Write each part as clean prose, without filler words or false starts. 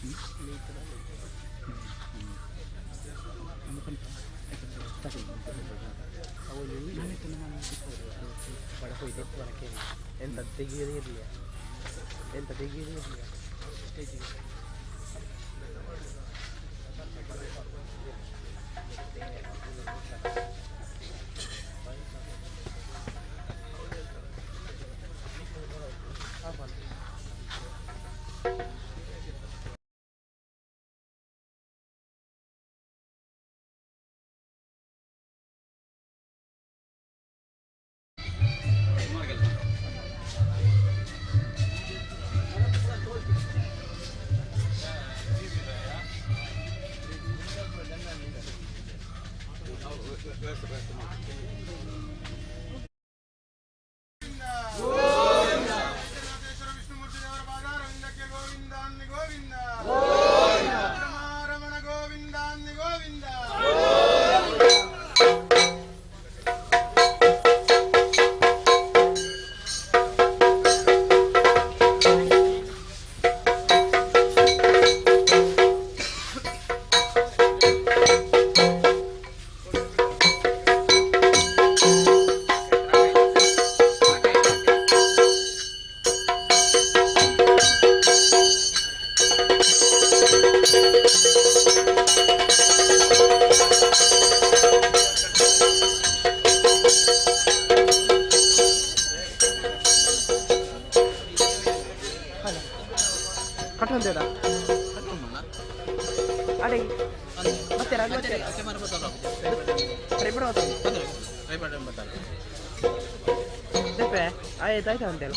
Ano kan tadi awal ini mana itu nama itu pada itu pada kini enta tigiri dia stage ಕಟ್ಟೊಂದು ಬೇಡ ಅಡೆ ಮತ್ತೆ ಆಯ್ತಾಯ್ತು ಅಂತೇಳಿ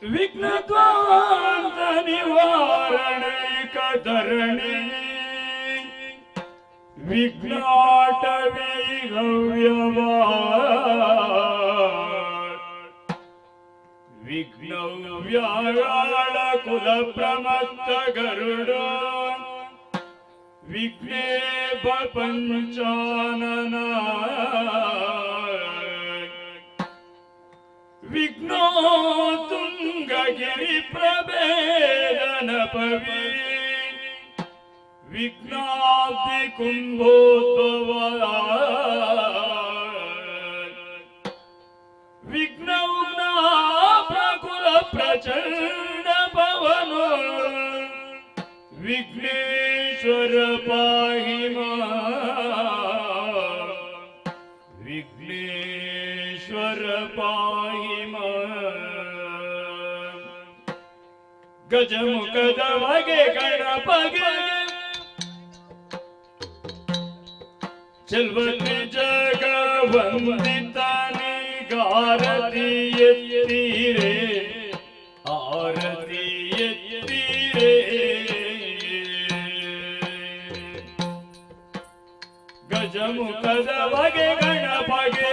ವಿಘ್ನದ್ವಾಂತ ನಿವಾರಣೈಕ ಧರಣಿ ವಿಘ್ನಾಟವಿ ಗವ್ಯವಾ ವಿಘ್ನವ್ಯಾಳ ಕುಲ ಪ್ರಮತ್ತ ಗರುಡ ವಿಘ್ನೇಶ ಪಂಚಾನನ ವಿಘ್ನೋ ತುಂಗಗಿರಿ ಪ್ರಭೇದನ ಪವಿ ವಿಘ್ನಾಬ್ಧಿ ಕುಂಭೋದ್ಭವ ವಿಘ್ನೌಘ್ನ ಪ್ರಕುಲ ಪ್ರಚಂಡ ಪವನೋ ವಿಘ್ನೇಶ್ವರ ಪಾಹಿ ವಿಘ್ನೇಶ್ವರ ಪಾಹಿ ಗಜಮುಖದ ಬಗೆ ಗಣಪಗೆ ಚೆಲ್ವತಿ ಜಗ ವಂದಿತಾನಿ ಆರತಿ ಎತ್ತಿರೆ ಆರತಿ ಎತ್ತಿರೆ ಗಜಮುಖದ ಬಗೆ ಗಣಪಗೆ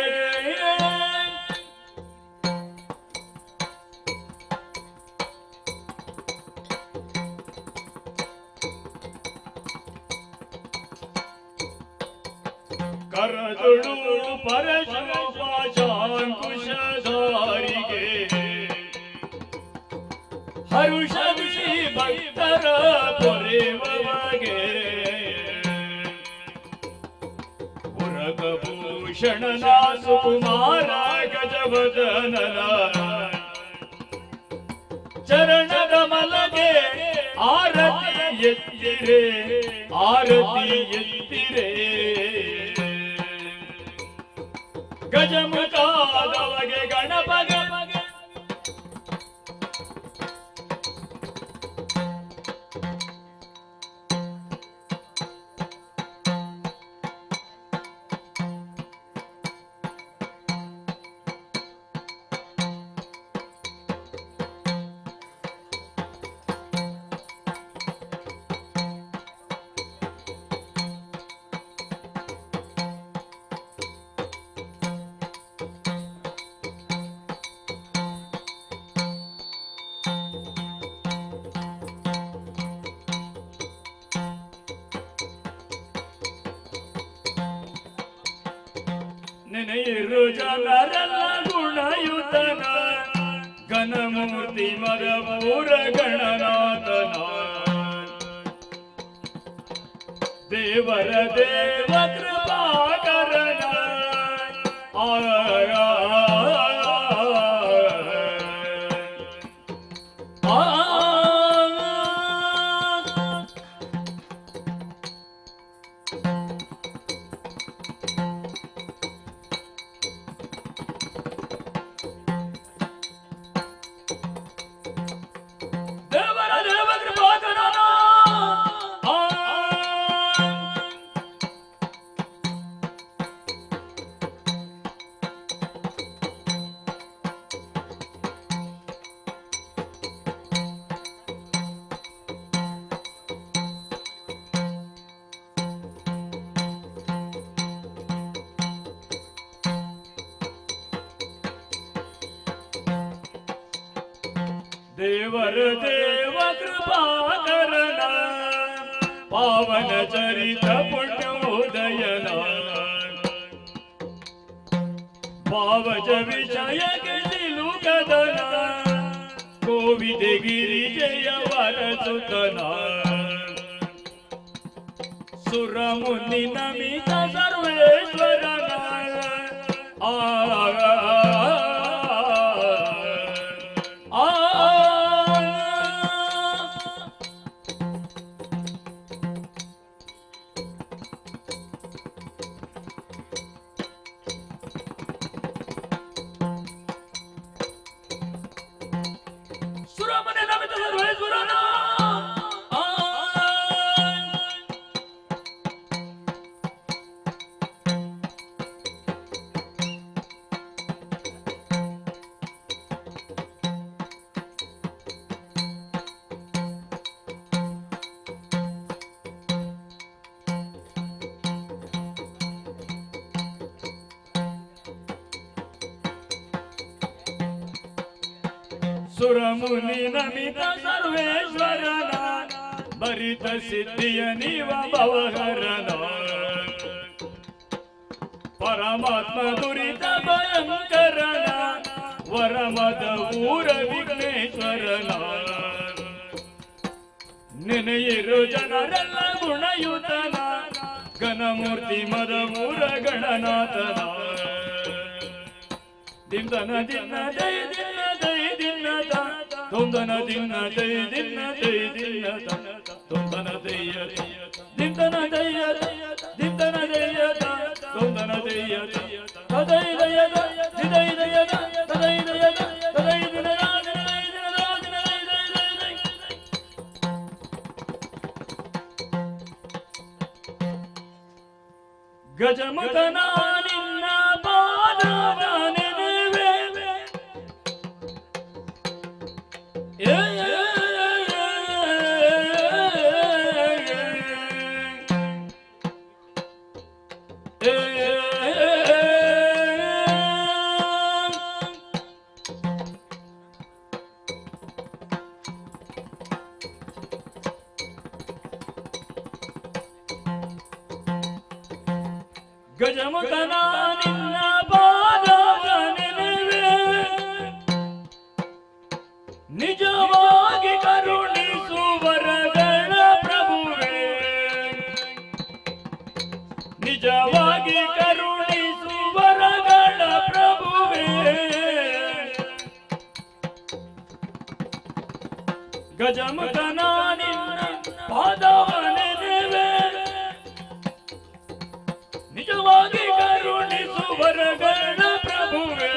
ಕರದೊಳು ಪರಶುಪಾಶಾಂಕುಶಧಾರಿಗೆ ಹರುಷದಿ ಭಕ್ತರ ಪೊರೆವಗೆ ಪುರಕಭೂಷಣನ ಸುಕುಮಾರ ಗಜವದನನ ಚರಣದ ಮಲಗೆ ಆರತಿ ಎತ್ತಿರೆ ಆರತಿ ಎತ್ತಿರೆ ಗಜಮುಖಾದವಗೆ ಗಣಪಗೆ ನೆನೆಯಿರು ಜನರೆಲ್ಲ ಗುಣಯುತನ ಘನಮೂರ್ತಿ ಮರಪೂರ ಗಣನಾಥನ ದೇವರ ದೇವ ಕೃಪಾಕರಣ ದೇವರ ದೇವ ಕೃಪಾಕರಣ ಪಾವನ ಚರಿತ ಪುಣ್ಯೋದಯನ ಭಾವಜ ವಿಷಯಕ್ಕೆ ಸಿಲುಕದನ ಕೋವಿದೆ ಗಿರಿಜಯವರ ಸುತನ ಸುರಮುನಿ ನಮಿತ ಸರ್ವೇಶ್ವರನ ಸುರಮುನಿ ನಮಿತ ಸರ್ವೇಶ್ವರನ ಭರಿತ ಸಿದ್ಧಿಯ ನೀವ ಭವಹರನ ಪರಮಾತ್ಮ ದುರಿತ ಭಯಂಕರನ ವರಮದ ಊರ ವಿಘ್ನೇಶ್ವರನ ನೆನೆಯಿರು ಜನರೆಲ್ಲ ಗುಣಯುತನ ಘನಮೂರ್ತಿ ಮದ ಮೂರ ಗಣನಾಥನ ದಿಂದನ ದಿನ ದೈ ದಿನ ದೈ ದಿನ್ನದ ತೊಂದನ ದಿನ ದೈ ದಿನ ದೈ ದಿನ್ನದ ತೊಂದನ ದಯ್ಯ ದಿಂದನ ದಯ್ಯ ದಿಂದನ ದಯ್ಯದ ತೊಂದನ ದಯ್ಯ ತದೈ ದಯದ ದಿದೈ ದಯದ ತದೈ ದಯದ ತದೈ ದಿನದ ದಿನದೈ ದಿನದ ದಿನದೈ ದೈ ದೈ ದೈ ಗಜಮುಖನ ನಿನ್ನ ಪಾದವ ನೆನೆವೆ ಗಜಮುಖನ ನಿನ್ನ ಪಾದವ ನೆನೆವೆ ನಿಜವಾಗಿ ಕರುಣಿಸುವರಗಳ ಪ್ರಭುವೇ ನಿಜವಾಗಿ ಕರುಣಿಸುವರಗಳ ಪ್ರಭುವೇ ಗಜಮುಖನ ನಿನ್ನ ಪಾದವ ನೆನೆವೆ ನಿಜವಾಗಿ ಕರುಣಿಸುವರಗಳ ಪ್ರಭುವೇ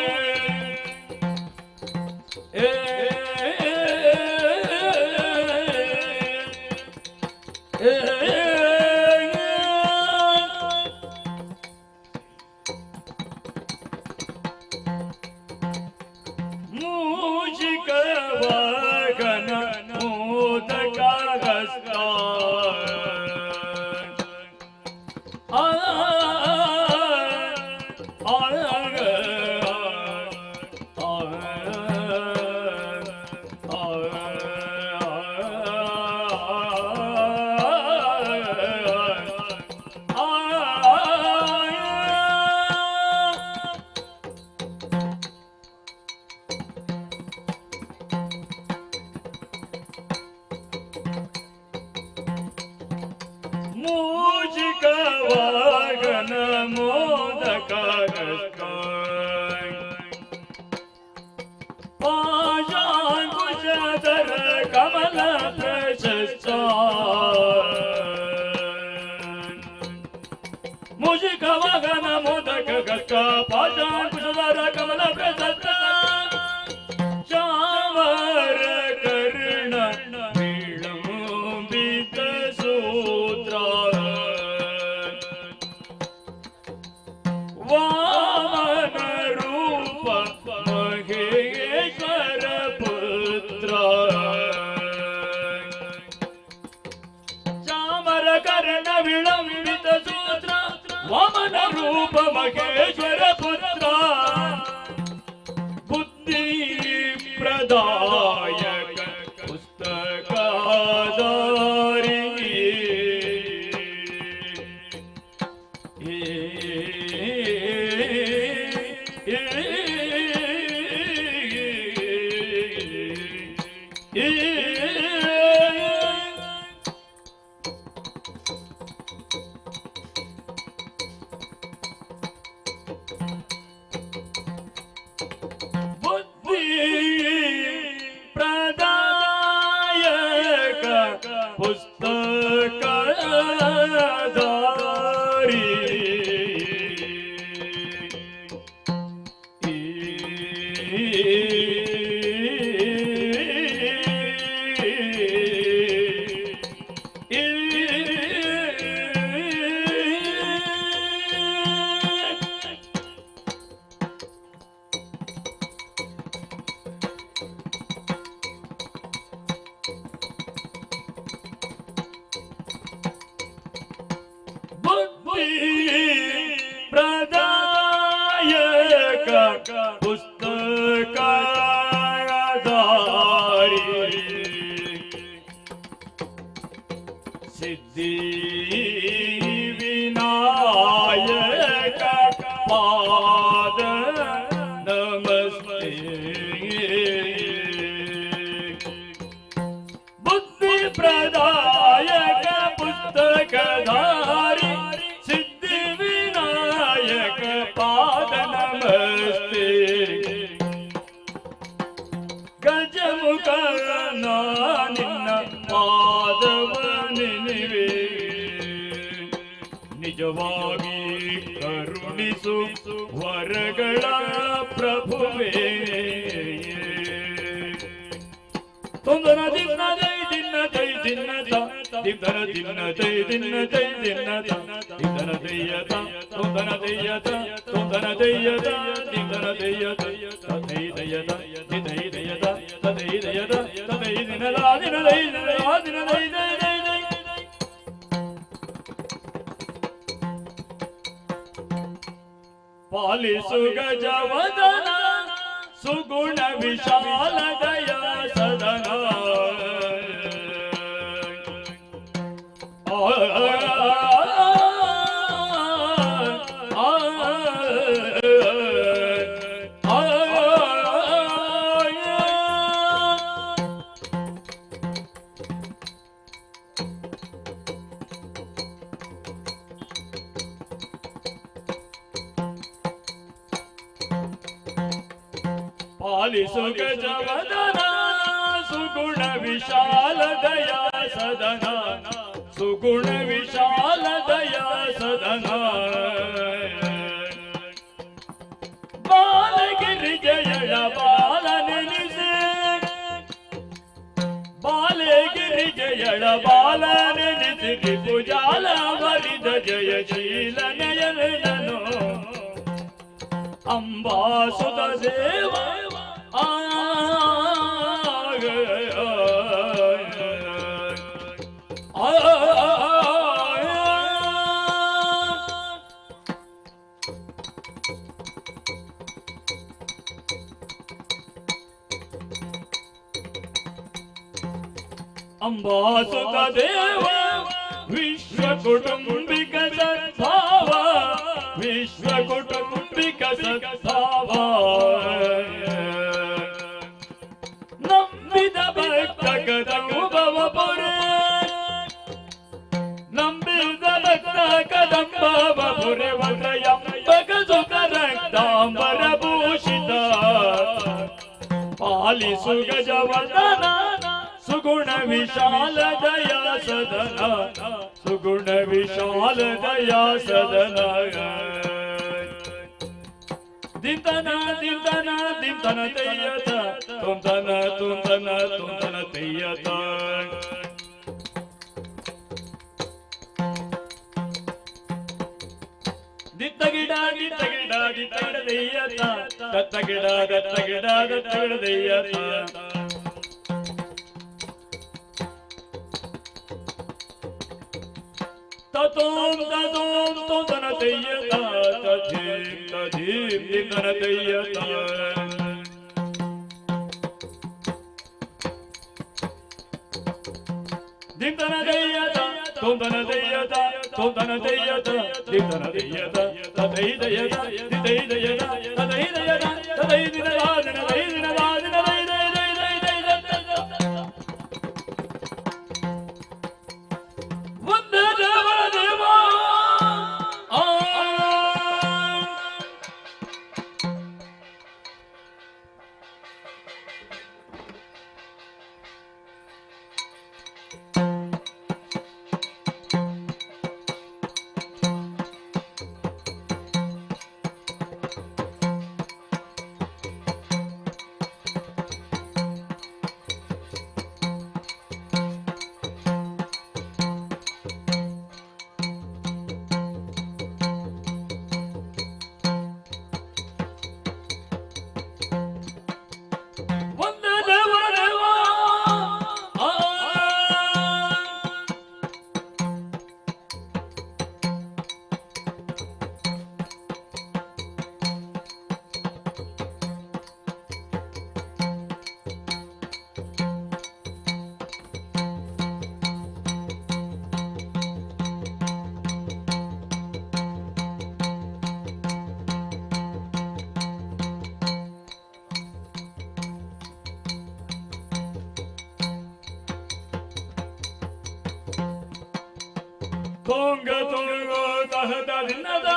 ಮೂಷಿಕ ವಾಹನ ಮೋದಕ ಹಸ್ತ ಮೂಷಿಕ ವಾಹನ ಮೋದಕ ಪಾಶಾಂಕುಶಧರ ಕಮಲ ಪ್ರಶಸ್ತ ಮೂಷಿಕ ವಾಹನ ಮೋದಕ ಗಸ್ಕ ಪಾಶಾಂಕುಶಧರ ಕಮಲ ಪ್ರಶಸ್ತ ಚಾವರ ಕರ್ಣ ವಿಳಂಬಿತ ಸೂತ್ರ ವಾಮನ ರೂಪ ಮಹೇಶ್ವರ ಪುತ್ರ ಚಾಮರ ಕರ್ಣ ವಿಳಂಬಿತ ಸೂತ್ರ ವಾಮನ ರೂಪ ಮಹೇಶ್ವರ ಪುತ್ರ ಬುದ್ಧಿ ಪ್ರದಾಯಕ ಪುಸ್ತಕಧಾರಿ ಬುದ್ಧಿ ಪ್ರದಾಯಕ ಪುಸ್ತಕಧಾರಿ ಸಿದ್ಧಿ ವಿನಾಯಕ ಪಾದ ನಮಸ್ತೆ ಬುದ್ಧಿ ಪ್ರದಾಯಕ ಪುಸ್ತಕಧಾರಿ ಸಿದ್ಧಿ ವಿನಾಯಕ ಪಾದ ನಮಸ್ತೆ ಗಜಮುಖ ನಿನ್ನ ಪಾದವ ನೆನೆವೆ ನಿಜವಾಗಿ ಕರುಣಿಸು ವರಗಳ ಪ್ರಭುವೇ ತೊಂದನ ದಿನ ದೈ ದಿನ ದೈ ದಿನ ದಿನ ದಿನ ದೈ ದಿನ ದೈ ದಿನ ದಿನ ದಯ್ಯತ ತೊಂದನ ದಯ್ಯತ ತೊಂದನ ದಯ್ಯತ ದಿನ ದಯ್ಯತ ತದೈ ದಯ್ಯತ ದಿದೈ ದಯ್ಯತ ತದೈ ದಯ್ಯತ ತದೈ ದಿನ ದಿನ ದೈ ದಿನ ದೈ ದೈ ದೈ ದೈ ಪಾಲಿಸು ಗಜವದನ ಸುಗುಣ ವಿಶಾಲ ದಯಾ ಸದನ ಪಾಲಿಸು ಗಜವದನ ಸುಗುಣ ವಿಶಾಲ ದಯಾ ಸದನ ಸುಗುಣ ವಿಶಾಲ ದಯಾ ಸದನ ಬಾಲಗಿರಿ ಜಯ ಬಾಲ ನೆನೆಸಿ ಬಾಲಗಿರಿ ಜಯ ಬಾಲ ನೆನೆಸಿ ಪೂಜಾಲ ವರಿದ ಜಯಶೀಲ ನಯನನು ಅಂಬಾಸುತ ದೇವ ಅಂಬಾಸುತ ದೇವ ವಿಶ್ವ ಕುಟುಂಬಿಕ ಸದ್ಭಾವ ವಿಶ್ವ ಕುಟುಂಬಿಕ ಸದ್ಭಾವ ನಂಬಿದ ಭಕ್ತ ಕದಂಬವ ಪುರೇ ನಂಬಿದ ಭಕ್ತ ಕದಂಬವ ಪುರೇ ವಜ್ರಯಂಬಕ ಸುಖ ರಕ್ತಾಂಬರ ಭೂಷಿತ ಪಾಲಿಸು ಗಜವದನ ಸುಗುಣ ವಿಶಾಲ ದಯಾ ಸದನ ಸುಗುಣ ವಿಶಾಲ ದಯಾ ಸದನ ದಿಂತನ ದಿಂತನ ದಿಂತನ ತೆಯ್ಯತ ತುಂತನ ತುಂತನ ತುಂತನ ತೆಯ್ಯತ ದಿತ್ತಗಿಡ ದಿತ್ತಗಿಡ ದಿತ್ತಗಿಡ ತೆಯ್ಯತ ದತ್ತಗಿಡ ದತ್ತಗಿಡ ದತ್ತಗಿಡ ತೆಯ್ಯತ ತತೋಂ ತತೋಂ ತೋತನ ತೆಯ್ಯತ ತಧೀಂ ತಧೀಂ ದಿತನ ತೆಯ್ಯತ ದಿತನ ತೆಯ್ಯತ ತೋತನ ತೆಯ್ಯತ ತೋತನ ತೆಯ್ಯತ ದಿತನ ತೆಯ್ಯತ ತದೈ ದಯತ ದಿತೈ ದಯತ ತದೈ ದಯತ ತದೈ ದಿನದಾನ ದೈ ದಿನದಾನ ದೈ ದೈ ದೈ ದೈ ದೈ ತೊಂಗ ತೊಂಗೋ ತಹದ ದಿನದ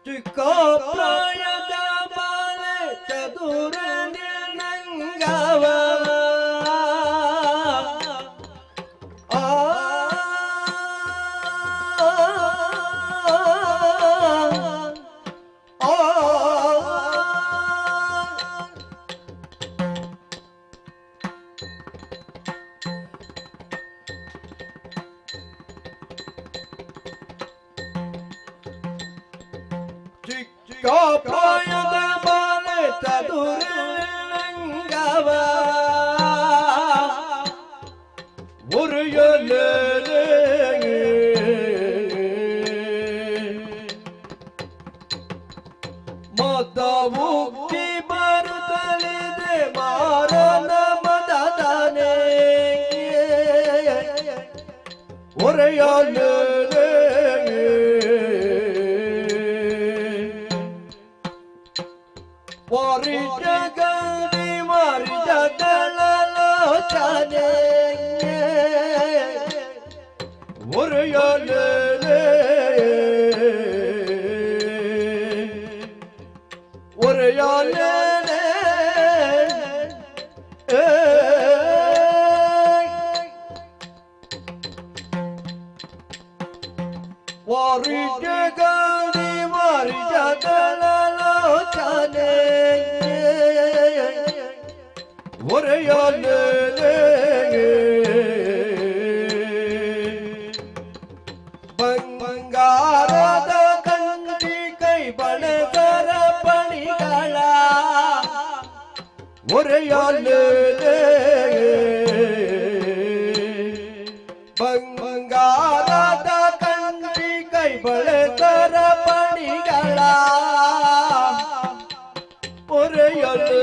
ಚಿಕ್ಕ ಪ್ರಾಯದ ಬಾಲೆ ಚದುರ ನಿರ್ಣಂಗವ ಚಿಕ್ಕ ಪ್ರಾಯದ ಬಾಲೆ ಚದುರ ನಿರ್ಣಂಗವ ಉರಿಯಲೇ ಮದ ಮುಕ್ತಿ ಬರುತ್ತಲಿದೆ ಮಾರನ ಮದನೆ ಒರೆಯಲೇ ವಾರಿ ಜಗದಿ ಮಾರಿ ಜಗಲೋಚನೆ ಒರೆಯಲೇ ಒರೆಯಲೇ ವಾರಿ ಜಗದಿ ಮಾರಿ ಜಗಲೋಚನೆ ಒರೆಯಲೇ ಬಂಗಾರದ ಕಂಡಿ ಕೈ ಬಣಸರ ಪಣಿಗಳ ಒರೆಯಲೇ ಬಂಗಾರದ ಕಂಡಿ ಕೈ ಬಣಸರ ಪಣಿಗಳ ಒರೆಯಲೇ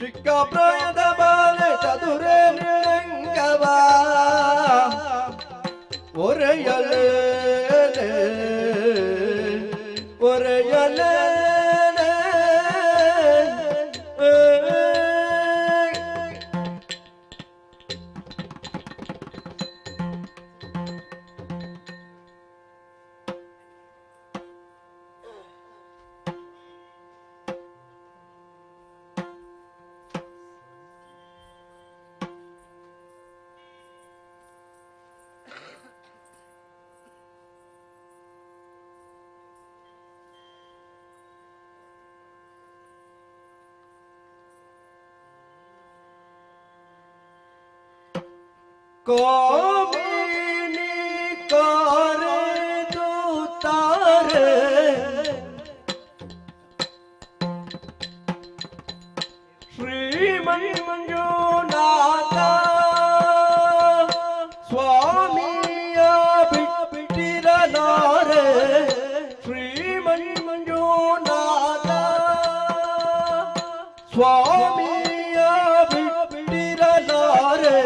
ಚಿಕ್ಕ ಪ್ರಾಯದ ಬಾಲೆ ಚದುರ ನಿರ್ಣಂಗವ ಒರೆಯಲೇ ಒರೆಯಲೇ ಕೋಮಿನಿ ಕರೆದು ತಾರೆ ಶ್ರೀಮಂಜುನಾಥ ಸ್ವಾಮಿಯ ಬಿಟ್ಟಿರಲಾರೆ ಶ್ರೀಮಂಜುನಾಥ ಸ್ವಾಮಿಯ ಬಿಟ್ಟಿರಲಾರೆ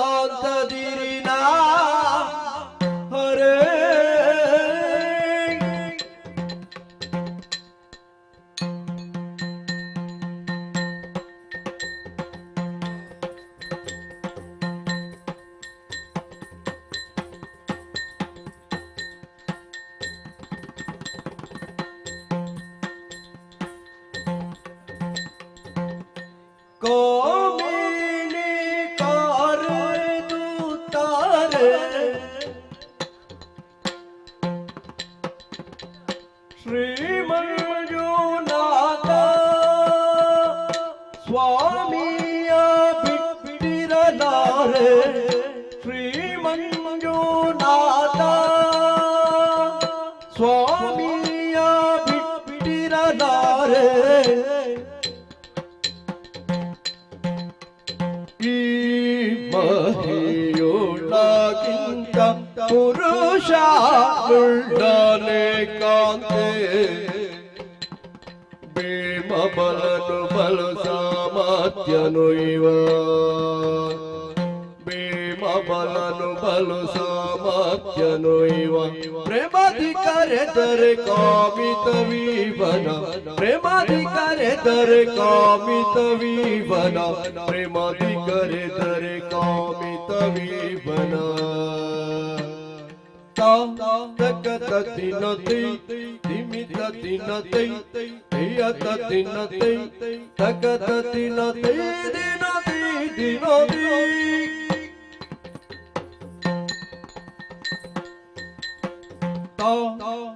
ತೋಲಲಾಂತದಿರಿನ ಹರೇ ಕಾಮಿನಿ ಕರೆದುತ್ತಾರೆ ಶ್ರೀ ಮಂಜುನಾಥ ಸ್ವಾಮಿಯ ಬಿಟ್ಟಿರಲಾರೆ ಶ್ರೀ ಮಂಜುನಾಥ ಸ್ವಾಮಿಯ ಬಿಟ್ಟಿರಲಾರೆ ಈ ಮಹಿಯೋಳಗಿಂತ ಪುರುಷ ಉಳ್ಳನೆ ಕಾಂತೆ ಭೀಮ ಬಲನು ಬಲು ಸಾಮರ್ಥ್ಯನು ಇವ ಭೀಮ ಬಲನು ಬಲು ಸಾಮರ್ಥ್ಯನು ಇವ ಪ್ರೇಮಾದಿ ಕರೆದರೆ ಕಾಮಿತ ವೀವನ ಪ್ರೇಮಾದಿ ಕರೆದರೆ ಕಾಮಿತ ವೀವನ ಪ್ರೇಮಾದಿ ಕರೆದರೆ ಕಾಮಿತ ವೀವನ ತಗತ ತಿನ್ನತೈ ತಿಮಿತ ತಿನ್ನತೈ ಯತ ತಿನ್ನತೈ ತಗತ ತಿನ್ನತೈ ದಿನದಿ ದಿನದಿ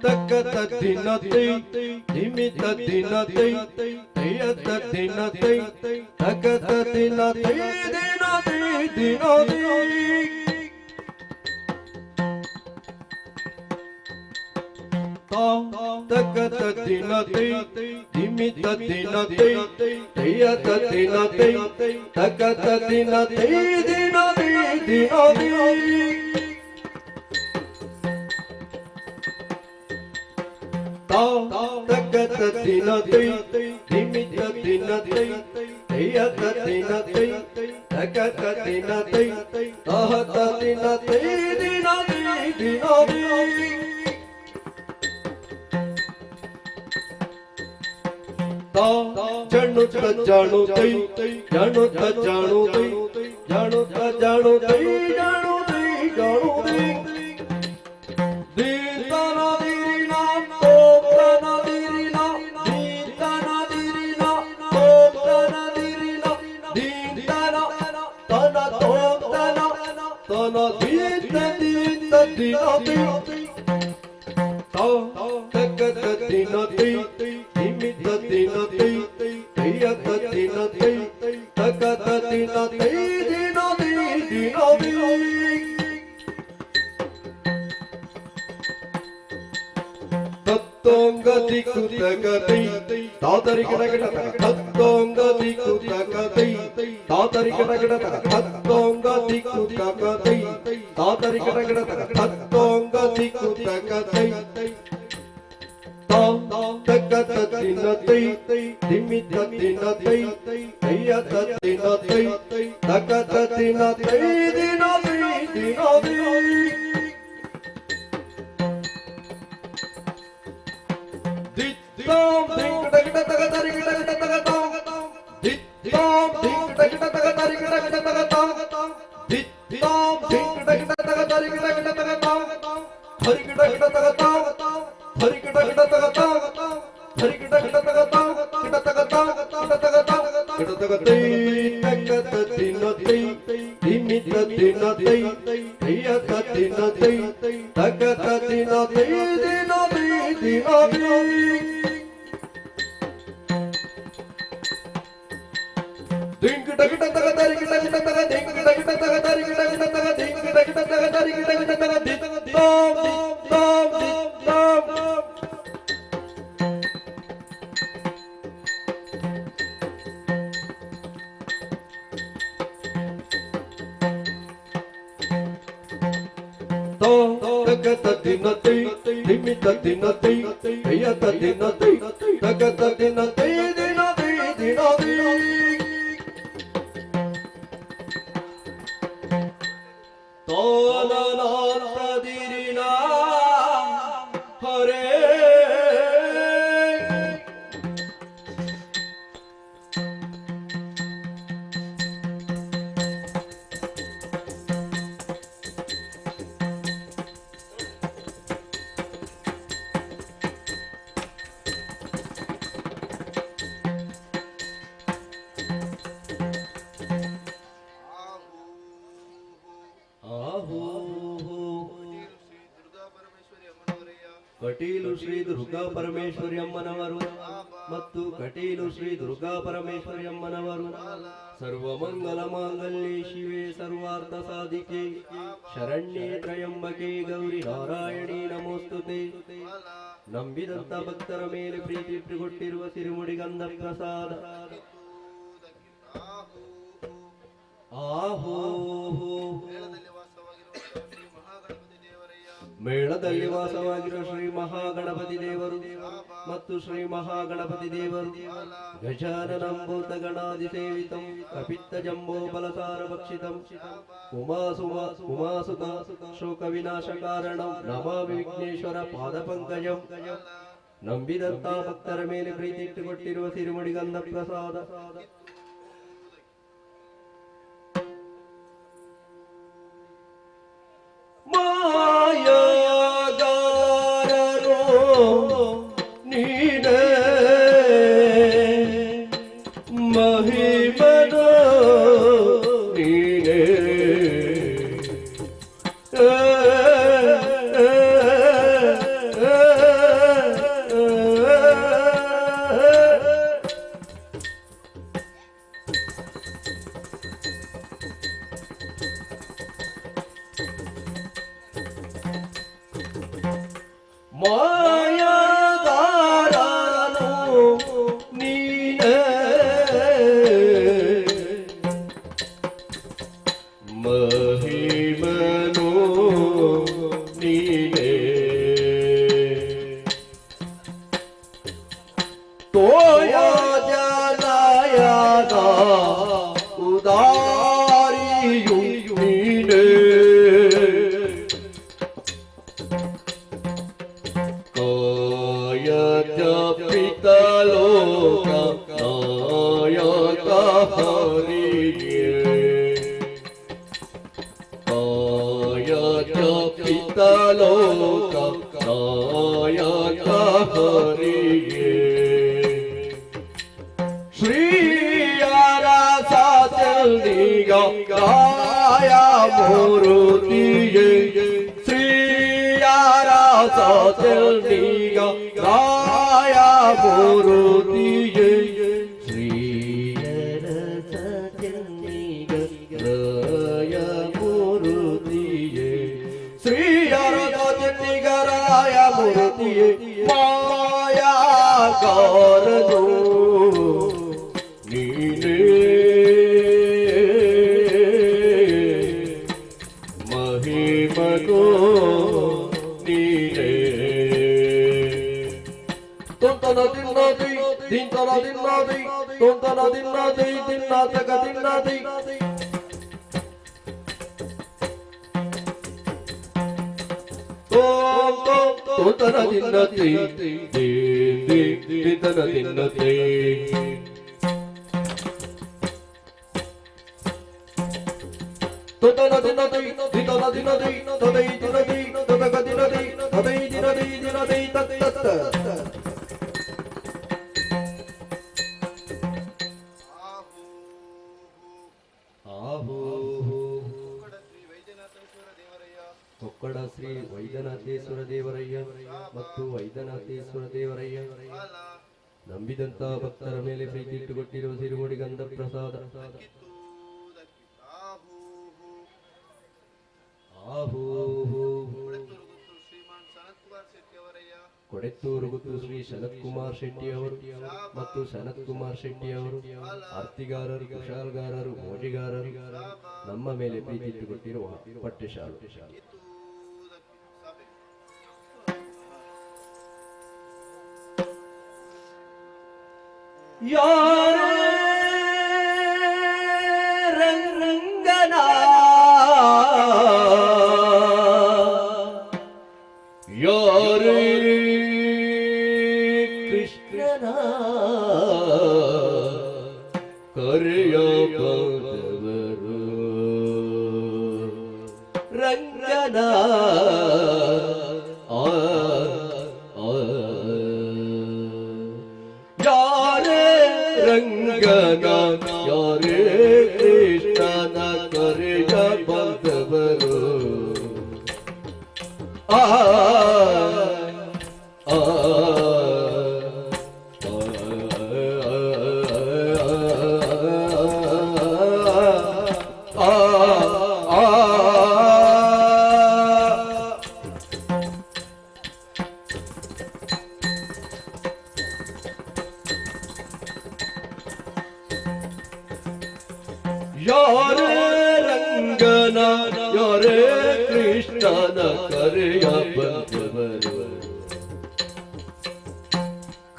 ತಗತ ತಿನ್ನತೈ ತಿಮಿತ ತಿನ್ನತೈ ಯತ ತಿನ್ನತೈ ತಗತ ತಿನ್ನತೈ ದಿನದಿ ದಿನದಿ ತಗತ ತಿನ್ನತೈ ತಿಮಿತ ತಿನ್ನತೈ ಯತ ತಿನ್ನತೈ ತಗತ ತಿನ್ನತೈ ದಿನದಿ ದಿನದಿ ತಗತ ತಿನ್ನತೈ ತಿಮಿತ ತಿನ್ನತೈ ಯತ ತಿನ್ನತೈ ತಗತ ತಿನ್ನತೈ ತಹತ ತಿನ್ನತೈ ದಿನದಿ ದಿನದಿ ಜಾಣುತ್ತ ಜಾಣುತ್ತೈ ಜಾಣುತ್ತ ಜಾಣುತ್ತೈ ಜಾಣುತ್ತ ಜಾಣುತ್ತೈ ಜಾಣುತ್ತೈ ಜಾಣುತ್ತೈ ದೀತನ ದಿರಿನ ತೋತನ ದಿರಿನ ದೀತನ ದಿರಿನ ತೋತನ ದಿರಿನ ದೀತನ ತನ ತೋತನ ತನ ದೀತ ದೀತ ದಿನದಿ ತಗತ ದಿನದಿ ತಿಮಿತ ದಿನದಿ ಯತ ದಿನದಿ ತಗತ ದಿನದಿ ದಿನದಿ ದಿನದಿ ತತ್ತೋಂಗದಿ ಕುತಗದಿ ತಾದರಿ ಗಡಗಡ ತತ್ತೋಂಗದಿ ಕುತಗದಿ ತಾದರಿ ಗಡಗಡ ತತ್ತೋಂಗದಿ ಕುತಗದಿ ತಾದರಿ ಗಡಗಡ ತತ್ತೋಂಗದಿ ಕುತಗದಿ ತಗತ ತಿನ್ನತೈ ತಿಮಿತ ತಿನ್ನತೈ ಯತ ತಿನ್ನತೈ ತಗತ ತಿನ್ನತೈ ದಿನದಿ ದಿನದಿ ದಿತ್ತಂ ದಿಂಗಡಗಡ ತಗತರಿ ಗಡಗಡ ತಗತಾಂ ದಿತ್ತಂ ದಿಂಗಡಗಡ ತಗತರಿ ಗಡಗಡ ತಗತಾಂ ದಿತ್ತಂ ದಿಂಗಡಗಡ ತಗತರಿ ಗಡಗಡ ತಗತಾಂ ಹರಿ ಗಡಗಡ ತಗತಾಂ ಹರಿ ಗಡಗಡ ತಗತಾಂ ಹರಿ ಗಡಗಡ ತಗತಾಂ ಗಿಡ ತಗತಾಂ ಗಿಡ ತಗತಾಂ ಗಿಡ ತಗತೈ ತಗತ ತಿನ್ನತೈ ತಿಮಿತ ತಿನ್ನತೈ ಯತ ತಿನ್ನತೈ ತಗತ ತಿನ್ನತೈ ದಿನದಿ ದಿನದಿ ದಿಂಗಡಗಡ ತಗತರಿ ಗಿಡಗಡ ತಗ ದಿಂಗಡಗಡ ತಗತರಿ ಗಿಡಗಡ ತಗ ದಿಂಗಡಗಡ ತಗತರಿ ಗಿಡಗಡ ತಗ ದಿತ್ತಂ ದಿತ್ತಂ ದಿತ್ತಂ ತಗತ ತಿನ್ನತೈ ತಿಮಿತ ತಿನ್ನತೈ ಯತ ತಿನ್ನತೈ ತಗತ ತಿನ್ನತೈ ದಿನದಿ ದಿನದಿ ತೋಲನಾಥದಿರಿನ ಹರೇ ಕಟೀಲು ಶ್ರೀ ದುರ್ಗಾ ಪರಮೇಶ್ವರಿ ಅಮ್ಮನವರು ಮತ್ತು ಕಟೀಲು ಶ್ರೀ ದುರ್ಗಾ ಪರಮೇಶ್ವರಿ ಅಮ್ಮನವರು ಸರ್ವಮಂಗಲ ಮಾಂಗಲ್ಯೆ ಶಿವೆ ಸರ್ವಾರ್ಥ ಸಾಧಿಕೆ ಶರಣ್ಯೇ ತ್ರಯಂಬಕೆ ಗೌರಿ ನಾರಾಯಣಿ ನಮೋಸ್ತುತೆ. ನಂಬಿದಂತ ಭಕ್ತರ ಮೇಲೆ ಪ್ರೀತಿ ಇಟ್ಟುಕೊಟ್ಟಿರುವ ಸಿರಿಮುಡಿ ಗಂಧ ಪ್ರಸಾದ. ಆಹೋ ಮೇಳದಲ್ಲಿ ವಾಸವಾಗಿರುವ ಶ್ರೀ ಮಹಾಗಣಪತಿ ದೇವರು ಮತ್ತು ಶ್ರೀ ಮಹಾಗಣಪತಿ ದೇವರು ಗಜಾನನಂಭೂತ ಗಣಾದಿ ಸೇವಿತಂ ಕಪಿತ್ತ ಜಂಬೋ ಬಲಸಾರ ಭಕ್ಷಿತಂ ಉಮಾಸುತ ಶೋಕ ವಿನಾಶ ಕಾರಣಂ ನಮಾಮಿ ವಿಘ್ನೇಶ್ವರ ಪಾದ ಪಂಕಜಂ. ನಂಬಿದಂತ ಭಕ್ತರ ಮೇಲೆ ಪ್ರೀತಿ ಇಟ್ಟುಕೊಟ್ಟಿರುವ ಸಿರಿಮುಡಿ ಗಂಧ ಪ್ರಸಾದ. ನೀನೇ ಮಹಿಮನೋ ನೀನೇ ಮಾಯಾಗಾರನು ನೀನೇ ಮಹಿಮನೋ ನೀನೇ ತೋಯ ಜಲಯದ ಉದಾರಿಯು ನೀನೇ ಪಿತಲೋಕ ನಾಯಕ ಹರಿಯೇ ಕಾಯಕ ಪಿತಲೋಕ ನಾಯಕ ಹರಿಯೇ ಶ್ರೀಯರ ಸಾಚಲ್ನಿಗ ಕಾಯ ಮೂರುತಿಯೇ ಶ್ರೀಯರ ಸಾಚಲ್ನಿಗ ಕಾಯ ಮೂರುತಿಯೇ ಶ್ರೀಯರ ಸಾಚಲ್ನಿಗ ರಾಯ ಮೂರುತಿಯೇ ಶ್ರೀಯರ ಸಾಚಲ್ನಿಗ ರಾಯ ಮೂರುತಿಯೇ ಮಾಯಾಗಾರನು ನೀನೇ ಮಹಿಮನೋ ನೀನೇ ತೊಂತನ ದಿನ್ನದಿ ದಿಂತನ ದಿನ್ನದಿ ತೊಂತನ ದಿನ್ನದಿ ದಿನ್ನಾತಕ ದಿನ್ನದಿ ತೊಂತನ ದಿನ್ನದಿ ದಿಂತನ ದಿನ್ನದಿ ತೊಂತನ ದಿನ್ನದಿ ದಿಂತನ ದಿನ್ನದಿ ತೊದೈ ದಿನದಿ ತೊದಗ ದಿನದಿ ತೊದೈ ದಿನದಿ ದಿನದಿ ತತ್ತ ಕೊಕ್ಕಡ ಶ್ರೀ ವೈದ್ಯನಾಥೇಶ್ವರ ದೇವರಯ್ಯ ಮತ್ತು ವೈದ್ಯನಾಥೇಶ್ವರ ದೇವರಯ್ಯ ನಂಬಿದಂತ ಭಕ್ತರ ಮೇಲೆ ಪ್ರೀತಿ ಇಟ್ಟುಕೊಟ್ಟಿರುವ ಸಿರಿಮುಡಿ ಗಂಧ ಪ್ರಸಾದ. ಕೊಡೆತ್ತೂರು ಗುತ್ತು ಶ್ರೀ ಸನತ್ ಕುಮಾರ್ ಶೆಟ್ಟಿ ಅವರು ಮತ್ತು ಸನತ್ ಕುಮಾರ್ ಶೆಟ್ಟಿ ಅವರು ಆರ್ತಿಗಾರರು ಕುಶಾಲ್ಗಾರರು ಮೋಜಿಗಾರರು ನಮ್ಮ ಮೇಲೆ ಪ್ರೀತಿ ಇಟ್ಟುಕೊಟ್ಟಿರುವ ಪಟ್ಟೆಶಾಲು. ಯಾರೇ ರಂಗನ ಯಾರೇ ಕೃಷ್ಣನ ಕರೆಯ ಬಂದವರು ರಂಗನ ರಂಗನ ಯಾರೇ ಕೃಷ್ಣನ ಕರೆಯ ಬಂದವರು ಯಾರೇ ರಂಗನ ಯಾರೇ ಕೃಷ್ಣನ ಕರೆಯ ಬಂದವರು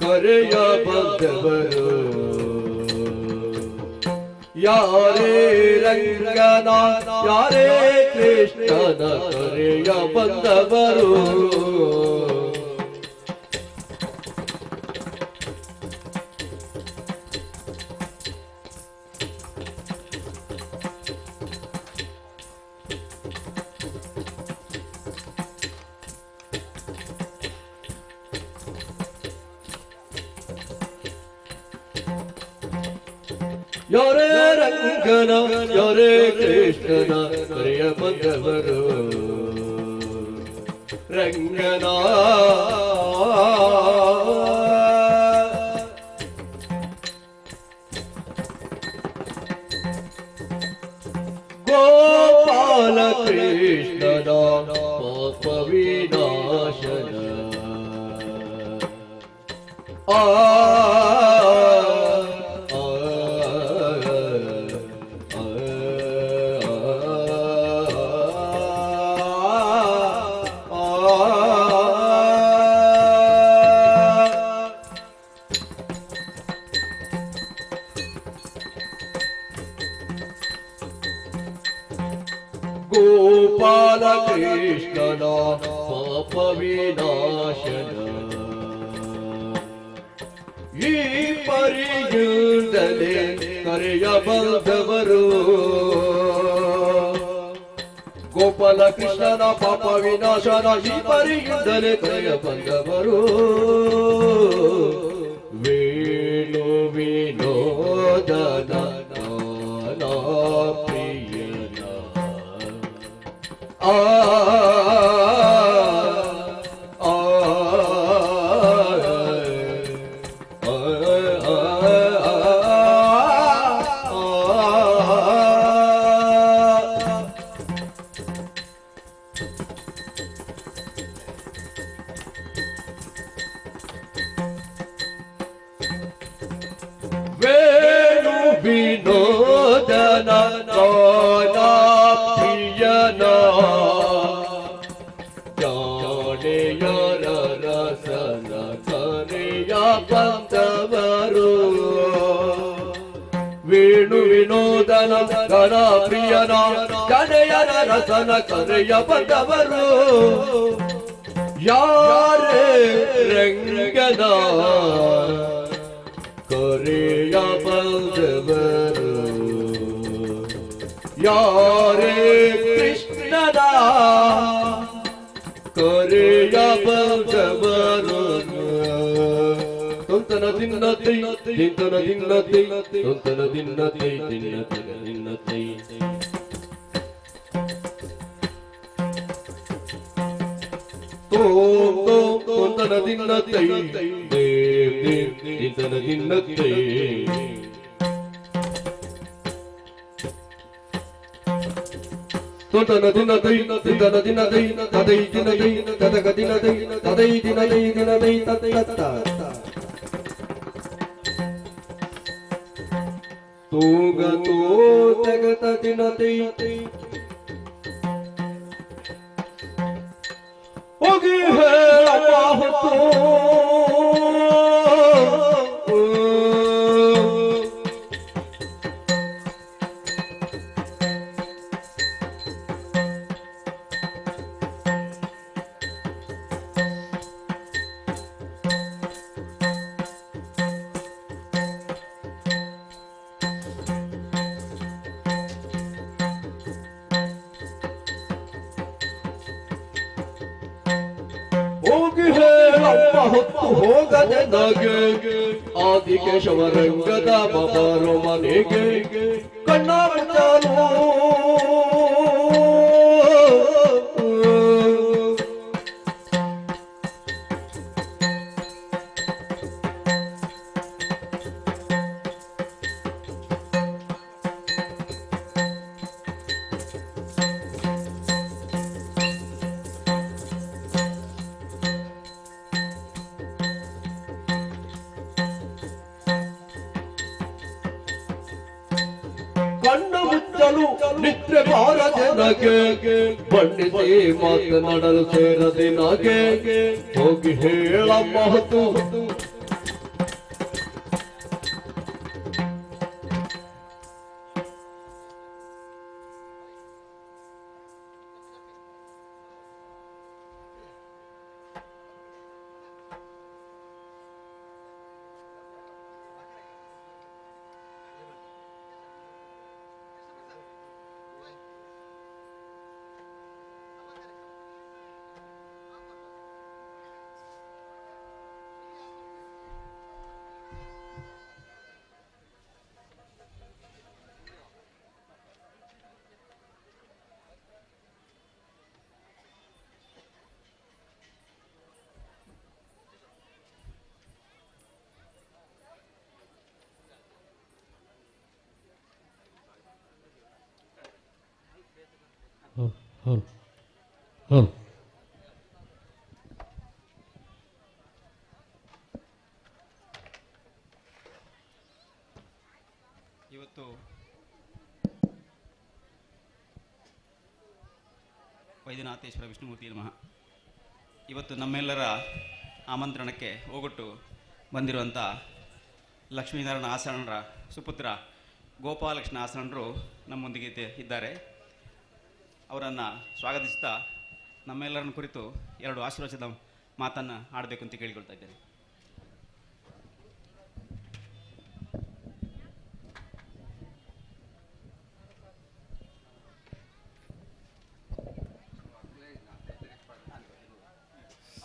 ಕರೆಯ ಬಂದವರು ಯಾರೇ ರಂಗನ ಯಾರೇ ಕೃಷ್ಣನ ಕರೆಯ ಬಂದವರು ಯಾರೇ ರಂಗನ ಯಾರೇ ಕೃಷ್ಣನ ಕರೆಯ ಬಂದವರು ರಂಗನ ಗೋಪಾಲ ಕೃಷ್ಣನ ಪಾಪ ವಿನಾಶನ ಗೋಪಾಲ ಕೃಷ್ಣನ ಪಾಪ ವಿನಾಶನ ಈ ಪರಿಯುಂದಲೇ ಕರೆಯ ಬಂದವರು ಗೋಪಾಲ ಕೃಷ್ಣನ ಪಾಪ ವಿನಾಶನ ಈ ಪರಿಯುಂದಲೇ ಕರೆಯ ಬಂದವರು ವೇಣು ವಿನೋದನ ಪ್ರಿಯನ ವೇಣು ವಿನೋದನ ಪ್ರಿಯನ ಜಾಡೆಯರ ರಸನ ಕರೆಯ ಬಂದವರು ವೇಣು ವಿನೋದನ ಗಣ ಪ್ರಿಯನ ಜಾಡೆಯರ ರಸನ ಕರೆಯ ಬಂದವರು ಯಾರೇ ರಂಗನ ಕರೆಯ ಬಂದವರು ಯಾರೇ ಕೃಷ್ಣನ ಕರೆಯ ಬಂದವರು ತೊಂತನ ದಿನ್ನತೈ ತಿಂತನ ದಿನ್ನತೈ ತೊಂತನ ದಿನ್ನತೈ ದಿನ್ನತನ ದಿನ್ನತೈ ತೊಂತನ ದಿನ್ನತೈ ತಿಂತನ ದಿನ್ನತೈ ತೊಂತನ ದಿನದೈ ತಿಂತನ ದಿನದೈ ತದೈ ದಿನದೈ ತದಗ ದಿನದೈ ತದೈ ದಿನದೈ ದಿನದೈ ತತ್ತ ತೂಗ ತೋ ತಗತ ದಿನದೈ ಹೋಗಿ ಹೇಳಪ್ಪ ಹೊತ್ತು ಹೋಗಿ ಹೇಳಪ್ಪ ಹೊತ್ತು ಹೋಗದೆ ನಗೆ ಆದಿಕೇಶವರಂಗದ ಬಾಬಾರೋ ಮನೆಗೆ ಕಣ್ಣ ಮುಚ್ಚಾನು ಕಣ್ಣು ಮುಚ್ಚಲು ನಿದ್ರೆ ಬಾರದೆ ನಗೆ ಬಣ್ಣಿಸಿ ಮಾತನಾಡಲು ಸೇರದೆ ನಗೆ ಹೋಗಿ ಹೇಳಬಹುದು ಇವತ್ತು ವೈದ್ಯನಾಥೇಶ್ವರ ವಿಷ್ಣುಮೂರ್ತಿ ನಮಃ. ಇವತ್ತು ನಮ್ಮೆಲ್ಲರ ಆಮಂತ್ರಣಕ್ಕೆ ಹೋಗೊಟ್ಟು ಬಂದಿರುವಂಥ ಲಕ್ಷ್ಮೀನಾರಾಯಣ ಆಸನರ ಸುಪುತ್ರ ಗೋಪಾಲಕೃಷ್ಣ ಆಸನರು ನಮ್ಮೊಂದಿಗೆ ಇದ್ದಾರೆ. ಅವರನ್ನು ಸ್ವಾಗತಿಸ್ತಾ ನಮ್ಮೆಲ್ಲರನ್ನು ಕುರಿತು 2 ಆಶೀರ್ವಚನದ ಮಾತನ್ನು ಆಡಬೇಕು ಅಂತ ಕೇಳಿಕೊಳ್ತಾ ಇದ್ದೇನೆ.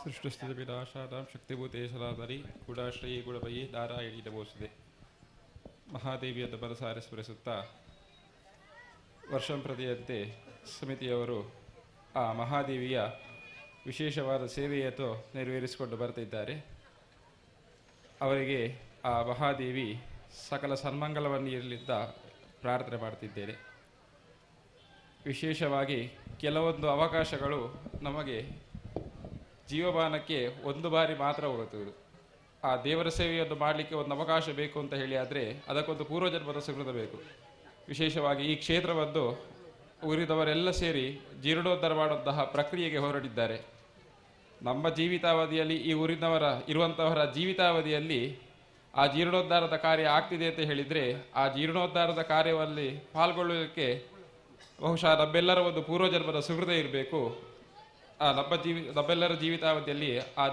ಸೃಷ್ಟಿಸ್ಥಿತಿ ವಿನಾಶಾನಾಂ ಶಕ್ತಿಭೂತೇಶರಾಧರಿ ಗುಡಾಶ್ರಯಿ ಗುಡಬಯಿ ನಾರಾಯಣಿ ನಮೋಸ್ತುತೆ. ಮಹಾದೇವಿಯನ್ನು ಮನಸಾರೆ ಸ್ಮರಿಸುತ್ತಾ ವರ್ಷಂಪ್ರತಿಯಂತೆ ಸಮಿತಿಯವರು ಆ ಮಹಾದೇವಿಯ ವಿಶೇಷವಾದ ಸೇವೆಯನ್ನು ನೆರವೇರಿಸಿಕೊಂಡು ಬರ್ತಿದ್ದಾರೆ. ಅವರಿಗೆ ಆ ಮಹಾದೇವಿ ಸಕಲ ಸನ್ಮಂಗಲವನ್ನು ಇರಲಿದ್ದ ಪ್ರಾರ್ಥನೆ ಮಾಡ್ತಿದ್ದೇನೆ. ವಿಶೇಷವಾಗಿ ಕೆಲವೊಂದು ಅವಕಾಶಗಳು ನಮಗೆ ಜೀವಮಾನಕ್ಕೆ ಒಂದು ಬಾರಿ ಮಾತ್ರ ಹೋಗುತ್ತದೆ. ಆ ದೇವರ ಸೇವೆಯನ್ನು ಮಾಡಲಿಕ್ಕೆ ಒಂದು ಅವಕಾಶ ಬೇಕು ಅಂತ ಹೇಳಿ ಆದರೆ ಅದಕ್ಕೊಂದು ಪೂರ್ವಜನ್ಮದ ಸುಕೃತ ಬೇಕು. ವಿಶೇಷವಾಗಿ ಈ ಕ್ಷೇತ್ರವನ್ನು ಊರಿದವರೆಲ್ಲ ಸೇರಿ ಜೀರ್ಣೋದ್ಧಾರ ಮಾಡುವಂತಹ ಪ್ರಕ್ರಿಯೆಗೆ ಹೊರಟಿದ್ದಾರೆ. ನಮ್ಮ ಜೀವಿತಾವಧಿಯಲ್ಲಿ ಈ ಊರಿನವರ ಇರುವಂಥವರ ಜೀವಿತಾವಧಿಯಲ್ಲಿ ಆ ಜೀರ್ಣೋದ್ಧಾರದ ಕಾರ್ಯ ಆಗ್ತಿದೆ ಅಂತ ಹೇಳಿದರೆ ಆ ಜೀರ್ಣೋದ್ಧಾರದ ಕಾರ್ಯದಲ್ಲಿ ಪಾಲ್ಗೊಳ್ಳುವುದಕ್ಕೆ ಬಹುಶಃ ನಮ್ಮೆಲ್ಲರ ಒಂದು ಪೂರ್ವಜನ್ಮದ ಸುಕೃತ ಇರಬೇಕು. ನಮ್ಮೆಲ್ಲರ ಜೀವಿತಾವಧಿಯಲ್ಲಿ ಆ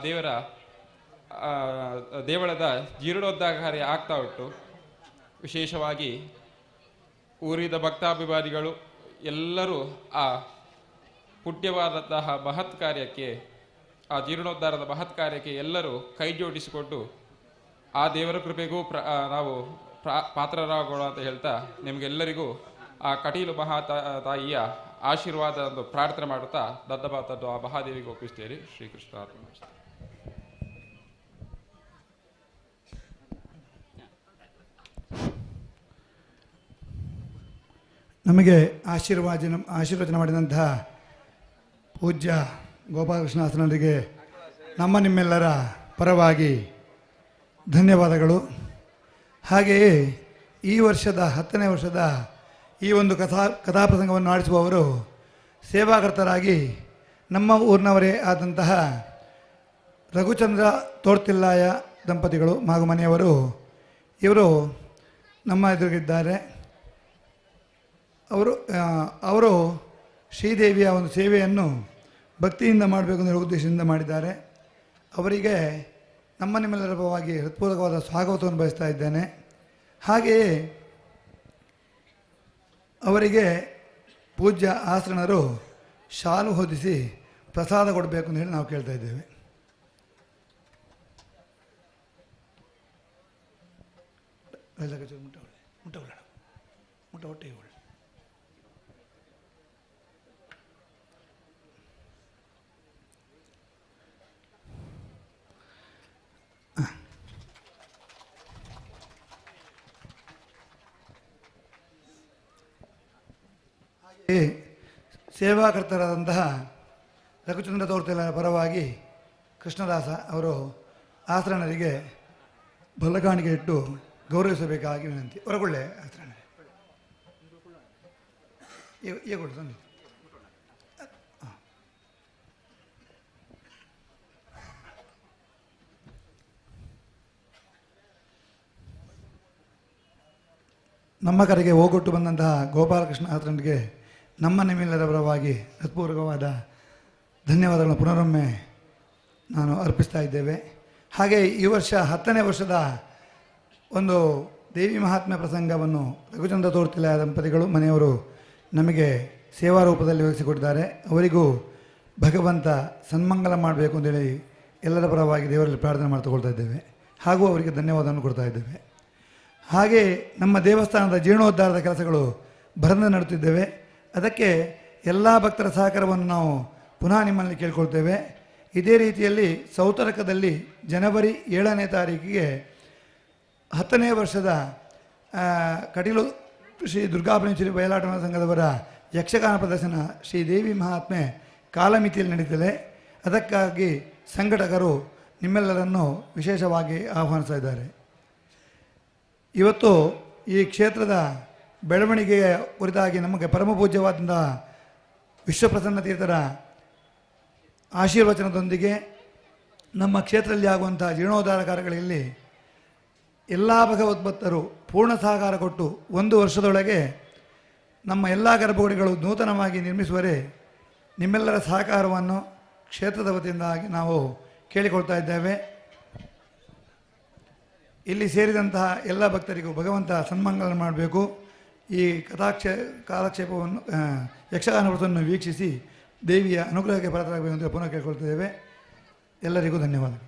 ದೇವಳದ ಜೀರ್ಣೋದ್ಧಾರ ಕಾರ್ಯ ಆಗ್ತಾ ಉಂಟು. ವಿಶೇಷವಾಗಿ ಊರಿದ ಭಕ್ತಾಭಿಮಾನಿಗಳು ಎಲ್ಲರೂ ಆ ಪುಣ್ಯವಾದಂತಹ ಮಹತ್ ಕಾರ್ಯಕ್ಕೆ, ಆ ಜೀರ್ಣೋದ್ಧಾರದ ಮಹತ್ ಕಾರ್ಯಕ್ಕೆ ಎಲ್ಲರೂ ಕೈ ಜೋಡಿಸಿಕೊಂಡು ಆ ದೇವರ ಕೃಪೆಗೂ ನಾವು ಪಾತ್ರರಾಗೋಣ ಅಂತ ಹೇಳ್ತಾ ನಿಮಗೆಲ್ಲರಿಗೂ ಆ ಕಟೀಲು ತಾಯಿಯ ಆಶೀರ್ವಾದ ಎಂದು ಪ್ರಾರ್ಥನೆ ಮಾಡುತ್ತಾ ದೊಡ್ಡ ಮಾತನ್ನು ಆ ಮಹಾದೇವಿಗೆ ಒಪ್ಪಿಸ್ತೇನೆ. ಶ್ರೀಕೃಷ್ಣ ಅರ್ಪಣೆ. ನಮಗೆ ಆಶೀರ್ವಚನ ಮಾಡಿದಂತಹ ಪೂಜ್ಯ ಗೋಪಾಲಕೃಷ್ಣಾಸನರಿಗೆ ನಮ್ಮ ನಿಮ್ಮೆಲ್ಲರ ಪರವಾಗಿ ಧನ್ಯವಾದಗಳು. ಹಾಗೆಯೇ ಈ ವರ್ಷದ 10ನೇ ವರ್ಷದ ಈ ಒಂದು ಕಥಾಪ್ರಸಂಗವನ್ನು ಆಡಿಸುವವರು ಸೇವಾಕರ್ತರಾಗಿ ನಮ್ಮ ಊರಿನವರೇ ಆದಂತಹ ರಘುಚಂದ್ರ ತೋರ್ತಿಲ್ಲಾಯ ದಂಪತಿಗಳು ಹಾಗೂ ಮನೆಯವರು. ಇವರು ನಮ್ಮ ಎದುರಿಗಿದ್ದಾರೆ. ಅವರು ಶ್ರೀದೇವಿಯ ಒಂದು ಸೇವೆಯನ್ನು ಭಕ್ತಿಯಿಂದ ಮಾಡಬೇಕು ಅನ್ನೋ ಉದ್ದೇಶದಿಂದ ಮಾಡಿದ್ದಾರೆ. ಅವರಿಗೆ ನಮ್ಮ ನಿಮ್ಮೆಲ್ಲರ ಪರವಾಗಿ ಹೃತ್ಪೂರ್ವಕವಾದ ಸ್ವಾಗತವನ್ನು ಬಯಸ್ತಾ ಇದ್ದೇನೆ. ಹಾಗೆಯೇ ಅವರಿಗೆ ಪೂಜ್ಯ ಆಸರಣರು ಶಾಲು ಹೊದಿಸಿ ಪ್ರಸಾದ ಕೊಡಬೇಕು ಅಂತ ಹೇಳಿ ನಾವು ಕೇಳ್ತಾ ಇದ್ದೇವೆ. ಮುಟ್ಟ ಹೊಟ್ಟೆ ಸೇವಾಕರ್ತರಾದಂತಹ ರಘುಚಂದ್ರ ತೋರ್ತಿಲ ಪರವಾಗಿ ಕೃಷ್ಣದಾಸ ಅವರು ಆಸರಣರಿಗೆ ಬಲಗಾಣಿಗೆ ಇಟ್ಟು ಗೌರವಿಸಬೇಕಾಗಿ ವಿನಂತಿ. ಹೊರಗೊಳ್ಳೆ ಆಸರಣ ಈಗ ಕೊಡಿ ತಂದೆ. ನಮ್ಮ ಕರೆಗೆ ಹೋಗೊಟ್ಟು ಬಂದಂತಹ ಗೋಪಾಲಕೃಷ್ಣ ಆತನಿಗೆ ನಮ್ಮ ನಿಮ್ಮೆಲ್ಲರ ಪರವಾಗಿ ಹೃತ್ಪೂರ್ವಕವಾದ ಧನ್ಯವಾದಗಳನ್ನು ಪುನರೊಮ್ಮೆ ನಾನು ಅರ್ಪಿಸ್ತಾ ಇದ್ದೇವೆ. ಹಾಗೆ ಈ ವರ್ಷ 10ನೇ ವರ್ಷದ ಒಂದು ದೇವಿ ಮಹಾತ್ಮೆ ಪ್ರಸಂಗವನ್ನು ರಘುಚಂದ್ರ ತೋರ್ತಿಲ ದಂಪತಿಗಳು ಮನೆಯವರು ನಮಗೆ ಸೇವಾ ರೂಪದಲ್ಲಿ ಒದಗಿಸಿಕೊಟ್ಟಿದ್ದಾರೆ. ಅವರಿಗೂ ಭಗವಂತ ಸನ್ಮಂಗಲ ಮಾಡಬೇಕು ಅಂತೇಳಿ ಎಲ್ಲರ ಪರವಾಗಿ ದೇವರಲ್ಲಿ ಪ್ರಾರ್ಥನೆ ಮಾಡ್ತಗೊಳ್ತಾ ಇದ್ದೇವೆ. ಹಾಗೂ ಅವರಿಗೆ ಧನ್ಯವಾದವನ್ನು ಕೊಡ್ತಾ ಇದ್ದೇವೆ. ಹಾಗೆ ನಮ್ಮ ದೇವಸ್ಥಾನದ ಜೀರ್ಣೋದ್ಧಾರದ ಕೆಲಸಗಳು ಭರದಿಂದ ನಡೆಯುತ್ತಿದ್ದೇವೆ. ಅದಕ್ಕೆ ಎಲ್ಲ ಭಕ್ತರ ಸಹಕಾರವನ್ನು ನಾವು ಪುನಃ ನಿಮ್ಮಲ್ಲಿ ಕೇಳ್ಕೊಳ್ತೇವೆ. ಇದೇ ರೀತಿಯಲ್ಲಿ ಸೌತರಕದಲ್ಲಿ ಜನವರಿ 7ನೇ ತಾರೀಕಿಗೆ 10ನೇ ವರ್ಷದ ಕಟೀಲು ಶ್ರೀ ದುರ್ಗಾಪರಮೇಶ್ವರಿ ಬಯಲಾಟ ಸಂಘದವರ ಯಕ್ಷಗಾನ ಪ್ರದರ್ಶನ ಶ್ರೀ ದೇವಿ ಮಹಾತ್ಮೆ ಕಾಲಮಿತಿಯಲ್ಲಿ ನಡೀತದೆ. ಅದಕ್ಕಾಗಿ ಸಂಘಟಕರು ನಿಮ್ಮೆಲ್ಲರನ್ನು ವಿಶೇಷವಾಗಿ ಆಹ್ವಾನಿಸ್ತಾ ಇದ್ದಾರೆ. ಇವತ್ತು ಈ ಕ್ಷೇತ್ರದ ಬೆಳವಣಿಗೆಯ ಕುರಿತಾಗಿ ನಮಗೆ ಪರಮಪೂಜ್ಯವಾದಂಥ ವಿಶ್ವಪ್ರಸನ್ನ ತೀರ್ಥರ ಆಶೀರ್ವಚನದೊಂದಿಗೆ ನಮ್ಮ ಕ್ಷೇತ್ರದಲ್ಲಿ ಆಗುವಂಥ ಜೀರ್ಣೋದ್ಧಾರ ಕಾರ್ಯಗಳಲ್ಲಿ ಎಲ್ಲ ಭಗವದ್ಭಕ್ತರು ಪೂರ್ಣ ಸಹಕಾರ ಕೊಟ್ಟು 1 ವರ್ಷದೊಳಗೆ ನಮ್ಮ ಎಲ್ಲ ಗರ್ಭಗುಡಿಗಳು ನೂತನವಾಗಿ ನಿರ್ಮಿಸುವರೆ ನಿಮ್ಮೆಲ್ಲರ ಸಹಕಾರವನ್ನು ಕ್ಷೇತ್ರದ ವತಿಯಿಂದಾಗಿ ನಾವು ಕೇಳಿಕೊಳ್ತಾ ಇದ್ದೇವೆ. ಇಲ್ಲಿ ಸೇರಿದಂತಹ ಎಲ್ಲ ಭಕ್ತರಿಗೂ ಭಗವಂತ ಸನ್ಮಂಗಲ ಮಾಡಬೇಕು. ಈ ಕಾಲಕ್ಷೇಪವನ್ನು ಯಕ್ಷಗಾನ ವ್ರತವನ್ನು ವೀಕ್ಷಿಸಿ ದೇವಿಯ ಅನುಗ್ರಹಕ್ಕೆ ಪಾತ್ರರಾಗಬೇಕು ಅಂತ ಪುನಃ ಕೇಳ್ಕೊಳ್ತಿದ್ದೇವೆ. ಎಲ್ಲರಿಗೂ ಧನ್ಯವಾದಗಳು.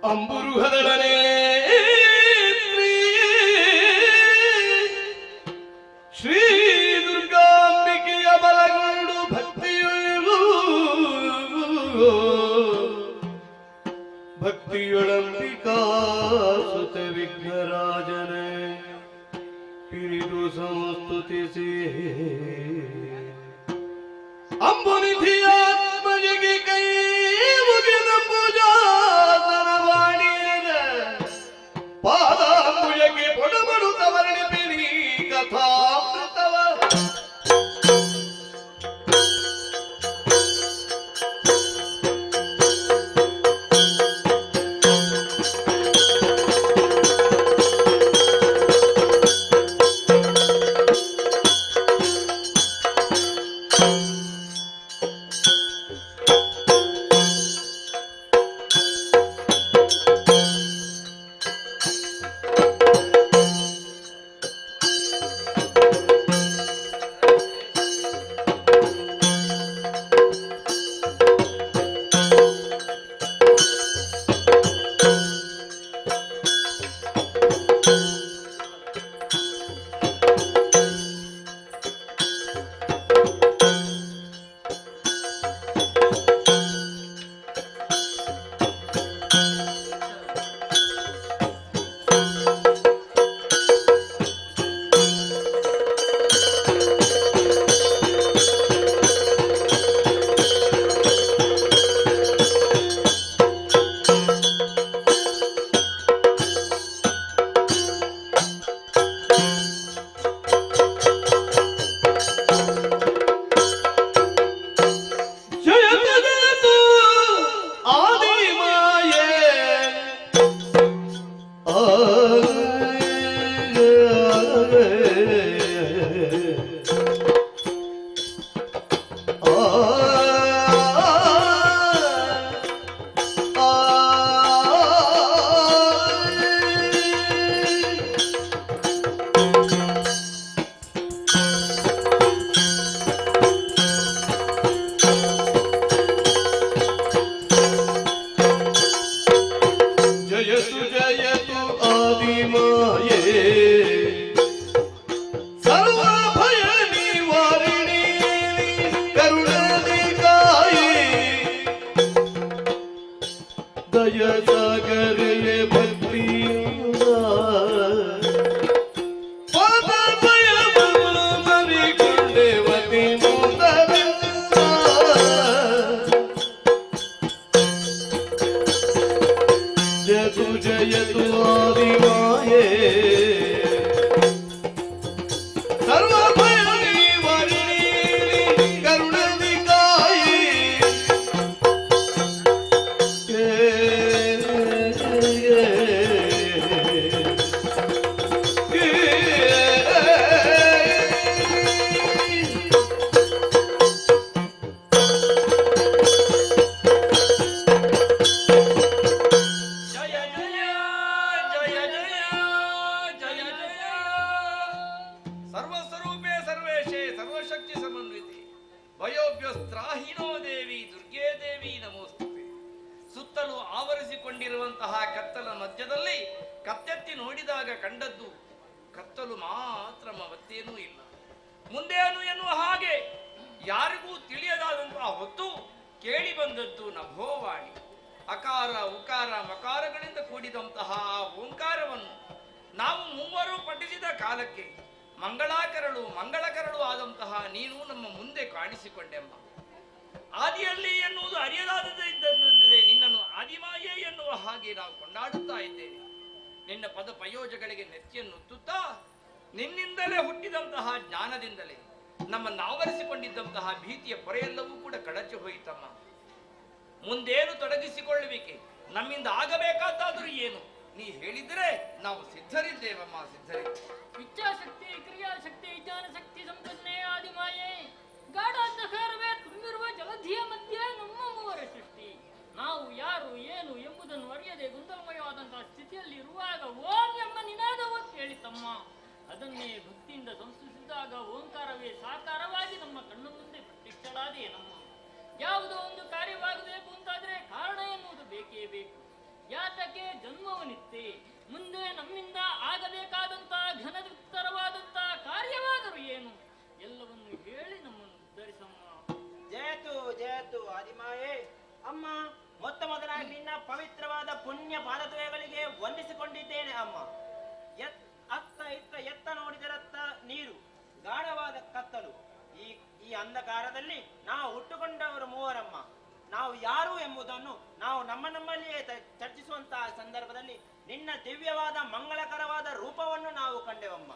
ಅಂಬುರುಹದಳನೆ ಶ್ರೀ ದುರ್ಗಾಂಬಿಕೆಯ ಬಲಗೊಂಡು ಭಕ್ತಿಯೊಳಂಬಿಕಾ ಸುತ ವಿಘ್ನರಾಜನೆ ಪಿರಿದು ಸಂಸ್ತುತಿಸಿ ಅಂಬುನಿಧಿಯಾತ್ಮನಿಗೆ ಕೈ ಮುಗಿದ ಪೂಜಾಸನ ಮಾಡಿದ ಪಾದಾಂಬುಜಕ್ಕೆ ಪೊಡಬಡುತ್ತ ವರ್ಣಿಪಿರಿ ಕಥಾಮೃತವ ಹೃದಯ ಸಾಗರೆಯ ಭಕ್ತಿಯಿಂದ ಪಾದ ಭಯವನ್ನು ಮರಿಕೊಂಡೆವತಿ ಮುದರಿಂದ ಜಯತು ಜಯತು ಆದಿಮಾಯೇ ಸರ್ವ ಭಯ ನಿವಾರಿಣಿ ಕರುಣದಿ ಕಾಯಿ ಜಯ ಜಯ ಜಯ ಜಯ ಜಯ ಜಯ ಸರ್ವಸ್ವರೂಪೇ ಸರ್ವೇಶೇ ಸರ್ವಶಕ್ತಿ ಸಮನ್ವಿತೆ ವಯೋಭ್ಯಸ್ತ್ರಾಹಿನೋ ದೇವಿ ದುರ್ಗೇ ದೇವಿ ನಮೋಸ್ತುತೆ. ಸುತ್ತಲೂ ಆವರಿಸಿಕೊಂಡಿರುವಂತಹ ಕತ್ತಲ ಮಧ್ಯದಲ್ಲಿ ಕತ್ತೆತ್ತಿ ನೋಡಿದಾಗ ಕಂಡದ್ದು ಕತ್ತಲು ಮಾತ್ರ, ಮತ್ತೇನೂ ಇಲ್ಲ. ಮುಂದೇನು ಎನ್ನುವ ಹಾಗೆ ಯಾರಿಗೂ ತಿಳಿಯದಾದಂತಹ ಹೊತ್ತು ಕೇಳಿ ಬಂದದ್ದು ನಭೋವಾಣಿ. ಅಕಾರ ಉಕಾರ ಮಕಾರಗಳಿಂದ ಕೂಡಿದಂತಹ ಆ ಓಂಕಾರವನ್ನು ನಾವು ಮೂವರು ಪಠಿಸಿದ ಕಾಲಕ್ಕೆ ಮಂಗಳಕರಳು ಆದಂತಹ ನೀನು ನಮ್ಮ ಮುಂದೆ ಕಾಣಿಸಿಕೊಂಡೆಮ್ಮ. ಆದಿಯಲ್ಲಿ ಎನ್ನುವುದು ಅರಿಯದಾದದ್ದೇ ನಿನ್ನನ್ನು ಆದಿಮಾಯೇ ಎನ್ನುವ ಹಾಗೆ ನಾವು ಕೊಂಡಾಡುತ್ತಾ ಇದ್ದೇವೆ. ನಿನ್ನ ಪದ ಪಯೋಜಗಳಿಗೆ ನೆತ್ತಿಯನ್ನುತ್ತುತ್ತಾ ನಿನ್ನಿಂದಲೇ ಹುಟ್ಟಿದಂತಹ ಜ್ಞಾನದಿಂದಲೇ ನಮ್ಮನ್ನಾವರಿಸಿಕೊಂಡಿದ್ದಂತಹ ಭೀತಿಯ ಪೊರೆಯೆಲ್ಲವೂ ಕೂಡ ಕಳಚಿ ಹೋಯಿತಮ್ಮ. ಮುಂದೇನು ತೊಡಗಿಸಿಕೊಳ್ಳುವಿಕೆ, ನಮ್ಮಿಂದ ಆಗಬೇಕಾದ್ದಾದರೂ ಏನು ನೀ ಹೇಳಿದರೆ ನಾವು ಸಿದ್ಧರಿದ್ದೇವಮ್ಮ, ಸಿದ್ಧರಿದ್ದೇವೆ. ಇಚ್ಛಾಶಕ್ತಿ, ಕ್ರಿಯಾಶಕ್ತಿ, ಜ್ಞಾನಶಕ್ತಿ ಸಂಪನ್ನೇ ಆದಿಮಾಯೇ, ಗಾಢಾಂಧಕಾರವೇ ತುಂಬಿರುವ ಜಲಧಿಯ ಮಧ್ಯೆ ನಮ್ಮ ಮೂವರ ಸೃಷ್ಟಿ. ನಾವು ಯಾರು ಏನು ಎಂಬುದನ್ನು ಅರಿಯದೆ ಗೊಂದಲಮಯವಾದಂತಹ ಸ್ಥಿತಿಯಲ್ಲಿ ಇರುವಾಗ ಓಂ ಎಂಬ ನಿನಾದವು ಕೇಳಿತಮ್ಮ. ಅದನ್ನೇ ಭಕ್ತಿಯಿಂದ ಸಂಸ್ಕೃತಿಸಿದಾಗ ಓಂಕಾರವೇ ಸಾಕಾರವಾಗಿ ನಮ್ಮ ಕಣ್ಣ ಮುಂದೆ ಪ್ರತ್ಯಕ್ಷಳಾದೆಯೇನಮ್ಮ. ಯಾವುದೋ ಒಂದು ಕಾರ್ಯವಾಗಬೇಕು ಅಂತಾದ್ರೆ ಕಾರಣ ಎನ್ನುವುದು ಬೇಕೇ ಬೇಕು. ಯಾತಕ್ಕೆ ಜನ್ಮವನಿತ್ತೆ, ಮುಂದೆ ನಮ್ಮಿಂದ ಆಗಬೇಕಾದಂತಹ ಘನದುತ್ತರವಾದಂತಹ ಕಾರ್ಯವಾದರೂ ಏನು, ಎಲ್ಲವನ್ನು ಹೇಳಿ ನಮ್ಮನ್ನು ಉದ್ಧರಿಸಮ್ಮ. ಜಯತು ಜಯತು ಆದಿಮಾಯೇ. ಅಮ್ಮ, ಮೊತ್ತ ಮೊದಲಾಗಿ ನಿನ್ನ ಪವಿತ್ರವಾದ ಪುಣ್ಯ ಪಾದದ್ವಯಗಳಿಗೆ ವಂದಿಸಿಕೊಂಡಿದ್ದೇನೆ ಅಮ್ಮ. ಅತ್ತ ಇತ್ತ ಎತ್ತ ನೋಡಿದರತ್ತ ನೀರು, ಗಾಢವಾದ ಕತ್ತಲು. ಈ ಅಂಧಕಾರದಲ್ಲಿ ನಾವು ಹುಟ್ಟುಕೊಂಡವರು ಮೂವರಮ್ಮ. ನಾವು ಯಾರು ಎಂಬುದನ್ನು ನಾವು ನಮ್ಮಲ್ಲಿಯೇ ಚರ್ಚಿಸುವಂತಹ ಸಂದರ್ಭದಲ್ಲಿ ನಿನ್ನ ದಿವ್ಯವಾದ ಮಂಗಳಕರವಾದ ರೂಪವನ್ನು ನಾವು ಕಂಡೆವಮ್ಮ.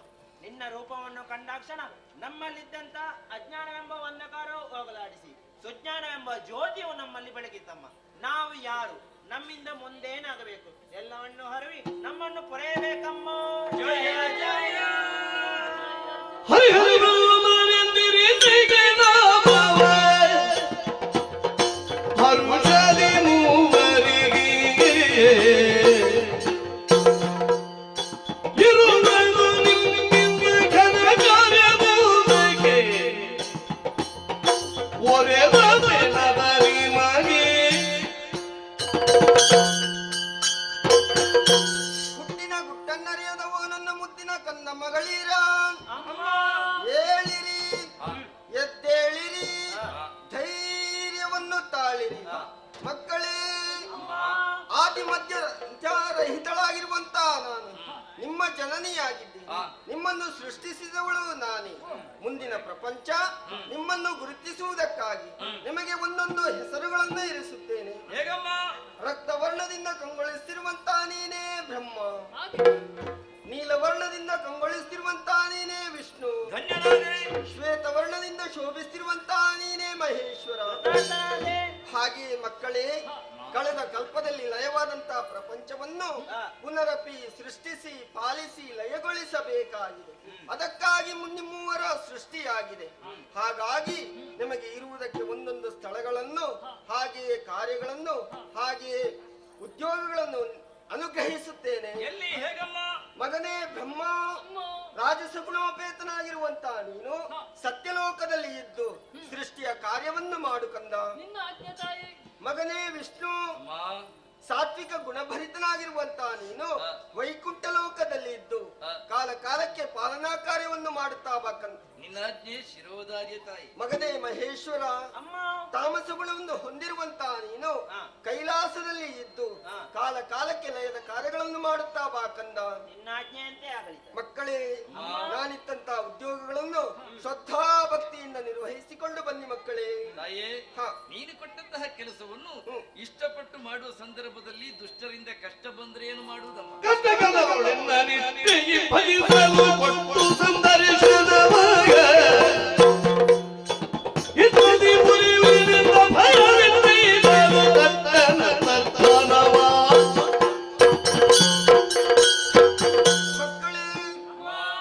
ನಿನ್ನ ರೂಪವನ್ನು ಕಂಡಾಕ್ಷಣ ನಮ್ಮಲ್ಲಿದ್ದಂತ ಅಜ್ಞಾನವೆಂಬ ಅಂಧಕಾರವು ಹೋಗಲಾಡಿಸಿ ಸುಜ್ಞಾನವೆಂಬ ಜ್ಯೋತಿಯು ನಮ್ಮಲ್ಲಿ ಬೆಳಗಿತ್ತಮ್ಮ. ನಾವು ಯಾರು, ನಮ್ಮಿಂದ ಮುಂದೇನಾಗಬೇಕು ಎಲ್ಲವನ್ನು ಹರವಿ ನಮ್ಮನ್ನು ಪೊರೆಯಬೇಕಮ್ಮ. ಜಯ ಜಯ ಹರಿ ಹರಿ ಬಲ್ಲವರೆಂದಿರಿ ಶ್ರೀಗೆ ನಾಮವ ಹರುಷದಿ ಮೂವರಿಗೆ ಇರುವುದು ನಿಮ್ಮಿಂದ ಘನ ಕಾರ್ಯಭೂಮಿಗೆ ಒರೆದ ಬೆಳಬರಿ ಮಗೆ ಹುಟ್ಟಿನ ಗುಟ್ಟನ್ನರಿಯದವೋ ನನ್ನ ಮುದ್ದಿನ ಕಂದ ಮಗಳೀರ, ಏಳಿರಿ ಎದ್ದೇಳಿರಿ, ಧೈರ್ಯವನ್ನು ತಾಳಿರಿ ಮಕ್ಕಳೇ. ಆದಿ ಮಧ್ಯ ರಹಿತಳಾಗಿರುವಂತ ನಾನು ನಿಮ್ಮ ಜನನಿಯಾಗಿದ್ದೀನಿ. ನಿಮ್ಮನ್ನು ಸೃಷ್ಟಿಸಿದವಳು ನಾನೇ. ಮುಂದಿನ ಪ್ರಪಂಚ ನಿಮ್ಮನ್ನು ಗುರುತಿಸುವುದಕ್ಕಾಗಿ ನಿಮಗೆ ಒಂದೊಂದು ಹೆಸರುಗಳನ್ನು ಇರಿಸುತ್ತೇನೆ. ರಕ್ತವರ್ಣದಿಂದ ಕಂಗೊಳಿಸ್ತಿರುವಂತ ನೀನೇ ಬ್ರಹ್ಮ, ನೀಲವರ್ಣದಿಂದ ಕಂಗೊಳಿಸ್ತಿರುವಂತ ನೀನೇ ವಿಷ್ಣು, ಶ್ವೇತವರ್ಣದಿಂದ ಶೋಭಿಸ್ತಿರುವಂತ ನೀನೇ ಮಹೇಶ್ವರ. ಹಾಗೆಯೇ ಮಕ್ಕಳೇ, ಕಳೆದ ಕಲ್ಪದಲ್ಲಿ ಲಯವಾದಂತಹ ಪ್ರಪಂಚವನ್ನು ಪುನರಪಿ ಸೃಷ್ಟಿಸಿ ಪಾಲಿಸಿ ಲಯಗೊಳಿಸಬೇಕಾಗಿದೆ. ಅದಕ್ಕಾಗಿ ಮೂವರ ಸೃಷ್ಟಿಯಾಗಿದೆ. ಹಾಗಾಗಿ ನಿಮಗೆ ಇರುವುದಕ್ಕೆ ಒಂದೊಂದು ಸ್ಥಳಗಳನ್ನು, ಹಾಗೆಯೇ ಕಾರ್ಯಗಳನ್ನು, ಹಾಗೆಯೇ ಉದ್ಯೋಗಗಳನ್ನು ಅನುಗ್ರಹಿಸುತ್ತೇನೆ. ಎಲ್ಲಿ ಹೇಗಮ್ಮ? ಮಗನೇ ಬ್ರಹ್ಮ, ರಾಜಸಗುಣೋಪೇತನಾಗಿರುವಂತ ನೀನು ಸತ್ಯಲೋಕದಲ್ಲಿ ಇದ್ದು ಸೃಷ್ಟಿಯ ಕಾರ್ಯವನ್ನು ಮಾಡು ಕಂದ. ಮಗನೇ ವಿಷ್ಣು, ಸಾತ್ವಿಕ ಗುಣಭರಿತನಾಗಿರುವಂತ ನೀನು ವೈಕುಂಠ ಲೋಕದಲ್ಲಿ ಇದ್ದು ಕಾಲ ಕಾಲಕ್ಕೆ ಪಾಲನಾ ಕಾರ್ಯವನ್ನು ಮಾಡುತ್ತಾ ಬಕ್ಕಂತ. ನಿನ್ನಾಜ್ಞೆ ಶಿರೋಧಾರ್ಯ ತಾಯಿ. ಮಗನೇ ಮಹೇಶ್ವರ, ತಾಮಸ ಗುಣವನ್ನು ಹೊಂದಿರುವಂತ ನೀನು ಕೈಲಾಸದಲ್ಲಿ ಇದ್ದು ಕಾಲ ಕಾಲಕ್ಕೆ ಲಯದ ಕಾರ್ಯಗಳನ್ನು ಮಾಡುತ್ತಾ ಬಾ ಕಂದ. ನಿನ್ನಾಜ್ಞೆಯಂತೆ ಆಗಲಿ. ಮಕ್ಕಳೇ, ನಾನಿತ್ತಂತ ಉದ್ಯೋಗಗಳನ್ನು ಶ್ರದ್ಧಾ ಭಕ್ತಿಯಿಂದ ನಿರ್ವಹಿಸಿಕೊಂಡು ಬನ್ನಿ ಮಕ್ಕಳೇ. ತಾಯೇ, ನೀನು ಕೊಟ್ಟಂತಹ ಕೆಲಸವನ್ನು ಇಷ್ಟಪಟ್ಟು ಮಾಡುವ ಸಂದರ್ಭದಲ್ಲಿ ದುಷ್ಟರಿಂದ ಕಷ್ಟ ಬಂದ್ರೆ ಏನು ಮಾಡುವುದಮ್ಮ?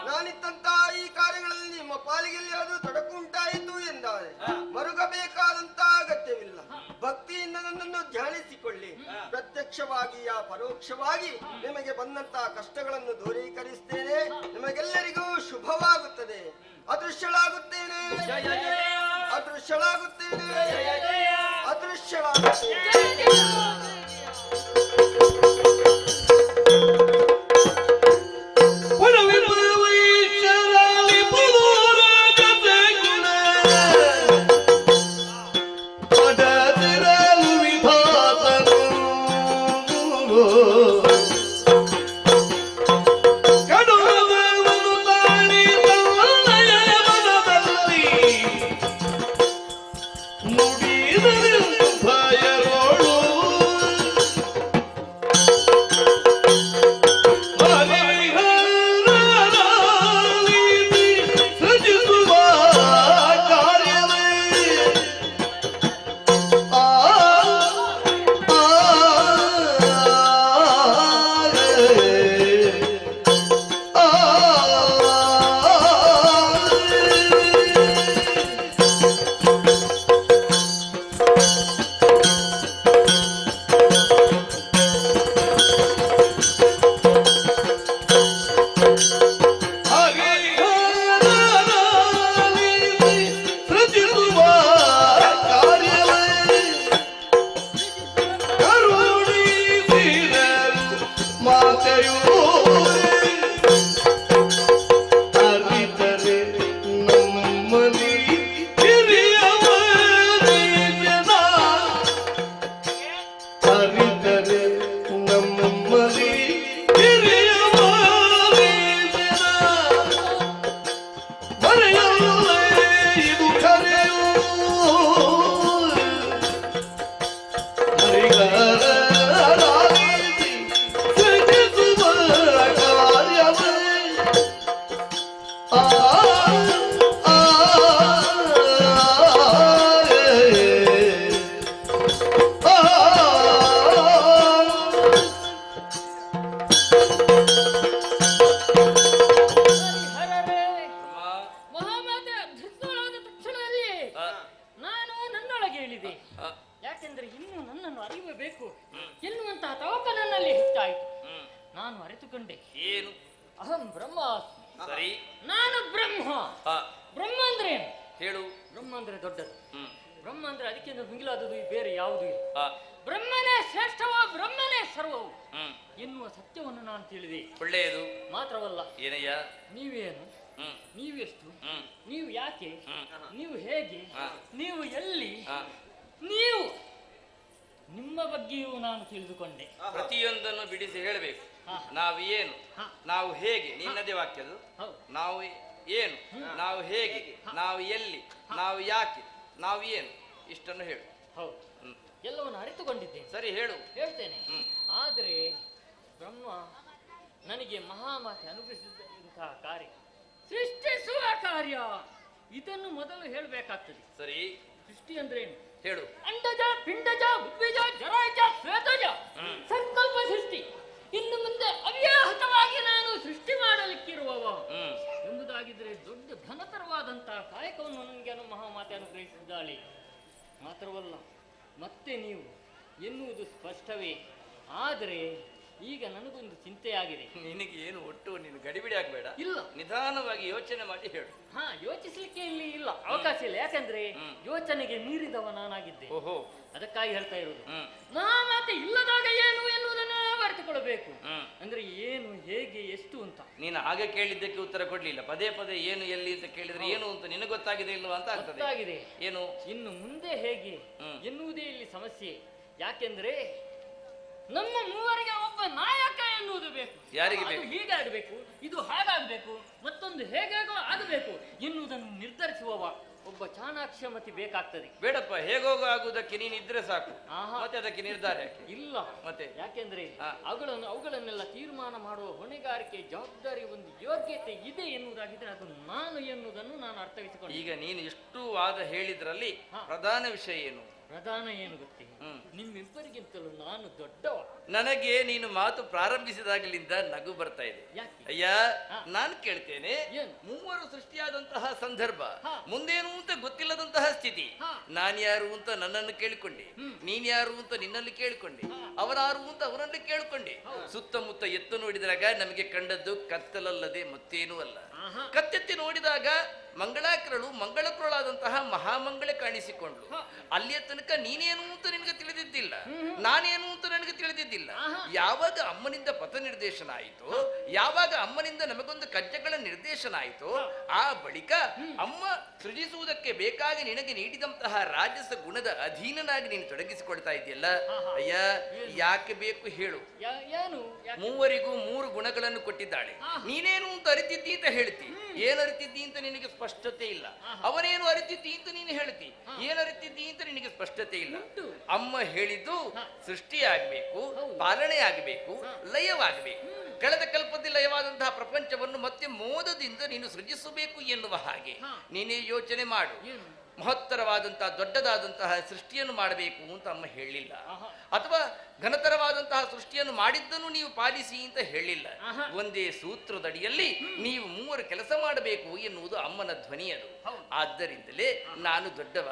ನಾನಿತ್ತಂತ ಈ ಕಾರ್ಯಗಳಲ್ಲಿ ನಿಮ್ಮ ಪಾಲಿಗೆ ಎಲ್ಲಿಯಾದರೂ ತೊಡಕು ಉಂಟಾಯಿತು ಎಂದಾರೆ ಮರುಗಬೇಕಾದಂತ ಅಗತ್ಯವಿಲ್ಲ. ಭಕ್ತಿಯಿಂದ ನನ್ನನ್ನು ಧ್ಯಾನಿಸಿಕೊಳ್ಳಿ. ಪ್ರತ್ಯಕ್ಷವಾಗಿ ಪರೋಕ್ಷವಾಗಿ ನಿಮಗೆ ಬಂದಂತಹ ಕಷ್ಟಗಳನ್ನು ದೂರೀಕರಿಸ್ತೇನೆ. ನಿಮಗೆಲ್ಲರಿಗೂ ಶುಭವಾಗುತ್ತದೆ. ಅದೃಶ್ಯಳಾಗುತ್ತೇನೆ, ಅದೃಶ್ಯಳಾಗುತ್ತೇನೆ, ಅದೃಶ್ಯಳಾಗುತ್ತೇನೆ. ಪ್ರತಿಯೊಂದನ್ನು ಬಿಡಿಸಿ ಹೇಳಬೇಕು. ನಾವು ಏನು, ನಾವು ಹೇಗೆ, ನಿನ್ನದೇ ವಾಕ್ಯದು. ನಾವು ಏನು, ನಾವು ಹೇಗೆ, ನಾವು ಎಲ್ಲಿ, ನಾವು ಯಾಕೆ, ನಾವು ಏನು, ಇಷ್ಟನ್ನು ಹೇಳು. ಎಲ್ಲವನ್ನು ಅರಿತುಕೊಂಡಿದ್ದೇನೆ. ಸರಿ, ಹೇಳು. ಹೇಳ್ತೇನೆ. ಆದರೆ ಬ್ರಹ್ಮ ನನಗೆ ಮಹಾಮಾತೆ ಅನುಗ್ರಹಿಸಿದಂತಹ ಕಾರ್ಯ, ಸೃಷ್ಟಿಸುವ ಕಾರ್ಯ, ಇದನ್ನು ಮೊದಲು ಹೇಳಬೇಕಾಗ್ತದೆ. ಸರಿ, ಸೃಷ್ಟಿ ಅಂದ್ರೆ ಏನು ಹೇಳು. ಅಂಡಜ, ಪಿಂಡಜ, ಉದ್ವಿಜ, ಜರಾಜ, ಶ್ವೇತಜ, ಸಂಕಲ್ಪ ಸೃಷ್ಟಿ. ಇನ್ನು ಮುಂದೆ ಅವ್ಯಾಹತವಾಗಿ ನಾನು ಸೃಷ್ಟಿ ಮಾಡಲಿಕ್ಕಿರುವವ ಎಂಬುದಾಗಿದ್ದರೆ ದೊಡ್ಡ ಘನತರವಾದಂತಹ ಕಾಯಕವನ್ನು ನನಗೆ ಮಹಾಮಾತೆ ಅನುಗ್ರಹಿಸಿದ್ದಾಳೆ. ಮಾತ್ರವಲ್ಲ, ಮತ್ತೆ ನೀವು ಎನ್ನುವುದು ಸ್ಪಷ್ಟವೇ. ಆದರೆ ಈಗ ನನಗೊಂದು ಚಿಂತೆಯಾಗಿದೆ. ನಿನಗೆ ಏನು ಒಟ್ಟು ನೀನು ಗಡಿಬಿಡಿ ಆಗಬೇಡ. ಇಲ್ಲ, ನಿಧಾನವಾಗಿ ಯೋಚನೆ ಮಾಡಿ ಹೇಳು. ಯೋಚಿಸಲಿಕ್ಕೆ ಇಲ್ಲಿ ಇಲ್ಲ, ಅವಕಾಶ ಇಲ್ಲ. ಯಾಕಂದ್ರೆ ಯೋಚನೆಗೆ ಮೀರಿದವ ನಾನಾಗಿದ್ದೆ. ಓಹೋ, ಅದಕ್ಕಾಗಿ ಹೇಳ್ತಾ ಇರೋದು. ನಾ ಮತ್ತೆ ಇಲ್ಲದಾಗ ಏನು ಎನ್ನುವುದನ್ನು ಅರಿತುಕೊಳ್ಳಬೇಕು. ಅಂದ್ರೆ ಏನು, ಹೇಗೆ, ಎಷ್ಟು ಅಂತ. ನೀನು ಹಾಗೆ ಕೇಳಿದ್ದಕ್ಕೆ ಉತ್ತರ ಕೊಡ್ಲಿಲ್ಲ. ಪದೇ ಪದೇ ಏನು, ಎಲ್ಲಿ ಅಂತ ಕೇಳಿದ್ರೆ ಏನು ಅಂತ ನಿನಗೆ ಗೊತ್ತಾಗಿದೆ ಇಲ್ವಾ ಅಂತ ಆಗ್ತದೆ. ಏನು ಇನ್ನು ಮುಂದೆ ಹೇಗೆ ಎನ್ನುವುದೇ ಇಲ್ಲಿ ಸಮಸ್ಯೆ. ಯಾಕೆಂದ್ರೆ ನಮ್ಮ ಮೂವರಿಗೆ ಒಬ್ಬ ನಾಯಕ ಎನ್ನುವುದು ಬೇಕು. ಯಾರಿಗೆ ಅದು ಬೇಕು? ಹೀಗಾಗಬೇಕು, ಇದು ಹಾಗಾಗಬೇಕು, ಮತ್ತೊಂದು ಹೇಗೇಗೋ ಆಗಬೇಕು ಎನ್ನುವುದನ್ನು ನಿರ್ಧರಿಸುವವ ಒಬ್ಬ ಚಾಣಾಕ್ಷಮತಿ ಬೇಕಾಗ್ತದೆ. ಬೇಡಪ್ಪ, ಹೇಗೋಗೋ ಆಗುವುದಕ್ಕೆ ನೀನು ಇದ್ರೆ ಸಾಕು. ಮತ್ತೆ ಅದಕ್ಕೆ ನಿರ್ಧಾರ ಯಾಕೆ? ಇಲ್ಲ ಮತ್ತೆ ಯಾಕೆಂದ್ರೆ ಅವುಗಳನ್ನೆಲ್ಲ ತೀರ್ಮಾನ ಮಾಡುವ ಹೊಣೆಗಾರಿಕೆ, ಜವಾಬ್ದಾರಿ, ಒಂದು ಯೋಗ್ಯತೆ ಇದೆ ಎನ್ನುವುದಾಗಿದ್ರೆ ಅದು ನಾನು ಎನ್ನುವುದನ್ನು ನಾನು ಅರ್ಥವಿಸಿಕೊಂಡು. ಈಗ ನೀನು ಎಷ್ಟು ವಾದ ಹೇಳಿದ್ರಲ್ಲಿ ಪ್ರಧಾನ ವಿಷಯ ಏನು? ಪ್ರಧಾನ ಏನು ಗೊತ್ತೇ, ನಿಮ್ಮಿಬ್ಬರಿಗಿಂತಲೂ ನಾನು ದೊಡ್ಡವ. ನನಗೆ ನೀನು ಮಾತು ಪ್ರಾರಂಭಿಸಿದಾಗಲಿಂದ ನಗು ಬರ್ತಾ ಇದೆ. ಅಯ್ಯ, ನಾನು ಕೇಳ್ತೇನೆ, ಮೂವರು ಸೃಷ್ಟಿಯಾದಂತಹ ಸಂದರ್ಭ, ಮುಂದೇನು ಅಂತ ಗೊತ್ತಿಲ್ಲದಂತಹ ಸ್ಥಿತಿ, ನಾನ್ಯಾರು ಅಂತ ನನ್ನನ್ನು ಕೇಳಿಕೊಂಡೆ, ನೀನ್ ಯಾರು ಅಂತ ನಿನ್ನಲ್ಲಿ ಕೇಳಿಕೊಂಡೆ, ಅವರಾರು ಅಂತ ಅವರಲ್ಲಿ ಕೇಳಿಕೊಂಡೆ. ಸುತ್ತಮುತ್ತ ಎತ್ತು ನೋಡಿದಾಗ ನಮಗೆ ಕಂಡದ್ದು ಕತ್ತಲಲ್ಲದೆ ಮತ್ತೇನೂ ಅಲ್ಲ. ಕತ್ತೆತ್ತಿ ನೋಡಿದಾಗ ಮಂಗಳಾಕರಳು ಮಂಗಳಕರಳಾದಂತಹ ಮಹಾಮಂಗಳೆ ಕಾಣಿಸಿಕೊಂಡ್ಲು. ಅಲ್ಲಿಯ ತನಕ ನೀನೇನು ಅಂತ ನಿನಗೆ ತಿಳಿದಿದ್ದಿಲ್ಲ, ನಾನೇನು ಅಂತ ನನಗೆ ತಿಳಿದಿದ್ದಿಲ್ಲ. ಯಾವಾಗ ಅಮ್ಮನಿಂದ ಪಥ ನಿರ್ದೇಶನ ಆಯಿತು, ಯಾವಾಗ ಅಮ್ಮನಿಂದ ನಮಗೊಂದು ಕಜ್ಜಗಳ ನಿರ್ದೇಶನ ಆಯಿತು, ಆ ಬಳಿಕ ಅಮ್ಮ ಸೃಜಿಸುವುದಕ್ಕೆ ಬೇಕಾಗಿ ನಿನಗೆ ನೀಡಿದಂತಹ ರಾಜಸ ಗುಣದ ಅಧೀನನಾಗಿ ನೀನು ತೊಡಗಿಸಿಕೊಳ್ತಾ ಇದೆಯಲ್ಲ. ಅಯ್ಯ, ಯಾಕೆ ಬೇಕು ಹೇಳು? ಮೂವರಿಗೂ 3 ಗುಣಗಳನ್ನು ಕೊಟ್ಟಿದ್ದಾಳೆ. ನೀನೇನು ಅಂತ ಅರಿತಿದ್ದಿ ಅಂತ ಹೇಳ್ತಿ, ಏನು ಅರಿತಿದ್ದಿ ಅಂತ ನಿನಗೆ ಸ್ಪಷ್ಟತೆ ಇಲ್ಲ. ಅವನೇನು ಅರಿತಿದ್ದಿ ಅಂತ ನೀನು ಹೇಳ್ತಿ, ಏನು ಅರಿತಿದ್ದಿ ಅಂತ ನಿನಗೆ ಸ್ಪಷ್ಟತೆ ಇಲ್ಲ. ಅಮ್ಮ ಹೇಳಿದ್ದು ಸೃಷ್ಟಿಯಾಗಬೇಕು, ಪಾಲನೆ ಆಗಬೇಕು, ಲಯವಾಗಬೇಕು. ಕಳೆದ ಕಲ್ಪದಲ್ಲಿ ಲಯವಾದಂತಹ ಪ್ರಪಂಚವನ್ನು ಮತ್ತೆ ಮೋದದಿಂದ ನೀನು ಸೃಜಿಸಬೇಕು ಎನ್ನುವ ಹಾಗೆ ನೀನೇ ಯೋಚನೆ ಮಾಡು. ಮಹತ್ತರವಾದಂತಹ ದೊಡ್ಡದಾದಂತಹ ಸೃಷ್ಟಿಯನ್ನು ಮಾಡಬೇಕು ಅಂತ ಅಮ್ಮ ಹೇಳಿಲ್ಲ, ಅಥವಾ ಘನತರವಾದಂತಹ ಸೃಷ್ಟಿಯನ್ನು ಮಾಡಿದ್ದನ್ನು ನೀವು ಪಾಲಿಸಿ ಅಂತ ಹೇಳಿಲ್ಲ. ಒಂದೇ ಸೂತ್ರದಡಿಯಲ್ಲಿ ನೀವು 3 ಕೆಲಸ ಮಾಡಬೇಕು ಎನ್ನುವುದು ಅಮ್ಮನ ಧ್ವನಿಯದು. ಆದ್ದರಿಂದಲೇ ನಾನು ದೊಡ್ಡವ,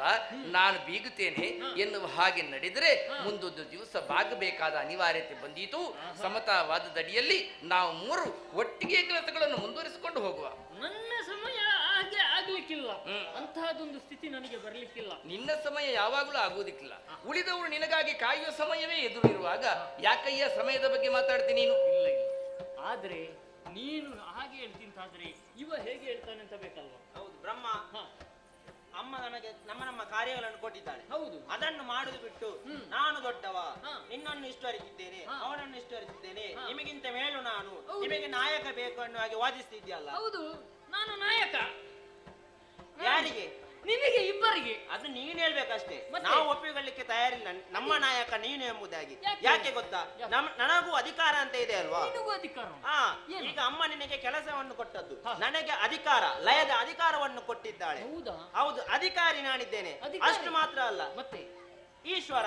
ನಾನು ಬೀಗುತ್ತೇನೆ ಎನ್ನುವ ಹಾಗೆ ನಡೆದರೆ ಮುಂದೊಂದು ದಿವಸ ಬಾಗಬೇಕಾದ ಅನಿವಾರ್ಯತೆ ಬಂದೀತು. ಸಮತಾವಾದದಡಿಯಲ್ಲಿ ನಾವು 3 ಒಟ್ಟಿಗೆ ಕೆಲಸಗಳನ್ನು ಮುಂದುವರಿಸಿಕೊಂಡು ಹೋಗುವ. ನನ್ನ ಸಮಯ ಹಾಗೆ ಆಗ್ಲಿಕ್ಕಿಲ್ಲ, ಅಂತಹದೊಂದು ಸ್ಥಿತಿ ನನಗೆ ಬರ್ಲಿಕ್ಕಿಲ್ಲ. ನಿನ್ನ ಸಮಯ ಯಾವಾಗಲೂ ಆಗುವುದಿಕ್ಕಿಲ್ಲ. ಉಳಿದವರು ನಿನಗಾಗಿ ಕಾಯುವ ಸಮಯವೇ ಎದುರಿರುವಾಗ ಯಾಕಯ್ಯ ಸಮಯದ ಬಗ್ಗೆ ಮಾತಾಡ್ತೀನಿ ನೀನು? ಇಲ್ಲ ಇಲ್ಲ, ಆದ್ರೆ ನೀನು ಹಾಗೆ ಹೇಳ್ತಿಂತಾದ್ರೆ ಇವ ಹೇಗೆ ಹೇಳ್ತಾನೆ ಅಂತ ಬೇಕಲ್ವಾ? ಹೌದು, ಬ್ರಹ್ಮ ಅಮ್ಮ ನಮಗೆ ನಮ್ಮ ಕಾರ್ಯಗಳನ್ನು ಕೊಟ್ಟಿದ್ದಾಳೆ. ಹೌದು, ಅದನ್ನು ಮಾಡುದು ಬಿಟ್ಟು ನಾನು ದೊಡ್ಡವ, ನಿನ್ನನ್ನು ಇಷ್ಟು ಅರಿತಿದ್ದೇನೆ, ಅವನನ್ನು ಇಷ್ಟು ಅರಿತಿದ್ದೇನೆ, ನಿಮಗಿಂತ ಮೇಲು ನಾನು, ನಿಮಗೆ ನಾಯಕ ಬೇಕು ಅನ್ನೋ ಹಾಗೆ ವಾದಿಸ್ತಿದ್ಯಲ್ಲ. ಹೌದು, ನಾನು ನಾಯಕ. ಯಾರಿಗೆ? ನಿಮಗೆ ಇಬ್ಬರಿಗೆ. ಅದು ನೀನು ಹೇಳ್ಬೇಕಷ್ಟೇ, ನಾವು ಒಪ್ಪಿಕೊಳ್ಳಿಕ್ಕೆ ತಯಾರಿಲ್ಲ ನಮ್ಮ ನಾಯಕ ನೀನು ಎಂಬುದಾಗಿ. ಯಾಕೆ ಗೊತ್ತಾ, ನನಗೂ ಅಧಿಕಾರ ಅಂತ ಇದೆ ಅಲ್ವಾ? ಈಗ ಅಮ್ಮ ನಿನಗೆ ಕೆಲಸವನ್ನು ಕೊಟ್ಟದ್ದು, ನನಗೆ ಅಧಿಕಾರ, ಲಯದ ಅಧಿಕಾರವನ್ನು ಕೊಟ್ಟಿದ್ದಾಳೆ. ಹೌದು, ಅಧಿಕಾರಿ ನಾನಿದ್ದೇನೆ. ಅಷ್ಟು ಮಾತ್ರ ಅಲ್ಲ, ಮತ್ತೆ ಈಶ್ವರ.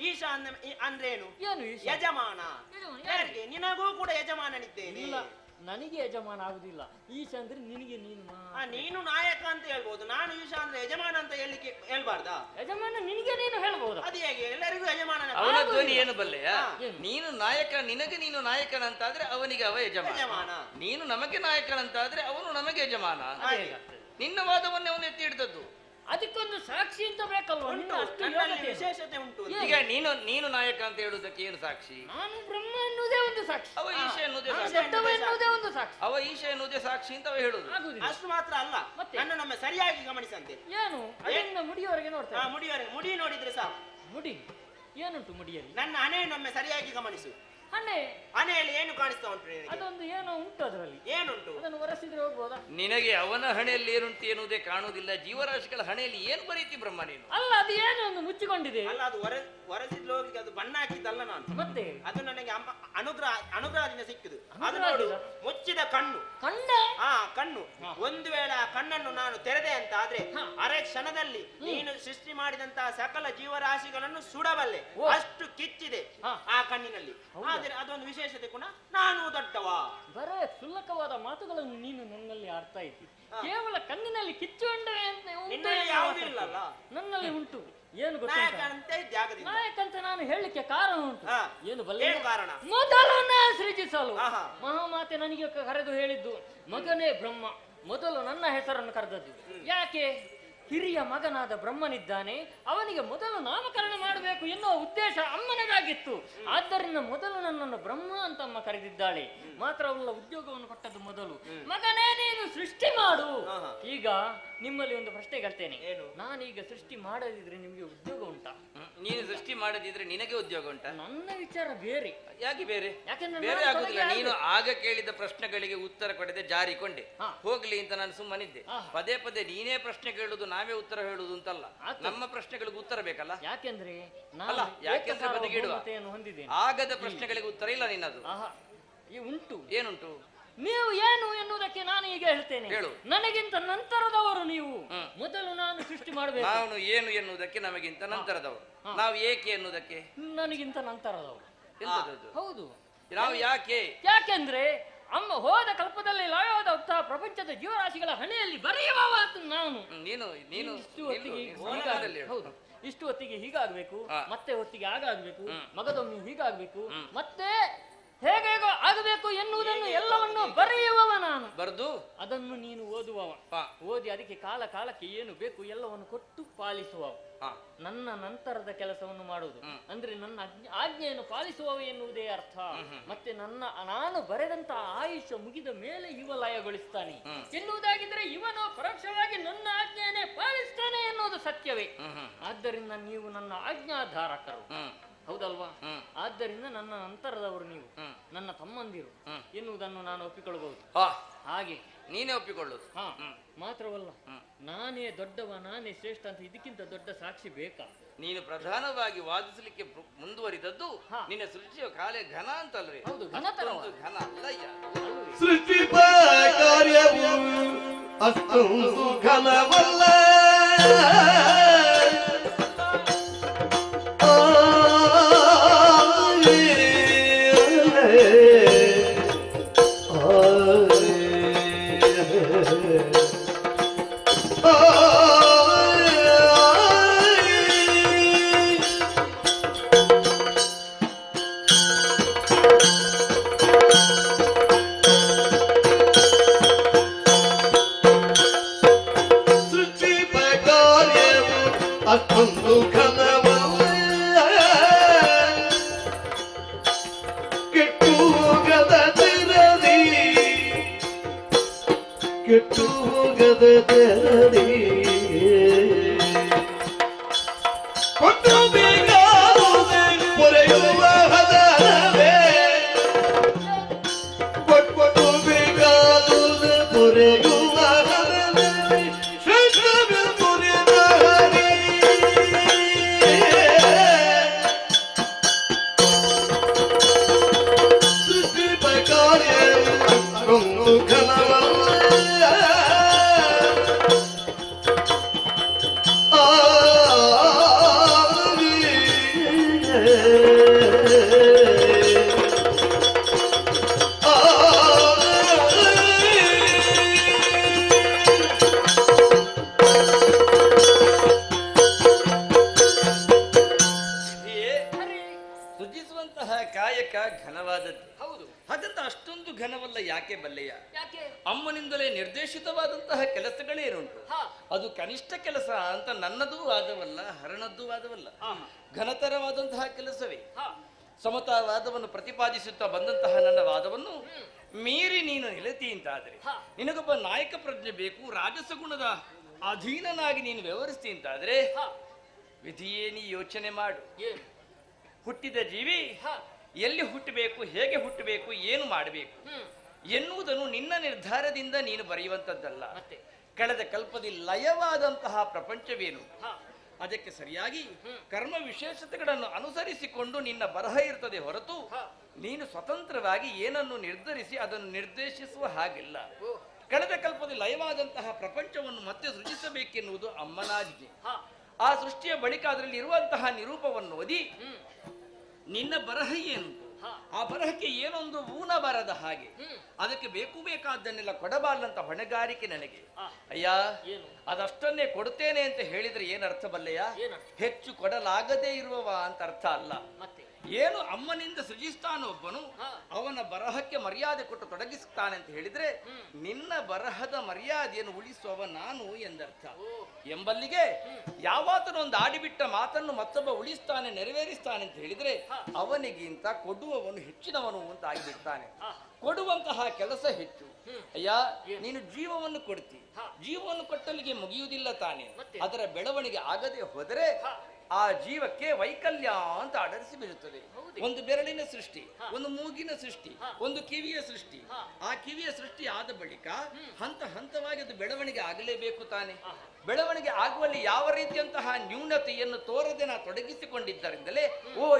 ಈಶ ಅಂದ್ರೇನು? ಯಜಮಾನ. ಯಾರಿಗೆ? ನಿನಗೂ ಕೂಡ ಯಜಮಾನನಿದ್ದೇನೆ. ನನಗೆ ಯಜಮಾನ ಆಗುದಿಲ್ಲ. ಈಶ ಅಂದ್ರೆ ನಿನಗೆ ನೀನು ನಾಯಕ ಅಂತ ಹೇಳ್ಬೋದು, ನಾನು ಈಶ ಅಂದ್ರೆ ಯಜಮಾನ ಅಂತ ಹೇಳ್ಬಾರ್ದಾ? ಯಜಮಾನ ನಿನಗೆ ನೀನು ಹೇಳ್ಬಹುದು. ಅದು ಹೇಗೆ? ಎಲ್ಲರಿಗೂ ಯಜಮಾನ. ಅವನ ಧ್ವನಿ ಏನು ಬಲ್ಲೆಯ? ನೀನು ನಾಯಕ, ನಿನಗೆ ನೀನು ನಾಯಕನಂತಾದ್ರೆ ಅವನಿಗೆ ಅವ ಯಜಮಾನ. ನೀನು ನಮಗೆ ನಾಯಕನಂತಾದ್ರೆ ಅವನು ನಮಗೆ ಯಜಮಾನ. ನಿನ್ನ ವಾದವನ್ನೇ ಅವನು ಎತ್ತಿ ಹಿಡಿದದ್ದು. ಅದಕ್ಕೊಂದು ಸಾಕ್ಷಿ ಅಂತ ಬೇಕಲ್ವಾ? ವಿಶೇಷತೆ ಉಂಟು. ಈಗ ನೀನು ನಾಯಕ ಅಂತ ಹೇಳುವುದಕ್ಕೆ ಏನು ಸಾಕ್ಷಿ? ನಾನು ಬ್ರಹ್ಮ ಎನ್ನುವುದೇ ಒಂದು ಸಾಕ್ಷಿ, ಅವ ಈಶ ಎನ್ನುವುದೇ ಸಾಕ್ಷಿ, ಅವ ಈಶ ಎನ್ನುವುದೇ ಸಾಕ್ಷಿ ಅಂತ ಅವ ಹೇಳುದು. ಅಷ್ಟು ಮಾತ್ರ ಅಲ್ಲ, ನನ್ನೊಮ್ಮೆ ಸರಿಯಾಗಿ ಗಮನಿಸಂತೆ. ಏನು? ಮುಡಿಯವರೆಗೆ ನೋಡ್ತಾ? ಮುಡಿ ನೋಡಿದ್ರೆ ಸಾಕು. ಮುಡಿ ಏನುಂಟು ಮುಡಿಯಲ್ಲಿ? ನನ್ನ ಹಣೆಯನ್ನೊಮ್ಮೆ ಸರಿಯಾಗಿ ಗಮನಿಸು. ಹಣೆಯಲ್ಲಿ ಏನು ಕಾಣಿಸ್ತಾ ಉಂಟು? ಅದೊಂದು ಏನೋ ಉಂಟು, ಅದರಲ್ಲಿ ಏನುಂಟು? ಅದನ್ನು ಒರೆಸಿದ್ರೆ ಹೋಗ್ಬೋದಾ? ನಿನಗೆ ಅವನ ಹಣೆಯಲ್ಲಿ ಏನುಂಟು ಎನ್ನುವುದೇ ಕಾಣುವುದಿಲ್ಲ. ಜೀವರಾಶಿಗಳ ಹಣೆಯಲ್ಲಿ ಏನು ಬರೀತಿ ಬ್ರಹ್ಮ ನೀನು? ಅಲ್ಲ, ಅದು ಏನೋ ಒಂದು ಮುಚ್ಚಿಕೊಂಡಿದೆ. ಅಲ್ಲ, ಅದು ಒರೆಸಿದ್ಲು ಹೋಗಿ ಅದು ಬಣ್ಣ ಹಾಕಿದ್ದಲ್ಲ ನಾನು. ಮತ್ತೆ ಅದು ನನಗೆ ಅನುಗ್ರಹದಿಂದ ಸಿಕ್ಕಿದು. ಅದು ನೋಡು, ಮುಚ್ಚಿದ ಕಣ್ಣು. ಕಣ್ಣು. ಒಂದು ವೇಳೆ ಆ ಕಣ್ಣನ್ನು ನಾನು ತೆರೆದೆ ಅಂತ ಆದ್ರೆ ಅರೆ ಕ್ಷಣದಲ್ಲಿ ನೀನು ಸೃಷ್ಟಿ ಮಾಡಿದಂತಹ ಸಕಲ ಜೀವರಾಶಿಗಳನ್ನು ಸುಡಬಲ್ಲೆ, ಅಷ್ಟು ಕಿಚ್ಚಿದೆ ಆ ಕಣ್ಣಿನಲ್ಲಿ. ಆದ್ರೆ ಅದೊಂದು ವಿಶೇಷತೆ ಕೂಡ, ನಾನು ದೊಡ್ಡವ. ಬರೇ ಕ್ಷುಲ್ಲಕವಾದ ಮಾತುಗಳನ್ನು ನೀನು ನನ್ನಲ್ಲಿ ಆಡ್ತಾ ಇದ್ದಿ. ಕೇವಲ ಕಣ್ಣಿನಲ್ಲಿ ಕಿಚ್ಚು ಯಾವುದಿಲ್ಲಲ್ಲ, ನನ್ನಲ್ಲಿ ಉಂಟು. ಏನು ಗೊತ್ತಾ, ನಾಯಕ ಅಂತ ನಾನು ಹೇಳಲಿಕ್ಕೆ ಕಾರಣ ಉಂಟು. ಏನು ಕಾರಣ? ಮೊದಲನ್ನ ಸೃಜಿಸಲು ಮಹಾಮಾತೆ ನನಗೆ ಕರೆದು ಹೇಳಿದ್ದು, ಮಗನೇ ಬ್ರಹ್ಮ, ಮೊದಲು ನನ್ನ ಹೆಸರನ್ನು ಕರೆದದ್ದು. ಯಾಕೆ? ಹಿರಿಯ ಮಗನಾದ ಬ್ರಹ್ಮನಿದ್ದಾನೆ, ಅವನಿಗೆ ಮೊದಲು ನಾಮಕರಣ ಮಾಡಬೇಕು ಎನ್ನುವ ಉದ್ದೇಶ ಅಮ್ಮನದಾಗಿತ್ತು. ಆದ್ದರಿಂದ ಮೊದಲು ನನ್ನನ್ನು ಬ್ರಹ್ಮ ಅಂತ ಅಮ್ಮ ಕರೆದಿದ್ದಾಳೆ. ಮಾತ್ರವಲ್ಲ, ಉದ್ಯೋಗವನ್ನು ಕೊಟ್ಟದ್ದು ಮೊದಲು. ಮಗನೇ, ನೀನು ಸೃಷ್ಟಿ ಮಾಡು. ಈಗ ನಿಮ್ಮಲ್ಲಿ ಒಂದು ಪ್ರಶ್ನೆ ಕೇಳ್ತೇನೆ. ನಾನೀಗ ಸೃಷ್ಟಿ ಮಾಡದಿದ್ರೆ ನಿಮಗೆ ಉದ್ಯೋಗ ಉಂಟಾ? ನೀನು ಸೃಷ್ಟಿ ಮಾಡದಿದ್ರೆ ನಿನಗೆ ಉದ್ಯೋಗ ಉಂಟಾ? ನನ್ನ ವಿಚಾರ ಬೇರೆ. ಯಾಕೆ ಬೇರೆ? ಯಾಕೆಂದ್ರೆ ಬೇರೆ ಆಗುದಿಲ್ಲ. ನೀನು ಆಗ ಕೇಳಿದ ಪ್ರಶ್ನೆಗಳಿಗೆ ಉತ್ತರ ಕೊಡದೆ ಜಾರಿಕೊಂಡೆ. ಹೋಗ್ಲಿ ಅಂತ ನಾನು ಸುಮ್ಮನಿದ್ದೆ. ಪದೇ ಪದೇ ನೀನೇ ಪ್ರಶ್ನೆ ಕೇಳುದು, ನಾವೇ ಉತ್ತರ ಹೇಳುದು ಅಂತಲ್ಲ. ನಮ್ಮ ಪ್ರಶ್ನೆಗಳಿಗೆ ಉತ್ತರ ಬೇಕಲ್ಲ. ಯಾಕೆಂದ್ರೆ ಅಲ್ಲ, ಯಾಕೆಂದ್ರೆ ಬದಿಗಿಡುವ. ಹೊಂದಿದ್ದೇನೆ. ಆಗದ ಪ್ರಶ್ನೆಗಳಿಗೆ ಉತ್ತರ ಇಲ್ಲ ನಿನ್ನದು. ಉಂಟು. ಏನುಂಟು? ನೀವು ಏನು ಎನ್ನುವುದಕ್ಕೆ ನಾನು ಈಗ ಹೇಳ್ತೇನೆ. ನನಗಿಂತ ನಂತರದವರು ನೀವು. ಮೊದಲು ನಾನು ಸೃಷ್ಟಿ ಮಾಡಬೇಕು. ನಾನು ಏನು ಎನ್ನುವುದಕ್ಕೆ ನಮಗಿಂತ ನಂತರದವರು. ನಾವು ಏಕೆ ಎನ್ನುವುದಕ್ಕೆ ನನಗಿಂತ ನಂತರದವರು. ಹೌದು. ನಾವು ಯಾಕೆ? ಯಾಕೆಂದ್ರೆ ಅಮ್ಮ ಹೋದ ಕಲ್ಪದಲ್ಲಿ ಲಯವಾದ ಉತ್ಸಾಹ ಪ್ರಪಂಚದ ಜೀವರಾಶಿಗಳ ಹಣೆಯಲ್ಲಿ ಬರೆಯುವ ನಾನು. ನೀನು ಹೌದು. ಇಷ್ಟು ಹೊತ್ತಿಗೆ ಹೀಗಾಗ್ಬೇಕು, ಮತ್ತೆ ಹೊತ್ತಿಗೆ ಆಗಾಗ್ಬೇಕು, ಮಗದೊಮ್ಮೆ ಹೀಗಾಗ್ಬೇಕು, ಮತ್ತೆ ಹೇಗೇಗೋ ಆಗಬೇಕು ಎನ್ನುವುದನ್ನು ಎಲ್ಲವನ್ನು ಬರೆಯುವವ ನಾನು. ಬರೆದು ಅದನ್ನು ನೀನು ಓದುವವ. ಓದಿ ಅದಕ್ಕೆ ಕಾಲ ಕಾಲಕ್ಕೆ ಏನು ಬೇಕು ಎಲ್ಲವನ್ನು ಕೊಟ್ಟು ಪಾಲಿಸುವವ. ನನ್ನ ನಂತರದ ಕೆಲಸವನ್ನು ಮಾಡುವುದು ಅಂದ್ರೆ ನನ್ನ ಆಜ್ಞೆಯನ್ನು ಪಾಲಿಸುವವ ಎನ್ನುವುದೇ ಅರ್ಥ. ಮತ್ತೆ ನಾನು ಬರೆದಂತ ಆಯುಷ್ಯ ಮುಗಿದ ಮೇಲೆ ಇವ ಲಯಗೊಳಿಸ್ತಾನೆ ಎನ್ನುವುದಾಗಿದ್ರೆ ಇವನು ಪರೋಕ್ಷವಾಗಿ ನನ್ನ ಆಜ್ಞೆಯನ್ನೇ ಪಾಲಿಸ್ತಾನೆ ಎನ್ನುವುದು ಸತ್ಯವೇ. ಆದ್ದರಿಂದ ನೀವು ನನ್ನ ಆಜ್ಞಾಧಾರಕರು, ಹೌದಲ್ವಾ? ಆದ್ದರಿಂದ ನನ್ನ ನಂತರದವರು ನೀವು, ನನ್ನ ತಮ್ಮಂದಿರು ಎನ್ನುವುದನ್ನು ನಾನು ಒಪ್ಪಿಕೊಳ್ಳಬಹುದು. ಹಾಗೆ ನೀನೇ ಒಪ್ಪಿಕೊಳ್ಳುದು. ಮಾತ್ರವಲ್ಲ, ನಾನೇ ದೊಡ್ಡವ, ನಾನೇ ಶ್ರೇಷ್ಠ ಅಂತ ಇದಕ್ಕಿಂತ ದೊಡ್ಡ ಸಾಕ್ಷಿ ಬೇಕಾ? ನೀನು ಪ್ರಧಾನವಾಗಿ ವಾದಿಸಲಿಕ್ಕೆ ಮುಂದುವರಿದದ್ದು ನಿನ್ನ ಸೃಷ್ಟಿಯ ಕಾಲೇ ಘನ ಅಂತಲ್ವೇ? ಹೌದು, ಘನ ಅಲ್ಲಯ್ಯ. ಸೃಷ್ಟಿ ಕಾರ್ಯವು ಅಷ್ಟೊಂದು ಘನವಲ್ಲ. ಅಷ್ಟೊಂದು ಘನವಲ್ಲ. ಕೆಟ್ಟು ಹೋಗದ ತೆರದಿ, ಕೆಟ್ಟು ಹೋಗದ ತೆರದಿ, ಕೊಟ್ಟು ಬೇಕಾದುದೇ ಪೊರೆಯುವ ಹದವೇ, ಕೊಟ್ಟು ಬೇಕಾದುದೇ ಪೊರೆಯುವ ಹದವೇ, ಶ್ರೇಷ್ಠವೇ ಪೊರೆದ ಹರಿ. ಸೃಷ್ಟಿ ಪ್ರಕಾರ ಒಂದು ಘನವಲ್ಲ. ಸೃಜಿಸುವಂತಹ ಕಾಯಕ ಘನವಾದದ್ದು. ಹೌದು, ಹಾಗಂತ ಅಷ್ಟೊಂದು ಘನವಲ್ಲ. ಯಾಕೆ ಬಲ್ಲೆಯ? ಅಮ್ಮನಿಂದಲೇ ನಿರ್ದೇಶಿತವಾದಂತಹ ಕೆಲಸಗಳೇನುಂಟು ಅದು ಕನಿಷ್ಠ ಕೆಲಸ ಅಂತ ನನ್ನದೂ ವಾದವಲ್ಲ, ಹರಣದ್ದೂ ವಾದವಲ್ಲ. ಘನತರವಾದಂತಹ ಕೆಲಸವೇ. ಸಮತಾವಾದವನ್ನು ಪ್ರತಿಪಾದಿಸುತ್ತಾ ಬಂದಂತಹ ನನ್ನ ವಾದವನ್ನು ಮೀರಿ ನೀನು ನಿಲತಿ ಅಂತಾದರೆ, ನಿನಗೊಬ್ಬ ನಾಯಕ ಪ್ರಜ್ಞೆ ಬೇಕು, ರಾಜಸ ಗುಣದ ಅಧೀನನಾಗಿ ನೀನು ವ್ಯವಹರಿಸ್ತಿ ಅಂತಾದ್ರೆ ವಿಧಿಯೇ ನೀ ಯೋಚನೆ ಮಾಡು. ಹುಟ್ಟಿದ ಜೀವಿ ಎಲ್ಲಿ ಹುಟ್ಟಬೇಕು, ಹೇಗೆ ಹುಟ್ಟಬೇಕು, ಏನು ಮಾಡಬೇಕು ಎನ್ನುವುದನ್ನು ನಿನ್ನ ನಿರ್ಧಾರದಿಂದ ನೀನು ಬರೆಯುವಂಥದ್ದಲ್ಲ. ಕಳೆದ ಕಲ್ಪದಲ್ಲಿ ಲಯವಾದಂತಹ ಪ್ರಪಂಚವೇನು, ಅದಕ್ಕೆ ಸರಿಯಾಗಿ ಕರ್ಮ ವಿಶೇಷತೆಗಳನ್ನು ಅನುಸರಿಸಿಕೊಂಡು ನಿನ್ನ ಬರಹ ಇರ್ತದೆ ಹೊರತು ನೀನು ಸ್ವತಂತ್ರವಾಗಿ ಏನನ್ನು ನಿರ್ಧರಿಸಿ ಅದನ್ನು ನಿರ್ದೇಶಿಸುವ ಹಾಗಿಲ್ಲ. ಕಳೆದ ಕಲ್ಪದಲ್ಲಿ ಲಯವಾದಂತಹ ಪ್ರಪಂಚವನ್ನು ಮತ್ತೆ ಸೃಜಿಸಬೇಕೆನ್ನುವುದು ಅಮ್ಮನಾಜ್ಞೆ. ಆ ಸೃಷ್ಟಿಯ ಬಳಿಕ ಅದರಲ್ಲಿ ಇರುವಂತಹ ನಿರೂಪವನ್ನು ಓದಿ ನಿನ್ನ ಬರಹ ಏನುಂಟು ಆ ಬರಹಕ್ಕೆ ಏನೊಂದು ಊನ ಬರದ ಹಾಗೆ ಅದಕ್ಕೆ ಬೇಕಾದ್ದನ್ನೆಲ್ಲ ಕೊಡಬಾರ್ದಂತ ಹೊಣೆಗಾರಿಕೆ ನನಗೆ. ಅಯ್ಯ, ಅದಷ್ಟನ್ನೇ ಕೊಡುತ್ತೇನೆ ಅಂತ ಹೇಳಿದ್ರೆ ಏನರ್ಥ ಬಲ್ಲೆಯ? ಹೆಚ್ಚು ಕೊಡಲಾಗದೇ ಇರುವವ ಅಂತ ಅರ್ಥ ಅಲ್ಲ. ಏನು ಅಮ್ಮನಿಂದ ಸೃಜಿಸ್ತಾನೊಬ್ಬನು ಅವನ ಬರಹಕ್ಕೆ ಮರ್ಯಾದೆ ಕೊಟ್ಟು ತೊಡಗಿಸುತ್ತಾನೆ ಅಂತ ಹೇಳಿದ್ರೆ ನಿನ್ನ ಬರಹದ ಮರ್ಯಾದೆಯನ್ನು ಉಳಿಸುವವ ನಾನು ಎಂದರ್ಥ. ಎಂಬಲ್ಲಿಗೆ ಯಾವಾತನೊಂದು ಆಡಿಬಿಟ್ಟ ಮಾತನ್ನು ಮತ್ತೊಬ್ಬ ಉಳಿಸ್ತಾನೆ, ನೆರವೇರಿಸ್ತಾನೆ ಅಂತ ಹೇಳಿದ್ರೆ ಅವನಿಗಿಂತ ಕೊಡುವವನು ಹೆಚ್ಚಿನವನು ಅಂತ ಆಗಿಬಿಡ್ತಾನೆ. ಕೊಡುವಂತಹ ಕೆಲಸ ಹೆಚ್ಚು. ಅಯ್ಯ, ನೀನು ಜೀವವನ್ನು ಕೊಡ್ತಿ, ಜೀವವನ್ನು ಕೊಟ್ಟಲ್ಲಿಗೆ ಮುಗಿಯುವುದಿಲ್ಲ ತಾನೆ. ಅದರ ಬೆಳವಣಿಗೆ ಆಗದೆ ಹೋದರೆ ಆ ಜೀವಕ್ಕೆ ವೈಕಲ್ಯ ಅಂತ ಆಡರಿಸಿ ಬೀಳುತ್ತದೆ. ಒಂದು ಬೆರಳಿನ ಸೃಷ್ಟಿ, ಒಂದು ಮೂಗಿನ ಸೃಷ್ಟಿ, ಒಂದು ಕಿವಿಯ ಸೃಷ್ಟಿ. ಆ ಕಿವಿಯ ಸೃಷ್ಟಿ ಆದ ಬಳಿಕ ಹಂತ ಹಂತವಾಗಿ ಅದು ಬೆಳವಣಿಗೆ ಆಗಲೇಬೇಕು ತಾನೆ. ಬೆಳವಣಿಗೆ ಆಗುವಲ್ಲಿ ಯಾವ ರೀತಿಯಂತಹ ನ್ಯೂನತೆಯನ್ನು ತೋರದೆ ನಾ ತೊಡಗಿಸಿಕೊಂಡಿದ್ದರಿಂದಲೇ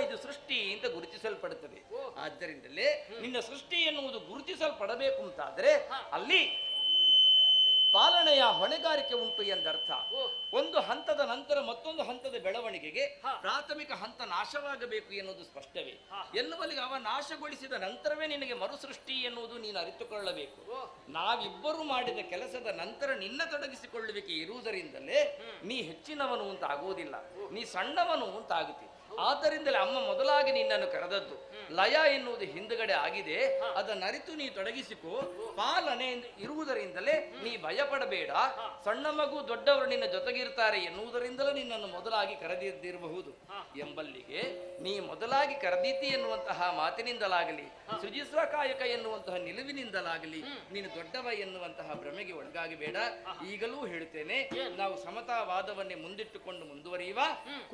ಇದು ಸೃಷ್ಟಿ ಅಂತ ಗುರುತಿಸಲ್ಪಡುತ್ತದೆ. ಆದ್ದರಿಂದಲೇ ನಿನ್ನ ಸೃಷ್ಟಿ ಎನ್ನುವುದು ಗುರುತಿಸಲ್ಪಡಬೇಕು ಅಂತಾದ್ರೆ ಅಲ್ಲಿ ಪಾಲನೆಯ ಹೊಣೆಗಾರಿಕೆ ಉಂಟು ಎಂದರ್ಥ. ಒಂದು ಹಂತದ ನಂತರ ಮತ್ತೊಂದು ಹಂತದ ಬೆಳವಣಿಗೆಗೆ ಪ್ರಾಥಮಿಕ ಹಂತ ನಾಶವಾಗಬೇಕು ಎನ್ನುವುದು ಸ್ಪಷ್ಟವೇ. ಎನ್ನುವಲ್ಲಿಗೆ ಅವ ನಾಶಗೊಳಿಸಿದ ನಂತರವೇ ನಿನಗೆ ಮರುಸೃಷ್ಟಿ ಎನ್ನುವುದು ನೀನು ಅರಿತುಕೊಳ್ಳಬೇಕು. ನಾವಿಬ್ಬರು ಮಾಡಿದ ಕೆಲಸದ ನಂತರ ನಿನ್ನ ತೊಡಗಿಸಿಕೊಳ್ಳುವಿಕೆ ಇರುವುದರಿಂದಲೇ ನೀ ಹೆಚ್ಚಿನವನು ಅಂತ ಆಗುವುದಿಲ್ಲ, ನೀ ಸಣ್ಣವನು ಅಂತ ಆಗುತ್ತೆ. ಆದ್ದರಿಂದಲೇ ಅಮ್ಮ ಮೊದಲಾಗಿ ನಿನ್ನನ್ನು ಕರೆದದ್ದು. ಲಯ ಎನ್ನುವುದು ಹಿಂದುಗಡೆ ಆಗಿದೆ, ಅದನ್ನು ಅರಿತು ನೀ ತೊಡಗಿಸಿಕೋ. ಪಾಲನೆ ಇರುವುದರಿಂದಲೇ ನೀ ಭಯಪಡಬೇಡ. ಸಣ್ಣ ಮಗು ದೊಡ್ಡವರು ನಿನ್ನ ಜೊತೆಗಿರ್ತಾರೆ ಎನ್ನುವುದರಿಂದಲೇ ನಿನ್ನನ್ನು ಮೊದಲಾಗಿ ಕರೆದಿದ್ದಿರಬಹುದು. ಎಂಬಲ್ಲಿಗೆ ನೀ ಮೊದಲಾಗಿ ಕರೆದೀತಿ ಎನ್ನುವಂತಹ ಮಾತಿನಿಂದಲಾಗಲಿ, ಸೃಜಿಸುವ ಕಾಯಕ ಎನ್ನುವಂತಹ ನಿಲುವಿನಿಂದಲಾಗಲಿ ನೀನು ದೊಡ್ಡವ ಎನ್ನುವಂತಹ ಭ್ರಮೆಗೆ ಒಳಗಾಗಬೇಡ. ಈಗಲೂ ಹೇಳುತ್ತೇನೆ, ನಾವು ಸಮತಾವಾದವನ್ನೇ ಮುಂದಿಟ್ಟುಕೊಂಡು ಮುಂದುವರಿಯುವ.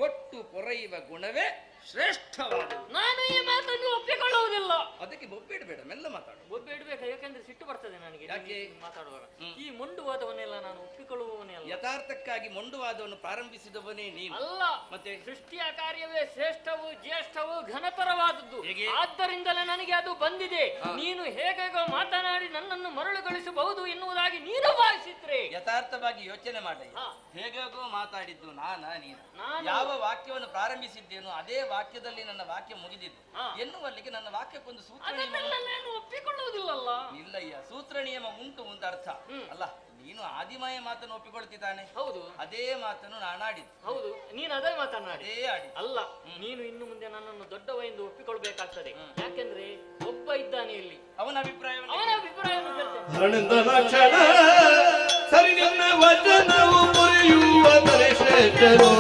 ಕೊಟ್ಟು ಪೊರೆಯುವ ಗುಣವೇ ಶ್ರೇಷ್ಠವಾದ. ನಾನು ಈ ಮಾತನ್ನು ಒಪ್ಪಿಕೊಳ್ಳುವುದಿಲ್ಲ. ಅದಕ್ಕೆ ಬೊಬ್ಬೇಡಬೇಡ, ಮೆಲ್ಲ ಮಾತಾಡು. ಬೊಬ್ಬೇಡಬೇಕು, ಯಾಕಂದ್ರೆ ಸಿಟ್ಟು ಬರ್ತದೆ ನನಗೆ ಯಾಕೆ ಮಾತಾಡುವಾಗ. ಈ ಮೊಂಡುವಾದವನ್ನೆಲ್ಲ ನಾನು ಒಪ್ಪಿಕೊಳ್ಳುವವನೇ ಅಲ್ಲ. ಯಥಾರ್ಥಕ್ಕಾಗಿ ಮೊಂಡುವಾದವನ್ನು ಪ್ರಾರಂಭಿಸಿದವನೇ ನೀನು ಅಲ್ಲ. ಮತ್ತೆ ಸೃಷ್ಟಿಯ ಕಾರ್ಯವೇ ಶ್ರೇಷ್ಠವು, ಜ್ಯೇಷ್ಠವು, ಘನತರವಾದದ್ದು. ಆದ್ದರಿಂದಲೇ ನನಗೆ ಅದು ಬಂದಿದೆ. ನೀನು ಹೇಗೇಗೋ ಮಾತನಾಡಿ ನನ್ನನ್ನು ಮರಳುಗೊಳಿಸಬಹುದು ಎನ್ನುವುದಾಗಿ ನೀನು ಭಾವಿಸಿದ್ರೆ ಯಥಾರ್ಥವಾಗಿ ಯೋಚನೆ ಮಾಡಿ. ಹೇಗೇಗೋ ಮಾತಾಡಿದ್ದು ನೀನು ಯಾವ ವಾಕ್ಯವನ್ನು ಪ್ರಾರಂಭಿಸಿದ್ದೇನೋ ಅದೇ ವಾಕ್ಯದಲ್ಲಿ ನನ್ನ ವಾಕ್ಯ ಮುಗಿದಿದ್ದು ಎನ್ನುವಲ್ಲಿಗೆ ನನ್ನ ವಾಕ್ಯಕ್ಕೊಂದು ಸೂತ್ರ ಒಪ್ಪಿಕೊಳ್ಳುವುದಿಲ್ಲಲ್ಲ. ಇಲ್ಲಯ್ಯ, ಸೂತ್ರ ನಿಯಮ ಉಂಟು ಅಂತ ಅರ್ಥ ಅಲ್ಲ. ನೀನು ಆದಿಮಾಯ ಮಾತನ್ನು ಒಪ್ಪಿಕೊಳ್ತಿದ್ದಾನೆ. ಹೌದು, ಅದೇ ಮಾತನ್ನು ನಾನಾಡಿದ್ದು. ಹೌದು, ನೀನು ಅದೇ ಮಾತನಾಡಿ ಆಡಿ ಅಲ್ಲ. ನೀನು ಇನ್ನು ಮುಂದೆ ನನ್ನನ್ನು ದೊಡ್ಡವ ಎಂದು ಒಪ್ಪಿಕೊಳ್ಬೇಕಾಗ್ತದೆ. ಯಾಕೆಂದ್ರೆ ಒಬ್ಬ ಇದ್ದಾನೆ ಇಲ್ಲಿ, ಅವನ ಅಭಿಪ್ರಾಯವನ್ನು ಸರಿ ನಿನ್ನ ವಚನವು ಮುರಿಯುವ ಶ್ರೇಷ್ಠನು.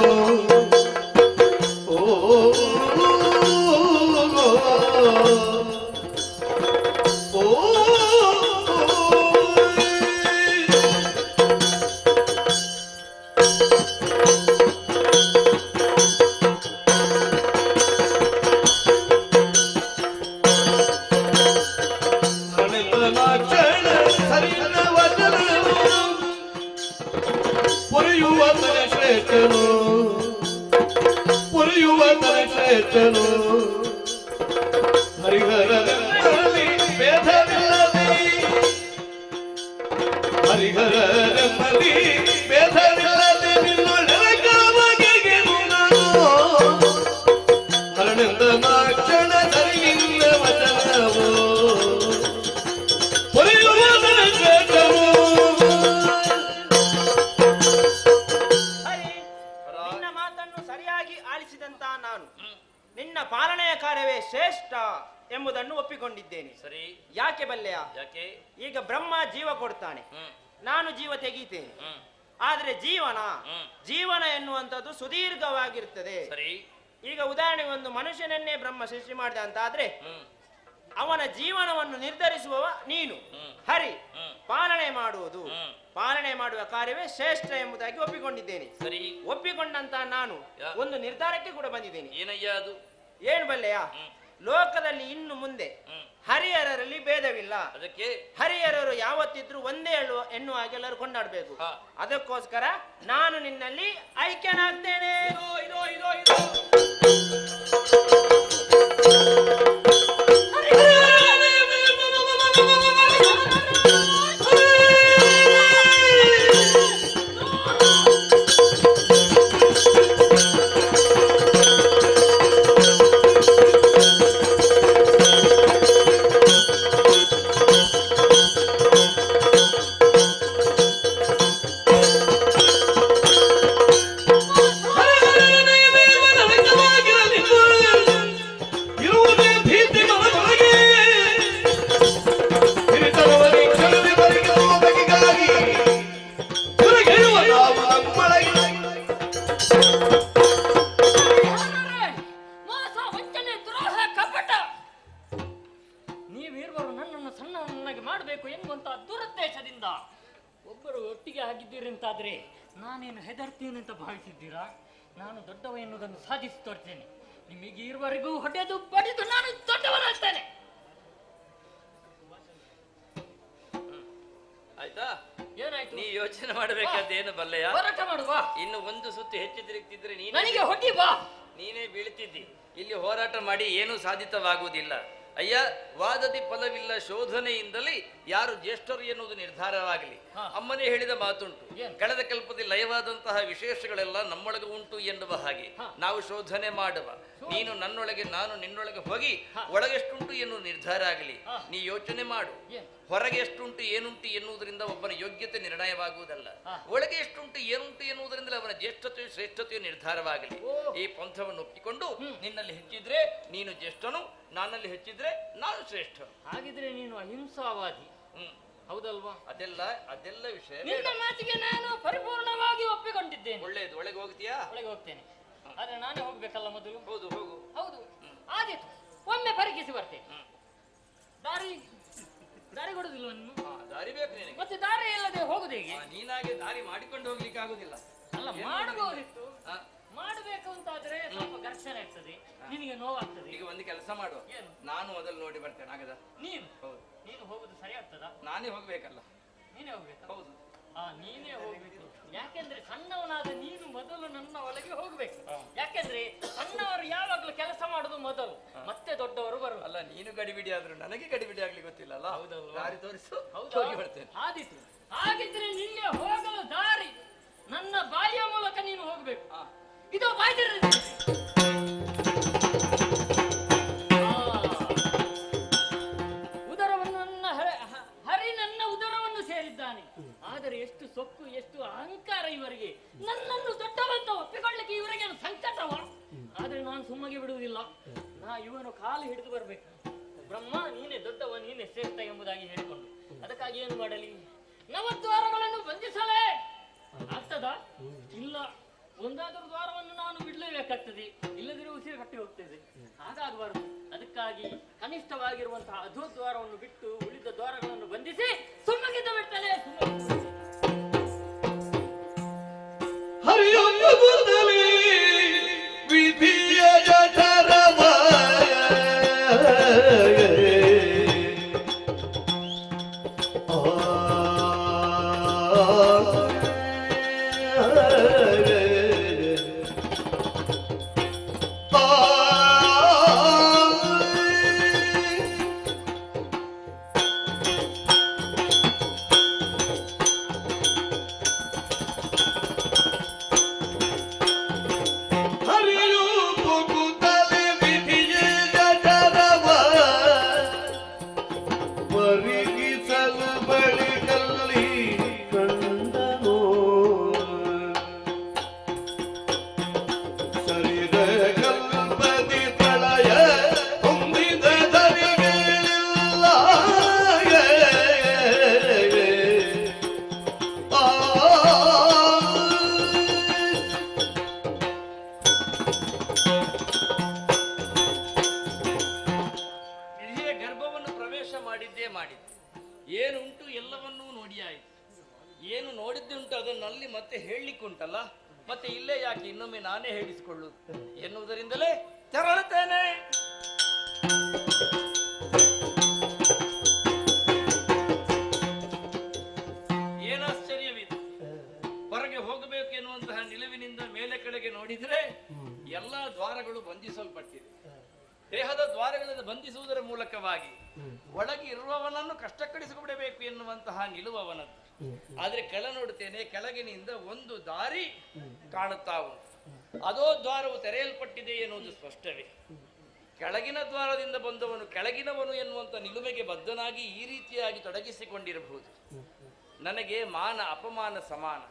ನಿನ್ನ ಪಾಲನೆಯ ಕಾರ್ಯವೇ ಶ್ರೇಷ್ಠ ಎಂಬುದನ್ನು ಒಪ್ಪಿಕೊಂಡಿದ್ದೇನೆ. ಸರಿ, ಯಾಕೆ ಬಲ್ಲೆಯ? ಯಾಕೆ? ಈಗ ಬ್ರಹ್ಮ ಜೀವ ಕೊಡ್ತಾನೆ, ನಾನು ಜೀವ ತೆಗೀತೇನೆ. ಆದ್ರೆ ಜೀವನ ಎನ್ನುವಂಥದ್ದು ಸುದೀರ್ಘವಾಗಿರ್ತದೆ. ಸರಿ, ಈಗ ಉದಾಹರಣೆಗೆ ಒಂದು ಮನುಷ್ಯನನ್ನೇ ಬ್ರಹ್ಮ ಸೃಷ್ಟಿ ಮಾಡಿದ ಅಂತ ಆದ್ರೆ ಅವನ ಜೀವನವನ್ನು ನಿರ್ಧರಿಸುವವ ನೀನು, ಹರಿ. ಪಾಲನೆ ಮಾಡುವ ಕಾರ್ಯವೇ ಶ್ರೇಷ್ಠ ಎಂಬುದಾಗಿ ಒಪ್ಪಿಕೊಂಡಿದ್ದೇನೆ. ಸರಿ, ಒಪ್ಪಿಕೊಂಡಂತ ನಾನು ಒಂದು ನಿರ್ಧಾರಕ್ಕೆ ಕೂಡ ಬಂದಿದ್ದೇನೆ. ಏನಯ್ಯ ಅದು? ಏನು ಬಲ್ಲೆಯ? ಲೋಕದಲ್ಲಿ ಇನ್ನು ಮುಂದೆ ಹರಿಹರರಲ್ಲಿ ಭೇದವಿಲ್ಲ. ಅದಕ್ಕೆ ಹರಿಹರರು ಯಾವತ್ತಿದ್ರು ಒಂದೇ ಎನ್ನುವ ಹಾಗೆ ಎಲ್ಲರೂ ಕೊಂಡಾಡಬೇಕು. ಅದಕ್ಕೋಸ್ಕರ ನಾನು ನಿನ್ನಲ್ಲಿ ಐಕ್ಯನಾಗ್ತೇನೆ. ಆಗಿದ್ದೀರಿ ಅಂತಾದ್ರೆ ನಾನೇನು ಹೆದರ್ತೀನಿ ಅಂತ ಭಾವಿಸಿದ್ದೀರಾ? ನಾನು ದೊಡ್ಡವ ಎನ್ನುವುದನ್ನು ಸಾಧಿಸಿ ತೋರ್ತೇನೆ. ನಿಮಗೆ ಇರುವವರೆಗೂ ಹೊಡೆದು ಬಡಿದು ನಾನು ದೊಡ್ಡವನಾಗ್ತೇನೆ. ಆಯ್ತಾ? ಏನಾಯ್ತು? ನೀ ಯೋಚನೆ ಮಾಡಬೇಕಾದ ಏನು ಬಲ್ಲೆಯ? ಹೋರಾಟ ಮಾಡುವ. ಇನ್ನು ಒಂದು ಸುತ್ತು ಹೆಚ್ಚು ತಿರುಗ್ತಿದ್ರೆ ನನಗೆ ಹೊಟ್ಟಿ ಬಾ, ನೀನೇ ಬೀಳ್ತಿದ್ದಿ. ಇಲ್ಲಿ ಹೋರಾಟ ಮಾಡಿ ಏನೂ ಸಾಧಿತವಾಗುವುದಿಲ್ಲ. ಅಯ್ಯ, ವಾದದಿ ಫಲವಿಲ್ಲ ಶೋಧನೆಯಿಂದಲೇ ಯಾರು ಜ್ಯೇಷ್ಠರು ಎನ್ನುವುದು ನಿರ್ಧಾರವಾಗಲಿ. ಅಮ್ಮನೇ ಹೇಳಿದ ಮಾತುಂಟು, ಕಳೆದ ಕಲ್ಪದಲ್ಲಿ ಲಯವಾದಂತಹ ವಿಶೇಷಗಳೆಲ್ಲ ನಮ್ಮೊಳಗೆ ಉಂಟು ಎನ್ನುವ ಹಾಗೆ ನಾವು ಶೋಧನೆ ಮಾಡುವ. ನೀನು ನನ್ನೊಳಗೆ, ನಾನು ನಿನ್ನೊಳಗೆ ಹೋಗಿ ಒಳಗೆಷ್ಟುಂಟು ಎನ್ನುವ ನಿರ್ಧಾರ ಆಗಲಿ. ನೀ ಯೋಚನೆ ಮಾಡು. ಹೊರಗೆ ಎಷ್ಟುಂಟು ಏನುಂಟು ಎನ್ನುವುದರಿಂದ ಒಬ್ಬನ ಯೋಗ್ಯತೆ ನಿರ್ಣಯವಾಗುವುದಲ್ಲ. ಒಳಗೆ ಎಷ್ಟುಂಟು ಏನುಂಟು ಎನ್ನುವುದರಿಂದ ಅವನ ಜ್ಯೇಷ್ಠತೆಯು ಶ್ರೇಷ್ಠತೆಯು ನಿರ್ಧಾರವಾಗಲಿ. ಈ ಪಂಥವನ್ನು ಒಪ್ಪಿಕೊಂಡು ನಿನ್ನಲ್ಲಿ ಹೆಚ್ಚಿದ್ರೆ ನೀನು ಜ್ಯೇಷ್ಠನು, ನನ್ನಲ್ಲಿ ಹೆಚ್ಚಿದ್ರೆ ನಾನು ಶ್ರೇಷ್ಠ. ಹಾಗಿದ್ರೆ ನೀನು ಅಹಿಂಸಾವಾದಿ, ಹೌದಲ್ವಾ? ಅದೆಲ್ಲ ವಿಷಯ. ನಿನ್ನ ಮಾತಿಗೆ ನಾನು ಪರಿಪೂರ್ಣವಾಗಿ ಒಪ್ಪಿಕೊಂಡಿದ್ದೇನೆ. ಒಳ್ಳೆಯದು. ಒಳಗೆ ಹೋಗ್ತೀಯಾ? ಒಳಗೆ ಹೋಗ್ತೇನೆ. ಆದ್ರೆ ನಾನೇ ಹೋಗ್ಬೇಕಲ್ಲ ಮೊದಲು? ಹೌದು, ಹೋಗು. ಹೌದು, ಆದೀತು. ಒಮ್ಮೆ ಪರೀಕ್ಷಿಸಿ ಬರ್ತೇನೆ. ದಾರಿ ಕೊಡುದಿಲ್ವ ನೀನು? ದಾರಿ ಬೇಕು ನಿನಗೆ. ಮತ್ತೆ ದಾರಿ ಇಲ್ಲದೆ ಹೋಗುದು ಹೇಗೆ? ನೀನಾಗೆ ದಾರಿ ಮಾಡಿಕೊಂಡು ಹೋಗ್ಲಿಕ್ಕೆ ಆಗುದಿಲ್ಲ. ಅಲ್ಲ, ಮಾಡಬಹುದಿತ್ತು. ಮಾಡಬೇಕು ಅಂತಾದ್ರೆ ಸ್ವಲ್ಪ ಘರ್ಷಣೆ ಆಗ್ತದೆ, ನಿನಗೆ ನೋವಾಗ್ತದೆ. ಈಗ ಒಂದು ಕೆಲಸ ಮಾಡುವ, ನಾನು ಮೊದಲು ನೋಡಿ ಬರ್ತೇನೆ. ಆಗದ? ನೀನು ಹೋಗುದು ಸರಿ ಆಗ್ತದಾ? ನಾನೇ ಹೋಗ್ಬೇಕಲ್ಲ? ನೀನೇ ಹೋಗ್ಬೇಕು. ಹೌದು, ನೀನೇ ಹೋಗ್ಬೇಕು. ಯಾಕೆಂದ್ರೆ ಸಣ್ಣವನಾದ ನೀನು ಮೊದಲು ನನ್ನ ಒಳಗೆ ಹೋಗ್ಬೇಕು. ಯಾಕೆಂದ್ರೆ ಸಣ್ಣವರು ಯಾವಾಗ್ಲೂ ಕೆಲಸ ಮಾಡುದು ಮೊದಲು, ಮತ್ತೆ ದೊಡ್ಡವರು ಬರು. ಅಲ್ಲ, ನೀನು ಗಡಿಬಿಡಿ ಆದ್ರೂ ನನಗೆ ಗಡಿಬಿಡಿ ಆಗ್ಲಿಕ್ಕೆ ಗೊತ್ತಿಲ್ಲ ಅಲ್ಲ? ಹೌದಲ್ವಾ? ದಾರಿ ತೋರಿಸು, ಹೋಗಿ ಬರ್ತೇನೆ. ಆದೀತು. ಹಾಗಿದ್ರೆ ನಿನ್ಗೆ ಹೋಗಲು ದಾರಿ ನನ್ನ ಬಾಯಿಯ ಮೂಲಕ ನೀನು ಹೋಗ್ಬೇಕು. ಇದು ಬಾಯಿ ಉದರವನ್ನು ಹರಿ ನನ್ನ ಉದರವನ್ನು ಸೇರಿದ್ದಾನೆ. ಆದರೆ ಎಷ್ಟು ಸೊಕ್ಕು, ಎಷ್ಟು ಅಹಂಕಾರ ಇವರಿಗೆ! ನನ್ನನ್ನು ದೊಡ್ಡವಂತ ಒಪ್ಪಿಕೊಳ್ಳಿಕ್ಕೆ ಇವರಿಗೆ ಸಂಕಟವ. ಆದ್ರೆ ನಾನು ಸುಮ್ಮಗೆ ಬಿಡುವುದಿಲ್ಲ. ಇವನು ಕಾಲು ಹಿಡಿದು ಬರ್ಬೇಕು. ಬ್ರಹ್ಮ ನೀನೇ ದೊಡ್ಡವ, ನೀನೇ ಶ್ರೇಷ್ಠ ಎಂಬುದಾಗಿ ಹೇಳಿಕೊಂಡು ಅದಕ್ಕಾಗಿ ಏನು ಮಾಡಲಿ? ನವದ್ವಾರಗಳನ್ನು ಬಂಧಿಸಲೇ ಆಗ್ತದ? ಇಲ್ಲ, ಒಂದಾದರೂ ದ್ವಾರವನ್ನು ನಾನು ಬಿಡಲೇಬೇಕಾಗ್ತದೆ. ಇಲ್ಲದಿರುವ ಉಸಿರು ಕಟ್ಟಿ ಹೋಗ್ತದೆ. ಹಾಗಾಗಬಾರದು. ಅದಕ್ಕಾಗಿ ಕನಿಷ್ಠವಾಗಿರುವಂತಹ ಅಧೋದ್ವಾರವನ್ನು ಬಿಟ್ಟು ಉಳಿದ ದ್ವಾರಗಳನ್ನು ಬಂಧಿಸಿ ಸುಮ್ಮಗಿದ್ದು ಬಿಡ್ತಾನೆ. ಹರಿಯೊಂದುತ್ತಲೇ ವಿಧಿಯ ಜಠರವ ಏನುಂಟು ಎಲ್ಲವನ್ನೂ ನೋಡಿಯಾಯಿತು. ಏನು ನೋಡಿದ್ದುಂಟು ಅದನ್ನಲ್ಲಿ ಮತ್ತೆ ಹೇಳಲಿಕ್ಕುಂಟಲ್ಲ, ಮತ್ತೆ ಇಲ್ಲೇ ಯಾಕೆ ಇನ್ನೊಮ್ಮೆ ನಾನೇ ಹೇಳಿಸಿಕೊಳ್ಳುವುದು ಎನ್ನುವುದರಿಂದಲೇ ತೆರಳುತ್ತೇನೆ. ಏನಾಶ್ಚರ್ಯವಿದೆ, ಹೊರಗೆ ಹೋಗಬೇಕು ಎನ್ನುವಂತಹ ನಿಲುವಿನಿಂದ ಮೇಲೆ ಕೆಳಗೆ ನೋಡಿದರೆ ಎಲ್ಲಾ ದ್ವಾರಗಳು ಬಂಧಿಸಲ್ಪಟ್ಟಿದೆ. ದೇಹದ ದ್ವಾರಗಳನ್ನು ಬಂಧಿಸುವುದರ ಮೂಲಕವಾಗಿ ಒಳಗೆ ಇರುವವನನ್ನು ಕಷ್ಟಕ್ಕಡಿಸಿಬಿಡಬೇಕು ಎನ್ನುವಂತಹ ನಿಲುವವನದ್ದು. ಆದ್ರೆ ಕೆಳ ನೋಡುತ್ತೇನೆ, ಕೆಳಗಿನಿಂದ ಒಂದು ದಾರಿ ಕಾಣುತ್ತಾ ಉಂಟು. ಅದೋ ದ್ವಾರವು ತೆರೆಯಲ್ಪಟ್ಟಿದೆ ಎನ್ನುವುದು ಸ್ಪಷ್ಟವೇ. ಕೆಳಗಿನ ದ್ವಾರದಿಂದ ಬಂದವನು ಕೆಳಗಿನವನು ಎನ್ನುವಂತ ನಿಲುಮೆಗೆ ಬದ್ಧನಾಗಿ ಈ ರೀತಿಯಾಗಿ ತೊಡಗಿಸಿಕೊಂಡಿರಬಹುದು. ನನಗೆ ಮಾನ ಅಪಮಾನ ಸಮಾನ.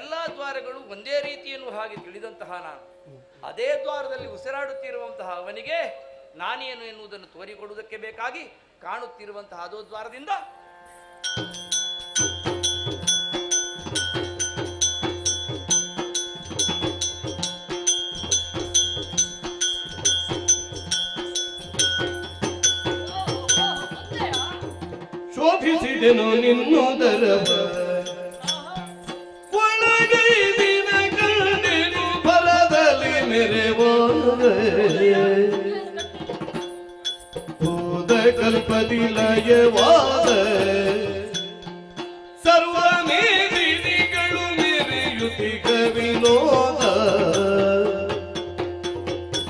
ಎಲ್ಲಾ ದ್ವಾರಗಳು ಒಂದೇ ರೀತಿ ಎನ್ನುವ ಹಾಗೆ ತಿಳಿದಂತಹ ನಾನು ಅದೇ ದ್ವಾರದಲ್ಲಿ ಉಸಿರಾಡುತ್ತಿರುವಂತಹ ಅವನಿಗೆ ನಾನೇನು ಎನ್ನುವುದನ್ನು ತೋರಿಕೊಡುವುದಕ್ಕೆ ಬೇಕಾಗಿ ಕಾಣುತ್ತಿರುವಂತಹ ಅದೋ ದ್ವಾರದಿಂದ ಶೋಧಿಸಿದೆನು ನಿನ್ನುದರ ಕಲ್ಪದಿ ಲಯವಾದ ಸರ್ವ ಮೇದಿನಿಗಳು ಮೆರೆಯುತ್ತಿಗ ವಿನೋದ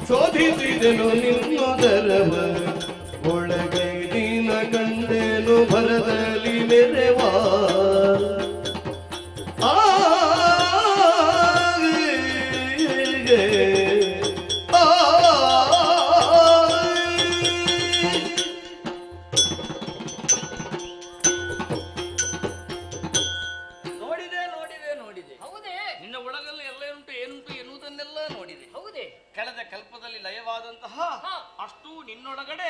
ಶೋಧಿಸಿದನು ನಿನ್ನೊದರವ ಒಳಗೈ ದಿನ ಕಂಡೆನು ಭರದಲ್ಲಿ ಮೆರೆವಾ ನಿನ್ನೊಳಗಡೆ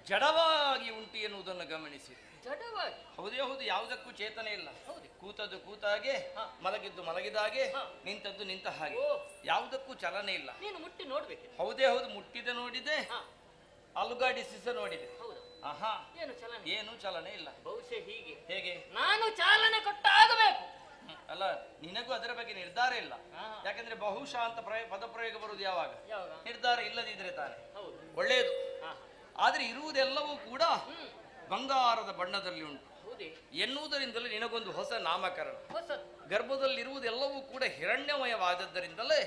ಜಡವಾಗಿ ಉಂಟು ಎನ್ನುವುದನ್ನು ಗಮನಿಸಿ. ಹೌದೇ ಹೌದು, ಯಾವುದಕ್ಕೂ ಚೇತನೆ ಇಲ್ಲ. ಕೂತದ್ದು ಕೂತ ಹಾಗೆ, ಮಲಗಿದ್ದು ಮಲಗಿದ ಹಾಗೆ, ನಿಂತದ್ದು ನಿಂತ ಹಾಗೆ, ಯಾವುದಕ್ಕೂ ಚಲನೆ ಇಲ್ಲ. ನೀನು ಮುಟ್ಟಿ ನೋಡ್ಬೇಕು. ಹೌದೇ ಹೌದು, ಮುಟ್ಟಿದೆ ನೋಡಿದೆ, ಅಲುಗಾಡಿಸಿಸ ನೋಡಿದೆ. ಆಹಾ, ಏನು ಚಲನೆ ಇಲ್ಲ. ಬಹುಶಃ ಹೀಗೆ. ಹೇಗೆ? ನಾನು ಚಾಲನೆ ಕೊಟ್ಟಾಗಬೇಕು. ಅಲ್ಲ, ನಿನಗೂ ಅದರ ಬಗ್ಗೆ ನಿರ್ಧಾರ ಇಲ್ಲ. ಯಾಕಂದ್ರೆ ಬಹುಶಃ ಅಂತ ಪದಪ್ರಯೋಗ ಬರುವುದು ಯಾವಾಗ? ನಿರ್ಧಾರ ಇಲ್ಲದಿದ್ರೆ ತಾನೆ. ಒಳ್ಳೆಯದು. ಆದ್ರೆ ಇರುವುದೆಲ್ಲವೂ ಕೂಡ ಬಂಗಾರದ ಬಣ್ಣದಲ್ಲಿ ಉಂಟು ಎನ್ನುವುದರಿಂದಲೇ ನಿನಗೊಂದು ಹೊಸ ನಾಮಕರಣ. ಗರ್ಭದಲ್ಲಿರುವುದೆಲ್ಲವೂ ಕೂಡ ಹಿರಣ್ಯಮಯವಾದದ್ದರಿಂದಲೇ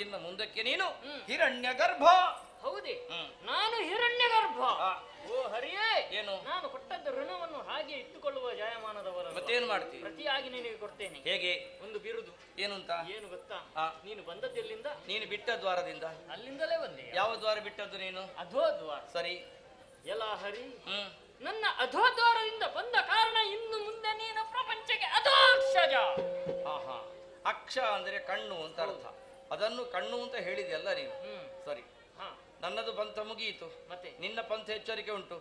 ಇನ್ನು ಮುಂದಕ್ಕೆ ನೀನು ಹಿರಣ್ಯ ಗರ್ಭ. ಹೌದೇ, ನಾನು ಹಿರಣ್ಯ ಗರ್ಭ. ಓ ಹರಿಯೇ, ಏನು ನಾನು ಕೊಟ್ಟದ್ದ ಋಣವನ್ನು ಹಾಗೆ ಇಟ್ಟುಕೊಳ್ಳುವ ಜಾಯಮಾನದವರ. ಮತ್ತೇನು ಮಾಡ್ತೀನಿ? ಪ್ರತಿಯಾಗಿ ನಿನಗೆ ಕೊಡ್ತೇನೆ. ಹೇಗೆ? ಒಂದು ಬಿರುದು. ಏನು ಅಂತ? ಏನು ಗೊತ್ತಾ? ನೀನು ಬಂದದ್ದೆಲ್ಲಿಂದ? ನೀನು ಬಿಟ್ಟ ದ್ವಾರದಿಂದ. ಅಲ್ಲಿಂದಲೇ ಬಂದೆ. ಯಾವ ದ್ವಾರ ಬಿಟ್ಟದ್ದು ನೀನು? ಅಧೋ ದ್ವಾರ. ಸರಿ. ಎಲ್ಲ ಹರಿ, ನನ್ನ ಅಧೋ ದ್ವಾರದಿಂದ ಬಂದ ಕಾರಣ ಇನ್ನು ಮುಂದೆ ನೀನು ಪ್ರಪಂಚಕ್ಕೆ ಅಧೋಕ್ಷಜ. ಆಹಾ, ಅಕ್ಷ ಅಂದ್ರೆ ಕಣ್ಣು ಅಂತ ಅರ್ಥ. ಅದನ್ನು ಕಣ್ಣು ಅಂತ ಹೇಳಿದೆಯಲ್ಲ ನೀನು. ಸರಿ, ನನ್ನದು ಪಂಥ ಮುಗಿಯಿತು, ಮತ್ತೆ ನಿನ್ನ ಪಂಥ ಎಚ್ಚರಿಕೆ ಉಂಟು.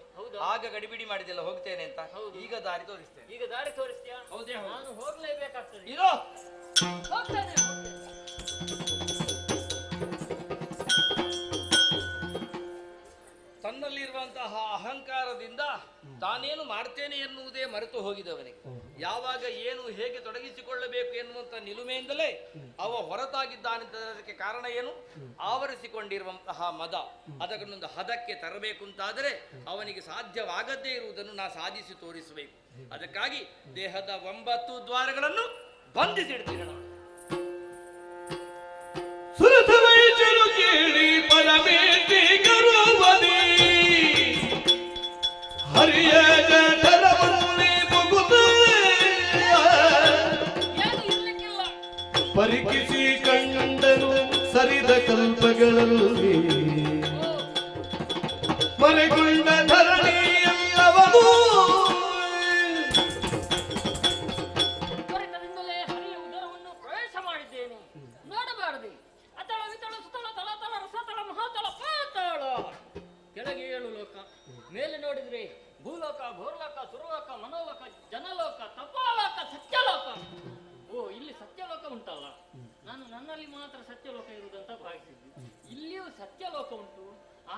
ಆಗ ಗಡಿಬಿಡಿ ಮಾಡಿದೆಲ್ಲ ಹೋಗ್ತೇನೆ ಅಂತ. ಈಗ ದಾರಿ ತೋರಿಸ್ತೇನೆ. ಈಗ ದಾರಿ ತೋರಿಸ್ತೀಯಾ? ಹೌದೇ, ನಾನು ಹೋಗ್ಲೇಬೇಕಾಗ್ತದೆ. ಇದೋ ಹೋಗ್ತೇನೆ. ತನ್ನಲ್ಲಿರುವಂತಹ ಅಹಂಕಾರದಿಂದ ತಾನೇನು ಮಾಡ್ತೇನೆ ಎನ್ನುವುದೇ ಮರೆತು ಹೋಗಿದವನಿಗೆ ಯಾವಾಗ ಏನು ಹೇಗೆ ತೊಡಗಿಸಿಕೊಳ್ಳಬೇಕು ಎನ್ನುವಂತ ನಿಲುಮೆಯಿಂದಲೇ ಅವ ಹೊರತಾಗಿದ್ದಾನೆಂದಕ್ಕೆ ಕಾರಣ ಏನು? ಆವರಿಸಿಕೊಂಡಿರುವಂತಹ ಮದ. ಅದಕ್ಕೊಂದು ಹದಕ್ಕೆ ತರಬೇಕು ಅಂತಾದರೆ ಅವನಿಗೆ ಸಾಧ್ಯವಾಗದೇ ಇರುವುದನ್ನು ನಾ ಸಾಧಿಸಿ ತೋರಿಸಬೇಕು. ಅದಕ್ಕಾಗಿ ದೇಹದ 9 ದ್ವಾರಗಳನ್ನು ಬಂಧಿಸಿಡ್ತೀನಿ ನಾನು. ಸುರತವೈಚರು ಕೇಳಿ ಪರಮೇಟಿ ಕರುವದಿ ಹರಿಯ ಜಠರವನ್ನೇ ಮುಗುದು ಪರಿಕಿಸಿ ಕಂಡನು ಸರಿದ ಕಲ್ಪಗಳಲ್ಲಿ ಮರೆಗೊಂಡ ಧರಣಿ ಎಲ್ಲವೂ ತ್ವರಿತದಿಂದಲೇ ಹರಿಯ ಉದರವನ್ನು ಪ್ರವೇಶ ಮಾಡಿದ್ದೇನೆ. ನೋಡಬಾರದೆ ಅತಳ ವಿತಳ ಸುತಳ ತಲತಳ ರಸತಳ ಮಹಾತಳ ಪಾತಾಳ. ಕೆಳಗೆ 7 ಲೋಕ, ಮೇಲೆ ನೋಡಿದ್ರೆ ಭೂಲೋಕ, ಭೋರ್ಲೋಕ, ಸುರಲೋಕ, ಮನೋಲೋಕ, ಜನಲೋಕ, ತಪಾಲೋಕ, ಸತ್ಯಲೋಕ. ಓ, ಇಲ್ಲಿ ಸತ್ಯಲೋಕ ಉಂಟಲ್ಲ. ನಾನು ನನ್ನಲ್ಲಿ ಮಾತ್ರ ಸತ್ಯಲೋಕ ಇರುವುದಂತ ಭಾವಿಸಿದ್ದೆ. ಇಲ್ಲಿಯೂ ಸತ್ಯಲೋಕ ಉಂಟು.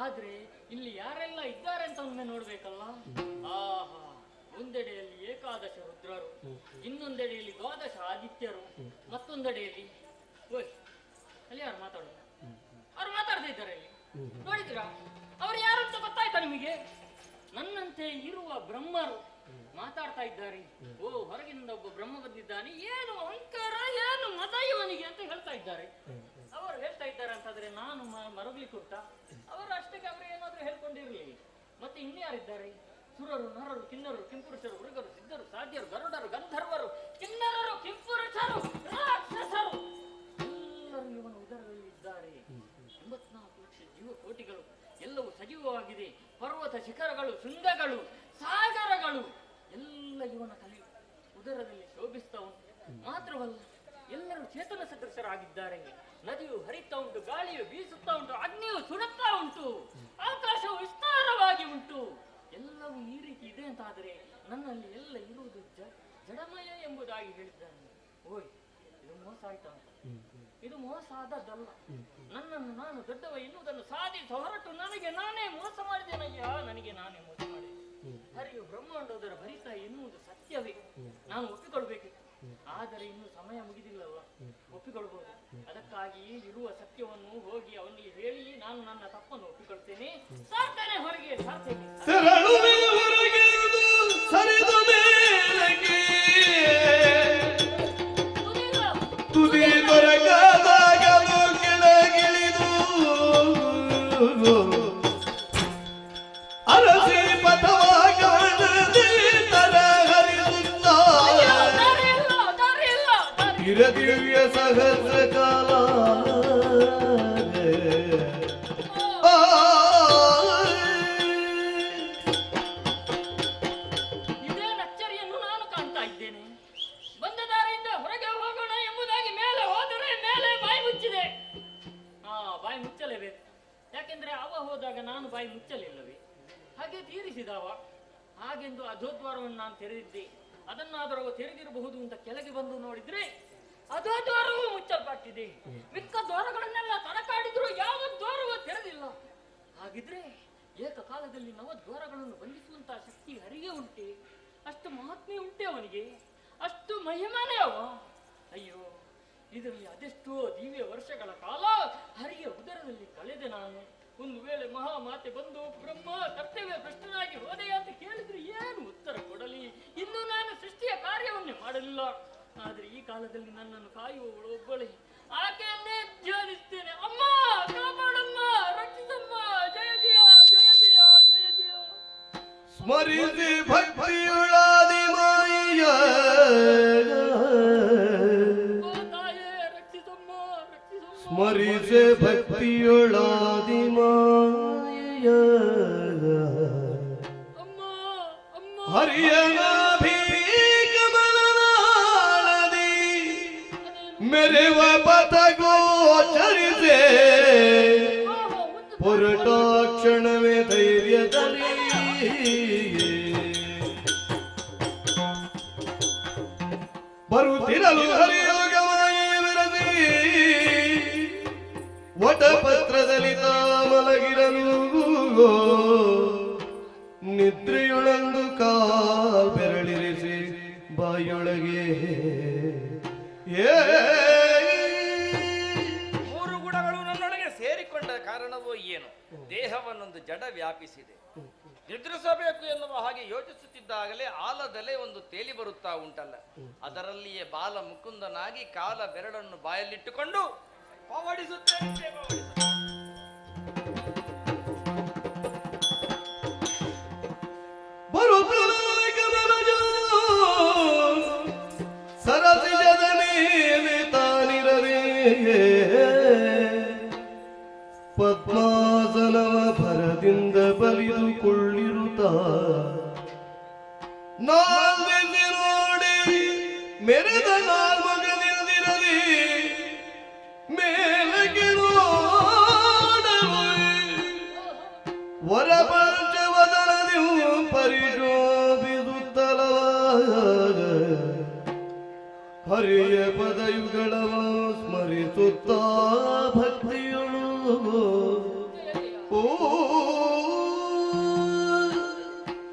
ಆದ್ರೆ ಇಲ್ಲಿ ಯಾರೆಲ್ಲ ಇದ್ದಾರೆ ಅಂತ ಒಮ್ಮೆ ನೋಡ್ಬೇಕಲ್ಲ. ಆಹಾ, ಒಂದೆಡೆಯಲ್ಲಿ ಏಕಾದಶ ರುದ್ರರು, ಇನ್ನೊಂದೆಡೆಯಲ್ಲಿ 12 ಆದಿತ್ಯರು, ಮತ್ತೊಂದೆಡೆಯಲ್ಲಿ ಓಯ್ ಅಲ್ಲಿ ಯಾರು ಮಾತಾಡೋದು? ಅವ್ರು ಮಾತಾಡ್ತಾ ಇದ್ದಾರೆ ಇಲ್ಲಿ, ನೋಡಿದ್ದೀರಾ? ಅವ್ರು ಯಾರು ಅಂತ ಗೊತ್ತಾಯ್ತಾ ನಿಮಗೆ? ನನ್ನಂತೆ ಇರುವ ಬ್ರಹ್ಮರು ಮಾತಾಡ್ತಾ ಇದ್ದಾರೆ. ಓ, ಹೊರಗಿನಿಂದ ಒಬ್ಬ ಬ್ರಹ್ಮ ಬಂದಿದ್ದಾನೆ, ಏನು ಅಹಂಕಾರ, ಏನು ಮತ ಇವನಿಗೆ ಅಂತ ಹೇಳ್ತಾ ಇದ್ದಾರೆ. ಅವರು ಹೇಳ್ತಾ ಇದ್ದಾರೆ ಅಂತಾದ್ರೆ ನಾನು ಮರಗ್ಲಿಕ್ಕೆ ಉಂಟ? ಅವರು ಅಷ್ಟಕ್ಕೆ ಅವರು ಏನಾದ್ರೂ ಹೇಳ್ಕೊಂಡಿರ್ಲಿ. ಮತ್ತೆ ಇನ್ಯಾರಿದ್ದಾರೆ? ಸುರರು, ನರರು, ಕಿನ್ನರರು, ಕಿಂಪುರುಷರು, ಹುಡುಗರು, ಸಿದ್ಧರು, ಸಾಧ್ಯರು, ಗರುಡರು, ಗಂಧರ್ವರು, ಕಿನ್ನರರು, ಕಿಂಪುರುಷರು, ರಾಕ್ಷಸರು ಎಲ್ಲರೂ ಇವನ ಉದರದಲ್ಲಿ ಇದ್ದಾರೆ. 84 ಲಕ್ಷ ಜೀವಕೋಟಿಗಳು ಎಲ್ಲವೂ ಸಜೀವವಾಗಿದೆ. ಪರ್ವತ ಶಿಖರಗಳು, ಶೃಂಗಗಳು, ಸಾಗರಗಳು ಎಲ್ಲ ಇವನ ತಲೆ ಉದರದಲ್ಲಿ ಶೋಭಿಸ್ತಾ ಉಂಟು. ಮಾತ್ರವಲ್ಲ, ಎಲ್ಲರೂ ಚೇತನ ಸದೃಶರಾಗಿದ್ದಾರೆ. ನದಿಯು ಹರಿತಾ ಉಂಟು, ಗಾಳಿಯು ಬೀಸುತ್ತಾ ಉಂಟು, ಅಗ್ನಿಯು ಸುಡುತ್ತಾ ಉಂಟು, ಆಕಾಶವು ವಿಸ್ತಾರವಾಗಿ ಉಂಟು. ಎಲ್ಲವೂ ಈ ರೀತಿ ಇದೆ ಅಂತಾದರೆ ನನ್ನಲ್ಲಿ ಎಲ್ಲ ಇರುವುದು ಜಡಮಯ ಎಂಬುದಾಗಿ ಹೇಳಿದ್ದಾನೆ. ಓಯ್, ಇದು ಮೋಸ ಆಯ್ತಾ? ಇದು ಮೋಸ ಆದದ್ದಲ್ಲ. ನನ್ನನ್ನು ನಾನು ದೊಡ್ಡವ ಎನ್ನುವುದನ್ನು ಸಾಧಿಸ ಹೊರಟು ನನಗೆ ನಾನೇ ಮೋಸ ಮಾಡಿದ್ದೇನಯ್ಯ, ನನಗೆ ನಾನೇ ಮೋಸ ಮಾಡಿದೆ. ಹರಿಯು ಬ್ರಹ್ಮಾಂಡೋದರ ಭರಿತ ಎನ್ನುವುದು ಸತ್ಯವೇ, ನಾನು ಒಪ್ಪಿಕೊಳ್ಬೇಕಿತ್ತು. ಆದರೆ ಇನ್ನು ಸಮಯ ಮುಗಿದಿಲ್ಲವ, ಒಪ್ಪಿಕೊಳ್ಬಹುದು. ಅದಕ್ಕಾಗಿ ಇರುವ ಸತ್ಯವನ್ನು ಹೋಗಿ ಅವನಿಗೆ ಹೇಳಿ ನಾನು ನನ್ನ ತಪ್ಪನ್ನು ಒಪ್ಪಿಕೊಳ್ತೇನೆ, ಸಾರ್ತೇನೆ ಹೊರಗೆ ಸಾರ್ತೇನೆ. ತೆರಳುವೆ ಹೊರಗಿಳಿದು ಸರಿದು ಮೇಲಕ್ಕೆ ತುದಿ ದೊರಕದಾಗಲು ಕೆಳಗಿಳಿದು ಅರಸಿ ಪಥವ ಕಾಣದೆ ತರ ಹರಿಸುತ್ತ ದಿವ್ಯ ಸಹಸ್ರ ಕಾಲ ಇದೇ ಅಚ್ಚರಿಯನ್ನು ನಾನು ಕಾಣ್ತಾ ಇದ್ದೇನೆ. ಬಂದ ದಾರಿಯಿಂದ ಹೊರಗೆ ಹೋಗೋಣ ಎಂಬುದಾಗಿ ಮೇಲೆ ಹೋದರೆ ಮೇಲೆ ಬಾಯಿ ಮುಚ್ಚಿದೆ. ಬಾಯಿ ಮುಚ್ಚಲೇಬೇಕು, ಯಾಕೆಂದ್ರೆ ಅವ ಹೋದಾಗ ನಾನು ಬಾಯಿ ಮುಚ್ಚಲಿಲ್ಲವೇ? ಹಾಗೆ ತೀರಿಸಿದವ. ಹಾಗೆಂದು ಅಧೋದ್ವಾರವನ್ನು ನಾನು ತೆರೆದಿದ್ದೆ. ಅದನ್ನಾದರೂ ಅವ ತೆರೆದಿರಬಹುದು ಅಂತ ಕೆಳಗೆ ಬಂದು ನೋಡಿದ್ರೆ ಅಧೋದ್ವಾರವೂ ಮುಚ್ಚಲ್ಪಟ್ಟಿದೆ. ಮಿಕ್ಕ ದ್ವಾರಗಳನ್ನೆಲ್ಲ ತಡಕಾಡಿದ್ರು ಯಾವ ದ್ವಾರವೂ ತೆರೆದಿಲ್ಲ. ಹಾಗಿದ್ರೆ ಏಕಕಾಲದಲ್ಲಿ ನವದ್ವಾರಗಳನ್ನು ಬಂಧಿಸುವಂತಹ ಶಕ್ತಿ ಹರಿಗೆ ಉಂಟೆ? ಅಷ್ಟು ಮಹಾತ್ಮೆ ಉಂಟೆ ಅವನಿಗೆ? ಅಷ್ಟು ಮಹಿಮಾನೇ ಅವ? ಅಯ್ಯೋ, ಇದರಲ್ಲಿ ಅದೆಷ್ಟೋ ದಿವ್ಯ ವರ್ಷಗಳ ಕಾಲ ಹರಿಯ ಉದರದಲ್ಲಿ ಕಳೆದೆ ನಾನು. ಒಂದು ವೇಳೆ ಮಹಾಮಾತೆ ಬಂದು ಬ್ರಹ್ಮ ಕರ್ತವ್ಯ ಭ್ರಷ್ಟನಾಗಿ ಹೋದೆ ಅಂತ ಕೇಳಿದ್ರೆ ಏನು ಉತ್ತರ ಕೊಡಲಿ? ಇನ್ನು ನಾನು ಸೃಷ್ಟಿಯ ಕಾರ್ಯವನ್ನೇ ಮಾಡಲಿಲ್ಲ. ಆದ್ರೆ ಈ ಕಾಲದಲ್ಲಿ ನನ್ನನ್ನು ಕಾಯುವವಳು ಒಬ್ಬಳೆ. ಆಕೆಯನ್ನೇ ಧ್ಯಾನಿಸ್ತೇನೆ. ಅಮ್ಮ ಕಾಪಾಡಮ್ಮ, ರಕ್ಷಿಸಮ್ಮ, ಜಯ ಜಯ ಜಯ ಜಯ ಜಯ ಜಯ. ಸ್ಮರಿಸಿ ಭಕ್ತಿಯುಳಾದಿ ಮಾಯ ಸ್ಮರಿಸಿ ಭಕ್ತಿಯುಳಾದಿ ಮಾಯ ಹರಿಯನಾಭೀಕಮಲನಾಳದಿ ಮೆರೆವ ಪಥ ಗೋಚರಿಸೆ ಪುರಟಾಕ್ಷಣವೇ ಧೈರ್ಯದಲ್ಲಿ ಬರುತ್ತಿರಲು ಹರಿಯೋಗವಾಗಿ ಬೆರೆಸಿ ವಟಪತ್ರದಲ್ಲಿ ಮಲಗಿರಲು ನಿದ್ರೆಯೊಳಂದು ಕಾಲ್ ಬೆರಳಿರಿಸಿ ಬಾಯೊಳಗೆ ಮೂರು ಗುಣಗಳು ನನ್ನೊಳಗೆ ಸೇರಿಕೊಂಡ ಕಾರಣವೋ ಏನು? ದೇಹವನ್ನೊಂದು ಜಡ ವ್ಯಾಪಿಸಿದೆ. ನಿದ್ರಿಸಬೇಕು ಎನ್ನುವ ಹಾಗೆ ಯೋಚಿಸುತ್ತಿದ್ದಾಗಲೇ ಆಲದಲೆ ಒಂದು ತೇಲಿ ಬರುತ್ತಾ ಉಂಟಲ್ಲ, ಅದರಲ್ಲಿಯೇ ಬಾಲ ಮುಕುಂದನಾಗಿ ಕಾಲ ಬೆರಳನ್ನು ಬಾಯಲ್ಲಿಟ್ಟುಕೊಂಡು ಪವಡಿಸುತ್ತೇನೆ. ಸರಸಿಜದ ಮೇಲೆ ತಾನಿರವೇ ಪದ್ಮಾಸನವ ಭರದಿಂದ ಬಲಿದುಕೊಳ್ಳಿರುತ್ತ ನಾಲ್ವೆಲ್ಲಿ ನೋಡಿ ಮೆರೆದ ನಾಲ್ಮಗನಿರಲಿ ಮೇಲಕ್ಕೆ ನೋಡಲು ವರ ಪಂಚವದನದಿ ಪರಿಶೋಭಿಸುತ್ತಲವ ಹರಿಯ ಪದಯುಗಳವ ಸ್ಮರಿಸುತ್ತ ಭಕ್ತಿಯಳು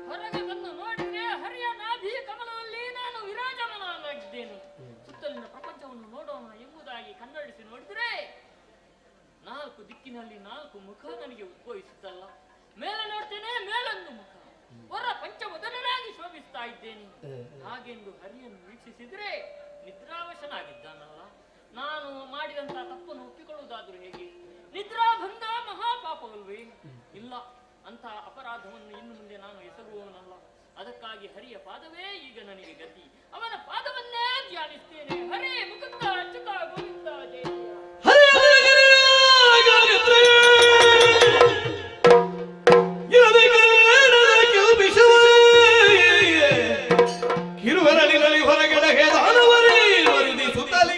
ಹೊರಗೆ ಬಂದು ನೋಡಿದ್ರೆ ಹರಿಯ ನಾಭಿ ಕಮಲದಲ್ಲಿ ನಾನು ವಿರಾಜಮಾನನಾಗಿದ್ದೇನೆ. ಸುತ್ತಲಿನ ಪ್ರಪಂಚವನ್ನು ನೋಡೋಣ ಎಂಬುದಾಗಿ ಕಣ್ಣಳಿಸಿ ನೋಡಿದ್ರೆ ನಾಲ್ಕು ದಿಕ್ಕಿನಲ್ಲಿ ನಾಲ್ಕು ಮುಖ ನನಗೆ ಉದ್ಭವಿಸುತ್ತಲ್ಲ. ಮೇಲೆ ನೋಡ್ತೇನೆ, ಮೇಲೊಂದು ಮುಖ, ಹೊರ ಪಂಚವದನಾಗಿ ಶೋಭಿಸ್ತಾ ಇದ್ದೇನೆ. ಹಾಗೆಂದು ಹರಿಯನ್ನು ವೀಕ್ಷಿಸಿದ್ರೆ ನಿದ್ರಾವಶನಾಗಿದ್ದಾನಲ್ಲ. ನಾನು ಮಾಡಿದಂತಹ ತಪ್ಪನ್ನು ಒಪ್ಪಿಕೊಳ್ಳುವುದಾದ್ರೂ ಹೇಗೆ? ನಿದ್ರಾಭಂಗ ಮಹಾಪಾಪವಲ್ವೇ? ಇಲ್ಲ, ಅಂತಹ ಅಪರಾಧವನ್ನು ಇನ್ನು ಮುಂದೆ ನಾನು ಎಸಗುವವನಲ್ಲ. ಅದಕ್ಕಾಗಿ ಹರಿಯ ಪಾದವೇ ಈಗ ನನಗೆ ಗತಿ. ಅವನ ಪಾದವನ್ನೇ ಧ್ಯಾನಿಸ್ತೇನೆ. ಹರೇ ಮುಕುಂದ ಅಚ್ಯುತ ಗೋವಿಂದ ಜಯ ಕಿರುವರಳಿನಲ್ಲಿ ಹೊರಗಡೆಗೆ ದಾನವರೇ ವರಿದಿಸುತ್ತಲಿ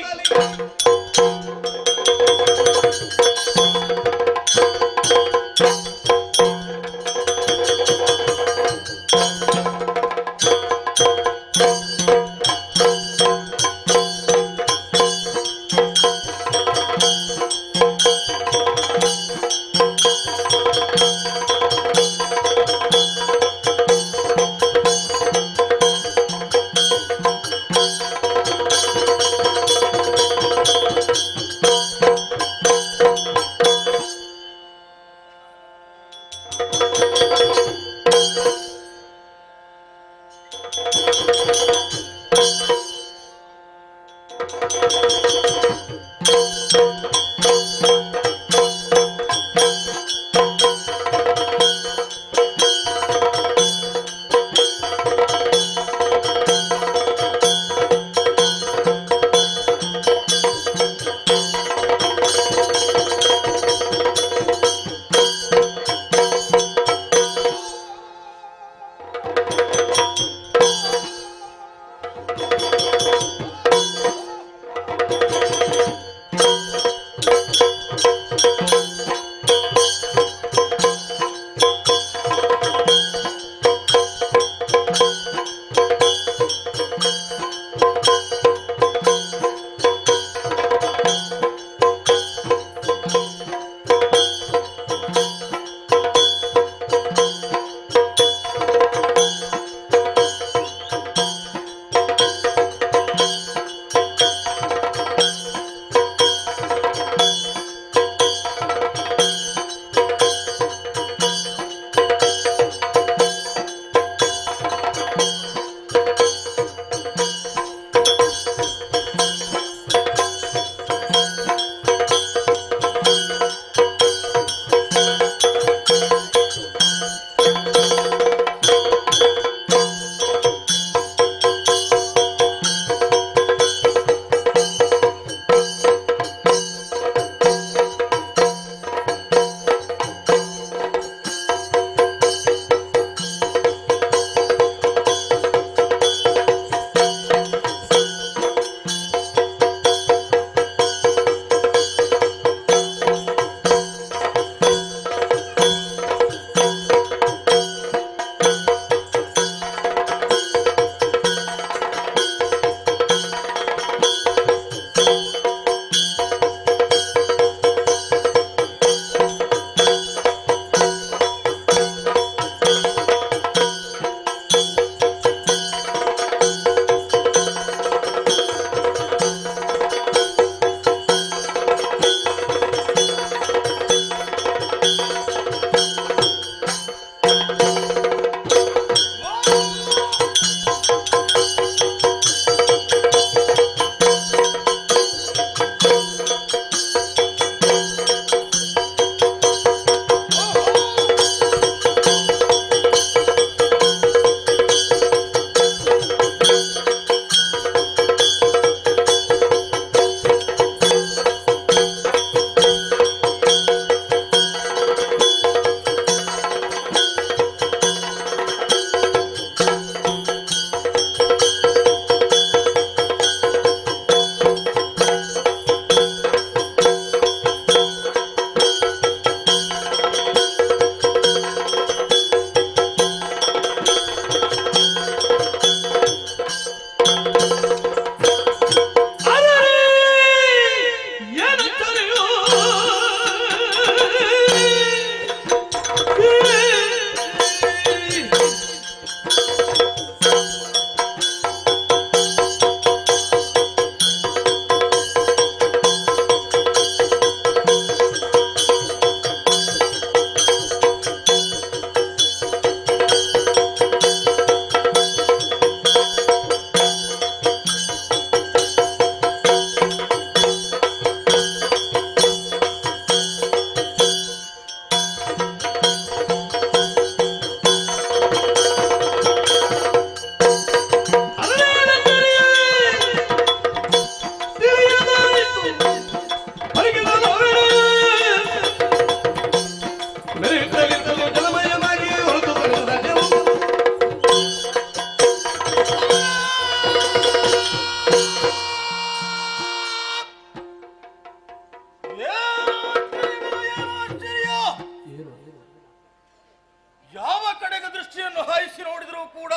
ರಸ್ಸಿಯನ್ನು ಹಾಯಿಸಿ ನೋಡಿದರೂ ಕೂಡ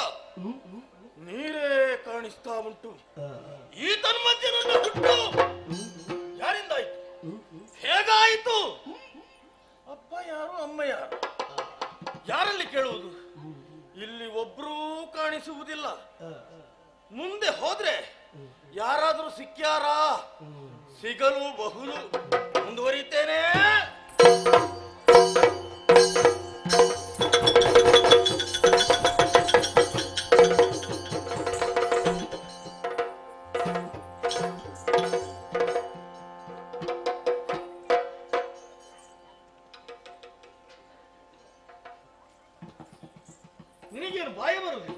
ನೀರೇ ಕಾಣಿಸ್ತಾ ಉಂಟು. ಈ ತನ್ಮಧ್ಯೆ ನನ್ನ ಹುಟ್ಟು ಯಾರಿಂದಾಯ್ತು? ಹೇಗಾಯಿತು? ಅಪ್ಪ ಯಾರು, ಅಮ್ಮ ಯಾರು? ಯಾರಲ್ಲಿ ಕೇಳುವುದು? ಇಲ್ಲಿ ಒಬ್ರೂ ಕಾಣಿಸುವುದಿಲ್ಲ. ಮುಂದೆ ಹೋದ್ರೆ ಯಾರಾದರೂ ಸಿಕ್ಕ್ಯಾರಾ? ಸಿಗಲು ಬಹುದು. ಮುಂದುವರಿತೇನೆ. ನಿನಗೇನು ಬಾಯಿ ಬರುದು?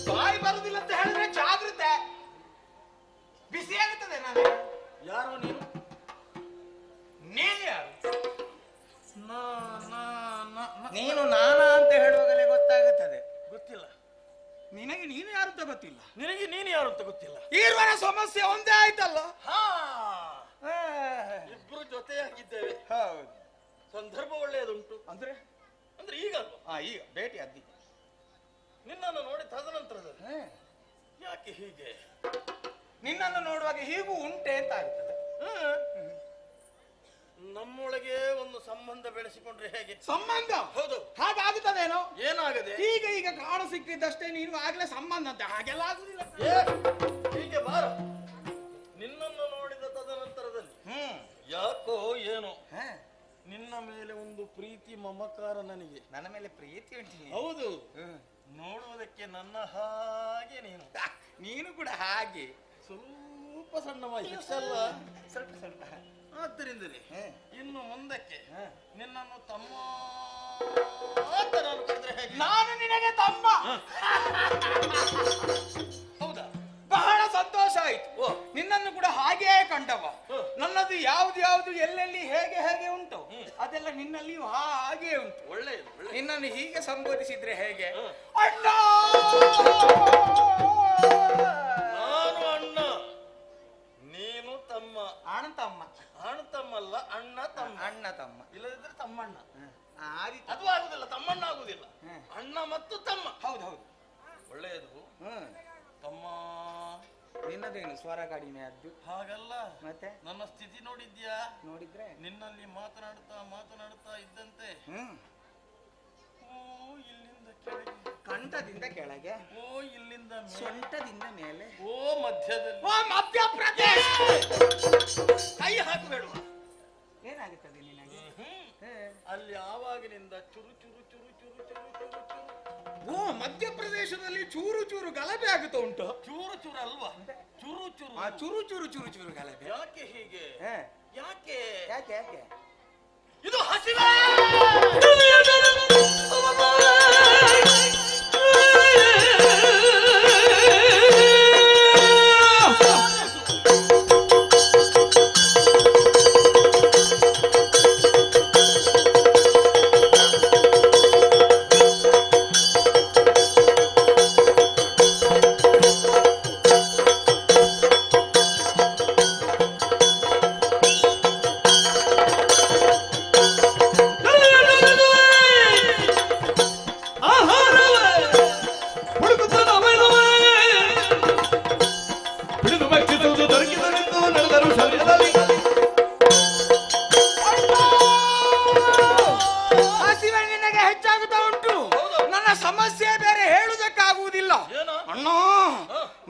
ಬಾಯಿ ಬರುದಿಲ್ಲ ಅಂತ ಹೇಳಿದ್ರೆ ಜಾಗೃತೆ ಬಿಸಿ ಆಗುತ್ತದೆ. ನಾನು ಯಾರು? ನೀನು ಯಾರು? ನೀನು ನಾನಾ ಅಂತ ಹೇಳುವಾಗಲೇ ಗೊತ್ತಾಗುತ್ತದೆ. ಗೊತ್ತಿಲ್ಲ ನಿನಗೆ ನೀನು ಯಾರು ಅಂತ ಗೊತ್ತಿಲ್ಲ. ನಿನಗೆ ನೀನು ಯಾರು ಅಂತ ಗೊತ್ತಿಲ್ಲ. ಈರುವರ ಸಮಸ್ಯೆ ಒಂದೇ ಆಯ್ತಲ್ಲ. ಇಬ್ರು ಜೊತೆಯಾಗಿದ್ದೇವೆ. ಹೌದು, ಸಂದರ್ಭ ಒಳ್ಳೆಯದುಂಟು. ಅಂದ್ರೆ ಅಂದ್ರೆ ಈಗ ಈಗ ಭೇಟಿ ಅದ್ದಿ ನಿನ್ನನ್ನು ನೋಡಿ ತದನಂತರದಲ್ಲಿ ಯಾಕೆ ಹೀಗೆ? ನಿನ್ನನ್ನು ನೋಡುವಾಗ ಹೀಗೂ ಉಂಟೆ ಅಂತ ಆಗ್ತದೆ. ನಮ್ಮೊಳಗೆ ಒಂದು ಸಂಬಂಧ ಬೆಳೆಸಿಕೊಂಡ್ರೆ ಹೇಗೆ? ಸಂಬಂಧ? ಹೌದು, ಹಾಗಾಗುತ್ತದೇನೋ? ಏನಾಗದೆ? ಈಗ ಕಾಣ ಸಿಕ್ಕಿದ್ದಷ್ಟೇ ನೀನು ಆಗ್ಲೇ ಸಂಬಂಧ ಅಂತ. ಹಾಗೆಲ್ಲ ಆಗುದಿಲ್ಲ. ಹೀಗೆ ಬಾರ. ನಿನ್ನನ್ನು ನೋಡಿದ ತದನಂತರದಲ್ಲಿ ಯಾಕೋ ಏನೋ ನಿನ್ನ ಮೇಲೆ ಒಂದು ಪ್ರೀತಿ ಮಮಕಾರ ನನಗೆ. ನನ್ನ ಮೇಲೆ ಪ್ರೀತಿ ಉಂಟು? ಹೌದು. ನೋಡುವುದಕ್ಕೆ ನನ್ನ ಹಾಗೆ ನೀನು ಕೂಡ ಹಾಗೆ ಸ್ವಲ್ಪ ಸಣ್ಣವಾಗಿ ಅಲ್ಲ, ಸ್ವಲ್ಪ ಸ್ವಲ್ಪ. ಆದ್ದರಿಂದಲೇ ಇನ್ನು ಮುಂದಕ್ಕೆ ನಿನ್ನನ್ನು ತಮ್ಮ ಅಂತ ನಾನು ಕರೆದ್ರೆ ಹೇಗೆ? ನಾನು ನಿನಗೆ ತಮ್ಮ? ಹೌದಾ? ಬಹಳ ಸಂತೋಷ ಆಯ್ತು. ನಿನ್ನನ್ನು ಕೂಡ ಹಾಗೇ ಕಂಡವ. ನನ್ನದು ಯಾವ್ದು ಎಲ್ಲೆಲ್ಲಿ ಹೇಗೆ ಹೇಗೆ ಉಂಟು ಅದೆಲ್ಲ ನಿನ್ನಲ್ಲಿಯೂ ಹಾಗೆ ಉಂಟು. ಒಳ್ಳೆಯದು. ನಿನ್ನನ್ನು ಹೀಗೆ ಸಂಬೋಧಿಸಿದ್ರೆ ಹೇಗೆ? ಅಣ್ಣ. ನಾನು ಅಣ್ಣ, ನೀನು ತಮ್ಮ. ಅಣ್ಣ ತಮ್ಮ. ಅಣ್ಣ ತಮ್ಮಲ್ಲ, ಅಣ್ಣ ತಮ್ಮ. ಅಣ್ಣ ತಮ್ಮ ಇಲ್ಲದಿದ್ರೆ ತಮ್ಮಣ್ಣ. ಅದು ಆಗುದಿಲ್ಲ, ತಮ್ಮಣ್ಣ ಆಗುದಿಲ್ಲ. ಅಣ್ಣ ಮತ್ತು ತಮ್ಮ. ಹೌದು. ಒಳ್ಳೆಯದು. ತಮ್ಮ. ನಿನ್ನದೇನು ಸ್ವರ ಕಡಿಮೆ ಆದ್ದು? ಹಾಗಲ್ಲ. ಮತ್ತೆ ನನ್ನ ಸ್ಥಿತಿ ನೋಡಿದ್ಯಾ? ನೋಡಿದ್ರೆ ನಿನ್ನಲ್ಲಿ ಮಾತನಾಡುತ್ತಾ ಇದ್ದಂತೆ ಓ ಇಲ್ಲಿಂದ ಕೆಳಗೆ, ಕಂಠದಿಂದ ಕೆಳಗೆ, ಓ ಇಲ್ಲಿಂದ ಸೊಂಟದಿಂದ ಮೇಲೆ, ಓ ಮಧ್ಯದಲ್ಲಿ, ಓ ಮಧ್ಯಪ್ರದೇಶ. ಕೈ ಹಾಕಬೇಡ. ಏನಾಗುತ್ತದೆ ನಿನಗೆ? ಅಲ್ಲಿ ಆವಾಗಿನಿಂದ ಚುರು ಚುರು ಚುರು ಚುರು ಚುರು ಚುರು ಚುರು. ಓ ಮಧ್ಯಪ್ರದೇಶದಲ್ಲಿ ಚೂರು ಚೂರು ಗಲಭೆ ಆಗುತ್ತಾ ಉಂಟು? ಚೂರು ಚೂರು ಅಲ್ವಾ, ಚುರು ಚುರು. ಚುರು ಚುರು ಚುರು ಚುರು ಗಲಭೆ. ಯಾಕೆ ಹೀಗೆ? ಯಾಕೆ ಯಾಕೆ ಯಾಕೆ? ಇದು ಹಸಿವೆ.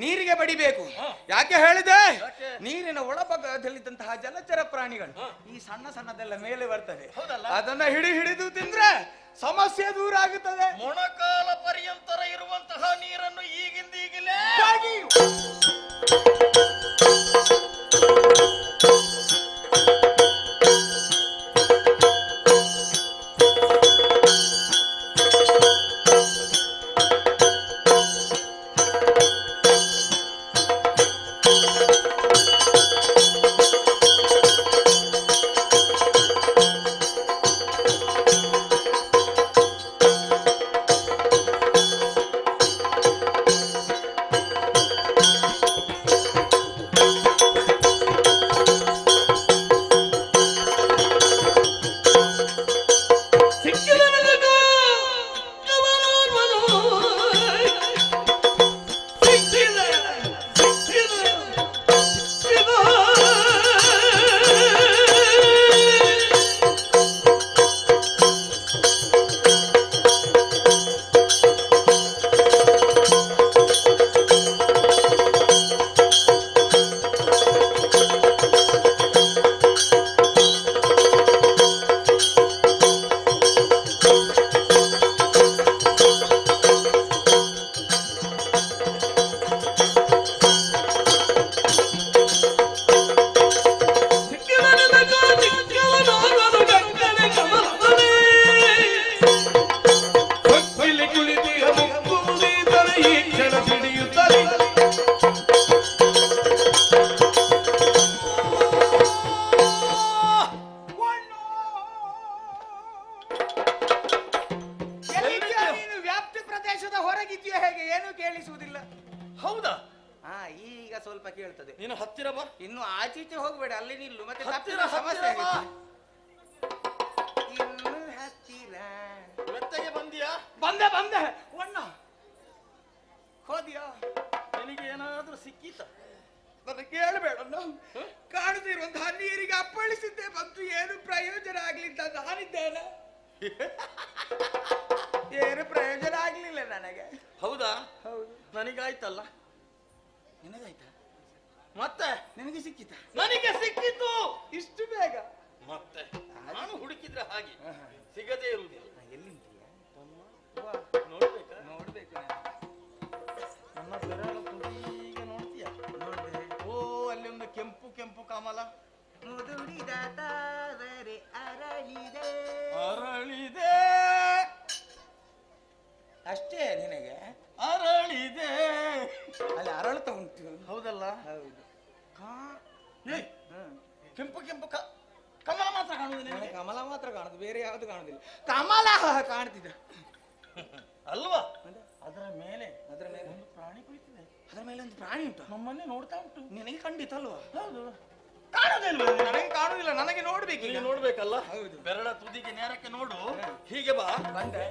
ನೀರಿಗೆ ಬಡಿಬೇಕು. ಯಾಕೆ ಹೇಳಿದೆ? ನೀರಿನ ಒಳಭಾಗದಲ್ಲಿದ್ದಂತಹ ಜಲಚರ ಪ್ರಾಣಿಗಳು ಈ ಸಣ್ಣ ಸಣ್ಣದೆಲ್ಲ ಮೇಲೆ ಬರ್ತದೆ. ಅದನ್ನ ಹಿಡಿದು ತಿಂದ್ರೆ ಸಮಸ್ಯೆ ದೂರ ಆಗುತ್ತದೆ. ಮೊಣಕಾಲ ಪರ್ಯಂತರ ಇರುವಂತಹ ನೀರನ್ನು ಈಗಿಂದೀಗಲೇ ಎಲ್ಲಿದ್ಯಾ ನೀನು? ವ್ಯಾಪ್ತಿ ಪ್ರದೇಶದ ಹೊರಗಿದ್ಯಾ ಹೇಗೆ? ಏನು ಕೇಳಿಸುವುದಿಲ್ಲ. ಹೌದಾ? ಹಾ, ಈಗ ಸ್ವಲ್ಪ ಕೇಳ್ತದೆ. ನೀನು ಹತ್ತಿರ ಬಾ. ಇನ್ನು ಆಚೀಚೆ ಹೋಗ್ಬೇಡ, ಅಲ್ಲಿ ನಿಲ್ಲು, ಮತ್ತೆ ಹತ್ತಿರ ಸಮಸ್ಯೆ ಬಾ. ಇನ್ನು ಹತ್ತಿರ. ಮೆತ್ತಗೆ ಬಂದಿಯಾ? ಬಂದೆ ಒಣ್ಣ ಹೋದಿಯಾ? ನಿನಗೆ ಏನಾದ್ರೂ ಸಿಕ್ಕೀತ? ಮತ್ತೆ ಕೇಳಬೇಡ. ಕಾಣದಿರುವಂತಹ ನೀರಿಗೆ ಅಪ್ಪಳಿಸಿದ್ದೆ ಬಂತು, ಏನು ಪ್ರಯೋಜನ ಆಗ್ಲಿಲ್ಲ. ನಾನಿದ್ದೇನೆ, ಏನು ಪ್ರಯೋಜನ ಆಗ್ಲಿಲ್ಲ ನನಗೆ. ಹೌದಾ? ಹೌದು. ನನಗಾಯ್ತಲ್ಲ. ನಿನಗಾಯ್ತಾ? ಮತ್ತೆ ನಿನಗೆ ಸಿಕ್ಕಿತ? ನನಗೆ ಸಿಕ್ಕಿತು. ಇಷ್ಟು ಬೇಗ? ಮತ್ತೆ ನಾನು ಹುಡುಕಿದ್ರೆ ಹಾಗೆ ಸಿಗದೇ ಇರುವುದಿಲ್ಲ. ಎಲ್ಲಿದ್ದೀಯ? ನೋಡ್ಬೇಕಾ? ನೋಡ್ಬೇಕು. ನನ್ನ ಬೆರಳ ತುದಿಗೆ ನೋಡ್ತೀಯ? ನೋಡ್ದೆ. ಓ, ಅಲ್ಲಿ ಒಂದು ಕೆಂಪು ಕೆಂಪು ಕಮಲ ಮುದುಡಿದ ತಾವರೆ ಅರಳಿದೆ. ಅರಳಿದೆ. ಅಷ್ಟೇ ನಿನಗೆ? ಅರಳಿದೆ. ಅಲ್ಲಿ ಅರಳುತ್ತಾ ಉಂಟು. ಹೌದಲ್ಲ? ಹೌದು. ಕೆಂಪು ಕೆಂಪು ಕಮಲ ಮಾತ್ರ ಕಾಣುವುದು ನಿನಗೆ? ಕಮಲ ಮಾತ್ರ ಕಾಣುದು, ಬೇರೆ ಯಾವುದು ಕಾಣುದಿಲ್ಲ. ಕಮಲ ಕಾಣ್ತಿದ್ದ ಅಲ್ವಾ? ಅದರ ಮೇಲೆ ಒಂದು ಪ್ರಾಣಿ ಕುಳಿತಿದೆ. ಅದರ ಮೇಲೆ ಒಂದು ಪ್ರಾಣಿ ಉಂಟು, ನಮ್ಮನ್ನೇ ನೋಡ್ತಾ ಉಂಟು. ನಿನಗೆ ಖಂಡಿತ ಅಲ್ವಾ? ಹೌದು. ಕಾಣುದಿಲ್ವ? ನನಗೆ ಕಾಣುದಿಲ್ಲ, ನನಗೆ ನೋಡ್ಬೇಕು. ಈಗ ನೋಡ್ಬೇಕಲ್ಲ? ಹೌದು. ಬೆರಳ ತುದಿಗೆ ನೇರಕ್ಕೆ ನೋಡು. ಹೀಗೆ ಬಾ. ಬಂದೆ.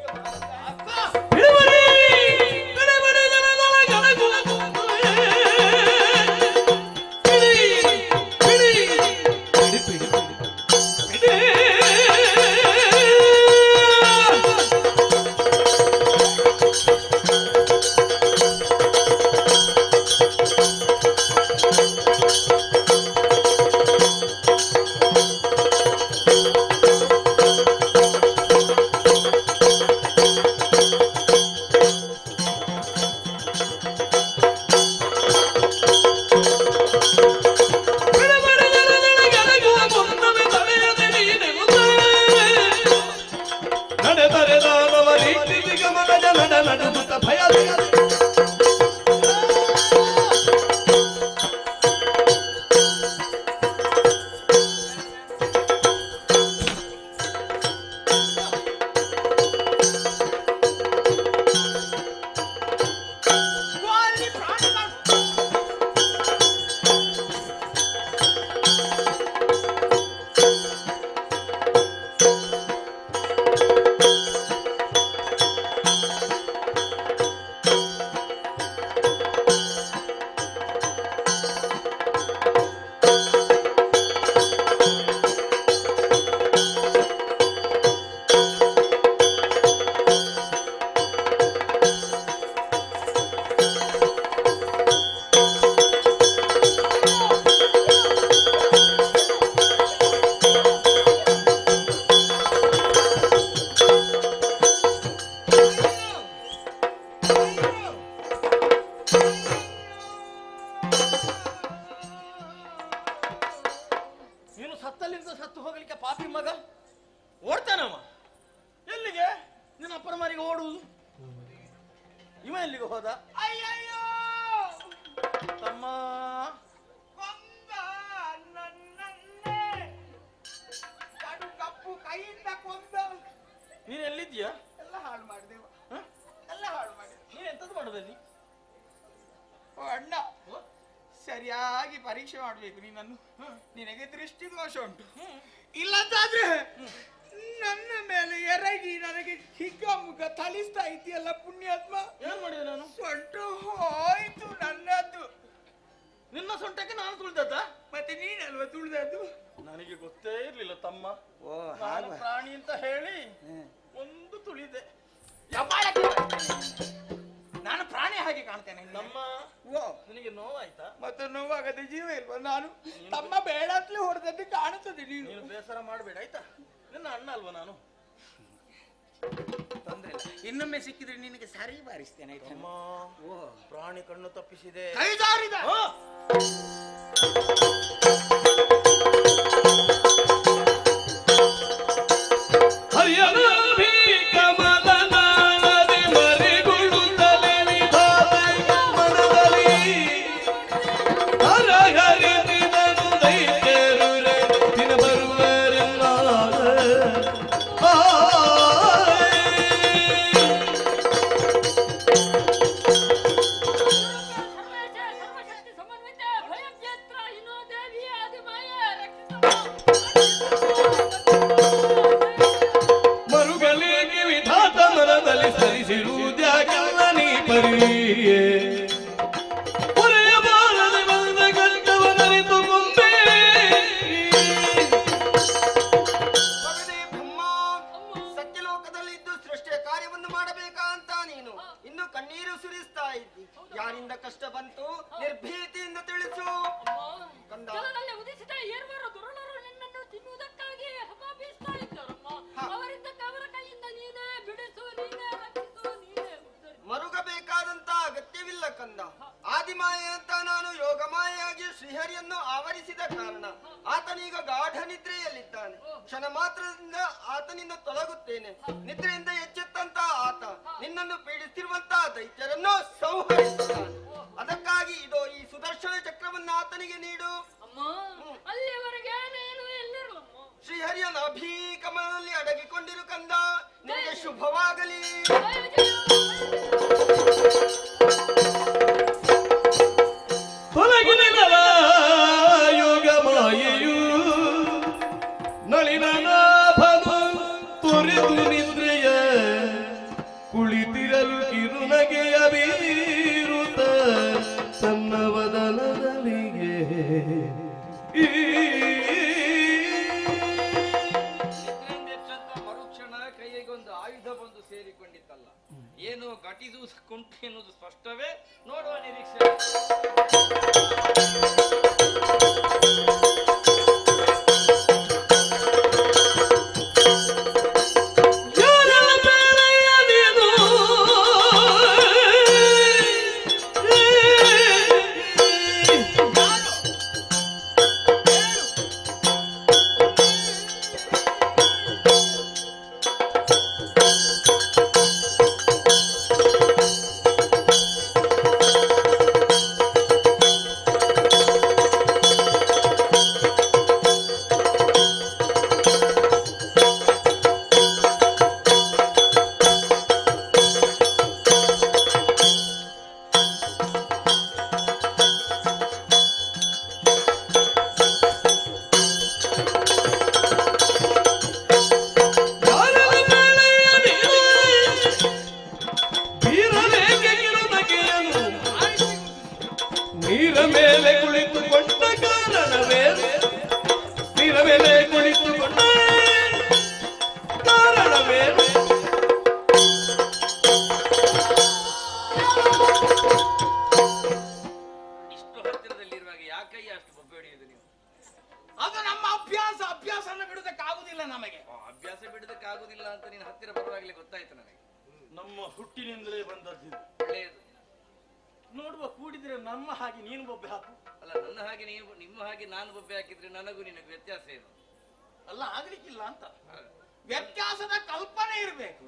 ಹೋದ? ಅಯ್ಯಯ್ಯೋ ತಮ್ಮ ಕೊಂದ ನನ್ನನ್ನೇ ಕಡು ಕಪ್ಪು ಕೈಯಿಂದ ಕೊಂದ. ನೀನ್ ಎಲ್ಲಿದ್ಯಾ? ಎಲ್ಲ ಹಾಳು ಮಾಡಿದೆವು, ಎಲ್ಲ ಹಾಳು ಮಾಡಿದೆ. ನೀನ್ ಎಂತದ್ದು ಮಾಡೋದಲ್ಲಿ? ಓ ಅಣ್ಣ, ಸರಿಯಾಗಿ ಪರೀಕ್ಷೆ ಮಾಡ್ಬೇಕು ನೀನನ್ನು. ನಿನಗೆ ದೃಷ್ಟಿ ದೋಷ ಉಂಟು, ಇಲ್ಲಂತಾದ್ರೆ ನನ್ನ ಮೇಲೆ ಎರಗಿ ನನಗೆ ಹಿಗ್ಗಮುಗ್ಗ ಥಳಿಸ್ತಾ ಇದೆಯಲ್ಲ ಪುಣ್ಯಾತ್ಮ. ಏನ್ ಮಾಡಿದೆ ನಾನು? ಸೊಂಟು ಹೋಯ್ತು ನನ್ನದ್ದು. ನಿನ್ನ ಸೊಂಟಕ್ಕೆ ನಾನು ತುಳಿದದ್ದ? ಮತ್ತೆ ನೀನಲ್ವ ತುಳಿದದ್ದು? ನನಗೆ ಗೊತ್ತೇ ಇರ್ಲಿಲ್ಲ ತಮ್ಮ. ಓ ನಾನು ಪ್ರಾಣಿ ಅಂತ ಹೇಳಿ ಒಂದು ತುಳಿದೆ. ನಾನು ಪ್ರಾಣಿ ಹಾಗೆ ಕಾಣ್ತೇನೆ ನಮ್ಮ. ಓ ನಿನಗೆ ನೋವಾಯ್ತಾ? ಮತ್ತೆ ನೋವಾಗದೆ ಜೀವ ಇಲ್ವಾ? ನಾನು ತಮ್ಮ ಬೇಡ ಅಂತಲೇ ಹೊಡೆದದ್ದು ಕಾಣುತ್ತದೆ. ನೀನು ಬೇಸರ ಮಾಡಬೇಡ ಆಯ್ತಾ? ನಿನ್ನ ಅಣ್ಣ ಅಲ್ವಾ ನಾನು? ತೊಂದ್ರೆ ಇಲ್ಲ, ಇನ್ನೊಮ್ಮೆ ಸಿಕ್ಕಿದ್ರೆ ನಿನಗೆ ಸರಿ ಬಾರಿಸ್ತೇನೆ ಆಯ್ತಾ? ಓ ಪ್ರಾಣಿ ಕಣ್ಣು ತಪ್ಪಿಸಿದೆ. ಕೈ ಜಾರಿದ. ಆ ಬಾರಿಯೇ ಹೊರೆಯ ಬಾರದೆ ಬಂದ ಗಂಡವನರಿತುಕೊಂಡೆ. ಮಗನೇ ಬ್ರಹ್ಮ, ಸತ್ಯಲೋಕದಲ್ಲಿ ಇದ್ದು ಸೃಷ್ಟಿಯ ಕಾರ್ಯವನ್ನು ಮಾಡಬೇಕಾ ಅಂತ ನೀನು ಇನ್ನು ಕಣ್ಣೀರು ಸುರಿಸ್ತಾ ಇದ್ದಿ. ಯಾರಿಂದ ಕಷ್ಟ ಬಂತು ನಿರ್ಭೀತಿಯಿಂದ ತಿಳಿಸು ಕಂದ. ಜಲದಲ್ಲಿ ಉದಿಸಿದ ಏರ್ವರ ದುರುಳರು ನಿನ್ನನ್ನು ತಿನ್ನುವುದಕ್ಕಾಗಿ ಹಪಾಪಿಸ್ತಾ ಇದ್ದಾರಮ್ಮ. ಅವರಿಂದ ಅವರ ಕೈಯಿಂದ ನೀನೇ ಬಿಡಿಸು, ನೀನೇ ರಕ್ಷಿಸು, ನೀನೇ ಉದ್ಧರಿಸು. ಮರುಗಬೇಕಾದಂತ ಅಗತ್ಯವಿಲ್ಲ ಕಂದ. ಆದಿಮಾಯೆ ಅಂತ ನಾನು ಯೋಗಮಾಯೆಯಾಗಿ ಶ್ರೀಹರಿಯನ್ನು ಆವರಿಸಿದ ಕಾರಣ ಆತನೀಗ ಗಾಢ ನಿದ್ರೆಯಲ್ಲಿದ್ದಾನೆ. ಕ್ಷಣ ಮಾತ್ರದಿಂದ ಆತನಿಂದ ತೊಲಗುತ್ತೇನೆ. ನಿದ್ರೆಯಿಂದ ಎಚ್ಚೆತ್ತಂತ ಆತ ನಿನ್ನನ್ನು ಪೀಡಿಸಿರುವಂತ ದೈತ್ಯರನ್ನು ಸಂಹರಿಸುತ್ತಾನೆ. ಅದಕ್ಕಾಗಿ ಇದೋ ಈ ಸುದರ್ಶನ ಚಕ್ರವನ್ನು ಆತನಿಗೆ ನೀಡು. ಅಲ್ಲಿಯವರೆಗೆ ನೀನು ಎಲ್ಲಿರುವಮ್ಮ? ಶ್ರೀಹರಿಯ ನಾಭೀಕಮಲದಲ್ಲಿ ಅಡಗಿಕೊಂಡಿರು ಕಂದ. ನಿನಗೆ ಶುಭವಾಗಲಿ. ತೊಲಗಿನ ಯೋಗ ಮಾಯೆಯು ನಳಿನ ನಾಭನು ತೊರೆದು ನಿದ್ರೆಯ ಕುಳಿತಿರಲು ಕಿರುನಗೆಯ ಬೀರುತ್ತ ತನ್ನ ವದನದಲ್ಲಿಗೆ ಮರುಕ್ಷಣ ಕೈಗೊಂದು ಆಯುಧ ಬಂದು ಸೇರಿಕೊಂಡಿತ್ತಲ್ಲ. ಏನು ಘಟಿಸುವುದಕ್ಕುಂಟು ಎನ್ನುವುದು ಸ್ಪಷ್ಟವೇ. ನೋಡುವ ನಿರೀಕ್ಷೆ. ನೀರ ಮೇಲೆ ಕುಳಿತುಕೊಂಡ ಕಾರಣವೇ ನೀರ ಮೇಲೆ ಕುಳಿತುಕೊಂಡ ಕಾರಣವೇ ಇಷ್ಟು ಹತ್ತಿರದಲ್ಲಿರುವಾಗ ಯಾಕಯ್ಯ ಅಷ್ಟು ಬೊಬ್ಬೆ ಹೊಡೆಯುವುದು ನೀವು? ಅದು ನಮ್ಮ ಅಭ್ಯಾಸ. ಅಭ್ಯಾಸನ ಬಿಡುವುದಕ್ಕಾಗುದಿಲ್ಲ ನಮಗೆ. ಅಭ್ಯಾಸ ಬಿಡುವುದಕ್ಕಾಗುದಿಲ್ಲ ಅಂತ ನೀನು ಹತ್ತಿರ ಬರುವಾಗಲೇ ಗೊತ್ತಾಯ್ತು ನನಗೆ. ನಮ್ಮ ಹುಟ್ಟಿನಿಂದಲೇ ಬಂದದ್ದು. ಒಳ್ಳೆಯದು. ನೋಡುವ ಕೂಡಿದ್ರೆ ನಮ್ಮ ಹಾಗೆ ನೀನು ಬೊಬ್ಬೆ ಹಾಕು. ಅಲ್ಲ, ನನ್ನ ಹಾಗೆ ನೀವು ನಿಮ್ಮ ಹಾಗೆ ನಾನು ಬೊಬ್ಬೆ ಹಾಕಿದ್ರೆ ನನಗೂ ನಿನಗೆ ವ್ಯತ್ಯಾಸ ಏನು? ಅಲ್ಲ, ಆಗ್ಲಿಕ್ಕಿಲ್ಲ ಅಂತ. ವ್ಯತ್ಯಾಸದ ಕಲ್ಪನೆ ಇರಬೇಕು.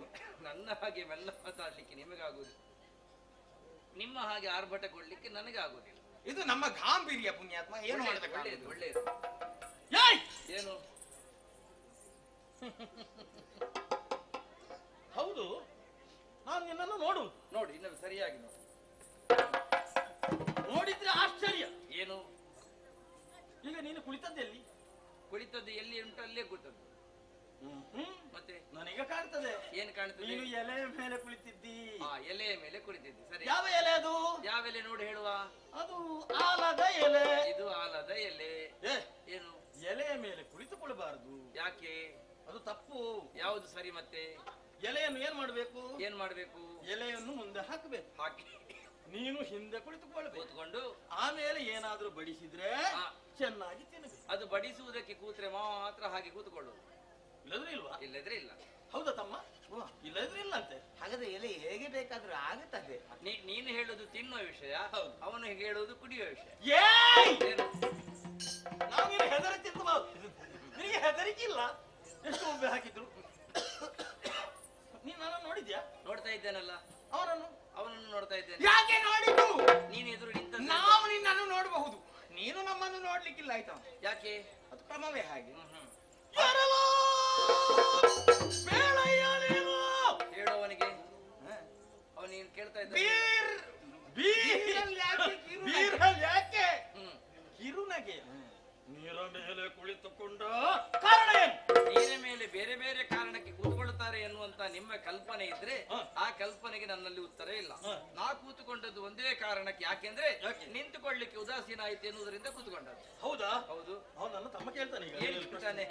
ನನ್ನ ಹಾಗೆ ಮೆಲ್ಲ ಮಾತಾಡ್ಲಿಕ್ಕೆ ನಿಮಗಾಗುವುದಿಲ್ಲ, ನಿಮ್ಮ ಹಾಗೆ ಆರ್ಭಟಗೊಳ್ಳಿಕ್ಕೆ ನನಗೆ ಆಗುವುದಿಲ್ಲ. ಇದು ನಮ್ಮ ಗಾಂಭೀರ್ಯ ಪುಣ್ಯಾತ್ಮ. ಏನು ಒಳ್ಳೆಯದು ಒಳ್ಳೆಯದು. ಏನು? ಹೌದು, ನಾನು ನಿನ್ನನ್ನು ನೋಡುವುದು. ನೋಡಿ, ಇನ್ನು ಸರಿಯಾಗಿ ನೋಡಿ. ನೋಡಿದ್ರೆ ಆಶ್ಚರ್ಯ. ಏನು? ಈಗ ನೀನು ಕುಳಿತದ್ದೆಲ್ಲಿ? ಕುಳಿತದ್ದು ಎಲ್ಲಿ ಉಂಟು ಅಲ್ಲೇ ಕೂತದ್ದು. ಮತ್ತೆ ನನಗೆ ಕಾಣ್ತದೆ. ಏನು ಕಾಣ್ತದೆ? ನೀನು ಎಲೆಯ ಮೇಲೆ ಕುಳಿತಿದ್ದಿ. ಎಲೆಯ ಮೇಲೆ ಕುಳಿತಿದ್ದಿ. ಸರಿ. ಯಾವ ಎಲೆ ಅದು? ಯಾವ ಎಲೆ ನೋಡಿ ಹೇಳುವ? ಅದು ಆಲದ ಎಲೆ. ಇದು ಆಲದ ಎಲೆ. ಏನು? ಎಲೆಯ ಮೇಲೆ ಕುಳಿತುಕೊಳ್ಳಬಾರದು. ಯಾಕೆ? ಅದು ತಪ್ಪು. ಯಾವುದು ಸರಿ? ಮತ್ತೆ ಎಲೆಯನ್ನು ಏನ್ ಮಾಡ್ಬೇಕು? ಏನ್ ಮಾಡ್ಬೇಕು? ಎಲೆಯನ್ನು ಮುಂದೆ ಹಾಕಬೇಕು. ಹಾಕಿ ನೀನು ಹಿಂದೆ ಕುಳಿತುಕೊಳ್ಬೇಕು. ಕೂತ್ಕೊಂಡು ಆಮೇಲೆ ಏನಾದ್ರೂ ಬಡಿಸಿದ್ರೆ ಚೆನ್ನಾಗಿ ತಿನ್ನಬೇಕು. ಅದು ಬಡಿಸುವುದಕ್ಕೆ ಕೂತ್ರೆ ಮಾತ್ರ ಹಾಗೆ ಕೂತ್ಕೊಳ್ಳೋದು. ಇಲ್ಲದ್ರೆ ಇಲ್ವಾ? ಇಲ್ಲದ್ರೆ ಇಲ್ಲ. ಹೌದಾ ತಮ್ಮ? ಇಲ್ಲದ್ರೆ ಇಲ್ಲ ಅಂತೆ. ಹಾಗಾದ್ರೆ ಎಲೆ ಹೇಗೆ ಬೇಕಾದ್ರೂ ಆಗುತ್ತದೆ. ನೀನು ಹೇಳುದು ತಿನ್ನುವ ವಿಷಯ, ಅವನು ಹೇಳುವುದು ಕುಡಿಯುವ ವಿಷಯ. ನಾವು ಹೆದರಿತಿದ್ದು ನಿನಗೆ ಹೆದರಿಕೆ ಇಲ್ಲ. ಎಷ್ಟು ಒಬ್ಬೆ ಹಾಕಿದ್ರು. ನೀನು ನಾನು ನೋಡಿದ್ಯಾ? ನೋಡ್ತಾ ಇದ್ದೇನಲ್ಲ. ಅವನನ್ನು ನೋಡ್ತಾ ಇದ್ದೇನೆ. ಯಾಕೆ ನೋಡಿದ್ದು? ನೀನು ಎದುರು ನಿಂತ ನಾವು ನಿನ್ನನ್ನು ನೋಡಬಹುದು, ನೀನು ನಮ್ಮನ್ನು ನೋಡ್ಲಿಕ್ಕಿಲ್ಲ. ಆಯ್ತಾ? ಯಾಕೆ? ಅದು ಕ್ರಮವೇ ಹಾಗೆ. ಹೇಳುವವನಿಗೆ ಅವನೇನು ಕೇಳ್ತಾ ಇದ್ದ? ಯಾಕೆ ಕಿರುನಗೆ ನೀರ ಮೇಲೆ ಕುಳಿತುಕೊಂಡ ಕಾರಣ ಏನು? ನೀರ ಮೇಲೆ ಬೇರೆ ಬೇರೆ ಕಾರಣಕ್ಕೆ ಕೂತ್ಕೊಳ್ತಾರೆ ಎನ್ನುವ ಎನ್ನುವಂತ ನಿಮ್ಮ ಕಲ್ಪನೆ ಇದ್ರೆ ಆ ಕಲ್ಪನೆಗೆ ನನ್ನಲ್ಲಿ ಉತ್ತರ ಇಲ್ಲ. ನಾ ಕೂತುಕೊಂಡದ್ದು ಒಂದೇ ಕಾರಣಕ್ಕೆ, ಯಾಕೆಂದ್ರೆ ನಿಂತುಕೊಳ್ಳಿಕ್ಕೆ ಉದಾಸೀನ ಆಯ್ತು ಎನ್ನುವುದರಿಂದ ಕೂತ್ಕೊಂಡದ್ದು. ಹೌದಾ? ಹೌದು. ನನ್ನ ತಮ್ಮ ಕೇಳ್ತಾನೆ ಈಗ. ಹೇಳ್ತಾನೆ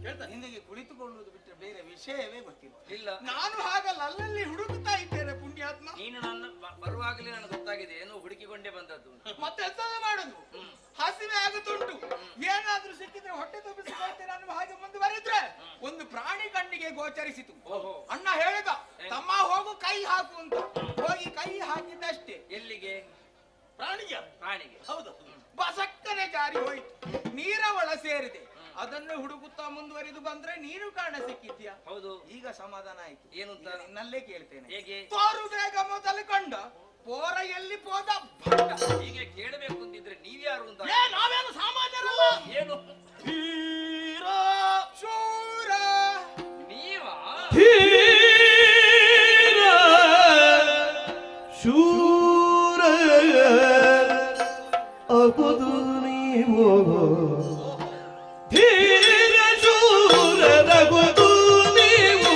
ಕೇಳ್ತಾನೆ. ನಿನಗೆ ಕುಳಿತುಕೊಳ್ಳುವುದು ಬಿಟ್ಟರೆ ಬೇರೆ ವಿಷಯವೇ ಗೊತ್ತಿಲ್ಲ. ಇಲ್ಲ, ನಾನು ಹಾಗಲ್ಲ, ಅಲ್ಲಲ್ಲಿ ಹುಡುಕುತ್ತಾ ಇದ್ದೇನೆ ಪುಣ್ಯಾತ್ಮ. ನೀನು ನನ್ನ ಬರುವಾಗಲೇ ನನಗೆ ಗೊತ್ತಾಗಿದೆ, ಏನು ಹುಡುಕಿಕೊಂಡೇ ಬಂದದ್ದು. ಮತ್ತೆ ಎಂತ ಮಾಡುದು? ಹಸಿವೆ ಆಗುತ್ತುಂಟು, ಏನಾದ್ರೂ ಸಿಕ್ಕಿದ್ರೆ ಹೊಟ್ಟೆ ತುಂಬಿಸಿಕೊಳ್ತೇನೆ ಅನ್ನುವ ಹಾಗೆ ಮುಂದುವರಿದ್ರೆ ಒಂದು ಪ್ರಾಣಿ ಕಣ್ಣಿಗೆ ಗೋಚರಿಸಿತು. ಅಣ್ಣ ಹೇಳಿದ, ತಮ್ಮ ಹೋಗು ಕೈ ಹಾಕು ಅಂತ. ಹೋಗಿ ಕೈ ಹಾಕಿದ್ದಷ್ಟೇ. ಎಲ್ಲಿಗೆ? ಪ್ರಾಣಿಗೆ. ಪ್ರಾಣಿಗೆ. ಹೌದು. ಬಸಕ್ಕನೆ ಜಾರಿ ಹೋಯ್ತು, ನೀರ ಒಳ ಸೇರಿದೆ. ಅದನ್ನು ಹುಡುಕುತ್ತಾ ಮುಂದುವರಿದು ಬಂದ್ರೆ ನೀನು ಕಾಣ ಸಿಕ್ಕಿದ್ಯಾ? ಹೌದು. ಈಗ ಸಮಾಧಾನ ಆಯ್ತು. ಏನು ಅಂತ ನಿನ್ನಲ್ಲೇ ಕೇಳ್ತೇನೆ. ಹೇಗೆ? ತೋರು ಬೇಗ ಮೊದಲು ಕಂಡ ಪೋರ ಎಲ್ಲಿ ಪೋದ ಭಟ್ಟ. ಹೀಗೆ ಕೇಳಬೇಕು ಅಂತಿದ್ರೆ ನೀವ್ಯಾರು ಅಂತ. ನಾವೇನು ಸಾಮಾನ್ಯರಲ್ಲ. ಏನು? ಧೀರ ಶೂರ ನೀವಾ? ಧೀರ ಶೂರ ಅಗುದು ನೀವು. ಧೀರ ಶೂರರಗುದು ನೀವು.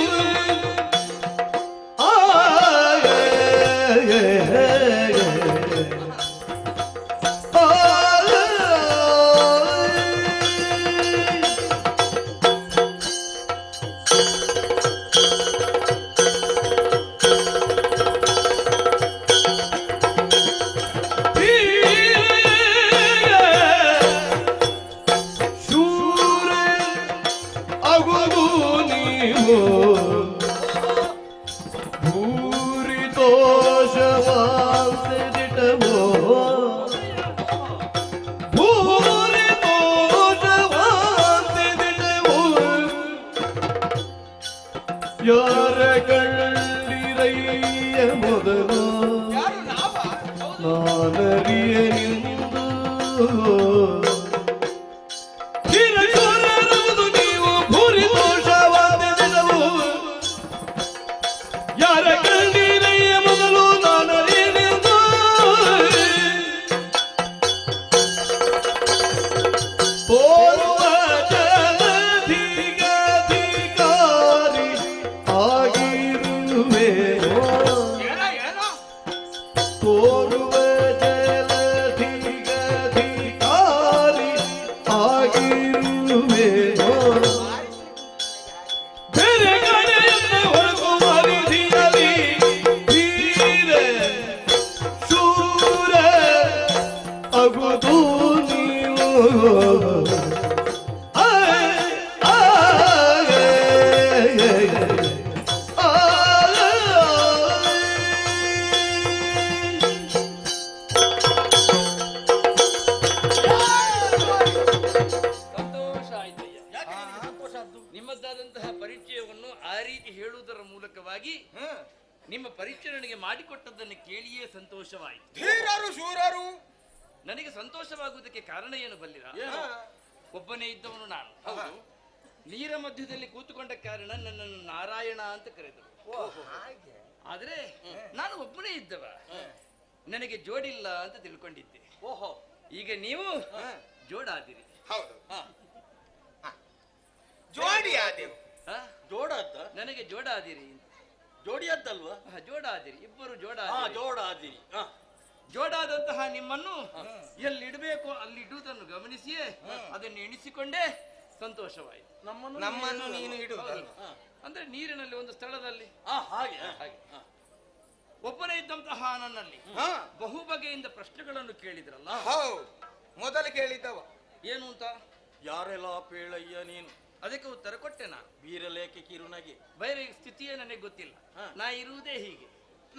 ಯಾರ ಕಳ್ಳಿರಯ್ಯ ಮೊದಲು ನಾನರಿಯ ನಿಂದು. ಹಿರಚೋರರುವುದು ನೀವು ಭೂರಿ ದೋಷವಾದವು. ಯಾರ ಕಳ್ಳಿರಯ್ಯ ಮೊದಲು ನಾನರಿಯ ನಿಂದು. ತೋರುವ ಜಲಧಿಗಾಧಿಕಾರಿ ಆಗಿರುವೆ. ತೋರುವ ಜಲಧಿಗಾಧಿಕಾರಿ ಆಗಿರುವೆ. ಬೇರೆ ಕಡೆಯಲ್ಲಿ ಹೊರಗು ಮರಿದಿರಲಿ ಧೀರ ಶೂರ ಅಗುದು ನೀವು. ಸಂತೋಷ ಆಯ್ತಯ್ಯ. ನಿಮ್ಮದಾದಂತಹ ಪರಿಚಯವನ್ನು ಆ ರೀತಿ ಹೇಳುವುದರ ಮೂಲಕವಾಗಿ ನಿಮ್ಮ ಪರಿಚಯ ನನಗೆ ಮಾಡಿಕೊಟ್ಟದ್ದನ್ನು ಕೇಳಿಯೇ ಸಂತೋಷವಾಯಿತು. ಧೀರರು ಶೂರರು. ನನಗೆ ಸಂತೋಷವಾಗುವುದಕ್ಕೆ ಕಾರಣ ಏನು ಬಲ್ಲಿರ? ಒಬ್ಬನೇ ಇದ್ದವನು ನಾನು. ಹೌದು. ನೀರ ಮಧ್ಯದಲ್ಲಿ ಕೂತುಕೊಂಡ ಕಾರಣ ನನ್ನನ್ನು ನಾರಾಯಣ ಅಂತ ಕರೆದರು. ಆದ್ರೆ ನಾನು ಒಬ್ಬನೇ ಇದ್ದವ, ನನಗೆ ಜೋಡಿಲ್ಲ ಅಂತ ತಿಳ್ಕೊಂಡಿದ್ದೆ. ಓಹೋ, ಈಗ ನೀವು ಜೋಡಾದಿರಿ. ಹೌದು, ಜೋಡಿ ಆದೆವು. ಜೋಡಾದ? ನನಗೆ ಜೋಡಾದಿರಿ. ಜೋಡಿಯದ್ದಲ್ವಾ? ಜೋಡಾದಿರಿ, ಇಬ್ಬರು ಜೋಡಾದಿರಿ. ಜೋಡಾದಂತಹ ನಿಮ್ಮನ್ನು ಎಲ್ಲಿಡಬೇಕು ಅಲ್ಲಿಡುವುದನ್ನು ಗಮನಿಸಿಯೇ ಅದನ್ನು ಎಣಿಸಿಕೊಂಡೇ ಸಂತೋಷವಾಯಿತು. ನಮ್ಮನ್ನು ನೀನು ಇಡುವುದಲ್ಲ, ಅಂದ್ರೆ ನೀರಿನಲ್ಲಿ ಒಂದು ಸ್ಥಳದಲ್ಲಿ ಹಾಗೆ. ಒಬ್ಬನೇ ಇದ್ದಂತಹ ನನ್ನಲ್ಲಿ ಬಹು ಬಗೆಯಿಂದ ಪ್ರಶ್ನೆಗಳನ್ನು ಕೇಳಿದ್ರಲ್ಲ. ಹೌದು, ಮೊದಲು ಕೇಳಿದ್ದವ ಏನು ಅಂತ? ಯಾರೆಲ್ಲ ಪೇಳಯ್ಯ ನೀನು? ಅದಕ್ಕೆ ಉತ್ತರ ಕೊಟ್ಟೆ ನಾನು. ವೀರಲೇಖೆ ಕಿರುನಗೆ. ಬೇರೆ ಸ್ಥಿತಿಯೇ ನನಗೆ ಗೊತ್ತಿಲ್ಲ, ನಾ ಇರುವುದೇ ಹೀಗೆ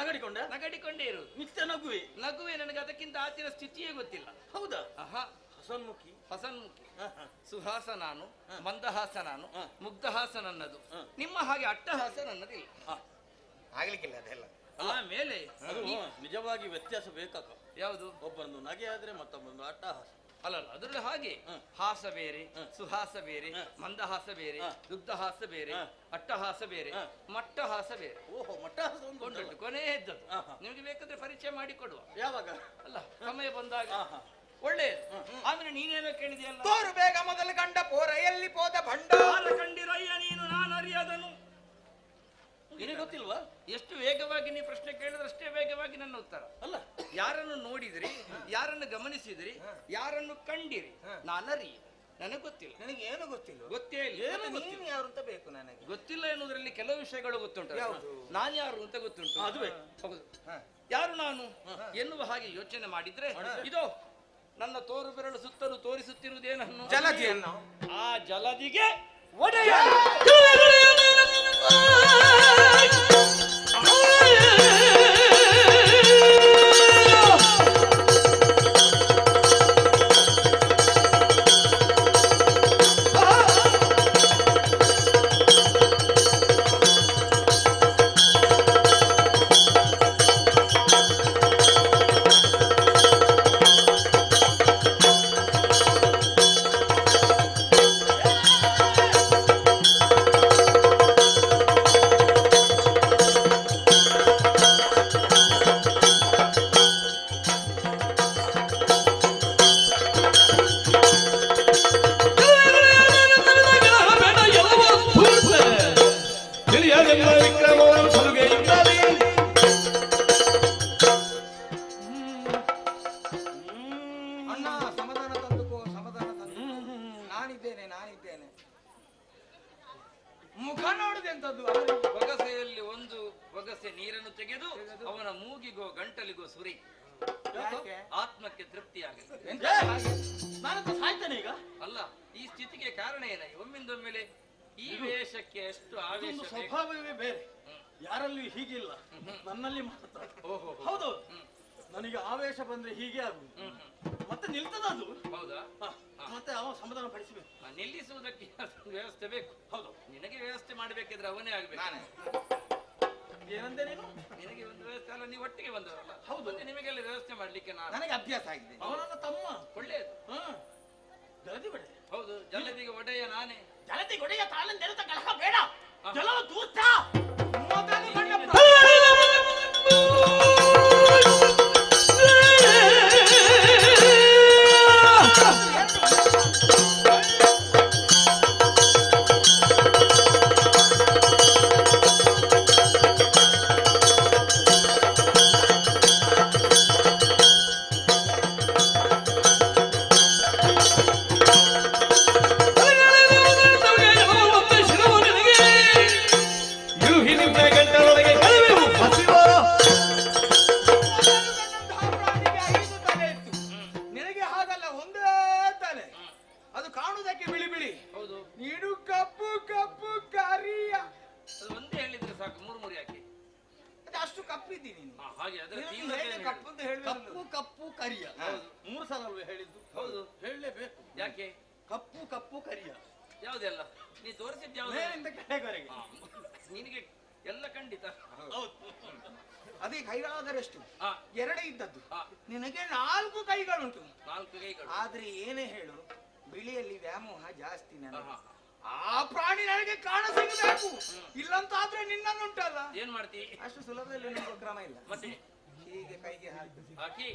ನಗಡಿಕೊಂಡೇ ಇರುವುದು. ನಿತ್ಯ ನಗುವೆ. ನಗುವೆ. ನನಗೆ ಅದಕ್ಕಿಂತ ಆಚಿನ ಸ್ಥಿತಿಯೇ ಗೊತ್ತಿಲ್ಲ. ಹೌದಾ? ಹಸನ್ಮುಖಿ ಸುಹಾಸ ನಾನು, ಮಂದಹಾಸ ನಾನು, ಮುಗ್ಧಹಾಸ ನನ್ನದು. ನಿಮ್ಮ ಹಾಗೆ ಅಟ್ಟಹಾಸ ನನ್ನದಿಲ್ಲ. ಆಗ್ಲಿಕ್ಕಿಲ್ಲ ಅದೆಲ್ಲ. ಆಮೇಲೆ ನಿಜವಾಗಿ ವ್ಯತ್ಯಾಸ ಬೇಕಕ್ಕ. ಯಾವುದು? ಒಬ್ಬರೊಂದು ನಗೆ ಆದ್ರೆ ಮತ್ತೊಬ್ಬರೊಂದು ಅಟ್ಟಹಾಸ. ಅಲ್ಲಲ್ಲ, ಅದರಲ್ಲಿ ಹಾಗೆ ಹಾಸ ಬೇರೆ, ಸುಹಾಸ ಬೇರೆ, ಮಂದಹಾಸ ಬೇರೆ, ದುಗ್ಧಹಾಸ ಬೇರೆ, ಅಟ್ಟಹಾಸ ಬೇರೆ, ಮಟ್ಟಹಾಸ ಬೇರೆ. ಓಹೋ, ಮಟ್ಟಹಾಸ ಕೊಂಡುಂಟು, ಕೊನೆ ಇದ್ದದ್ದು. ನಿಮಗೆ ಬೇಕಾದ್ರೆ ಪರಿಚಯ ಮಾಡಿಕೊಡುವ. ಯಾವಾಗ? ಅಲ್ಲ, ಸಮಯ ಬಂದಾಗ. ಒಳ್ಳೆಯದು. ಆಮೇಲೆ ನೀನೇನೋ ಕೇಳಿದೆಯಲ್ಲ. ತೋರು ಬೇಗ ಮೊದಲು ಕಂಡ ಪೋರ ಎಲ್ಲಿ ಪೋದ ಭಂಡಾರ ಕಂಡಿರಯ್ಯ ನೀನು ನಾನು ಅರಿಯದನು. ಗೊತ್ತಿಲ್ವಾ? ಎಷ್ಟು ವೇಗವಾಗಿ ನೀವು ಪ್ರಶ್ನೆ ಕೇಳಿದ್ರೆ ಅಷ್ಟೇ ವೇಗವಾಗಿ ನನ್ನ ಉತ್ತರ. ಅಲ್ಲ, ಯಾರನ್ನು ನೋಡಿದ್ರಿ, ಯಾರನ್ನು ಗಮನಿಸಿದ್ರಿ, ಯಾರನ್ನು ಕಂಡಿರಿ, ನಾನರಿ ನನಗೆ ಗೊತ್ತಿಲ್ಲ. ನನಗೆ ಏನು ಗೊತ್ತಿಲ್ಲ. ಗೊತ್ತೇ ಇಲ್ಲ. ನೀನು ಯಾರು ಅಂತ ಬೇಕು ನನಗೆ. ಗೊತ್ತಿಲ್ಲ ಎನ್ನುವುದರಲ್ಲಿ ಕೆಲವು ವಿಷಯಗಳು ಗೊತ್ತುಂಟು. ನಾನು ಯಾರು ಅಂತ ಗೊತ್ತುಂಟು. ಅದುವೇ ಹೌದು. ಯಾರು ನಾನು ಎನ್ನುವ ಹಾಗೆ ಯೋಚನೆ ಮಾಡಿದ್ರೆ ಇದೋ ನನ್ನ ತೋರು ಬೆರಳು ಸುತ್ತಲೂ ತೋರಿಸುತ್ತಿರುವುದೇನನ್ನು? ಜಲದಿಯನ್ನು. ಆ ಜಲದಿಗೆ ಒಡೆಯ ಮುಖ ನೋಡುದೆಂತದ್ದು? ಬೊಗಸೆಯಲ್ಲಿ ಒಂದು ಬೊಗಸೆ ನೀರನ್ನು ತೆಗೆದು ಅವನ ಮೂಗಿಗೋ ಗಂಟಲಿಗೋ ಸುರಿ. ಆತ್ಮಕ್ಕೆ ತೃಪ್ತಿಯಾಗಲಿ. ನಾನಂತ ಸಾಯ್ತಾನೆ ಈಗ. ಅಲ್ಲ, ಈ ಸ್ಥಿತಿಗೆ ಕಾರಣ ಏನಾಗಿ ಒಮ್ಮಿಂದೊಮ್ಮೆಲೆ ಈ ವೇಷಕ್ಕೆ ಎಷ್ಟು ಆವೇಶ? ಸ್ವಭಾವವೇ ಬೇರೆ. ಯಾರಲ್ಲಿ ಹೀಗಿಲ್ಲ, ನನ್ನಲ್ಲಿ ಮಾತ್ರ. ಓಹೋ, ಹೌದು. ನನಗೆ ಆವೇಶ ಬಂದ್ರೆ ಹೀಗೆ ಆಗುದು, ಮತ್ತೆ ನಿಲ್ತದ ಅದು. ಹೌದಾ? ಮತ್ತೆ ಅವ ಸಮಾಧಾನ ಪಡಿಸಬೇಕು. ನಿಲ್ಲಿಸುವುದಕ್ಕೆ ವ್ಯವಸ್ಥೆ ಬೇಕು. ಹೌದು, ನಿನಗೆ ವ್ಯವಸ್ಥೆ ಮಾಡಬೇಕಿದ್ರೆ ಅವನೇ ಆಗ್ಬೇಕು. ಏನಂದೆ ನೀನು? ನಿನಗೆ ಒಂದು ವ್ಯವಸ್ಥೆ ಅಲ್ಲ, ನೀವು ಒಟ್ಟಿಗೆ ಬಂದವರಲ್ಲ. ಹೌದು, ನಿಮಗೆಲ್ಲ ವ್ಯವಸ್ಥೆ ಮಾಡ್ಲಿಕ್ಕೆ ನನಗೆ ಅಭ್ಯಾಸ ಆಗಿದೆ. ಅವನನ್ನ ತಮ್ಮ. ಒಳ್ಳೆಯದು. ಜಲದಿ ಒಡೆಯ. ಹೌದು, ಜಲದಿಗೆ ಒಡೆಯ ನಾನೇ. ಜಲದಿ ಒಡೆಯ ತಾಳನ್ ನೆರೆತ ಕಲಹ ಬೇಡ. ಜಲವ ದೂತ. ಕಪ್ಪು ಕಪ್ಪು ಕರಿಯ ಮೂರು ಸಲ ಅಲ್ವೇ ಹೇಳಿದ್ದು? ಹೌದು, ಹೇಳಲೇಬೇಕು. ಯಾಕೆ? ಕಪ್ಪು ಕಪ್ಪು ಕರಿಯ ಯಾವುದೆಲ್ಲ ನೀ ತೋರಿಸಿದ್ ಯಾವ್ದು? ಕೆಳಗರೆಗೆ ನಿನಗೆ ಎಲ್ಲ ಖಂಡಿತ. ಅದೇ ಕೈಗಳಾದರೆಷ್ಟು? ಎರಡೇ ಇದ್ದದ್ದು. ನಿನಗೆ 4 ಕೈಗಳುಂಟು. 4 ಕೈಗಳು. ಆದ್ರೆ ಏನೇ ಹೇಳು, ಬಿಳಿಯಲ್ಲಿ ವ್ಯಾಮೋಹ ಜಾಸ್ತಿ ನನಗೆ. ಆ ಪ್ರಾಣಿ ನನಗೆ ಕಾಣ ಸಿಗಬೇಕು. ಇಲ್ಲಂತಾದ್ರೆ ನಿನ್ನನ್ನುಂಟಲ್ಲ, ಏನ್ ಮಾಡ್ತಿ? ಅಷ್ಟು ಸುಲಭದಲ್ಲಿ ನಿಮ್ಗೆ ಕ್ರಮ ಇಲ್ಲ. ಮತ್ತೆ ಹೀಗೆ ಕೈಗೆ ಹಾಕಿ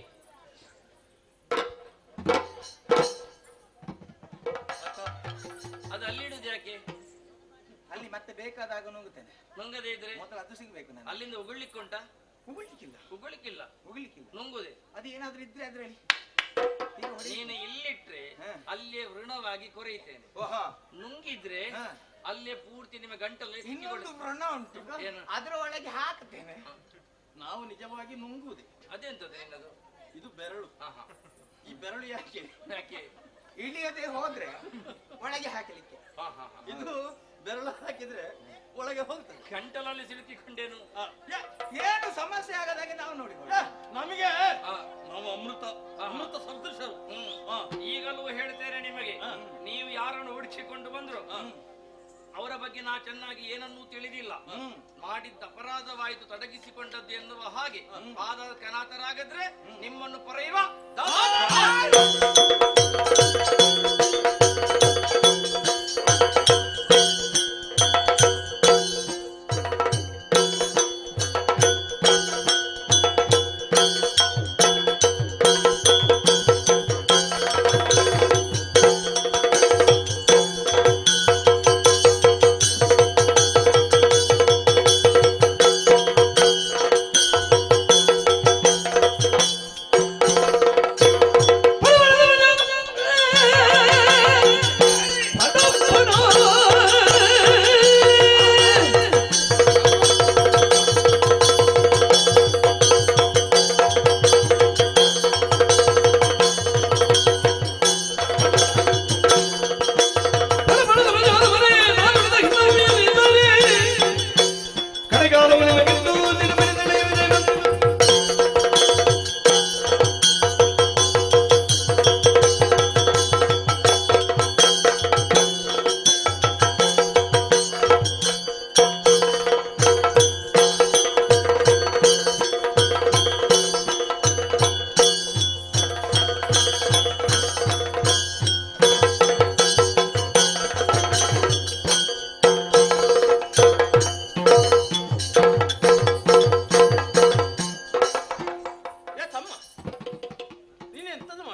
ಅದು ಅಲ್ಲಿ ಇಡುದು ಯಾಕೆ? ಅಲ್ಲಿ ಮತ್ತೆ ಬೇಕಾದಾಗ ನುಂಗುತ್ತೇನೆ. ನುಂಗದೇ ಇದ್ರೆ ಮೊದಲು ಅದು ಸಿಗ್ಬೇಕು ನನಗೆ. ಅಲ್ಲಿಂದ ಉಗುಳ್ಲಿಕ್ಕೆ ಉಂಟಾ? ಉಗುಳ್ಲಿಕ್ಕಿಲ್ಲ. ಉಗುಳ್ಲಿಕ್ಕಿಲ್ಲ. ನುಂಗುದೆ ಅದು ಏನಾದ್ರೂ ಇದ್ರೆ ಅದ್ರಲ್ಲಿ ನೀನು ಇಲ್ಲಿಟ್ರೆ ಅಲ್ಲೇ ವೃಣವಾಗಿ ಕೊರೆಯುತ್ತೇನೆ. ನುಂಗಿದ್ರೆ ಅಲ್ಲೇ ಪೂರ್ತಿ ನಿಮ್ಮ ಗಂಟಲು ಇನ್ನೊಂದು ವ್ರಣ ಉಂಟು, ಅದರ ಒಳಗೆ ಹಾಕ್ತೇನೆ. ನಾವು ನಿಜವಾಗಿ ನುಂಗುವುದೇ. ಅದೆಂತದ್ದು ನಿನ್ನದು? ಇದು ಬೆರಳು. ಈ ಬೆರಳು ಯಾಕೆ ಇಳಿಯದೆ ಹೋದ್ರೆ ಒಳಗೆ ಹಾಕಲಿಕ್ಕೆ. ಇದು ಬೆರಳು ಹಾಕಿದ್ರೆ ಒಳಗೆ ಹೋಗ್ತದೆ. ಗಂಟಲಲ್ಲಿ ಸಿಲುಕಿಕೊಂಡೇನು? ಏನು ಸಮಸ್ಯೆ ಆಗದಾಗೆ ನಾವು ನೋಡಿ ನಮಗೆ ನಾವು ಅಮೃತ ಸದೃಶರು. ಈಗಲೂ ಹೇಳ್ತೇನೆ ನಿಮಗೆ, ನೀವು ಯಾರನ್ನು ಹುಡುಕಿಕೊಂಡು ಬಂದ್ರು ಅವರ ಬಗ್ಗೆ ನಾ ಚೆನ್ನಾಗಿ ಏನನ್ನೂ ತಿಳಿದಿಲ್ಲ. ಮಾಡಿದ್ದ ಅಪರಾಧವಾಯಿತು, ತೊಡಗಿಸಿಕೊಂಡದ್ದು ಎನ್ನುವ ಹಾಗೆ ಆದ ಕನಾತರಾಗದ್ರೆ ನಿಮ್ಮನ್ನು ಪೊರೆಯುವ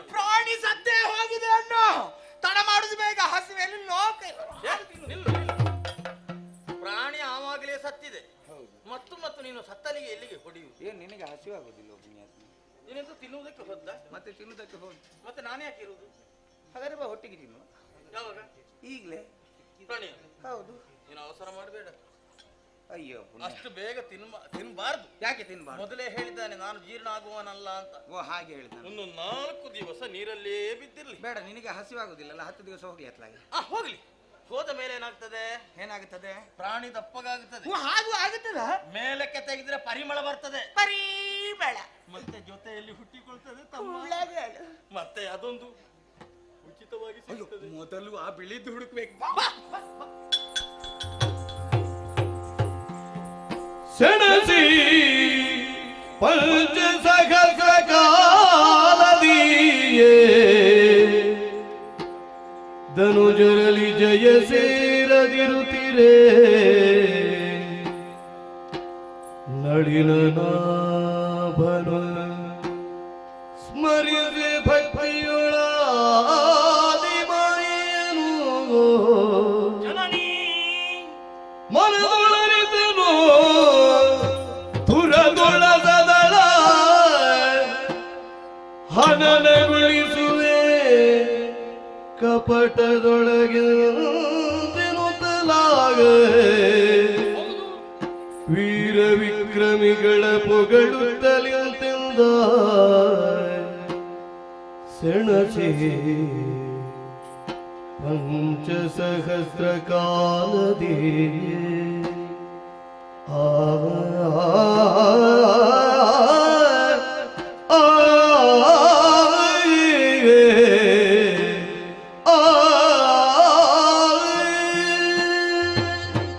ಪ್ರಾಣಿ ಸತ್ತೇ ಹೋಗಿದೆ ಅಣ್ಣು. ತಡ ಮಾಡುದು ಬೇಗ, ಹಸಿವೆಯಲ್ಲಿ ಲೋಕ ಪ್ರಾಣಿ ಆವಾಗಲೇ ಸತ್ತಿದೆ. ಮತ್ತು ಮತ್ತು ನೀನು ಸತ್ತಲಿಗೆ ಎಲ್ಲಿಗೆ ಹೊಡೆಯುವುದು? ಏನ್ ನಿನಗೆ ಹಸಿವಾಗುದಿಲ್ಲ? ನೀನೆಂತ ತಿನ್ನುವುದಕ್ಕೆ ಹೋದ? ಮತ್ತೆ ತಿನ್ನುವುದಕ್ಕೆ ಹೋಗಿ ಮತ್ತೆ ನಾನು ಯಾಕೆ ಇರುವುದು? ಹಾಗಾದ್ರೆ ಬಾ ಒಟ್ಟಿಗೆ ತಿನ್ನು. ಯಾವಾಗ? ಈಗಲೇ. ಪ್ರಾಣಿ ಹೌದು. ನೀನು ಅವಸರ ಮಾಡಬೇಡ. ಅಯ್ಯೋ, ಅಷ್ಟು ಬೇಗ ತಿನ್ನಬಾರದು. ಯಾಕೆ ತಿನ್ಬಾರ್ದು? ಮೊದಲೇ ಹೇಳಿದ್ದಾನೆ ನಾನು ಜೀರ್ಣ ಆಗುವನಲ್ಲ ಅಂತ. ಓ ಹಾಗೆ ಹೇಳಿದ. ಒಂದು 4 ದಿವಸ ನೀರಲ್ಲೇ ಬಿದ್ದಿರ್ಲಿ. ಬೇಡ, ನಿನಗೆ ಹಸಿವಾಗುದಿಲ್ಲಲ್ಲ, 10 ದಿವಸ ಹೋಗಿ ಅತ್ಲಾಗೆ. ಹೋಗ್ಲಿ. ಹೋದ ಮೇಲೆ ಏನಾಗ್ತದೆ? ಏನಾಗುತ್ತದೆ? ಪ್ರಾಣಿ ದಪ್ಪಗಾಗುತ್ತದೆ. ಹಾಗೂ ಆಗುತ್ತದ. ಮೇಲಕ್ಕೆ ತೆಗೆದ್ರೆ ಪರಿಮಳ ಬರ್ತದೆ. ಪರಿಮಳ. ಮತ್ತೆ ಜೊತೆಯಲ್ಲಿ ಹುಟ್ಟಿಕೊಳ್ತದೆ ತಮ್ಮ. ಮತ್ತೆ ಅದೊಂದು ಉಚಿತವಾಗಿ ಸಿಗುತ್ತದೆ. ಮೊದಲು ಆ ಬಿಳಿದ್ದು ಹುಡುಕ್ಬೇಕು. ಸೆಣಸಿ ಪಂಚಸಹಸ್ರ ಕಾಲದೀಯೇ ಧನುಜರಲಿ ಜಯ ಸೇರದಿರುತ್ತಿರೇ ನಳಿನ ನಾಭನ ಸ್ಮರಿಸಿ ಭಕ್ತಿಯೊಳಾದಿಮಾಯೇನು ಮನದೊಳರಿತನು ತುರಗೊಳಸದಳ ಹನನಗೊಳಿಸುವೆ ಕಪಟದೊಳಗೆ ತಿನ್ನುತ್ತಲಾಗ ವೀರ ವಿಕ್ರಮಿಗಳ ಪೊಗಳುತ್ತಲಿಂತೆಂದ ಸೆಣಸಿ ಪಂಚಸಹಸ್ರ ಕಾಲದೇ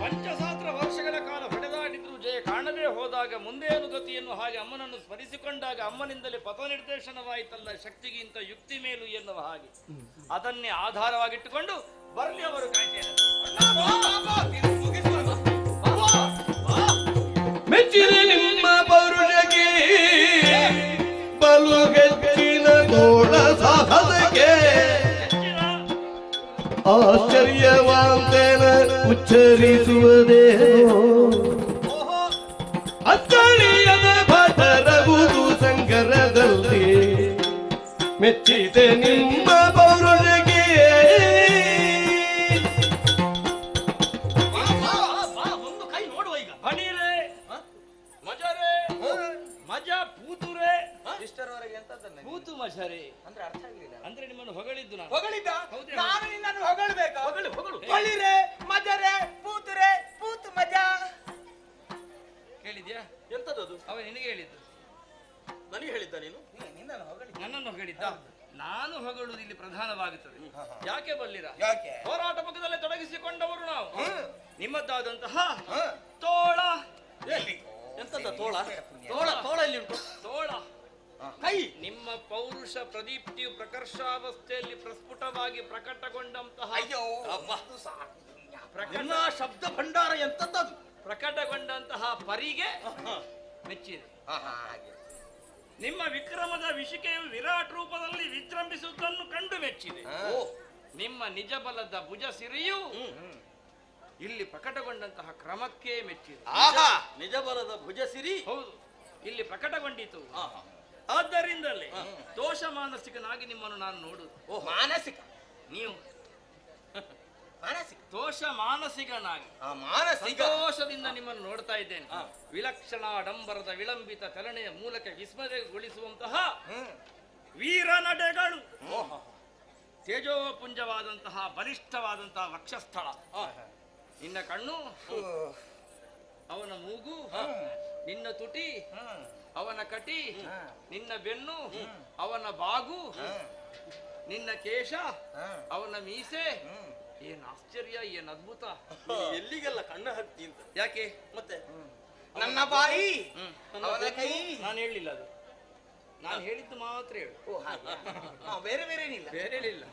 ಪಂಚಸಹಸ್ರ ವರ್ಷಗಳ ಕಾಲ ಹೊಡೆದಾಡಿದ್ರು ಜಯ ಕಾಣದೇ ಹೋದಾಗ ಮುಂದೇನು ಗತಿಯನ್ನು ಹಾಗೆ ಅಮ್ಮನನ್ನು ಸ್ಮರಿಸಿಕೊಂಡಾಗ ಅಮ್ಮನಿಂದಲೇ ಪಥ ನಿರ್ದೇಶನವಾಯಿತಲ್ಲ, ಶಕ್ತಿಗಿಂತ ಯುಕ್ತಿ ಮೇಲು ಎನ್ನುವ ಹಾಗೆ ಅದನ್ನೇ ಆಧಾರವಾಗಿಟ್ಟುಕೊಂಡು ಬರಲಿ ಅವರು ಕಾಯ್ತೇನೆ. ಮೆಚ್ಚಿದ ನಿಮ್ಮ ಪೌರುಷಕ್ಕೆ ಬಲು ಹೆಚ್ಚಿನ ತೋಳ ಸಾಹಸಕ್ಕೆ ಆಶ್ಚರ್ಯವಾಂತೇನ ಉಚ್ಚರಿಸುವುದೇನೋ ಅಚ್ಚಳಿಯದ ಭಟರಗುದು ಸಂಗರದಲ್ಲಿ ಮೆಚ್ಚಿದೆ ನಿಮ್ಮ ಪೌರುಷಕ್ಕೆ ಒಂದು ಕೈ ನೋಡುವ ಈಗ. ಹಣೀರೇ ಮಜರೇ ಮಜಾ ಪೂತುರೇ ಇಷ್ಟರವರೆಗೆ ಎಂತದನ್ನ ಪೂತು ಮಜರೇ ಅಂದ್ರೆ ಅರ್ಥ ಆಗಲಿಲ್ಲ. ಅಂದ್ರೆ ನಿಮ್ಮನ್ನು ಹೊಗಳಿದ್ದು ನಾನು. ಹೊಗಳಿದ್ದ? ಹೌದೇ? ನಾನು ನಿನ್ನನ್ನು ಹೊಗಳಬೇಕಾ? ಹೊಗಳು ಹೊಗಳು. ಹೊಳಿರೆ ಮಜರೆ ಪೂತುರೆ ಪೂತು ಮಜಾ. ಕೇಳಿದ್ಯಾ? ಎಂತದದು? ಅವ ನಿನಗೆ ಹೇಳಿದ್ದು. ನನಗೆ ಹೇಳಿದ್ದ ನೀನು? ನಿನ್ನನ್ನು ಹೊಗಳಿ. ನನ್ನನ್ನು ಹೊಗಳಿದ್ದ? ನಾನು ಹೊಗಳುವುದು ಇಲ್ಲಿ ಪ್ರಧಾನವಾಗುತ್ತದೆ. ಯಾಕೆ ಬಲ್ಲಿರ? ಯಾಕೆ? ಹೋರಾಟ ಪಕ್ಕದಲ್ಲೇ ತೊಡಗಿಸಿಕೊಂಡವರು ನಾವು. ನಿಮ್ಮದಾದಂತಹ ತೋಳ. ಎಂತದ ತೋಳ? ತೋಳ ತೋಳ ಎಲ್ಲಿ ಉಂಟು? ತೋಳ ಕೈ. ನಿಮ್ಮ ಪೌರುಷ ಪ್ರದೀಪ್ತಿಯು ಪ್ರಕರ್ಷಾವಸ್ಥೆಯಲ್ಲಿ ಪ್ರಸ್ಫುಟವಾಗಿ ಪ್ರಕಟಗೊಂಡಂತಹ ಅಯ್ಯೋ ನಿನ್ನ ಶಬ್ದ ಭಂಡಾರ ಎಂತದ್ದು? ಪ್ರಕಟಗೊಂಡಂತಹ ಪರಿಗೆ ಮೆಚ್ಚಿದೆ. ನಿಮ್ಮ ವಿಕ್ರಮದ ವಿಷಿಕೆಯು ವಿರಾಟ್ ರೂಪದಲ್ಲಿ ವಿಜೃಂಭಿಸುವುದನ್ನು ಕಂಡು ಮೆಚ್ಚಿದೆ. ನಿಮ್ಮ ನಿಜ ಬಲದ ಭುಜ ಸಿರಿಯು ಇಲ್ಲಿ ಪ್ರಕಟಗೊಂಡಂತಹ ಕ್ರಮಕ್ಕೆ ಮೆಚ್ಚಿದೆ. ನಿಜ ಬಲದ ಭುಜ ಸಿರಿ ಹೌದು, ಇಲ್ಲಿ ಪ್ರಕಟಗೊಂಡಿತು. ಆದ್ದರಿಂದಲೇ ದೋಷ ಮಾನಸಿಕನಾಗಿ ನಿಮ್ಮನ್ನು ನಾನು ನೋಡುವುದು. ಮಾನಸಿಕ. ನೀವು ಮಾನಸಿಕ ದೋಷ ಮಾನಸಿಕನಾಗಿ ಮಾನಸಿಕ ದೋಷದಿಂದ ನಿಮ್ಮನ್ನು ನೋಡ್ತಾ ಇದ್ದೇನೆ. ವಿಲಕ್ಷಣ ಡಂಬರದ ವಿಳಂಬಿತ ಚಲನೆಯ ಮೂಲಕ ವಿಸ್ಮಯಗೊಳಿಸುವಂತಹ ವೀರ ನಡೆಗಳು, ತೇಜೋಪುಂಜವಾದಂತಹ ಬಲಿಷ್ಠವಾದಂತಹ ವಕ್ಷಸ್ಥಳ. ನಿನ್ನ ಕಣ್ಣು ಅವನ ಮೂಗು, ನಿನ್ನ ತುಟಿ, ಅವನ ಕಟಿ, ನಿನ್ನ ಬೆನ್ನು, ಅವನ ಬಾಗು, ನಿನ್ನ ಕೇಶ, ಅವನ ಮೀಸೆ. ಏನ್ ಆಶ್ಚರ್ಯ, ಏನ್ ಅದ್ಭುತ! ಎಲ್ಲಿಗೆಲ್ಲ ಕಣ್ಣು ಹಾಕ್ತಿ ಅಂತ. ಯಾಕೆ ಮತ್ತೆ ನನ್ನ ಬಾಯಿ, ಅವನ ಕೈ. ನಾನು ಹೇಳಿಲ್ಲ ಅದು, ನಾನು ಹೇಳಿದ್ದು ಮಾತ್ರ ಹೇಳು. ಬೇರೆ ಬೇರೆ ಏನಿಲ್ಲ, ಬೇರೆ ಇಲ್ಲ.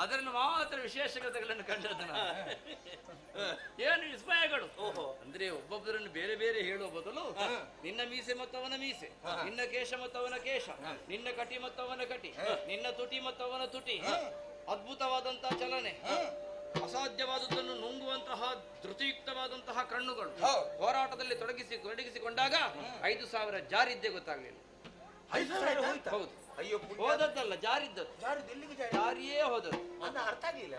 ಅದನ್ನು ಮಾತ್ರ ವಿಶೇಷತೆಗಳನ್ನು ಕಂಡದ್ದು ನಾನು. ಏನು ವಿಸ್ಮಯಗಳು! ಅಂದ್ರೆ ಒಬ್ಬೊಬ್ಬರನ್ನು ಬೇರೆ ಬೇರೆ ಹೇಳುವ ಬದಲು ನಿನ್ನ ಮೀಸೆ ಮತ್ತು ಅವನ ಮೀಸೆ, ನಿನ್ನ ಕೇಶ ಮತ್ತು ಅವನ ಕೇಶ, ನಿನ್ನ ಕಟಿ ಮತ್ತು ಅವನ ಕಟಿ, ನಿನ್ನ ತುಟಿ ಮತ್ತು ಅವನ ತುಟಿ, ಅದ್ಭುತವಾದಂತಹ ಚಲನೆ, ಅಸಾಧ್ಯವಾದದ್ದನ್ನು ನುಂಗುವಂತಹ ಧೃತಿಯುಕ್ತವಾದಂತಹ ಕಣ್ಣುಗಳು, ಹೋರಾಟದಲ್ಲಿ ತೊಡಗಿಸಿಕೊಂಡಾಗ 5,000 ಜಾರಿದ್ದೇ ಗೊತ್ತಾಗ್ಲಿಲ್ಲ. 5,000 ಹೌದು, ಅಯ್ಯೋ ಹೋದದ್ದಲ್ಲ, ಜಾರಿದ್ದದ್ದು. ಜಾರಿಯೇ ಹೋದದ್ದು.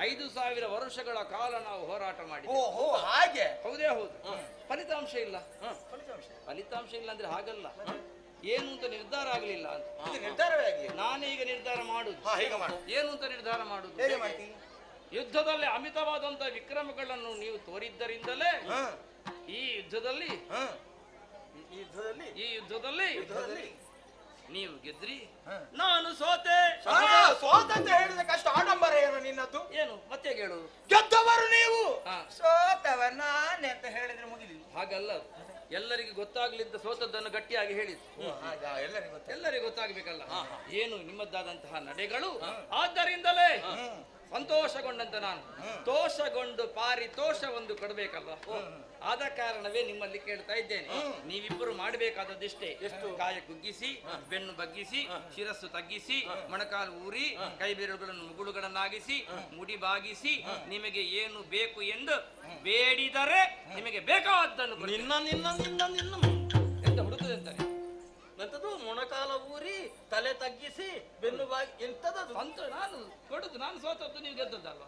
5,000 ವರ್ಷಗಳ ಕಾಲ ನಾವು ಹೋರಾಟ ಮಾಡಿ. ಹಾಗೆ? ಹೌದೇ ಹೌದು. ಫಲಿತಾಂಶ ಇಲ್ಲ. ಫಲಿತಾಂಶ ಇಲ್ಲ ಅಂದ್ರೆ ಹಾಗಲ್ಲ, ಏನು ಅಂತ ನಿರ್ಧಾರ ಆಗ್ಲಿಲ್ಲ ಅಂತ. ನಿರ್ಧಾರವೇ ಆಗಲಿ. ನಾನೀಗ ನಿರ್ಧಾರ ಮಾಡುದು. ಏನು ಅಂತ ನಿರ್ಧಾರ ಮಾಡುದು? ಯುದ್ಧದಲ್ಲಿ ಅಮಿತವಾದಂತ ವಿಕ್ರಮಗಳನ್ನು ನೀವು ತೋರಿದ್ದರಿಂದಲೇ ಈ ಯುದ್ಧದಲ್ಲಿ ನೀವು ಗೆದ್ರಿ, ನಾನು ಸೋತೆ. ಸೋತಂತ ಹೇಳಿದ ಕಷ್ಟ ಆಡಂಬರ ಏನು ನಿನ್ನದ್ದು? ಏನು ಮತ್ತೆ ಹೇಳುದು? ಗೆದ್ದವರು ನೀವು, ಸೋತವ ನಾನೇ ಅಂತ ಹೇಳಿದ್ರೆ ಮುಗಿಲಿ. ಹಾಗಲ್ಲ, ಎಲ್ಲರಿಗೂ ಗೊತ್ತಾಗ್ಲಿದ್ದ ಸೋತದ್ದನ್ನು ಗಟ್ಟಿಯಾಗಿ ಹೇಳಿದ್ರು. ಎಲ್ಲರಿಗೂ ಗೊತ್ತಾಗ್ಬೇಕಲ್ಲ ಏನು ನಿಮ್ಮದಾದಂತಹ ನಡೆಗಳು. ಆದ್ದರಿಂದಲೇ ಸಂತೋಷಗೊಂಡಂತ ನಾನು ತೋಷಗೊಂಡು ಪಾರಿತೋಷ ಒಂದು ಕೊಡಬೇಕಲ್ಲ. ಆದ ಕಾರಣವೇ ನಿಮ್ಮಲ್ಲಿ ಕೇಳ್ತಾ ಇದ್ದೇನೆ, ನೀವಿಬ್ಬರು ಮಾಡಬೇಕಾದದ್ದಿಷ್ಟೇ. ಕಾಯ ಕುಗ್ಗಿಸಿ, ಬೆನ್ನು ಬಗ್ಗಿಸಿ, ಶಿರಸ್ಸು ತಗ್ಗಿಸಿ, ಮೊಣಕಾಲು ಊರಿ, ಕೈ ಬೆರಳುಗಳನ್ನು ಮುಗುಳುಗಳನ್ನಾಗಿಸಿ, ಮುಡಿ ಬಾಗಿಸಿ, ನಿಮಗೆ ಏನು ಬೇಕು ಎಂದು ಬೇಡಿದರೆ ನಿಮಗೆ ಬೇಕಾದನ್ನು ಎಂತ ಹುಡುಕುದಂತಾರೆ. ಎಂತದು ಮೊಣಕಾಲ ಊರಿ, ತಲೆ ತಗ್ಗಿಸಿ, ಬೆನ್ನು ಬಾಗಿ, ಎಂತದದು? ಅಂತ ನಾನು ಕೊಡುದು. ನಾನು ಸೋತದ್ದು, ನೀವು ಗೆದ್ದದ್ದಲ್ವ?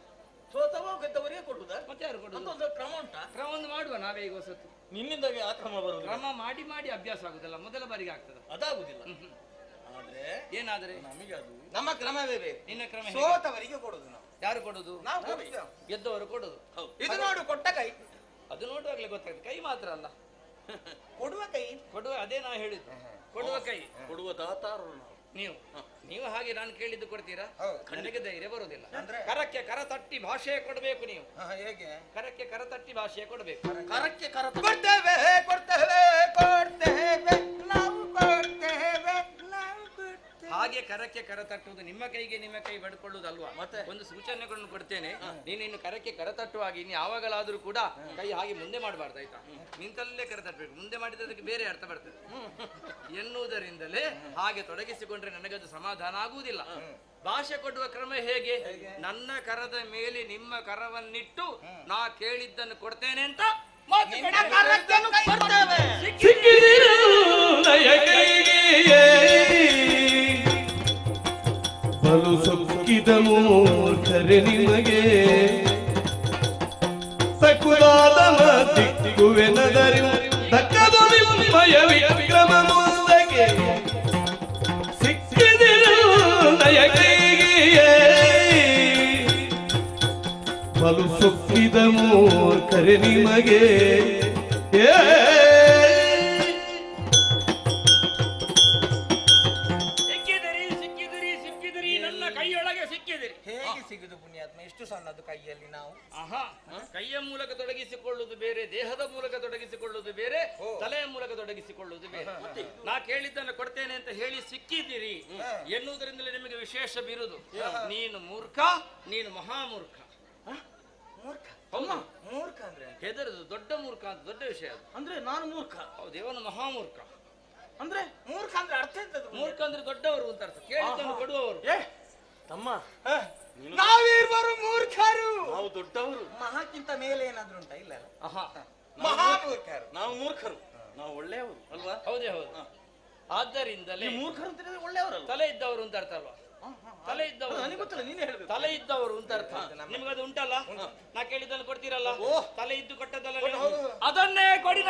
ಸೋತವ ಗೆದ್ದವರಿಗೆ ಕೊಡುದ? ಮತ್ತೆ ಯಾರು ಕೊಡುದು? ಒಂದು ಕ್ರಮ ಉಂಟಾ? ಕ್ರಮ ಒಂದು ಮಾಡುವ ನಾವೇ ಈಗ ಹೊಸತ್ತು. ನಿನ್ನಿಂದಾಗಿ ಆ ಕ್ರಮ ಬರುದು? ಕ್ರಮ ಮಾಡಿ ಮಾಡಿ ಅಭ್ಯಾಸ ಆಗುದಲ್ಲ, ಮೊದಲ ಬಾರಿಗೆ ಆಗ್ತದ. ಅದಾಗುದಿಲ್ಲ. ಆದ್ರೆ ಏನಾದ್ರೆ ನಮಗೆ ಅದು ನಮ್ಮ ಕ್ರಮವೇ ಬೇಕು. ನಿನ್ನ ಕ್ರಮ ಸೋತವರಿಗೆ ಕೊಡುದು ನಾವು. ಯಾರು ಕೊಡುದು? ನಾವು ಕೊಡುದು. ಗೆದ್ದವರು ಕೊಡುದು. ಇದು ನೋಡು, ಕೊಟ್ಟ ಕೈ. ಅದು ನೋಡುವಾಗ್ಲೇ ಗೊತ್ತಾಗ್ತದೆ. ಕೈ ಮಾತ್ರ ಅಲ್ಲ, ಕೊಡುವ ಕೈ. ಕೊಡುವ, ಅದೇ ನಾ ಹೇಳಿದ್ದು, ಕೊಡುವ ಕೈ. ಕೊಡುವ ದಾತಾರರು ನೀವು ಹಾಗೆ ನಾನು ಕೇಳಿದ್ದು ಕೊಡ್ತೀರಾ? ನನಗೆ ಧೈರ್ಯ ಬರುವುದಿಲ್ಲ. ಕರಕ್ಕೆ ಕರ ತಟ್ಟಿ ಭಾಷೆ ಕೊಡಬೇಕು ನೀವು. ಹೇಗೆ? ಕರಕ್ಕೆ ಕರ ತಟ್ಟಿ ಭಾಷೆ ಕೊಡಬೇಕು. ಕರಕ್ಕೆ ಕರ ಕೊಡ್ತೇವೆ ಕೊಡ್ತೇವೆ ಕೊಡ್ತೇವೆ ನಾವು ಕೊಡ್ತೇವೆ ನಾವು ಕೊಡ್ತೇವೆ. ಹಾಗೆ ಕರಕ್ಕೆ ಕರ ತಟ್ಟುವುದು ನಿಮ್ಮ ಕೈಗೆ ನಿಮ್ಮ ಕೈ ಬಡ್ಕೊಳ್ಳುವುದಲ್ವಾ? ಮತ್ತೆ ಒಂದು ಸೂಚನೆಗಳನ್ನು ಕೊಡ್ತೇನೆ. ನೀನು ಕರಕ್ಕೆ ಕರ ತಟ್ಟುವಾಗ ಇನ್ನು ಯಾವಾಗಲಾದ್ರೂ ಕೂಡ ಕೈ ಹಾಗೆ ಮುಂದೆ ಮಾಡಬಾರ್ದು, ಆಯ್ತಾ? ನಿಂತಲ್ಲೇ ಕರ ತಟ್ಟಬೇಕು. ಮುಂದೆ ಮಾಡಿದ್ರೆ ಅದಕ್ಕೆ ಬೇರೆ ಅರ್ಥ ಬರ್ತದೆ ಎನ್ನುವುದರಿಂದಲೇ ಹಾಗೆ ತೊಡಗಿಸಿಕೊಂಡ್ರೆ ನನಗದು ಸಮಾಧಾನ ಆಗುವುದಿಲ್ಲ. ಭಾಷೆ ಕೊಡುವ ಕ್ರಮ ಹೇಗೆ? ನನ್ನ ಕರದ ಮೇಲೆ ನಿಮ್ಮ ಕರವನ್ನಿಟ್ಟು ನಾ ಕೇಳಿದ್ದನ್ನು ಕೊಡ್ತೇನೆ ಅಂತ ಬಲು ಸೊಕ್ಕಿದ ಮೂರ್ಖರೆ ನಿಮಗೆ ಸಕುಲಾದ ದಿಕ್ಕುವೆನದರಿ ದಕ್ಕದು ನಿಮ್ಮಯ ವಿಕ್ರಮ ಮುಂದಕ್ಕೆ ಸಿಕ್ಕಿದಿರು ನಯ ಕೈಗೆ. ಬಲು ಸೊಕ್ಕಿದ ಮೂರ್ಖರೆ ನಿಮಗೆ ಸಿಕ್ಕಿದಿರಿ ನನ್ನ ಕೈಯೊಳಗೆ ಸಿಕ್ಕಿದಿರಿ. ಹೇಗೆ ಸಿಗುದು ಪುಣ್ಯಾತ್ಮ? ಎಷ್ಟು ಸಣ್ಣದು ಕೈಯಲ್ಲಿ ನಾವು. ಕೈಯ ಮೂಲಕ ತೊಡಗಿಸಿಕೊಳ್ಳುವುದು ಬೇರೆ, ದೇಹದ ಮೂಲಕ ತೊಡಗಿಸಿಕೊಳ್ಳುವುದು ಬೇರೆ, ತಲೆಯ ಮೂಲಕ ತೊಡಗಿಸಿಕೊಳ್ಳುವುದು ಬೇರೆ. ನಾ ಕೇಳಿದ್ದನ್ನು ಕೊಡ್ತೇನೆ ಅಂತ ಹೇಳಿ ಸಿಕ್ಕಿದ್ದೀರಿ ಎನ್ನುವುದರಿಂದಲೇ ನಿಮಗೆ ವಿಶೇಷ ಬಿರುದು. ನೀನು ಮೂರ್ಖ, ನೀನು ಮಹಾಮೂರ್ಖ. ಮೂರ್ಖ ಅಂದ್ರೆ ಹೆದರದು ದೊಡ್ಡ ಮೂರ್ಖ ಅಂತ ದೊಡ್ಡ ವಿಷಯ ಅದು. ಅಂದ್ರೆ ನಾನು ಮೂರ್ಖ? ಹೌದು, ಇವನು ಮಹಾಮೂರ್ಖ. ಅಂದ್ರೆ ಮೂರ್ಖ ಅಂದ್ರೆ ಅರ್ಥ ಎಂತದ್ದು? ಮೂರ್ಖ ಅಂದ್ರೆ ದೊಡ್ಡವರು ಅಂತ ಅರ್ಥ, ಕೇಳಿದ್ದನ್ನು ಕೊಡುವವರು. ತಮ್ಮ ನಾವಿರುವರು ಮೂರ್ಖರು, ನಾವು ದೊಡ್ಡವರು. ಮಹಾಕ್ಕಿಂತ ಮೇಲೆ ಏನಾದ್ರೂ ಉಂಟಾ? ಇಲ್ಲ. ಮಹಾಮೂರ್ಖರು. ನಾವು ಮೂರ್ಖರು, ನಾವು ಒಳ್ಳೆಯವರು ಅಲ್ವಾ? ಹೌದೇ ಹೌದು. ಆದ್ದರಿಂದಲೇ ಮೂರ್ಖರು ಅಂತ ಒಳ್ಳೆಯವರು, ತಲೆ ಇದ್ದವರು ಅಂತ ಅರ್ಥ ಅಲ್ವಾ? ತಲೆ ಇದ್ದವರು ನನಗೆ ಗೊತ್ತಿಲ್ಲ, ನೀನೇ ಹೇಳ್ಬೇಕು. ತಲೆ ಇದ್ದವರು ಅಂತ ಅರ್ಥ. ನಿಮ್ಗದು ಉಂಟಲ್ಲ? ನಾ ಕೇಳಿದ್ದನ್ನು ಕೊಡ್ತೀರಲ್ಲ? ತಲೆ ಇದ್ದು ಕೊಟ್ಟದಲ್ಲ, ಅದನ್ನೇ ಕೊಡಿ.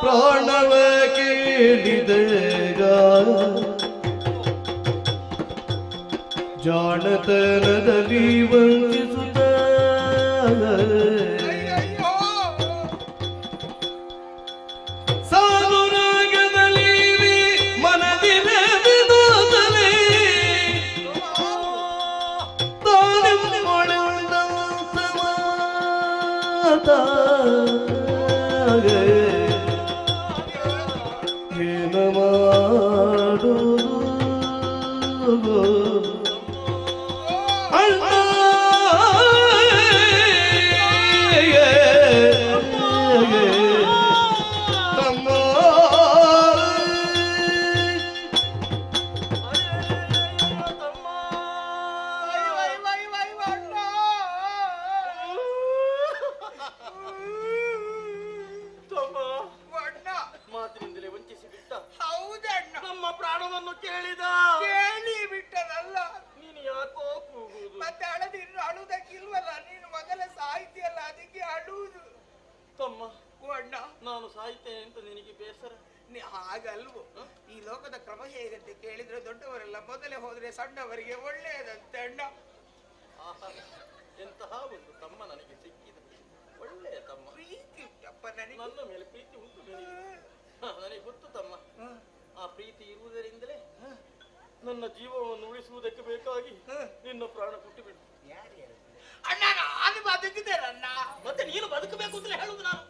ಪ್ರಾಣವ ಕೇಳಿದ ಜಾಣತನದಲ್ಲಿ ವಂಚಿಸುತ್ತ ಸಾನುರಾಗದಲ್ಲಿ ಮನದಿನ ವಿನೋದನೆ ಏನ ಮಾಡುವುದು ಮಾತಿನಿಂದಲೇ ವಂಚಿಸಿ ಬಿಟ್ಟ. ಹೌದಣ್ಣ. ನಮ್ಮ ಪ್ರಾಣವನ್ನು ಕೇಳಿದ. ಕೇಳಿ ಬಿಟ್ಟನಲ್ಲ. ನೀನು ಯಾಕೋ ಕೂಗುವುದು? ಮತ್ತೆ ಅಳುವುದಕ್ಕಿಲ್ವಲ್ಲ, ನೀನು ಮೊದಲ ಸಾಹಿತ್ಯಲ್ಲ, ಅದಕ್ಕೆ ಅಳುವುದು. ತಮ್ಮ ಅಣ್ಣ, ನಾನು ಸಾಯ್ತೇನೆ ಅಂತ ನಿನಗೆ ಬೇಸರ? ಹಾಗಲ್ವೋ. ಈ ಲೋಕದ ಕ್ರಮ ಹೇಗಂತೆ ಕೇಳಿದ್ರೆ ದೊಡ್ಡವರೆಲ್ಲ ಮೊದಲೇ ಹೋದ್ರೆ ಸಣ್ಣವರಿಗೆ ಒಳ್ಳೆಯದಂತೆ ಅಣ್ಣ. ಎಂತಹ ಒಂದು ತಮ್ಮ ನನಗೆ ಸಿಕ್ಕಿದ. ಒಳ್ಳೆಯ ತಮ್ಮ. ಪ್ರೀತಿ ಉಂಟಪ್ಪ ನನಗೆ. ನನ್ನ ಮೇಲೆ ಪ್ರೀತಿ ಉಂಟು ನನಗೆ ಗೊತ್ತು ತಮ್ಮ. ಆ ಪ್ರೀತಿ ಇರುವುದರಿಂದಲೇ ನನ್ನ ಜೀವವನ್ನು ಉಳಿಸುವುದಕ್ಕೆ ಬೇಕಾಗಿ ನಿನ್ನ ಪ್ರಾಣ ಕೊಟ್ಟು ಬಿಡು. ಅಣ್ಣ, ನಾನು ಬದುಕಿದ್ದೇನಣ್ಣ. ಮತ್ತೆ ನೀನು ಬದುಕಬೇಕು ಅಂತಲೇ ಹೇಳುದು ನಾನು.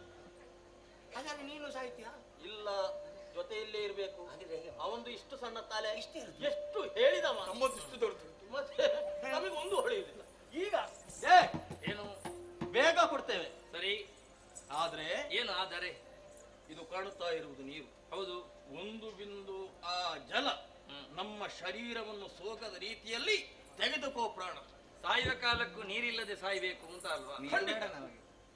ಹಾಗಾಗಿ ನೀನು ಸಾಹಿತ್ಯ ಇಲ್ಲ, ಜೊತೆಯಲ್ಲೇ ಇರಬೇಕು. ಅವನು ಇಷ್ಟು ಸಣ್ಣ ತಲೆ, ಎಷ್ಟು ಹೇಳಿದವ, ನಮ್ಮದಿಷ್ಟು ದೊಡ್ಡದು. ಮತ್ತೆ ನಮಗೆ ಒಂದು ಹೊಳೆಯುವುದಿಲ್ಲ. ಈಗ ಏನು ಬೇಗ ಕೊಡ್ತೇವೆ ಸರಿ, ಆದ್ರೆ ಏನು ಆದರೆ ಇದು ಕಾಣುತ್ತಾ ಇರುವುದು ನೀರು. ಹೌದು. ಒಂದು ಬಿಂದು ಆ ಜಲ ನಮ್ಮ ಶರೀರವನ್ನು ಸೋಕದ ರೀತಿಯಲ್ಲಿ ತೆಗೆದುಕೋ ಪ್ರಾಣ. ಸಾಯುವ ಕಾಲಕ್ಕೂ ನೀರಿಲ್ಲದೆ ಸಾಯ್ಬೇಕು ಅಂತ ಅಲ್ವಾ?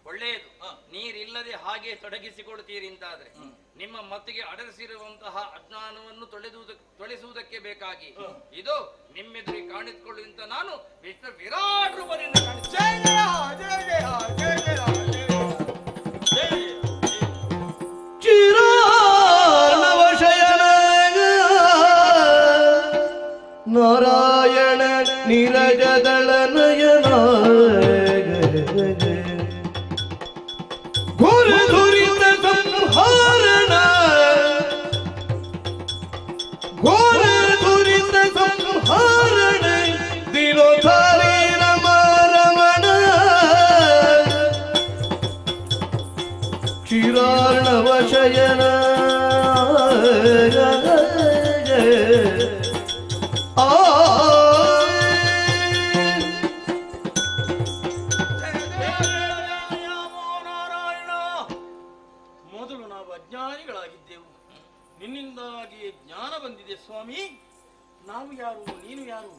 ಒಳ್ಳೆಯದು. ನೀರಿಲ್ಲದೆ ಹಾಗೆ ತೊಡಗಿಸಿಕೊಡ್ತೀರಿ ಅಂತಾದ್ರೆ ನಿಮ್ಮ ಮತ್ತಿಗೆ ಅಡರಿಸಿರುವಂತಹ ಅಜ್ಞಾನವನ್ನು ತೊಳೆಸುವುದಕ್ಕೆ ಬೇಕಾಗಿ ಇದು ನಿಮ್ಮೆದುರಿಗೆ ಕಾಣಿಸಿಕೊಳ್ಳುವಂತ ನಾನು ವಿರಾಟ್ ರೂಪದಿಂದ ನಾರಾಯಣ ನೀರಜದಳ ನಯನ ಘೋರ ದುರಿತ ಸಂಹಾರಣ ಘೋರ ದುರಿತ ಸಂಹಾರಣ ದಿನೋಧಾರಿ ರಮ ರಮಣ ಕ್ಷೀರಾರ್ಣವ ಶಯನ ಮೊದಲು ನಾವು ಅಜ್ಞಾನಿಗಳಾಗಿದ್ದೆವು, ನಿನ್ನಿಂದಾಗಿಯೇ ಜ್ಞಾನ ಬಂದಿದೆ ಸ್ವಾಮಿ. ನಾವು ಯಾರು, ನೀನು ಯಾರು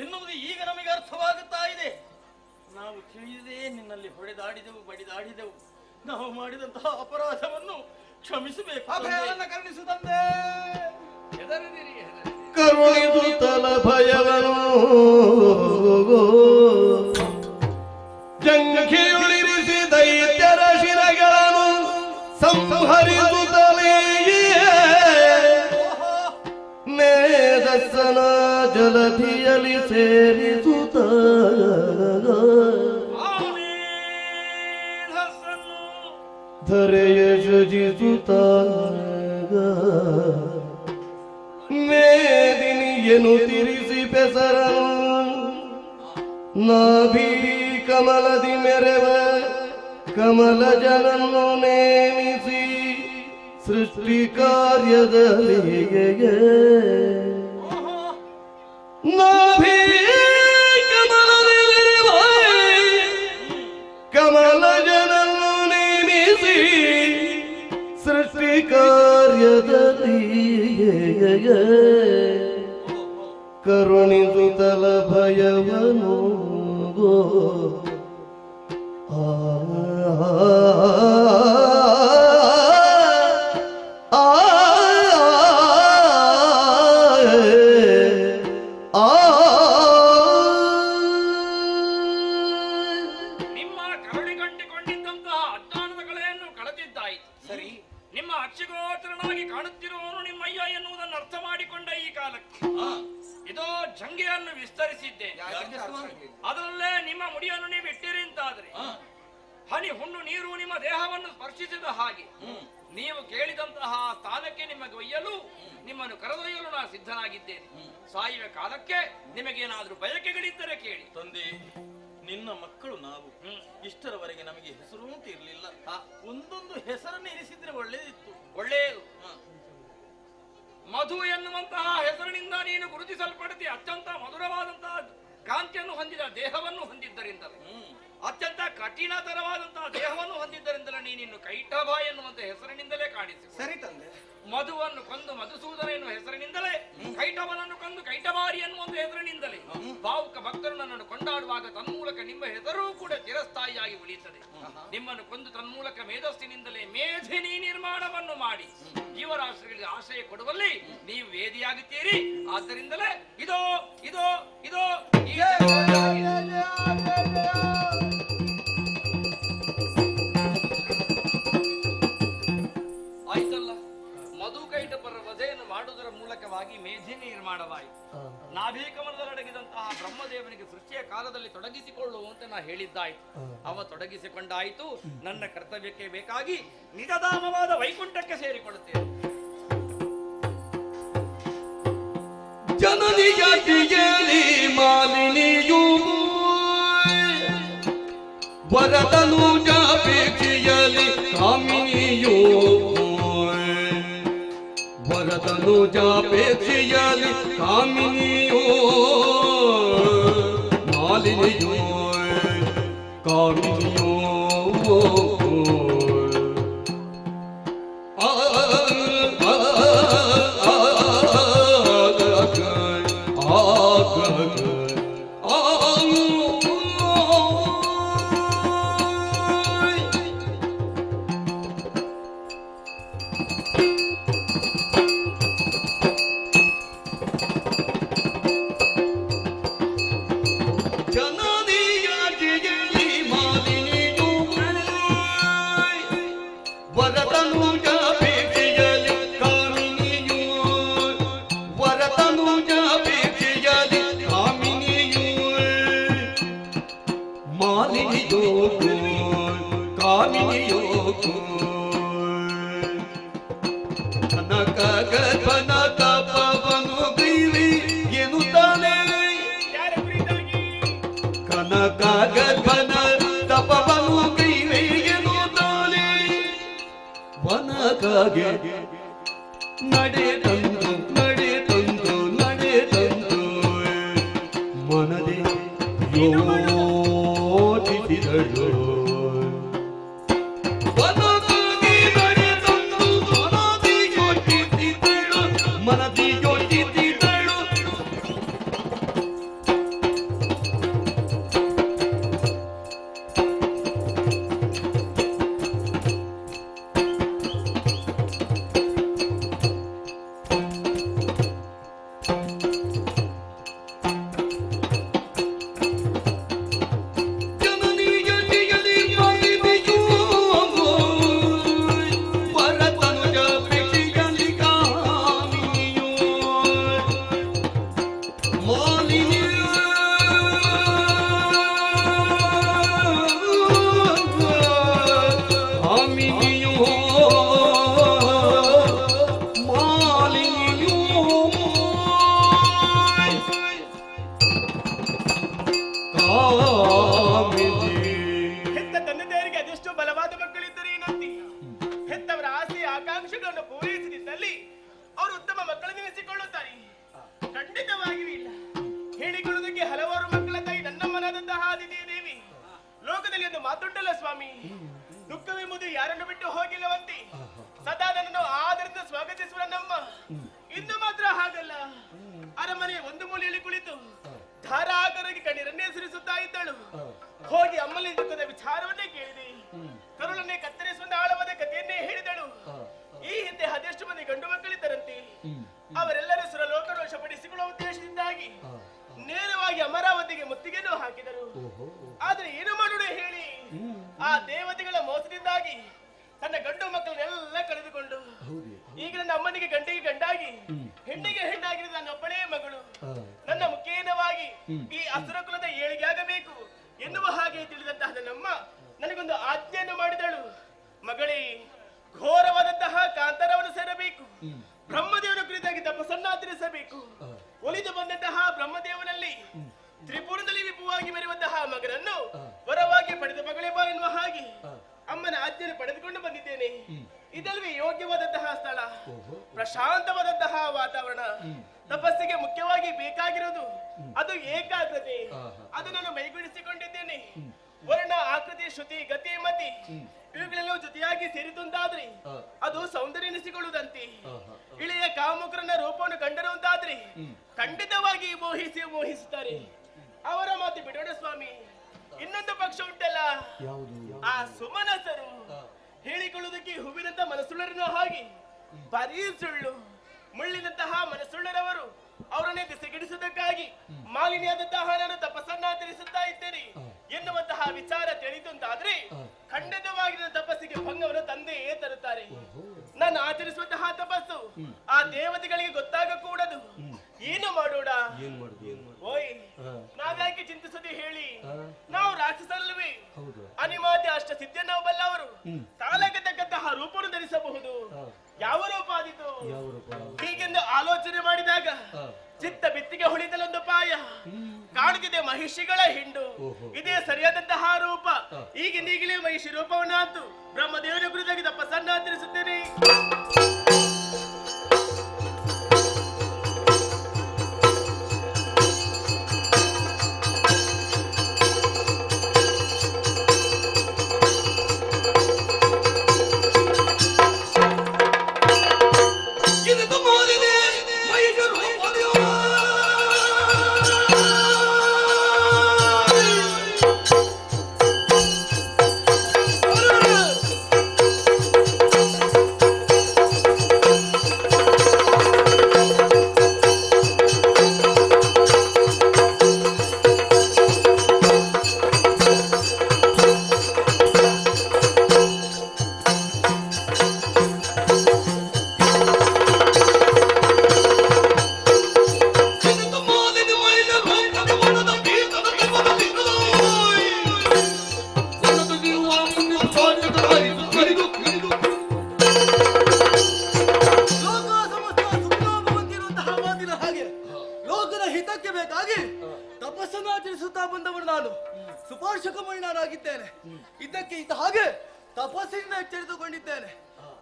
ಎನ್ನುವುದು ಈಗ ನಮಗೆ ಅರ್ಥವಾಗುತ್ತಾ ಇದೆ. ನಾವು ತಿಳಿಯದೇ ನಿನ್ನಲ್ಲಿ ಹೊಡೆದಾಡಿದೆವು, ಬಡಿದಾಡಿದೆವು. ನಾವು ಮಾಡಿದಂತಹ ಅಪರಾಧವನ್ನು ಕ್ಷಮಿಸಬೇಕು. ಕರುಣಿಸುತ್ತಂದೆ ಕರುಣಿಸುತ್ತಲ ಭಯವನು ಜಂಘಿಯುಳಿರಿಸಿ ದೈತ್ಯರ ಶಿರಗಳನ್ನು ಸಂಹರಿಸುತ್ತಲೇ ಮೇಧಸ್ಸನ ಜಲಧಿಯಲ್ಲಿ ಸೇರಿಸುತ್ತ ಧರೆಯ ಸಜಿಸುತ್ತ ಮೇದಿನಿಯನ್ನು ತಿರಿಸಿ ಬೆಸರನು ನಾಭಿ ಕಮಲದಿ ಮೆರವ ಕಮಲ ಜನನ್ನು ನೇಮಿಸಿ ಸೃಷ್ಟಿ ಕಾರ್ಯದಲ್ಲಿ ನಾಭಿ ಕಮಲದಿ ಮೆರವ ಕಮಲ ಜನನ್ನು ನೇಮಿಸಿ ಸೃಷ್ಟಿ ಕಾರ್ಯದಲ್ಲಿ ಕರುಣಿಸುತ್ತಲ ಭಯವನು ನಿಮ್ಮ ಕರುಣಿಗಂಟಿಕೊಂಡಿದ್ದಂತಹ ಅಜ್ಞಾನದ ಕಲೆಯನ್ನು ಕಳೆದಿದ್ದಾಯಿತು. ಸರಿ, ನಿಮ್ಮ ಅಕ್ಷಗೋಚರನಾಗಿ ಕಾಣುತ್ತಿರುವವನು ನಿಮ್ಮಯ್ಯ ಎನ್ನುವುದನ್ನು ಅರ್ಥ ಮಾಡಿಕೊಂಡ ಶಂಗೆಯನ್ನು ವಿಸ್ತರಿಸಿದ್ದೇನೆ. ಅದರಲ್ಲೇ ನಿಮ್ಮ ಮುಡಿಯನ್ನು ನೀವು ಇಟ್ಟಿರಿ ಅಂತಾದ್ರೆ ಹನಿ ಹುಣ್ಣು ನೀರು ನಿಮ್ಮ ದೇಹವನ್ನು ಸ್ಪರ್ಶಿಸಿದ ಹಾಗೆ ನೀವು ಕೇಳಿದಂತಹ ಸ್ಥಾನಕ್ಕೆ ನಿಮಗೆ ಒಯ್ಯಲು ನಿಮ್ಮನ್ನು ಕರೆದೊಯ್ಯಲು ನಾನು ಸಿದ್ಧನಾಗಿದ್ದೇನೆ. ಸಾಯುವ ಕಾಲಕ್ಕೆ ನಿಮಗೇನಾದ್ರೂ ಬಯಕೆಗಳಿದ್ದರೆ ಕೇಳಿ. ತಂದೆ, ನಿನ್ನ ಮಕ್ಕಳು ನಾವು ಇಷ್ಟರವರೆಗೆ ನಮಗೆ ಹೆಸರು ಅಂತ ಇರಲಿಲ್ಲ. ಒಂದೊಂದು ಹೆಸರನ್ನು ಇರಿಸಿದ್ರೆ ಒಳ್ಳೇದಿತ್ತು. ಒಳ್ಳೆಯದು. ಮಧು ಎನ್ನುವಂತಹ ಹೆಸರಿನಿಂದ ನೀನು ಗುರುತಿಸಲ್ಪಡುತ್ತೆ. ಅತ್ಯಂತ ಮಧುರವಾದಂತಹ ಕಾಂತಿಯನ್ನು ಹೊಂದಿದ ದೇಹವನ್ನು ಹೊಂದಿದ್ದರಿಂದಲೇ, ಅತ್ಯಂತ ಕಠಿಣತರವಾದಂತಹ ದೇಹವನ್ನು ಹೊಂದಿದ್ದರಿಂದಲೇ ನೀನಿನ್ನು ಕೈಟಭ ಎನ್ನುವಂತ ಹೆಸರಿನಿಂದಲೇ ಕಾಣಿಸಿ. ಸರಿ ತಂದೆ. ಮಧುವನ್ನು ಕೊಂದು ಮಧುಸೂದನ ಎನ್ನುವ ಹೆಸರಿನಿಂದಲೇ, ಕೈಟಭನನ್ನು ಕೊಂದು ಕೈಟಭಾರಿ ಎನ್ನುವ ಹೆಸರಿನಿಂದಲೇ ಭಾವುಕ ಭಕ್ತರು ನನ್ನನ್ನು ಕೊಂಡಾಡುವಾಗ ತನ್ಮೂಲಕ ನಿಮ್ಮ ಹೆಸರೂ ಕೂಡ ಚಿರಸ್ಥಾಯಿಯಾಗಿ ಉಳಿಯುತ್ತದೆ. ನಿಮ್ಮನ್ನು ಕೊಂದು ತನ್ಮೂಲಕ ಮೇಧಸ್ಸಿನಿಂದಲೇ ಮೇಧಿನಿ ನಿರ್ಮಾಣವನ್ನು ಮಾಡಿ ಜೀವರಾಶಿಗಳಿಗೆ ಆಶ್ರಯ ಕೊಡುವಲ್ಲಿ ನೀವು ವೇದಿಯಾಗುತ್ತೀರಿ. ಆದ್ದರಿಂದಲೇ ಇದೋ ಇದೋ ಇದೋ ಆಯ್ತಲ್ಲ. ಮಧು ಕೈಟಪರ ವಧೆಯನ್ನು ಮಾಡುವುದರ ಮೂಲಕವಾಗಿ ಮೇಧಿನಿ ನಿರ್ಮಾಣವಾಯಿತು. ನಾಭೀಕಮಲದೊಡಗಿದಂತಹ ಬ್ರಹ್ಮದೇವನಿಗೆ ಸೃಷ್ಟಿಯ ಕಾಲದಲ್ಲಿ ತೊಡಗಿಸಿಕೊಳ್ಳುವಂತೆ ನಾ ಹೇಳಿದ್ದಾಯ್ತು. ಅವ ತೊಡಗಿಸಿಕೊಂಡಾಯಿತು. ನನ್ನ ಕರ್ತವ್ಯಕ್ಕೆ ಬೇಕಾಗಿ ನಿಜಧಾಮವಾದ ವೈಕುಂಠಕ್ಕೆ ಸೇರಿಕೊಳ್ಳುತ್ತೇನೆ. ಜನನಿಯತಿಯಲ್ಲಿ ಮಾಲಿನಿಯು ವರದನು ಜಾಪೇಕ್ಷೆಯಲ್ಲಿ ಕಾಮಿನಿಯು ವರದನು ಜಾಪೇಕ್ಷೆಯಲ್ಲಿ ಕಾಮಿನಿಯು ಮಾಲಿನಿಯು ಕಾಮಿನಿಯು ನಡೆ ತಂದು ನಡೆ ತಂದು ನಡೆ ತಂದು ಮನದೆ ಯೋಚಿಸಿದಳು ಮನದಿ ಯೋಚಿಸಿದಳು ಹೆತ್ತ ತಂದೆ ತಾಯರಿಗೆ ಅದೆಷ್ಟು ಬಲವಾದ ಮಕ್ಕಳಿದ್ದರೆ ಏನಂತಿ. ಹೆತ್ತವರ ಆಸೆ ಆಕಾಂಕ್ಷೆಗಳನ್ನು ಪೂರೈಸದಿದ್ದಲ್ಲಿ ಅವರು ಉತ್ತಮ ಮಕ್ಕಳನ್ನೆನಿಸಿಕೊಳ್ಳುತ್ತಾರೆ. ಖಂಡಿತವಾಗಿಯೂ ಇಲ್ಲ. ಹೇಳಿಕೊಳ್ಳುವುದಕ್ಕೆ ಹಲವಾರು ಮಕ್ಕಳ ತಾಯಿ ನನ್ನಮ್ಮನಾದಂತಹ ಆದಿದೇವಿ. ಲೋಕದಲ್ಲಿ ಒಂದು ಮಾತುಂಟಲ್ಲ ಸ್ವಾಮಿ, ದುಃಖವೆಂಬುದು ಯಾರನ್ನು ಬಿಟ್ಟು ಹೋಗಿಲ್ಲವಂತೆ. ಸದಾ ನನ್ನನ್ನು ಆದರಿಂದ ಸ್ವಾಗತಿಸುವ ನಮ್ಮ ಇಂದು ಮಾತ್ರ ಹಾಗಲ್ಲ. ಅರಮನೆಯ ಒಂದು ಮೂಲೆಯಲ್ಲಿ ಕುಳಿತು ಧಾರಾಕಾರವಾಗಿ ಕಣ್ಣೀರನ್ನೇ ಸುರಿಸುತ್ತಾ ಇದ್ದಳು. ಹೋಗಿ ಅಮ್ಮಲ್ಲಿ ದುಃಖದ ವಿಚಾರವನ್ನೇ ಕೇಳಿದೆ. ಕರುಳನ್ನೇ ಕತ್ತರಿಸುವ ಆಳವಾದ ಕಥೆಯನ್ನೇ ಹೇಳಿದಳು. ಈ ಹಿಂದೆ ಅದೆಷ್ಟು ಮಂದಿ ಗಂಡು ಮಕ್ಕಳಿದ್ದರಂತೆ. ಅವರೆಲ್ಲರೂ ಸುರಲೋಕ ರೋಷಪಡಿಸಿಕೊಳ್ಳುವ ಉದ್ದೇಶದಿಂದಾಗಿ ನೇರವಾಗಿ ಅಮರಾವತಿಗೆ ಮುತ್ತಿಗೆಯನ್ನು ಹಾಕಿದರು. ಆದ್ರೆ ಏನು ಮಾಡೋಣ ಹೇಳಿ, ಆ ದೇವತೆಗಳ ಮೋಸದಿಂದಾಗಿ ತನ್ನ ಗಂಡು ಮಕ್ಕಳನ್ನೆಲ್ಲ ಕಳೆದುಕೊಂಡು ಈಗ ನನ್ನ ಅಮ್ಮನಿಗೆ ಗಂಡಿಗೆ ಗಂಡಾಗಿ ಹೆಣ್ಣಿಗೆ ಹೆಣ್ಣಾಗಿರುವ ನನ್ನ ಒಬ್ಬಳೇ ಮಗಳು. ನನ್ನ ಮುಖೇನ ಈ ಅಸುರ ಕುಲದ ಏಳಿಗೆ ಆಗಬೇಕು ಎನ್ನುವ ಹಾಗೆ ತಿಳಿದಂತಹ ನನ್ನಮ್ಮ ನನಗೊಂದು ಆಜ್ಞೆಯನ್ನು ಮಾಡಿದಳು. ಮಗಳೇ, ಘೋರವಾದಂತಹ ಕಾಂತಾರವನ್ನು ಸೇರಬೇಕು, ಬ್ರಹ್ಮದೇವನ ಕುರಿತಾಗಿ ತಪಸ್ಸನ್ನಾಚರಿಸಬೇಕು. ಒಲಿದು ಬಂದಂತಹ ಬ್ರಹ್ಮದೇವನಲ್ಲಿ ತ್ರಿಪುರದಲ್ಲಿ ವಿಪುವಾಗಿ ಬರುವಂತಹ ಮಗನನ್ನು ವರವಾಗಿ ಪಡೆದ ಮಗಳೇ ಬಾ ಎನ್ನುವ ಹಾಗೆ ಅಮ್ಮನ ಆಜ್ಞೆಯನ್ನು ಪಡೆದುಕೊಂಡು ಬಂದಿದ್ದೇನೆ. ಇದಲ್ವೇ ಯೋಗ್ಯವಾದಂತಹ ಸ್ಥಳ, ಪ್ರಶಾಂತವಾದಂತಹ ವಾತಾವರಣ. ತಪಸ್ಸಿಗೆ ಮುಖ್ಯವಾಗಿ ಬೇಕಾಗಿರೋದು ಅದು ಏಕಾಗ್ರತೆ. ಅದು ನಾನು ಮೈಗೂಡಿಸಿಕೊಂಡಿದ್ದೇನೆ. ವರ್ಣ, ಆಕೃತಿ, ಶ್ರುತಿ, ಗತಿ, ಮತಿ ಇವುಗಳೆಲ್ಲವೂ ಜೊತೆಯಾಗಿ ಸೇರಿದಂತಾದ್ರೆ ಅದು ಸೌಂದರ್ಯ ಎನಿಸಿಕೊಳ್ಳುವುದಂತೆ. ಇಳೆಯ ಕಾಮುಕರನ್ನ ರೂಪವನ್ನು ಕಂಡರು ಅಂತಾದ್ರೆ ಖಂಡಿತವಾಗಿ ಮೋಹಿಸುತ್ತಾರೆ. ಅವರ ಮಾತು ಬಿಡೋಣ ಸ್ವಾಮಿ. ಇನ್ನೊಂದು ಪಕ್ಷ ಉಂಟಲ್ಲ, ಆ ಸುಮನಸರು, ಹೇಳಿಕೊಳ್ಳುವುದಕ್ಕೆ ಹೂವಿನಂತ ಮನಸ್ಸುಳ್ಳರನ್ನ ಹಾಗೆ ಬರೀ ಸುಳ್ಳು ಮುಳ್ಳಿನಂತಹ ಮನಸ್ಸುಳ್ಳರವರು ಅವರನ್ನೇ ದಿಸೆಗಿಡಿಸುವುದಕ್ಕಾಗಿ ಮಾಲಿನ್ಯಾದಂತಹ ನಾನು ತಪಸ್ಸನ್ನಾಚರಿಸುತ್ತಾ ಇದ್ದೇನೆ ಎನ್ನುವಂತಹ ವಿಚಾರ ತಿಳಿದಂತಾದ್ರೆ ಖಂಡಿತವಾಗಿ ನನ್ನ ತಪಸ್ಸಿಗೆ ಭಂಗವನ್ನು ತಂದೆಯೇ ತರುತ್ತಾರೆ. ನಾನು ಆಚರಿಸುವಂತಹ ತಪಸ್ಸು ಆ ದೇವತೆಗಳಿಗೆ ಗೊತ್ತಾಗಕೂಡದು. ಏನು ಮಾಡೋಣ? ಓಯ್, ನಾವ್ಯಾಕೆ ಚಿಂತಿಸದೆ ಹೇಳಿ? ನಾವು ರಾಕ್ಷಸರಲ್ವೇ? ಅನಿಮಾದ್ಯ ಅಷ್ಟ ಸಿದ್ಧ ನಾವು ಬಲ್ಲವರು. ಕಾಲಕ್ಕೆ ತಕ್ಕಂತಹ ರೂಪವನ್ನು ಧರಿಸಬಹುದು. ಯಾವ ರೂಪ ಆದಿತು? ಹೀಗೆಂದು ಆಲೋಚನೆ ಮಾಡಿದಾಗ ಚಿತ್ತ ಬಿತ್ತಿಗೆ ಹೊಳಿದಲೊಂದು ಪಾಯ ಕಾಣುತ್ತಿದೆ, ಮಹಿಷಿಗಳ ಹಿಂಡು. ಇದೇ ಸರಿಯಾದಂತಹ ರೂಪ. ಈಗಿಂದೀಗಲೇ ಮಹಿಷಿ ರೂಪವನ್ನಾತು ಬ್ರಹ್ಮದೇವನ ಕುರಿತಾಗಿ ತಪಸ್ಸನ್ನಾಚರಿಸುತ್ತೇನೆ. ಇದಕ್ಕೆ ಇದ್ದ ಹಾಗೆ ತಪಸ್ಸಿನಿಂದ ಎಚ್ಚರಿತುಕೊಂಡಿದ್ದೇನೆ.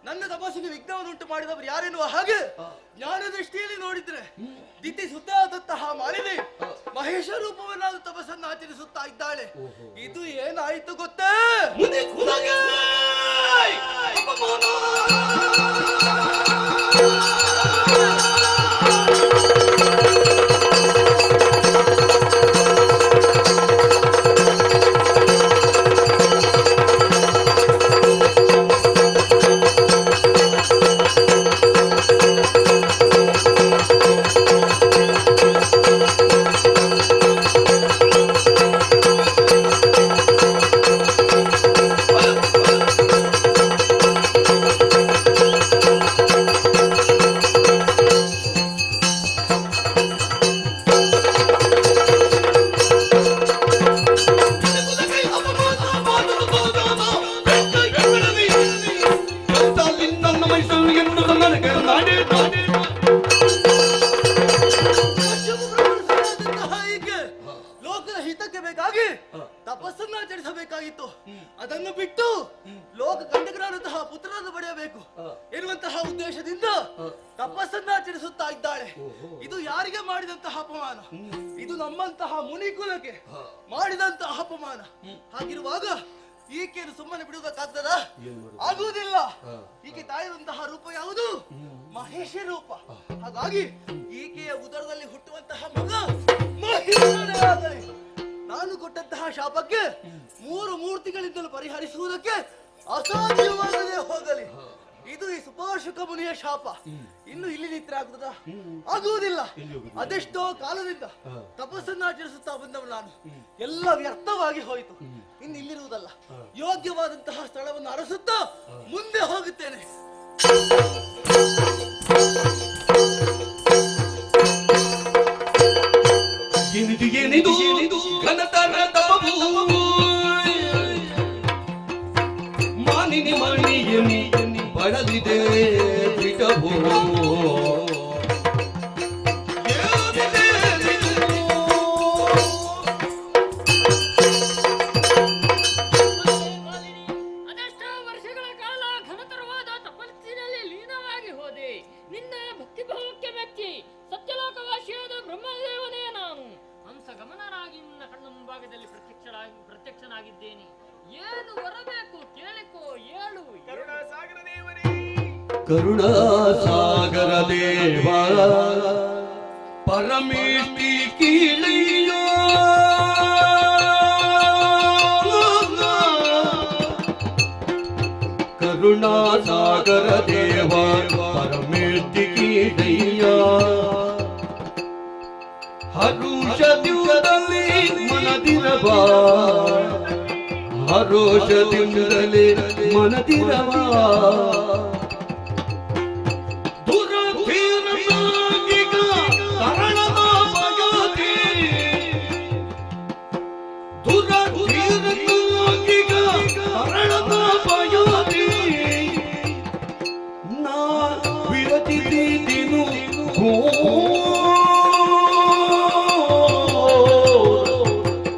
ನನ್ನ ತಪಸ್ಸಿಗೆ ವಿಘ್ನವನ್ನುಂಟು ಮಾಡಿದವರು ಯಾರೆನ್ನುವ ಹಾಗೆ ಜ್ಞಾನ ದೃಷ್ಟಿಯಲ್ಲಿ ನೋಡಿದ್ರೆ ದಿತಿ ಸುತ್ತಾದಂತಹ ಮಾಲಿನಿ ಮಹೇಶ ರೂಪವನ್ನಾದ ತಪಸ್ಸನ್ನು ಆಚರಿಸುತ್ತಾ ಇದ್ದಾಳೆ. ಇದು ಏನಾಯಿತು ಗೊತ್ತೇ? ಲೋಕದ ಹಿತಕ್ಕೆ ಬೇಕಾಗಿ ತಪಸ್ಸನ್ನು ಆಚರಿಸಬೇಕಾಗಿತ್ತು. ಅದನ್ನು ಬಿಟ್ಟು ಲೋಕ ಕಂಡಕರಾದಂತಹ ಪುತ್ರರನ್ನು ಪಡೆಯಬೇಕು ಎನ್ನುವಂತಹ ಉದ್ದೇಶದಿಂದ ತಪಸ್ಸನ್ನು ಆಚರಿಸುತ್ತಾ ಇದ್ದಾಳೆ. ಇದು ಯಾರಿಗೆ ಮಾಡಿದಂತಹ ಅಪಮಾನ? ಇದು ನಮ್ಮಂತಹ ಮುನಿಕುಲಕ್ಕೆ ಮಾಡಿದಂತಹ ಅಪಮಾನ. ಹಾಗಿರುವಾಗ ಈಕೆಯನ್ನು ಸುಮ್ಮನೆ ಬಿಡುವುದಕ್ಕಾಗ್ತದ? ಆಗುವುದಿಲ್ಲ. ಈಕೆ ತಾಯಿರುವಂತಹ ರೂಪ ಯಾವುದು? ಮಹೇಶ ರೂಪ. ಹಾಗಾಗಿ ಈಕೆಯ ಉದರದಲ್ಲಿ ಹುಟ್ಟುವಂತಹ ಮಗ ಮಹೇಶನೇ ಆಗಲಿ. ನಾನು ಕೊಟ್ಟಂತಹ ಶಾಪಕ್ಕೆ 3 ಮೂರ್ತಿಗಳಿಂದಲೂ ಪರಿಹರಿಸುವುದಕ್ಕೆ ಅಸಾಧ್ಯವಾಗದೆ ಹೋಗಲಿ. ಇದು ಈ ಸುಪಾರ್ಶಕ ಮುನಿಯ ಶಾಪ. ಇನ್ನು ಇಲ್ಲಿ ನಿತ್ರ ಆಗ್ತದ? ಆಗುವುದಿಲ್ಲ. ಅದೆಷ್ಟೋ ಕಾಲದಿಂದ ತಪಸ್ಸನ್ನು ಆಚರಿಸುತ್ತಾ ಬಂದವ ನಾನು. ಎಲ್ಲ ವ್ಯರ್ಥವಾಗಿ ಹೋಯಿತು. ಇನ್ನು ಇಲ್ಲಿರುವುದಲ್ಲ, ಯೋಗ್ಯವಾದಂತಹ ಸ್ಥಳವನ್ನು ಅರಸುತ್ತಾ ಮುಂದೆ ಹೋಗುತ್ತೇನೆ. ಏನಿದು ಎನಿದು ಘನತರ ತಪವು ಮಾನಿನಿ ಮಣಿಯನಿ ಬಳಲಿದೆ ಬಿಡಬೋ ಅದೆಷ್ಟೋ ವರ್ಷಗಳ ಕಾಲ ಘನತರವಾದ ತಪಸ್ಸಿನಲ್ಲಿ ಲೀನವಾಗಿ ಹೋದೆ. ನಿನ್ನ ಭಕ್ತಿಭಾವಕ್ಕೆ ಮೆಚ್ಚಿ ಸತ್ಯಲೋಕವಾಸಿಯಾದ ಬ್ರಹ್ಮದೇವನೇ ನಾನು ಹಂಸ ಗಮನರಾಗಿ ನಿನ್ನ ಕಣ್ಣು ಮುಂಭಾಗದಲ್ಲಿ ಪ್ರತ್ಯಕ್ಷನಾಗಿದ್ದೇನೆ. ಏನು ಬರಬೇಕು ಕೇಳಿಕೋ, ಏಳು. ಕರುಣಾಸಾಗರ ದೇವರೇ, ಕರುಣಾಸಾಗರ ದೇವ ಪರಮೇಷ್ಠಿ ಕೀಳಿಯ ಕರುಣಾಸಾಗರ ದೇವ ಪರಮೇಷ್ಠಿ ಕೀಳಯ್ಯ ಹರುಷದಿಂದಲೇ ಮನದಿರಬ ಹರುಷದಿಂದಲೇ ಮನದಿರವ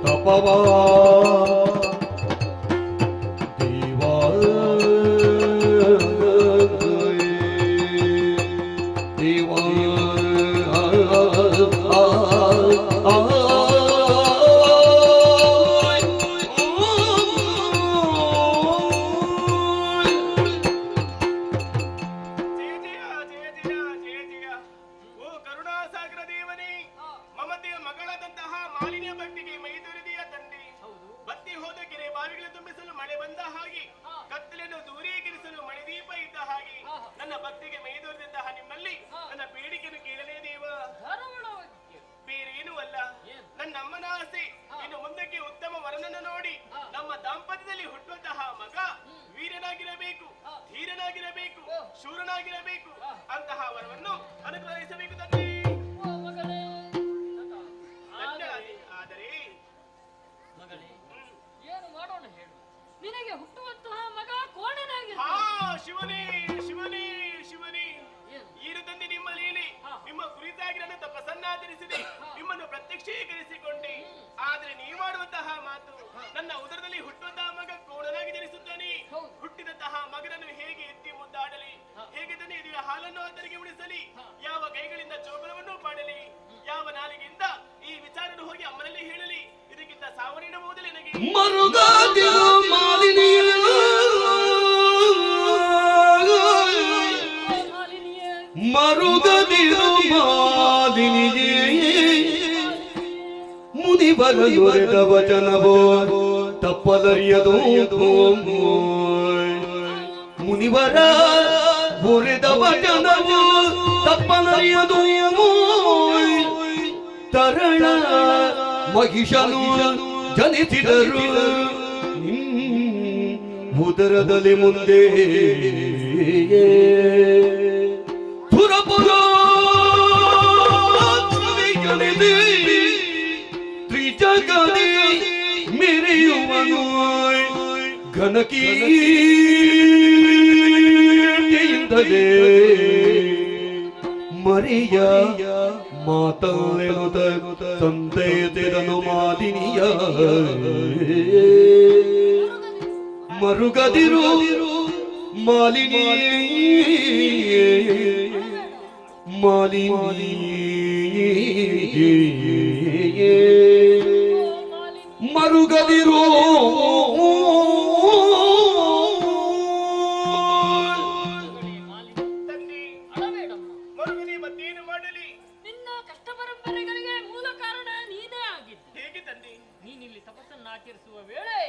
ತಪವಾ ದೇವಾ ದೇವಾ ಶೂರನಾಗಿರಬೇಕು ಅಂತಹ ವರವನ್ನು ಅನುಗ್ರಹಿಸಬೇಕು ತಂದೆ. ಆದರೆ ಮಗಳೇ, ಏನು ಮಾಡೋಣ ಹೇಳು? ನಿನಗೆ ಹುಟ್ಟುವಂತಹ ಮಗ ಕೋಣನಾಗಿ ಶಿವನೇ ಶಿವನೇ ಶಿವನೇ, ಏನು ತಂದೆ ನಿಮ್ಮ ಲೀಲೆ. ನಿಮ್ಮ ಕುರಿತಾಗಿ ನನ್ನ ತಪಸ್ಸನ್ನಾಚರಿಸಿದೆ, ನಿಮ್ಮನ್ನು ಪ್ರತ್ಯಕ್ಷೀಕರಿಸಿಕೊಂಡೆ. ಆದರೆ ನೀವು ಮಾಡುವಂತಹ ಮಾತು, ನನ್ನ ಉದರದಲ್ಲಿ ಹುಟ್ಟುವಂತಹ ಮಗ ಕೋಣನಾಗಿ ಜನಿಸುತ್ತಾನೆ. ಹುಟ್ಟಿದಂತಹ ಮಗನನ್ನು ಹೇಗೆ ಎತ್ತಿ ಮುದ್ದಾಡಲಿ, ಹೇಗೆ ತನ್ನ ಎದೆಯ ಹಾಲನ್ನು ಆತನಿಗೆ ಉಳಿಸಲಿ, ಯಾವ ಕೈಗಳಿಂದ ಚೋಬಲವನ್ನು ಪಾಡಲಿ, ಯಾವ ನಾಲಿಗೆಯಿಂದ ಈ ವಿಚಾರವನ್ನು ಹೋಗಿ ಅಮ್ಮನಲ್ಲಿ ಹೇಳಲಿ. ಇದಕ್ಕಿಂತ ಸಾವು ನೀಡಬಹುದಿಲ್ಲ ನನಗೆ. ಮರುಗದಿರು ಮಾಲಿನಿಯೇ ಮುನಿವರ ದೊರೆದ ವಚನವೋ ತಪ್ಪಲರಿಯದು ಮುನಿವರ ದೊರೆದ ವಚನವೋ ತಪ್ಪಲರಿಯದು ತರಳ ಮಹಿಷನು ಜನಿಸಿದರು ಉದರದಲ್ಲಿ ಮುಂದೆ ತ್ರಿಜಗದಿ ಮೆರೆಯುವನು ಘನಕೀರ್ತಿಯಿಂದಲೇ ಮರಿಯ ಮಾತಲ್ಲೆನುತ ಸಂತೈತೆದನು ಮಾಲಿನಿಯ ಮರುಗದಿರು ಮಾಲಿನಿ ಮಾಲಿನಿ ಮರುಗದಿರು ಮರುಗದಿ ಮತ್ತೇನು ಮಾಡಲಿ? ನಿನ್ನ ಕಷ್ಟ ಪರಂಪರೆಗಳಿಗೆ ಮೂಲ ಕಾರಣ ನೀನೇ ಆಗಿದ್ದೆ. ಹೇಗೆ ತಂದೆ? ನೀನಿಲ್ಲಿ ತಪಸ್ಸನ್ನು ಆಚರಿಸುವ ವೇಳೆ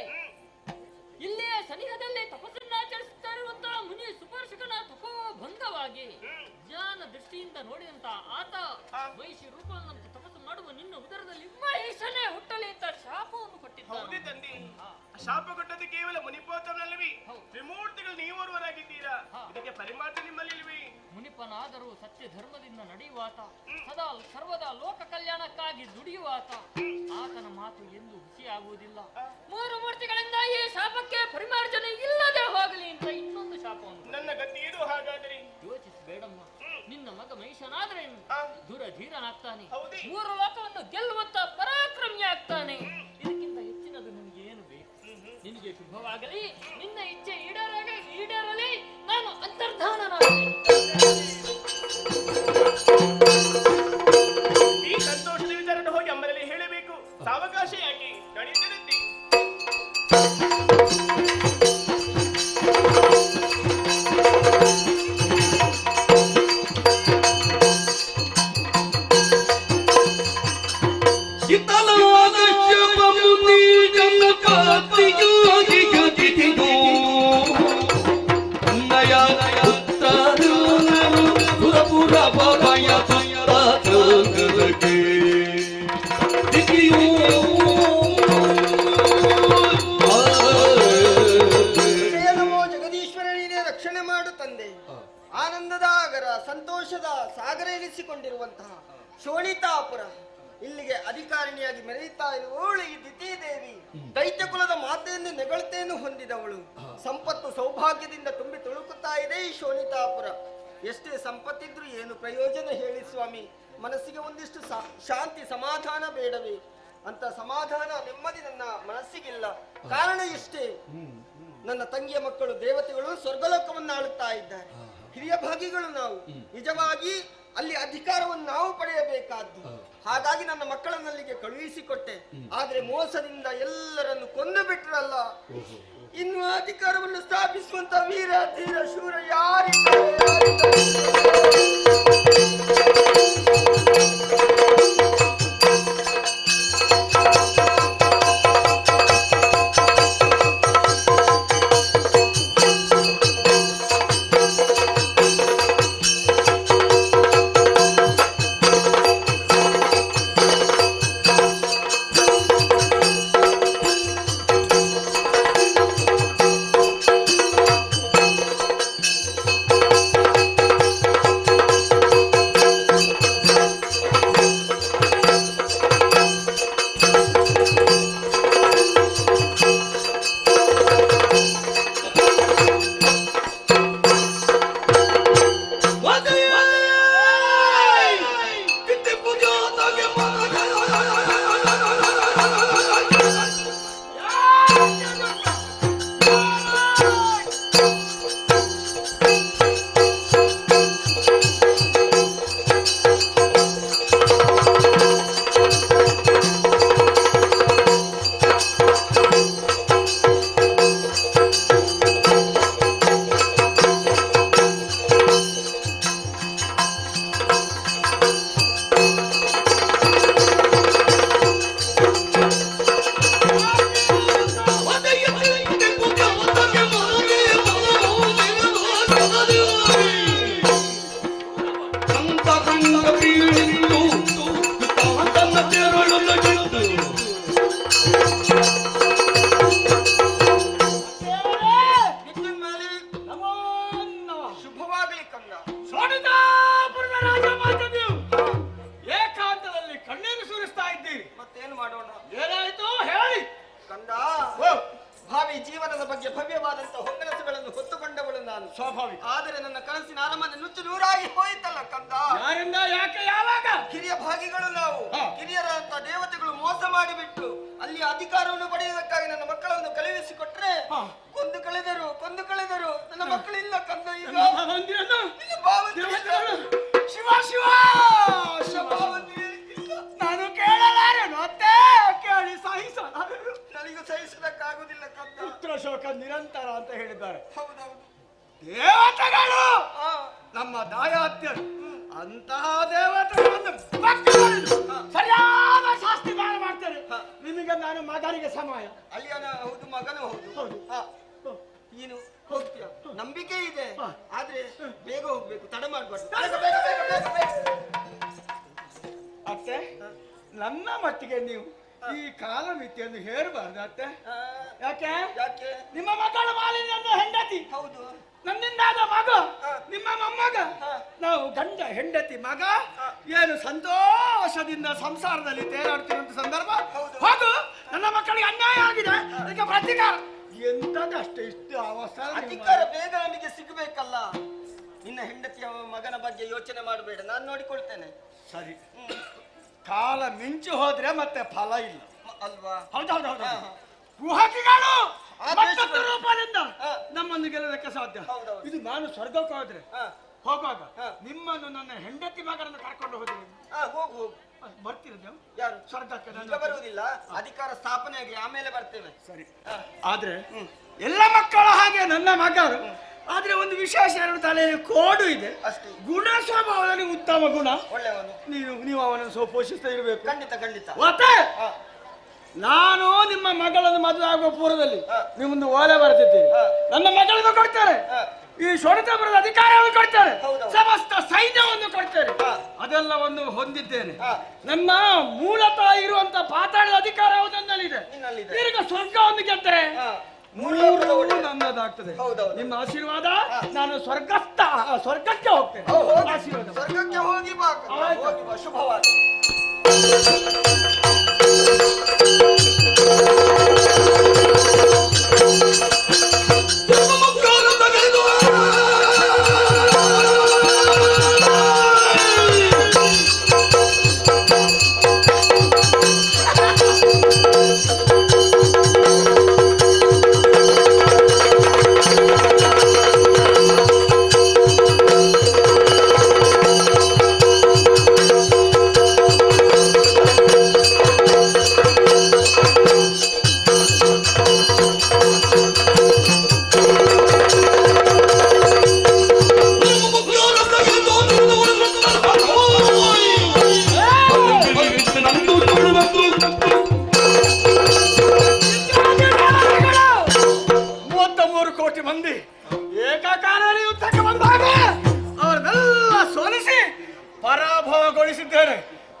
ಇಲ್ಲೇ ಸನಿಹದಲ್ಲಿ ತಪಸ್ಸನ್ನಾಚರಿಸುತ್ತಾ ಇರುವಂತಹ ಮುನಿ ಸುಪರ್ಶಕನ ತಪೋ ಭಂಗವಾಗಿ ಜ್ಞಾನ ದೃಷ್ಟಿಯಿಂದ ನೋಡಿದಂತ ಆತ ಮಹಿಷಿ ರೂಪವನ್ನಂತೆ ತಪಸ್ಸು ಮಾಡುವ ನಿನ್ನ ಉದರದಲ್ಲಿ ಮಹಿಷನೇ ಹುಟ್ಟಲಿ ಅಂತ ಶಾಪವನ್ನು ಕೊಟ್ಟಿದ್ದಾನೆ ತಂದೆ. ಶಾಪ ಕೊಟ್ಟದ್ದು ಕೇವಲ ಮುನಿಪೋತವನಲ್ಲವೇ? ತ್ರಿಮೂರ್ತಿಗಳು ನೀವೋರ್ವರಾಗಿದ್ದೀರಾ. ಇದಕ್ಕೆ ಪರಿಮಾರ್ಥ ನಿಮ್ಮಲ್ಲಿ ಇಲ್ವೇ? ಮುನಿಪನಾದರೂ ಸತ್ಯ ಧರ್ಮದಿಂದ ನಡೆಯುವಾತ, ಸದಾ ಸರ್ವದಾ ಲೋಕ ಕಲ್ಯಾಣಕ್ಕಾಗಿ ದುಡಿಯುವಾತ. ಆತನ ಮಾತು ಎಂದು ಹುಸಿಯಾಗುವುದಿಲ್ಲ. 3 ಮೂರ್ತಿಗಳಿಂದ ಈ ಶಾಪಕ್ಕೆ ಪರಿಮಾರ್ಜನೆ ಇಲ್ಲದೆ ಹೋಗಲಿ ಅಂತ ಇನ್ನೊಂದು ಶಾಪವನ್ನು. ನನ್ನ ಗತಿ ಇದು ಹಾಗಾದರೆ ಯೋಚಿಸಬೇಡಮ್ಮ. ನಿನ್ನ ಮಗ ಮಹಿಷನಾದ್ರೆ ದುರಧೀರನಾಗ್ತಾನೆ, 3 ಲೋಕವನ್ನು ಗೆಲ್ಲುವಂತ ಪರಾಕ್ರಮಿ ಆಗ್ತಾನೆ. ಇದಕ್ಕಿಂತ ಹೆಚ್ಚಿನದು ನಿನಗೆ ಏನು ಬೇಕು? ನಿನಗೆ ಶುಭವಾಗಲಿ, ನಿನ್ನ ಇಚ್ಛೆ ಈಡೇರಲಿ. ನಾನು ಅಂತರ್ಧಾನನಾಗ್ತೇನೆ. ಈ ಸಂತೋಷದ ವಿಚಾರವನ್ನು ಹೋಗಿ ಅಮ್ಮನಲ್ಲಿ ಹೇಳಬೇಕು. ಸಾವಕಾಶ ಯಾಕೆ ನಡೆಯುತ್ತಿರುತ್ತೆ. ಜಗದೀಶ್ವರನಿಗೆ ರಕ್ಷಣೆ ಮಾಡು ತಂದೆ. ಆನಂದದ ಆಗರ, ಸಂತೋಷದ ಸಾಗರ ಎನಿಸಿಕೊಂಡಿರುವಂತಹ ಶೋಣಿತಾಪುರ ಇಲ್ಲಿಗೆ ಅಧಿಕಾರಿಣಿಯಾಗಿ ಮೆರೆಯುತ್ತಾ ಇರುವವಳು ಈ ದಿತಿದೇವಿ. ದೈತ್ಯ ಕುಲದ ಮಾತೆಯನ್ನು ನೆಗಳತೆಯನ್ನು ಹೊಂದಿದವಳು. ಸಂಪತ್ತು ಸೌಭಾಗ್ಯದಿಂದ ತುಂಬಿ ತುಳುಕುತ್ತಾ ಇದೆ ಈ ಶೋಣಿತಾಪುರ. ಎಷ್ಟೇ ಸಂಪತ್ತಿದ್ರು ಏನು ಪ್ರಯೋಜನ ಹೇಳಿ ಸ್ವಾಮಿ? ಮನಸ್ಸಿಗೆ ಒಂದಿಷ್ಟು ಶಾಂತಿ ಸಮಾಧಾನ ಬೇಡವೇ? ಅಂತ ಸಮಾಧಾನ ನೆಮ್ಮದಿ ನನ್ನ ಮನಸ್ಸಿಗಿಲ್ಲ. ಕಾರಣ ಇಷ್ಟೇ, ನನ್ನ ತಂಗಿಯ ಮಕ್ಕಳು ದೇವತೆಗಳು ಸ್ವರ್ಗಲೋಕವನ್ನು ಆಳುತ್ತಾ ಇದ್ದಾರೆ. ಹಿರಿಯ ಭಾಗಿಗಳು ನಾವು. ನಿಜವಾಗಿ ಅಲ್ಲಿ ಅಧಿಕಾರವನ್ನು ನಾವು ಪಡೆಯಬೇಕಾದ್ದು. ಹಾಗಾಗಿ ನನ್ನ ಮಕ್ಕಳನ್ನಲ್ಲಿಗೆ ಕಳುಹಿಸಿಕೊಟ್ಟೆ. ಆದ್ರೆ ಮೋಸದಿಂದ ಎಲ್ಲರನ್ನು ಕೊಂದು ಬಿಟ್ರಲ್ಲ. ಇನ್ನು ಅಧಿಕಾರವನ್ನು ಸ್ಥಾಪಿಸುವಂತ ವೀರ ಧೀರ ಶೂರ ಯಾರಿದ್ದಾರೆ? ಸ್ವಾಭಾವಿಕ. ಆದರೆ ನನ್ನ ಕನಸಿನ ಅರಮನೆ ನುಚ್ಚು ನೂರಾಗಿ ಹೋಯಿತಲ್ಲ ಕಂದ. ಯಾರಿಂದ, ಯಾಕೆ, ಯಾವಾಗ? ಹಿರಿಯ ಭಾಗಿಗಳು ನಾವು. ಹಿರಿಯರಂತ ದೇವತೆಗಳು ಮೋಸ ಮಾಡಿಬಿಟ್ಟು ಅಲ್ಲಿ ಅಧಿಕಾರವನ್ನು ಪಡೆಯುವುದಕ್ಕಾಗಿ ನನ್ನ ಮಕ್ಕಳನ್ನು ಕಳುಹಿಸಿಕೊಟ್ರೆ ಕೊಂದು ಕಳೆದರು ನನ್ನ ಮಕ್ಕಳಿಲ್ಲ ಕಂದ. ಈಗ ಶಿವ ಶಿವ ನಾನು ಕೇಳಲಾರೆನು ಅತ್ತೆ, ಕೇಳಿ ಸಹಿಸ. ನನಗೂ ಸಹಿಸೋದಕ್ಕಾಗುದಿಲ್ಲ ಕಂದ. ಪುತ್ರ ಶೋಕ ನಿರಂತರ ಅಂತ ಹೇಳಿದ್ದಾರೆ. ಹೌದೌದು. ದೇವತೆಗಳು ನಮ್ಮ ದಾಯಾತ್ಯರು ಅಂತಹ ದೇವತೆಗಳನ್ನು ಸರಿಯಾದ ಶಾಸ್ತಿ ಮಾಡ್ತಾರೆ. ನಿಮಗೆ ನಾನು ಮಗನಿಗೆ ಸಮಯ. ಅಲ್ಲಿಯನ ಹೌದು, ಮಗನೂ ಹೌದು. ನೀನು ಹೋಗ್ತೀಯ, ನಂಬಿಕೆ ಇದೆ. ಆದ್ರೆ ಬೇಗ ಹೋಗ್ಬೇಕು, ತಡ ಮಾಡ್ಬಾರ್ದು. ಅತ್ತೆ, ನನ್ನ ಮಟ್ಟಿಗೆ ನೀವು ಈ ಕಾಲಮಿತಿಯನ್ನು ಹೇರಬಾರ್ದು ಅತ್ತೆ. ಯಾಕೆ ಯಾಕೆ? ನಿಮ್ಮ ಮಗಳ ಮಾಲಿನಿ ನನ್ನ ಹೆಂಡತಿ. ಹೌದು. ನನ್ನಿಂದಾದ ಮಗ ನಿಮ್ಮ ಮೊಮ್ಮಗ. ನಾವು ಗಂಡ ಹೆಂಡತಿ ಮಗ ಏನು ಸಂತೋಷದಿಂದ ಸಂಸಾರದಲ್ಲಿ ತೇಲಾಡ್ತಿರುವಂತ ಸಂದರ್ಭ. ಹೋಗು, ನನ್ನ ಮಕ್ಕಳಿಗೆ ಅನ್ಯಾಯ ಆಗಿದೆ, ಅದಕ್ಕೆ ಪ್ರತಿಕಾರ. ಎಂತದಷ್ಟೇ ಇಷ್ಟು ಅವಸರ. ಅಧಿಕಾರ ಬೇಗ ನಮಗೆ ಸಿಗಬೇಕಲ್ಲ. ನಿನ್ನ ಹೆಂಡತಿಯ ಮಗನ ಬಗ್ಗೆ ಯೋಚನೆ ಮಾಡಬೇಡ, ನಾನು ನೋಡಿಕೊಳ್ತೇನೆ. ಸರಿ, ಕಾಲ ಮಿಂಚು ಹೋದ್ರೆ ಮತ್ತೆ ಫಲ ಇಲ್ಲ ಅಲ್ವಾ? ಹೌದೌದೌದು. ಕುಹಕಿಗಳು ಮತ್ತೊಂದು ರೂಪದಿಂದ ನಮ್ಮನ್ನು ಗೆಲ್ಲೋದಕ್ಕೆ ಸಾಧ್ಯ. ಇದು ನಾನು ಸ್ವರ್ಗಕ್ಕೆ ಹೋದ್ರೆ ಹೋಗುವಾಗ ನಿಮ್ಮನ್ನು ನನ್ನ ಹೆಂಡತಿ ಮಗನನ್ನು ಕರ್ಕೊಂಡು ಹೋದ್ರೆ ಹೋಗು. ಬರ್ತೀರ ನೀವು? ಯಾರು? ಸ್ವರ್ಗಕ್ಕೆ ಈಗ ಬರುವುದಿಲ್ಲ, ಅಧಿಕಾರ ಸ್ಥಾಪನೆ ಆಗಿ ಆಮೇಲೆ ಬರ್ತೇವೆ. ಸರಿ. ಆದ್ರೆ ಎಲ್ಲ ಮಕ್ಕಳ ಹಾಗೆ ನನ್ನ ಮಗರು. ಆದ್ರೆ ಒಂದು ವಿಶೇಷ, ಎರಡು ತಲೆಯಲ್ಲಿ ಕೋಡು ಇದೆ ಅಷ್ಟೇ. ಗುಣ ಸ್ವಭಾವದಲ್ಲಿ ಉತ್ತಮ ಗುಣ. ಒಳ್ಳೆಯವನು. ನೀವು ಅವನನ್ನು ಪೋಷಿಸ್ತಾ ಇರಬೇಕು. ಖಂಡಿತ ಖಂಡಿತ. ಮತ್ತೆ ನಾನು ನಿಮ್ಮ ಮಗಳನ್ನು ಮದುವೆ ಆಗುವ ಪೂರ್ವದಲ್ಲಿ ನಿಮ್ಮೊಂದು ಓಲೆ ಬರ್ತಿದ್ದೀನಿ. ನನ್ನ ಮಗಳನ್ನು ಕೊಡ್ತಾರೆ, ಈ ಶೋಣಿತಾಪುರದ ಅಧಿಕಾರವನ್ನು ಕೊಡ್ತಾರೆ, ಸಮಸ್ತ ಸೈನ್ಯವನ್ನು ಕೊಡ್ತಾರೆ. ಅದೆಲ್ಲವನ್ನು ಹೊಂದಿದ್ದೇನೆ. ನಮ್ಮ ಮೂಲತಃ ಇರುವಂತ ಪಾತಾಳದ ಅಧಿಕಾರ ನನ್ನಲ್ಲಿದೆ. ಈಗ ಸ್ವರ್ಗವನ್ನು ಗೆದ್ದರೆ ನನ್ನದಾಗ್ತದೆ. ನಿಮ್ಮ ಆಶೀರ್ವಾದ, ನಾನು ಸ್ವರ್ಗಕ್ಕೆ ಹೋಗ್ತೇನೆ. ಆಶೀರ್ವಾದ. ಸ್ವರ್ಗಕ್ಕೆ ಹೋಗಿ ಬಾ. ಶುಭವಾದ.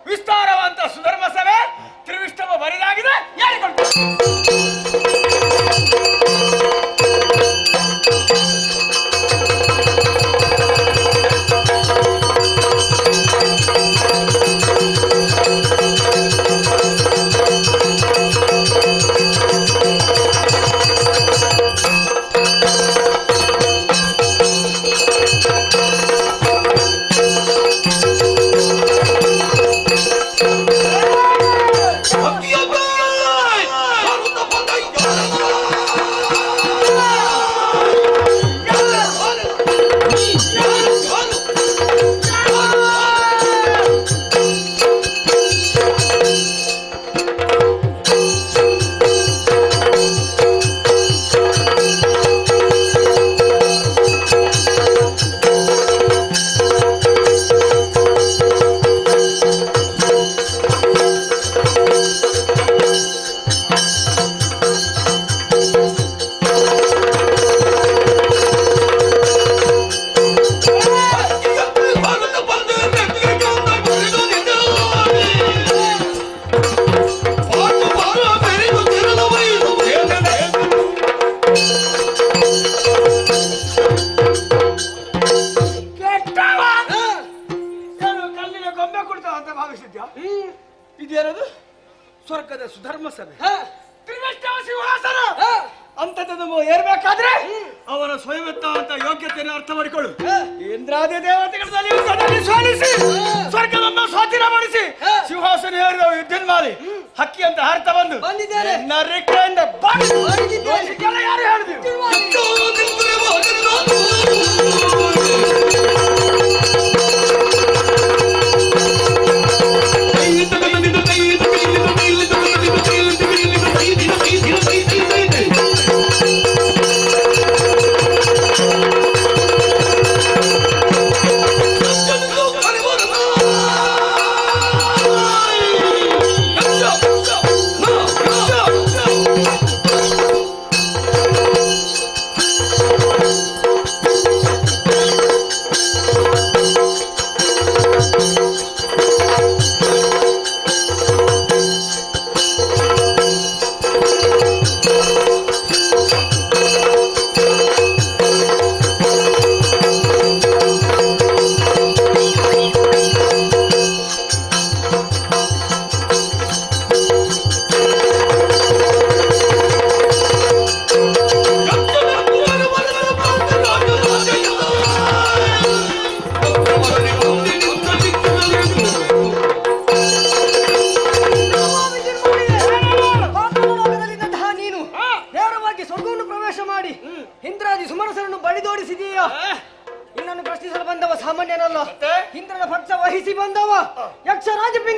ವಿಸ್ತಾರವಂತ ಸುಧರ್ಮ ಸಭೆ ತ್ರಿವಿಷ್ಟಮ ಬರಿದಾಗಿದೆ. ಇದೇನದು? ಸ್ವರ್ಗದ ಸುಧರ್ಮ ಸಭೆ, ಸಿಂಹಾಸನ ಅಂತದನ್ನು ಏರ್ಬೇಕಾದ್ರೆ ಅವರ ಸ್ವಯಂತ ಅಂತ ಯೋಗ್ಯತೆಯನ್ನು ಅರ್ಥ ಮಾಡಿಕೊಳ್ಳು. ಇಂದ್ರಾದಿ ದೇವತೆಗಳಲ್ಲಿ ಸೋಲಿಸಿ ಸ್ವರ್ಗವನ್ನು ಸ್ವಾಧೀನ ಮಾಡಿಸಿ ಸಿಂಹಾಸನ ಏರಿದ ಯುದ್ಧನ್ಮಾಲಿ ಹಕ್ಕಿ ಅಂತ ಹಾರ್ತಾ ಬಂದು ಯಾರು ಹೇಳಿದ್ರು?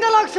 ಗಜಲಾಕ್ಷ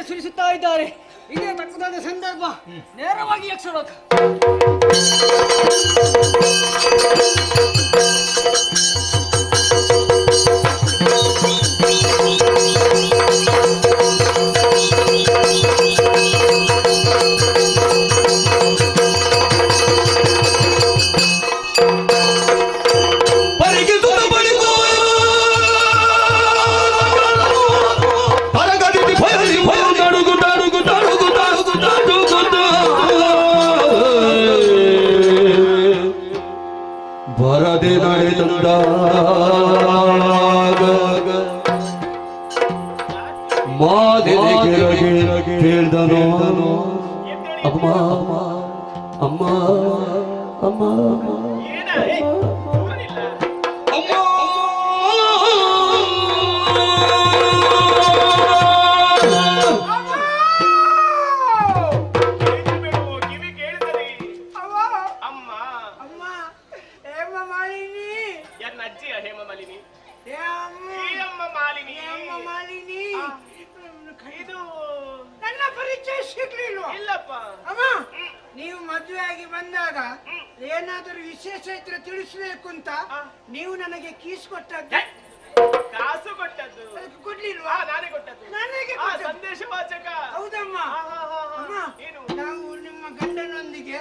ಸುರಿಸುತ್ತಾ ಇದ್ದಾರೆ. ಇದೇ ತಕ್ಕದಾದ ಸಂದರ್ಭ. ನೇರವಾಗಿ ಯಕ್ಷಲೋಕ. ಬರದೆ ನಡೆದಂದಾಗ ಮಾದೆಗೆ ಕೇಳ್ದನು ಅಮ್ಮ ಅಮ್ಮ ಅಮ್ಮ ನೀವು ಮದುವೆ ಆಗಿ ಬಂದಾಗ ಏನಾದರೂ ವಿಶೇಷ ಇದ್ರೆ ತಿಳಿಸಬೇಕು ಅಂತ ನೀವು ನನಗೆ ಕೀಸ್ ಕೊಟ್ಟದ್ದು. ಕಾಸು ಕೊಟ್ಟದ್ದು ಕೊಡ್ಲಿಲ್ವಾ? ನಾನೇ ಕೊಟ್ಟದ್ದು. ನನಗೆ ಸಂದೇಶ ವಾಚಕ. ಹೌದಮ್ಮ. ಅಮ್ಮ, ಏನು ನಾವು ನಿಮ್ಮ ಗಂಡನೊಂದಿಗೆ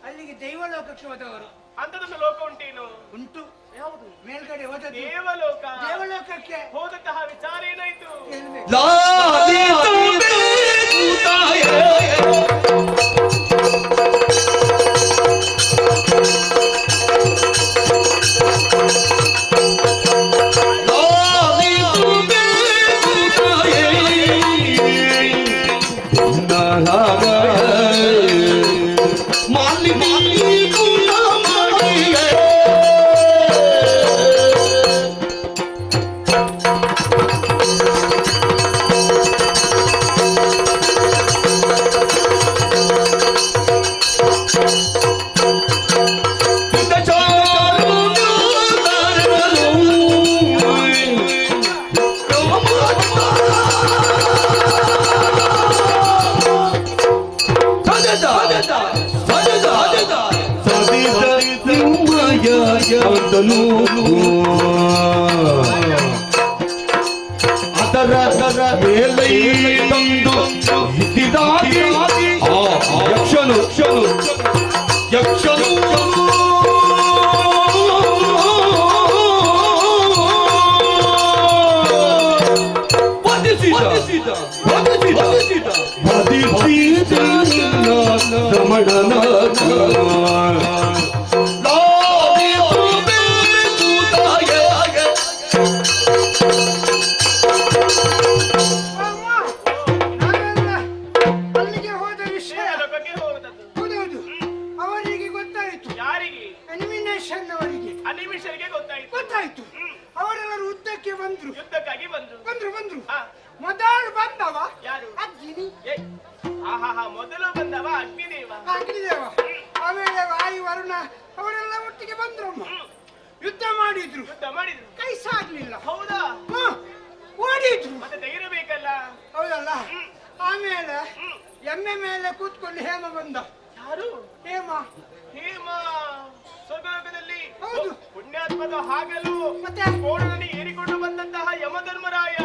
ಅಲ್ಲಿಗೆ ದೈವಲೋಕಕ್ಕೆ ಹೋದವರು. ಅಂತದೊಂದು ಲೋಕ ಉಂಟೇನು? ಉಂಟು. ಯಾವುದು? ಮೇಲ್ಗಡೆ ಹೋದದ್ದು ದೇವಲೋಕ. ದೇವಲೋಕಕ್ಕೆ ಹೋದಂತಹ ವಿಚಾರ ಏನಾಯ್ತು? ಅದರ ಮೇಲೆ ತಂದು ಇದ್ದಿದಾಗಿ ಯಕ್ಷನು ರಮಣನ ಅಲ್ಲಿಗೆ ಹೋದ ವಿಷಯ ಹೌದೌದು, ಅವರಿಗೆ ಗೊತ್ತಾಯಿತು. ಯಾರಿಗೆ? ಅನಿಮಿನೇಷನ್ ಅವರಿಗೆ. ಅನಿಮಿಷರಿಗೆ ಗೊತ್ತಾಯ್ತು. ಅವರೆಲ್ಲರೂ ಯುದ್ಧಕ್ಕೆ ಬಂದ್ರು. ಯುದ್ಧಕ್ಕಾಗಿ ಬಂದ್ರು. ಮೊದಲು ಬಂದವ ಯಾರು? ಅಗ್ನಿ. ಮೊದಲು ಬಂದವ ಅಗ್ನಿದೇವ. ಆಮೇಲೆ ವಾಯು ವರುಣ ಅವರೆಲ್ಲ ಒಟ್ಟಿಗೆ ಬಂದ್ರಮ್ಮ. ಯುದ್ಧ ಮಾಡಿದ್ರು. ಕೈ ಸಾಗ್ಲಿಲ್ಲ. ಹೌದಾ? ಓಡಿದ್ರು. ಮತ್ತೆ ಧೈರ್ಯ ಬೇಕಲ್ಲ. ಹೌದಲ್ಲ. ಆಮೇಲೆ ಎಮ್ಮೆ ಮೇಲೆ ಕೂತ್ಕೊಂಡು ಹೇಮ ಬಂದ. ಯಾರು? ಹೇಮ ಸ್ವರ್ಗಲೋಕದಲ್ಲಿ. ಹೌದು. ಪುಣ್ಯಾತ್ಮದ ಹಾಗಲು ಮತ್ತೆ ಕೋಣದಲ್ಲಿ ಏರಿಕೊಂಡು ಬಂದಂತಹ ಯಮಧರ್ಮರಾಯ.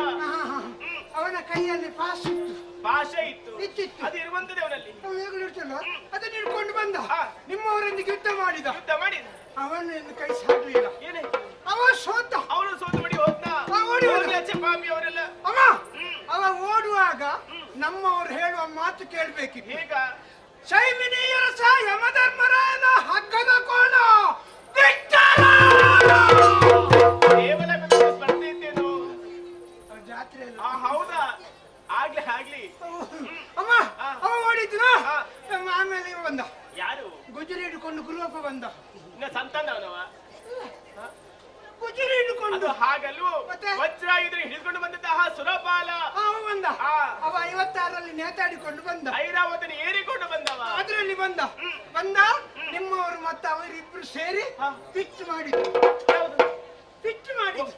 ಅವನ ಕೈಯಲ್ಲಿ ಪಾಶ ಇತ್ತು. ಅದು ಇರುವಂತದ್ದು ಅವನಲ್ಲಿ. ಅದನ್ನ ಹಿಡ್ಕೊಂಡು ಬಂದ. ನಿಮ್ಮವರೊಂದಿಗೆ ಯುದ್ಧ ಮಾಡಿದ. ಅವನು ಇನ್ನು ಕೈ ಸಾಗಲಿಲ್ಲ. ಅವನು ಸೋತು ಮಾಡಿ ಹೋದ್ನ. ಪಾಪಿ ಅವರೆಲ್ಲ. ಅವ ಓಡುವಾಗ ನಮ್ಮವರು ಹೇಳುವ ಮಾತು ಕೇಳ್ಬೇಕಿತ್ತು. ಹೇಗ? ಶೈಮಿನಿಯರ ಯಮಧರ್ಮರಾಯನ ಹಗ್ಗದ ಕೋಣ ಸ್ಪರ್ಧೆ ಇದ್ದೇನು ಜಾತ್ರೆ. ಹೌದಾ? ಆಗ್ಲಿ ಅಮ್ಮ ಅವ ಓಡಿದ್ರು. ಆಮೇಲೆ ಇವ ಬಂದ. ಯಾರು? ಗುಜರಿ ಹಿಡ್ಕೊಂಡು ಗುರುವಪ್ಪ ಬಂದ. ಇನ್ನ ಸಂತಾನವನವ? ಗುಜರಿ ಹಿಡ್ಕೊಂಡು. ಹಾಗಲ್ವೋ ವಜ್ರಾಯುಧ ಹಿಡಿದುಕೊಂಡು ಬಂದಂತಹ ಸುರಪಾಲ ಬಂದ. ಅವ 56ರಲ್ಲಿ ನೇತಾಡಿಕೊಂಡು ಬಂದ. ಐರಾವತನ ಏರಿಕೊಂಡು ಬಂದವ. ಅದರಲ್ಲಿ ಬಂದ ನಿಮ್ಮವರು ಮತ್ತೆ ಅವರಿಬ್ರು ಸೇರಿ ಫಿಟ್ ಮಾಡಿದ್ರು.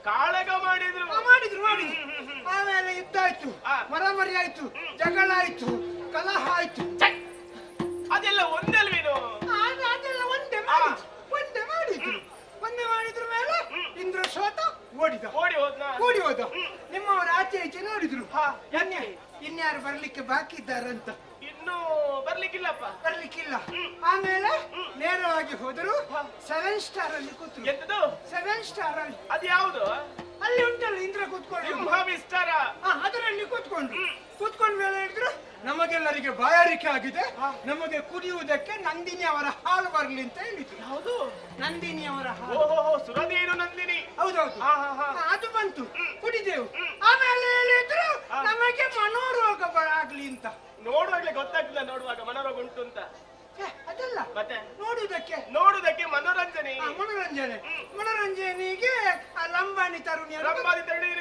ಕಾಳಗ ಮಾಡಿದ್ರು. ಆಮೇಲೆ ಯುದ್ಧ ಆಯ್ತು, ಮರಮರಿ ಆಯ್ತು, ಜಗಳ ಆಯ್ತು, ಕಲಹ ಆಯ್ತು. ಅದೆಲ್ಲ ಒಂದಲ್ವೇನು? ಅದೆಲ್ಲ ಒಂದೇ ಮಾಡಿದ್ರು ಮೇಲೆ ಇಂದ್ರ ಸೋತ ಓಡಿ ಹೋದ. ನಿಮ್ಮವರು ಆಚೆ ಈಚೆ ನೋಡಿದ್ರು. ಇನ್ಯಾರು ಬರ್ಲಿಕ್ಕೆ ಬಾಕಿ ಇದ್ದಾರಂತ. ಇನ್ನು ಬರ್ಲಿಕ್ಕಿಲ್ಲ. ಆಮೇಲೆ ನೇರವಾಗಿ ಹೋದರು. 7 ಸ್ಟಾರ್ ಅಲ್ಲಿ ಕೂತ್ರು. ಎಂತದು? 7 ಸ್ಟಾರ್ ಅಲ್ಲಿ. ಅದು ಯಾವುದು? ಅಲ್ಲಿ ಉಂಟಲ್ಲ ಇಂದ್ರ ಕೂತ್ಕೊಂಡು. ವಿಸ್ತಾರ. ಅದರಲ್ಲಿ ಕೂತ್ಕೊಂಡ ಮೇಲೆ ಹೇಳಿದ್ರು, ನಮಗೆಲ್ಲರಿಗೆ ಬಾಯಾರಿಕೆ ಆಗಿದೆ, ನಮಗೆ ಕುಡಿಯುವುದಕ್ಕೆ ನಂದಿನಿ ಅವರ ಹಾಲು ಬರ್ಲಿ ಅಂತ ಹೇಳಿದ್ರು. ಹೌದು, ನಂದಿನಿ ಅವರ ಹಾಲು. ಸುರದೇನು ನಂದಿನಿ. ಹೌದೌದು. ಅದು ಬಂತು, ಕುಡಿದೆವು. ಆಮೇಲೆ ಹೇಳಿದ್ರು ನಮಗೆ ಮನೋರೋಗ ಆಗ್ಲಿ ಅಂತ. ನೋಡುವಾಗ್ಲೇ ಗೊತ್ತಾಗ್ಲಿಲ್ಲ, ನೋಡುವಾಗ ಮನೋರೋಗ ಉಂಟು ಅಂತ. ಅದಲ್ಲ, ಮತ್ತೆ ನೋಡುವುದಕ್ಕೆ ಮನೋರಂಜನೆಗೆ ಲಂಬಾಣಿ ತರುಣಿಯರು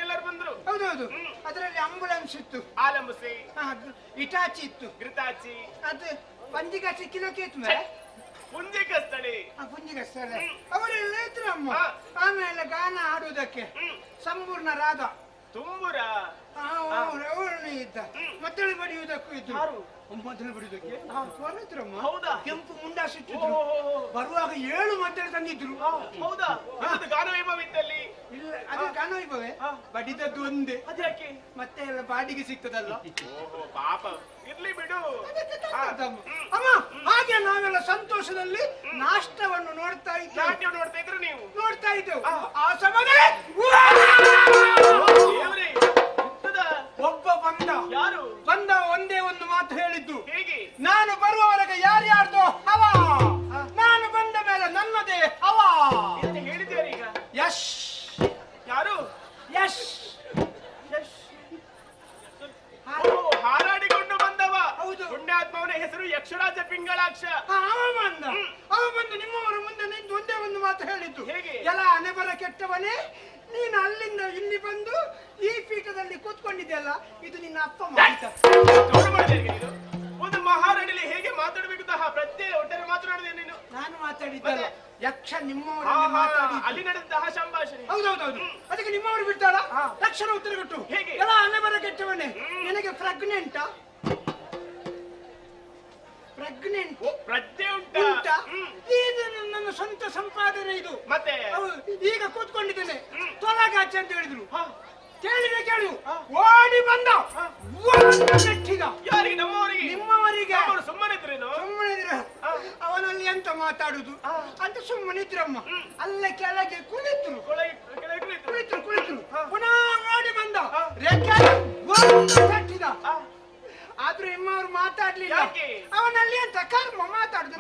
ಎಲ್ಲರೂ ಬಂದ್ರು. ಹೌದೌದು. ಅದರಲ್ಲಿ ಆಂಬುಲೆನ್ಸ್ ಇತ್ತು, ಆಲಂಬುಸಿ, ಇಟಾಚಿ ಇತ್ತು, ಘೃತಾಚಿ, ಅದು ಪಂಜಿಗಾಚಿ ಕಿಲೋಕೆ ಪುಂಜಿಗಸ್ತಳಿ ಅವರೆಲ್ಲ ಇದ್ರು ಅಮ್ಮ. ಆಮೇಲೆ ಗಾನ ಆಡುವುದಕ್ಕೆ ಸಂಪೂರ್ಣ ರಾಧ ತುಂಬುರ ಅವನು ಇದ್ದ. ಮದ್ದಳೆ ಬಡಿಯುವುದಕ್ಕೂ ಇದ್ರು. ಮದ್ದಳೆ ಬಡಿಯುವುದಕ್ಕೆ ಇದ್ರಮ್ಮ. ಹೌದಾ? ಕೆಂಪು ಮುಂಡಾಸಿಟ್ಟಿದ್ರು. ಬರುವಾಗ 7 ಮದ್ದಳೆ ತಂದಿದ್ರು. ಹೌದಾ? ಗಾನ ವೈಭವ ಇದ್ದಲ್ಲಿ ಇಲ್ಲ ಅದು ಗಾನವೈಭವೇ ಬಡಿದದ್ದು ಒಂದೇ. ಅದ್ಯಾಕೆ ಮತ್ತೆ ಎಲ್ಲ ಬಾಡಿಗೆ ಸಿಗ್ತದಲ್ಲ. ಓಹೋ ಪಾಪ, ಇರ್ಲಿ ಬಿಡು. ಅಮ್ಮ ಹಾಗೆ ನಾವೆಲ್ಲ ಸಂತೋಷದಲ್ಲಿ ನಾಷ್ಟವನ್ನು ನೋಡ್ತಾ ಇದ್ದೇವೆ. ನಾಟ್ಯ ನೋಡ್ತಾ ಇದ್ರು ನೀವು? ನೋಡ್ತಾ ಇದ್ದೇವೆ. ಆ ಸಮಯದಲ್ಲಿ ಒಬ್ಬ ಬಂದ. ಯಾರು ಬಂದ? ಒಂದೇ ಒಂದು ಮಾತು ಹೇಳಿದ್ದು. ಹೇಗೆ? ನಾನು ಬರುವವರೆಗೆ ಯಾರ್ಯಾರ್ದೋ ಹವ, ನಾನು ಬಂದ ಮೇಲೆ ನನ್ನದೇ ಹವ. ಹೇಳಿದ್ದೀರಿ ಈಗ? ಯಶ್. ಯಾರು? ಯಶ್. ಹಾರಾಡಿಕೊಂಡು ಬಂದವ. ಹೌದು. ಪುಣ್ಯಾತ್ಮವನ ಹೆಸರು ಯಕ್ಷರಾಜ ಪಿಂಗಳಾಕ್ಷ. ಅವ ಬಂದು ನಿಮ್ಮವರ ಮುಂದೆ ನಿಂತು ಒಂದೇ ಒಂದು ಮಾತು ಹೇಳಿದ್ದು. ಹೇಗೆ? ಎಲ್ಲ ಅನೆಬರ ಕೆಟ್ಟವನೇ, ನೀನು ಅಲ್ಲಿಂದ ಇಲ್ಲಿ ಬಂದು ಈ ಪೀಠದಲ್ಲಿ ಕೂತ್ಕೊಂಡಿದ್ದೆಲ್ಲ ಇದು ನಿನ್ನ ಅಪ್ಪ ಮಾಡಿದ. ಒಂದು ಮಹಾರಾಣಿಲಿ ಹೇಗೆ ಮಾತಾಡಬೇಕು ಪ್ರತ್ಯೇಕ ಒಟ್ಟರೆ ಮಾತನಾಡಿದೆ ನೀನು? ನಾನು ಮಾತಾಡಿದ್ದಲ್ಲ, ಯಕ್ಷ ನಿಮ್ಮವರ ಅಲ್ಲಿ ನಡೆದಂತಹ ಸಂಭಾಷಣೆ. ಹೌದೌದೌದು. ಅದಕ್ಕೆ ನಿಮ್ಮವರು ಬಿಡ್ತಾಳ? ತಕ್ಷಣ ಉತ್ತರ ಕೊಟ್ಟು. ಹೇಗೆ? ಎಲ್ಲ ಅನೆಬರ ಕೆಟ್ಟವನೇ, ನಿನಗೆ ಪ್ರೆಗ್ನೆಂಟಾ? ಪ್ರೆಗ್ನೆಂಟ್ ಪ್ರಜ್ಞೆ ಉಂಟಾ? ಇದು ನನ್ನ ಸ್ವಂತ ಸಂಪಾದನೆ ಇದು. ಮತ್ತೆ ಈಗ ಕೂತ್ಕೊಂಡಿದ್ದೇನೆ, ತೊಲಗಾಚೆ ಅಂತ ಹೇಳಿದ್ರು. ಕೇಳಿದೆ ಕೇಳು. ಓಡಿ ಬಂದ ನೆಟ್ಟಿಗ. ಯಾರಿಗೆ? ನಮ್ಮವರಿಗೆ? ನಿಮ್ಮವರಿಗೆ. ಸುಮ್ಮನಿದ್ರೇನು? ಸುಮ್ಮನಿದ್ರೆ ಅವನಲ್ಲಿ ಎಂತ ಮಾತಾಡುದು ಅಂತ ಸುಮ್ಮನಿದ್ರಮ್ಮ. ಅಲ್ಲೇ ಕೆಳಗೆ ಕುಳಿತರು. ಕುಳಿತರು ಪುನಃ ಓಡಿ ಬಂದ ನೆಟ್ಟಿದ. ಆದ್ರೂ ನಿಮ್ಮವ್ರು ಮಾತಾಡ್ಲಿಲ್ಲ. ಅವನಲ್ಲಿ ಅಂತ ಕರ್ಮ ಮಾತಾಡುದು.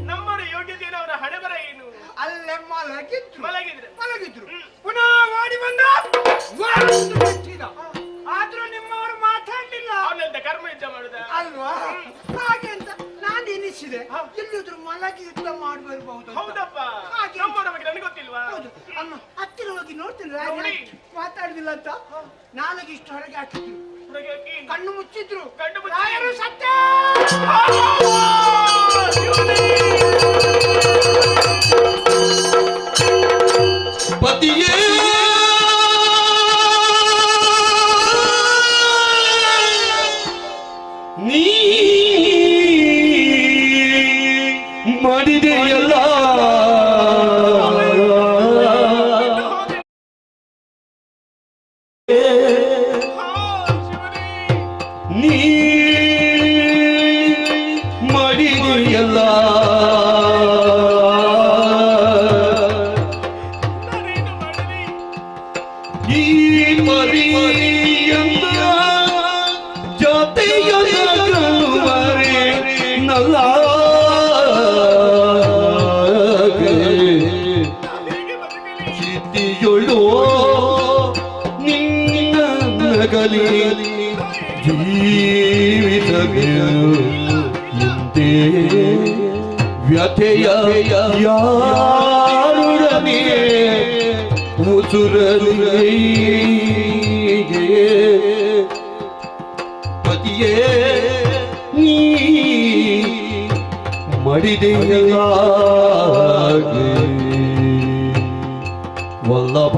ನಮ್ಮವರ ಯೋಗ್ಯತೆ ಏನು? ಅವರ ಹಣೆಬರ ಏನು? ಅಲ್ಲೇ ಮಲಗಿದ್ರು. ಪುನಃ ಓಡಿ ಬಂದ ನೆಟ್ಟಿದ. ಆದ್ರೂ ನಿಮ್ಮವರು ಮಾತಾಡ್ಲಿಲ್ಲ. ಅವನೆಂತ ಕರ್ಮ ಯುದ್ಧ ಮಾಡುದ ಅಲ್ವಾ? ಹಾಗೆ ಅಂತ ನಾನು ಎನಿಸಿದೆ. ಎಲ್ಲಿದ್ರು ಮಲಗಿ ಯುದ್ಧ ಮಾಡಬರ್ಬಹುದು. ಹೌದಪ್ಪ, ನಮ್ಮವರ ಬಗ್ಗೆ ನನಗೆ ಗೊತ್ತಿಲ್ವಾ? ಹೌದು ಅಮ್ಮ, ಹತ್ತಿರ ಹೋಗಿ ನೋಡ್ತೀನಿ ಮಾತಾಡುದಿಲ್ಲ ಅಂತ. ನಾಲ್ಗೆ ಇಷ್ಟು ಹೊರಗೆ ಹಾಕಿದ್ರು, ಕಣ್ಣು ಮುಚ್ಚಿದ್ರು. ರಾಯರು ಸತ್ಯ. ಪತಿಯೇ ನೀ ಮಾಡಿದೆಯಲ್ಲ ನೀ ಮಾಡಿದೆಯಲ್ಲ ಈ ಮರಿಯನ್ನ ಜೊತೆಯ ಮರೆ ನಲ್ಲ ಚಿತ್ತಿಯೊಳು ನಿನ್ನ ನಗಲಿ ಜೀವಿತವಿಂತೆ ವ್ಯಥೆಯ ಯಾರುಡನೆ ಉಸುರಲಿ ಪತಿಯೇ ನೀ ಮಡಿದೆಯಲ್ಲ ವಲ್ಲಭ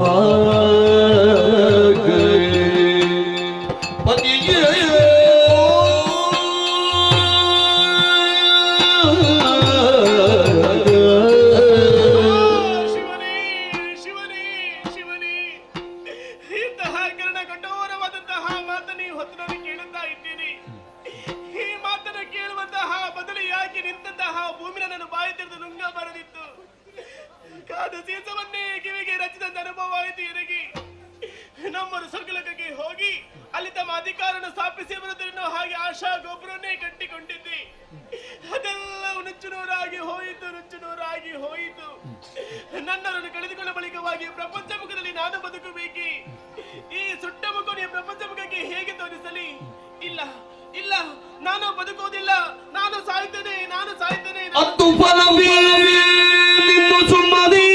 ಪತಿಯೇ ನಮ್ಮರು ಸ್ವರ್ಗಲೋಕಕ್ಕೆ ಹೋಗಿ ಅಲ್ಲಿ ತಮ್ಮ ಅಧಿಕಾರವನ್ನು ಸ್ಥಾಪಿಸಿ ಬರುತ್ತೇನೋ ಹಾಗೆ ಆಶಾ ಗೊಬ್ಬರನ್ನೇ ಕಟ್ಟಿಕೊಂಡಿದ್ದೆ. ಅದೆಲ್ಲ ನುಚ್ಚುನೂರಾಗಿ ಹೋಯಿತು. ನನ್ನನ್ನು ಕಳೆದುಕೊಂಡ ಬಳಿಕವಾಗಿ ಪ್ರಪಂಚ ಮುಖದಲ್ಲಿ ನಾನು ಬದುಕಬೇಕೆ? ಈ ಸುಟ್ಟ ಮುಖವನ್ನು ಪ್ರಪಂಚ ಮುಖಕ್ಕೆ ಹೇಗೆ ತೋರಿಸಲಿ? ಇಲ್ಲ, ನಾನು ಬದುಕುವುದಿಲ್ಲ. ನಾನು ಸಾಯ್ತೇನೆ. ಅತ್ತು ಫಲವೇ ನಿನ್ನು ಸುಮ್ಮನೆ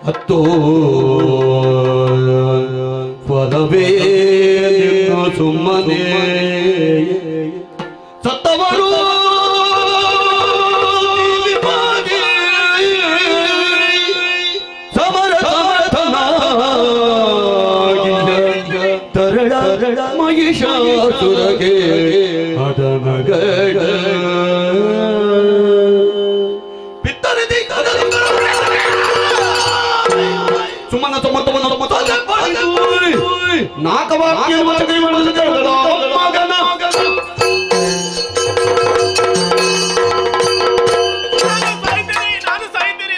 ಹತ್ತೋ ಫಲವೇ ನಿನ್ನು ಸುಮ್ಮನೆ ಸತ್ತವರು ತರಳ ಮಹಿಷಾಸುರಗೆ ಅದನಗಡ ಪಿತ್ತರದಿ ನಾಗವಾಕ್ಯ ಮಗನ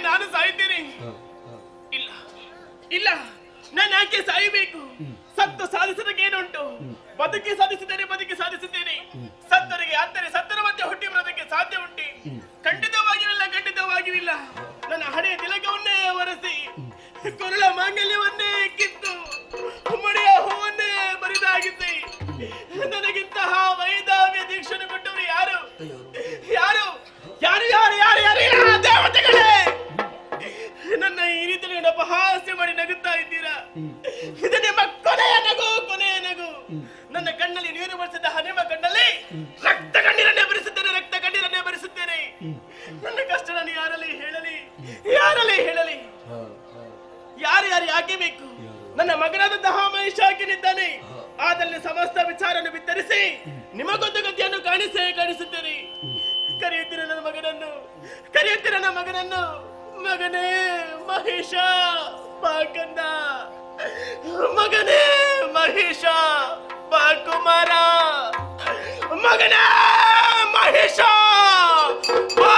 ನಾನು ಸಾಯ್ತೇನೆ. ಇಲ್ಲ ಇಲ್ಲ, ನಾನು ಯಾಕೆ ಸಾಯಬೇಕು? ಸತ್ತು ಸಾಧಿಸೋದಕ್ಕೇನುಂಟು? ಬದುಕಿ ಸಾಧಿಸಿದ್ದೇನೆ, ಬದುಕಿ ಸಾಧಿಸಿದ್ದೇನೆ. ಸತ್ತರಿಗೆ ಅಂದರೆ ಸತ್ತರ ಮಧ್ಯೆ ಹುಟ್ಟಿ ಬರೋದಕ್ಕೆ ಸಾಧ್ಯ ಉಂಟೆ? ಖಂಡಿತವಾಗಿಲ್ಲ, ಖಂಡಿತವಾಗಿಲ್ಲ. ನನ್ನ ಹಣೆಯ ತಿಲಕವನ್ನೇ ಒರೆಸಿ, ಕೊರಳ ಮಾಂಗಲ್ಯವನ್ನೇ ಕಿತ್ತು, ಮುಡಿಯ ಹೂವನ್ನೇ ಬರಿದಾಗಿಸಿ, ನನಗಿಂತಹ ವೈದಾವ್ಯ ದೀಕ್ಷೆಯನ್ನು ಕೊಟ್ಟವರು ಯಾರು? ಯಾರು ಯಾರು ಯಾರು ಯಾರು ಯಾರು ದೇವತೆಗಳೇ! ನನ್ನ ಈ ರೀತಿ ಅಪಹಾಸ್ಯ ಮಾಡಿ ನಗುತ್ತಾ ಇದ್ದೀರಾ? ಇದು ನಿಮ್ಮ ಕೊನೆಯ ನಗು, ಕೊನೆಯ ನಗು. ನನ್ನ ಕಣ್ಣಲ್ಲಿ ನೀರು ಬರಿಸಿದ ನಿಮ್ಮ ಕಣ್ಣಲ್ಲಿ ರಕ್ತ ಕಣ್ಣೀರನ್ನೇ ಬರಿಸುತ್ತೇನೆ, ರಕ್ತ ಕಣ್ಣೀರನ್ನೇ ಬರಿಸುತ್ತೇನೆ. ನನ್ನ ಕಷ್ಟ ನಾನು ಯಾರಲ್ಲಿ ಹೇಳಲಿ, ಯಾರಲ್ಲಿ ಹೇಳಲಿ? ಯಾರು ಯಾರು ಯಾಕೆ ಬೇಕು? ನನ್ನ ಮಗನಾದಂತಹ ಮಹಿಷಾಕಿನಿದ್ದಾನೆ. ಆದಲ್ಲಿ ಸಮಸ್ತ ವಿಚಾರವನ್ನು ಬಿತ್ತರಿಸಿ ನಿಮಗೊಂದು ಗತಿಯನ್ನು ಕಾಣಿಸುತ್ತೇನೆ. ಕರೆಯುತ್ತೀರ ನನ್ನ ಮಗನನ್ನು, ಕರೆಯುತ್ತೀರ ನನ್ನ ಮಗನನ್ನು. ಮಗನೇ ಮಹಿಷ ಪಾಕಂದ, ಮಗನೇ ಮಹಿಷ ಪಾಕುಮಾರ, ಮಗನೇ ಮಹಿಷ ಪಾ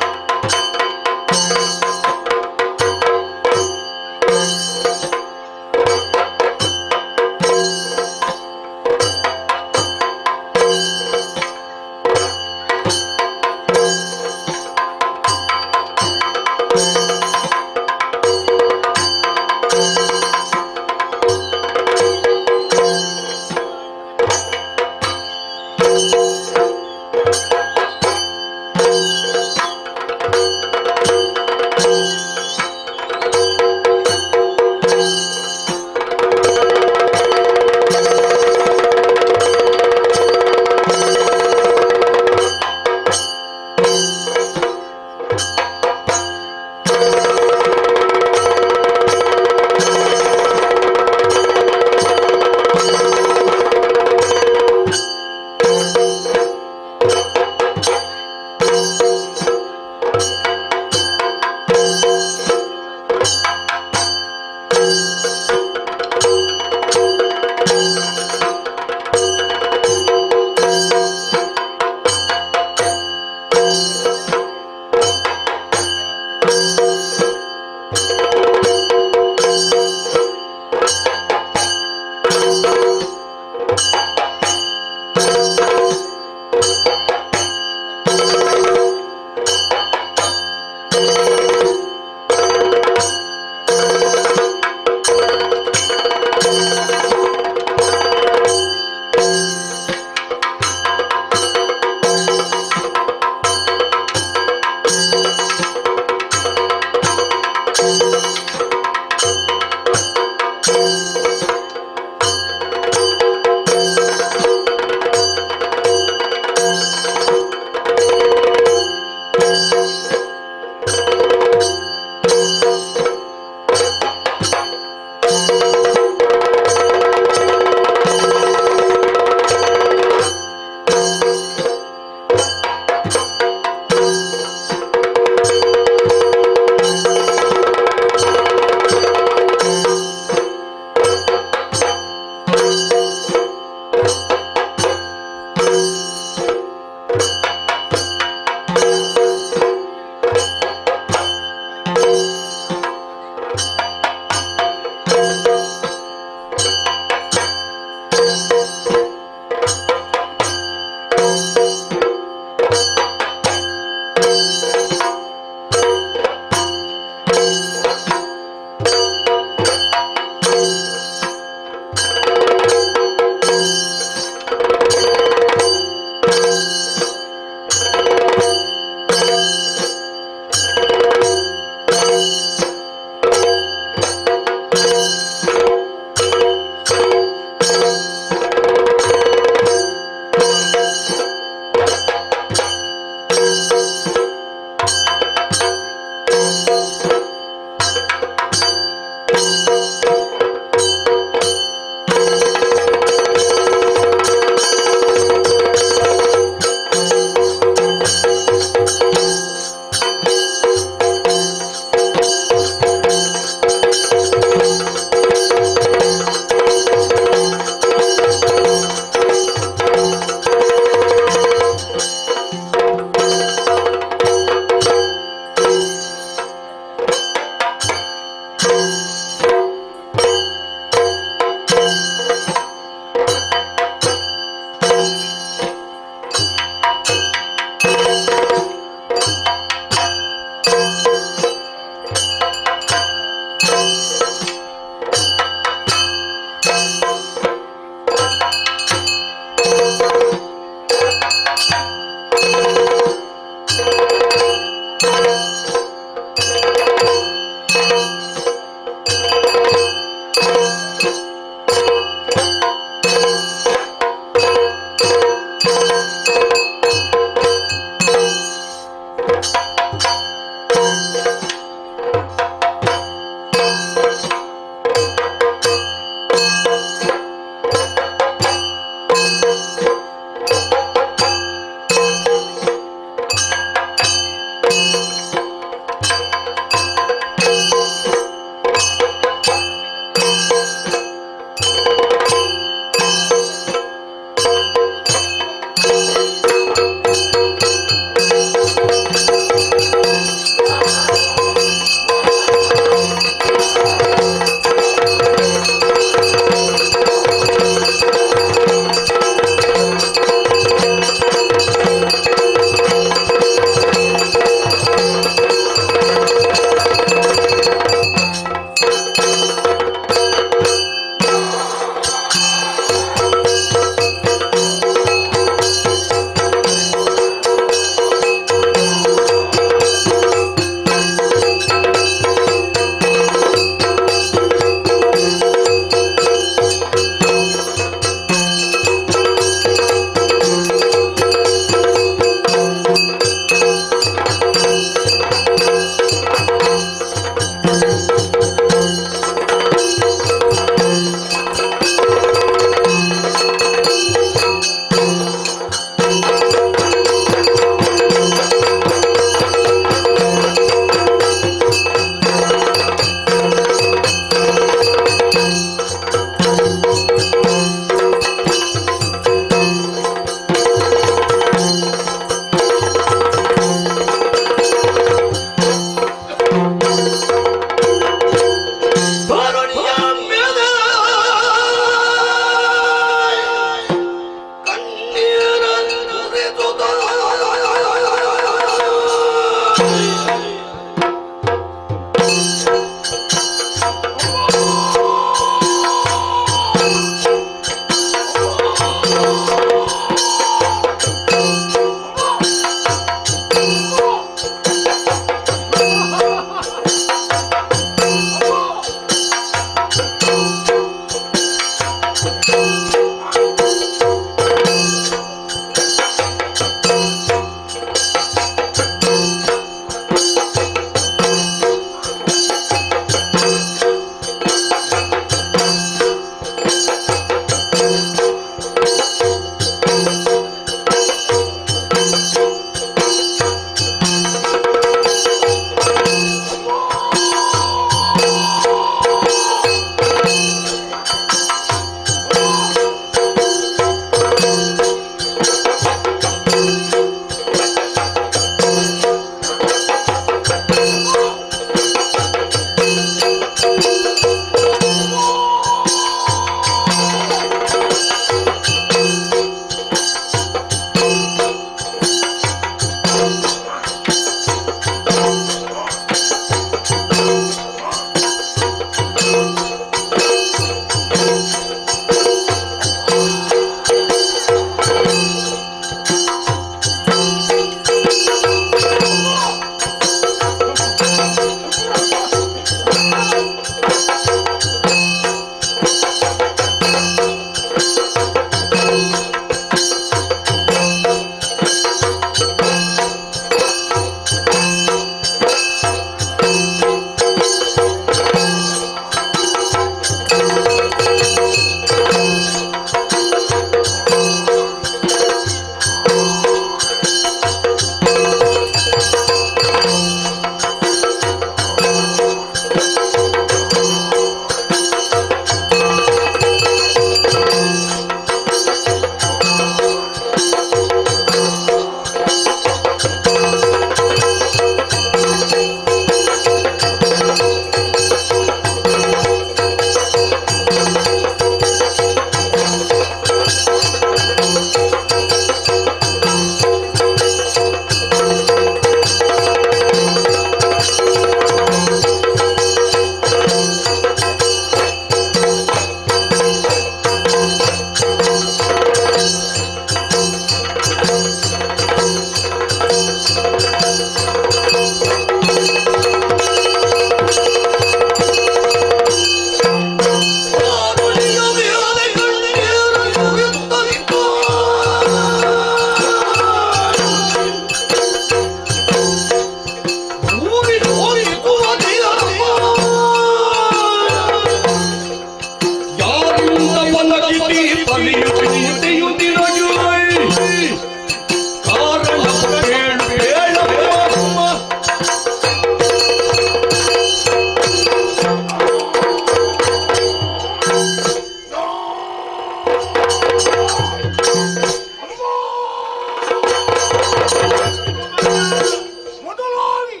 ಮೊದಲಾಗಿ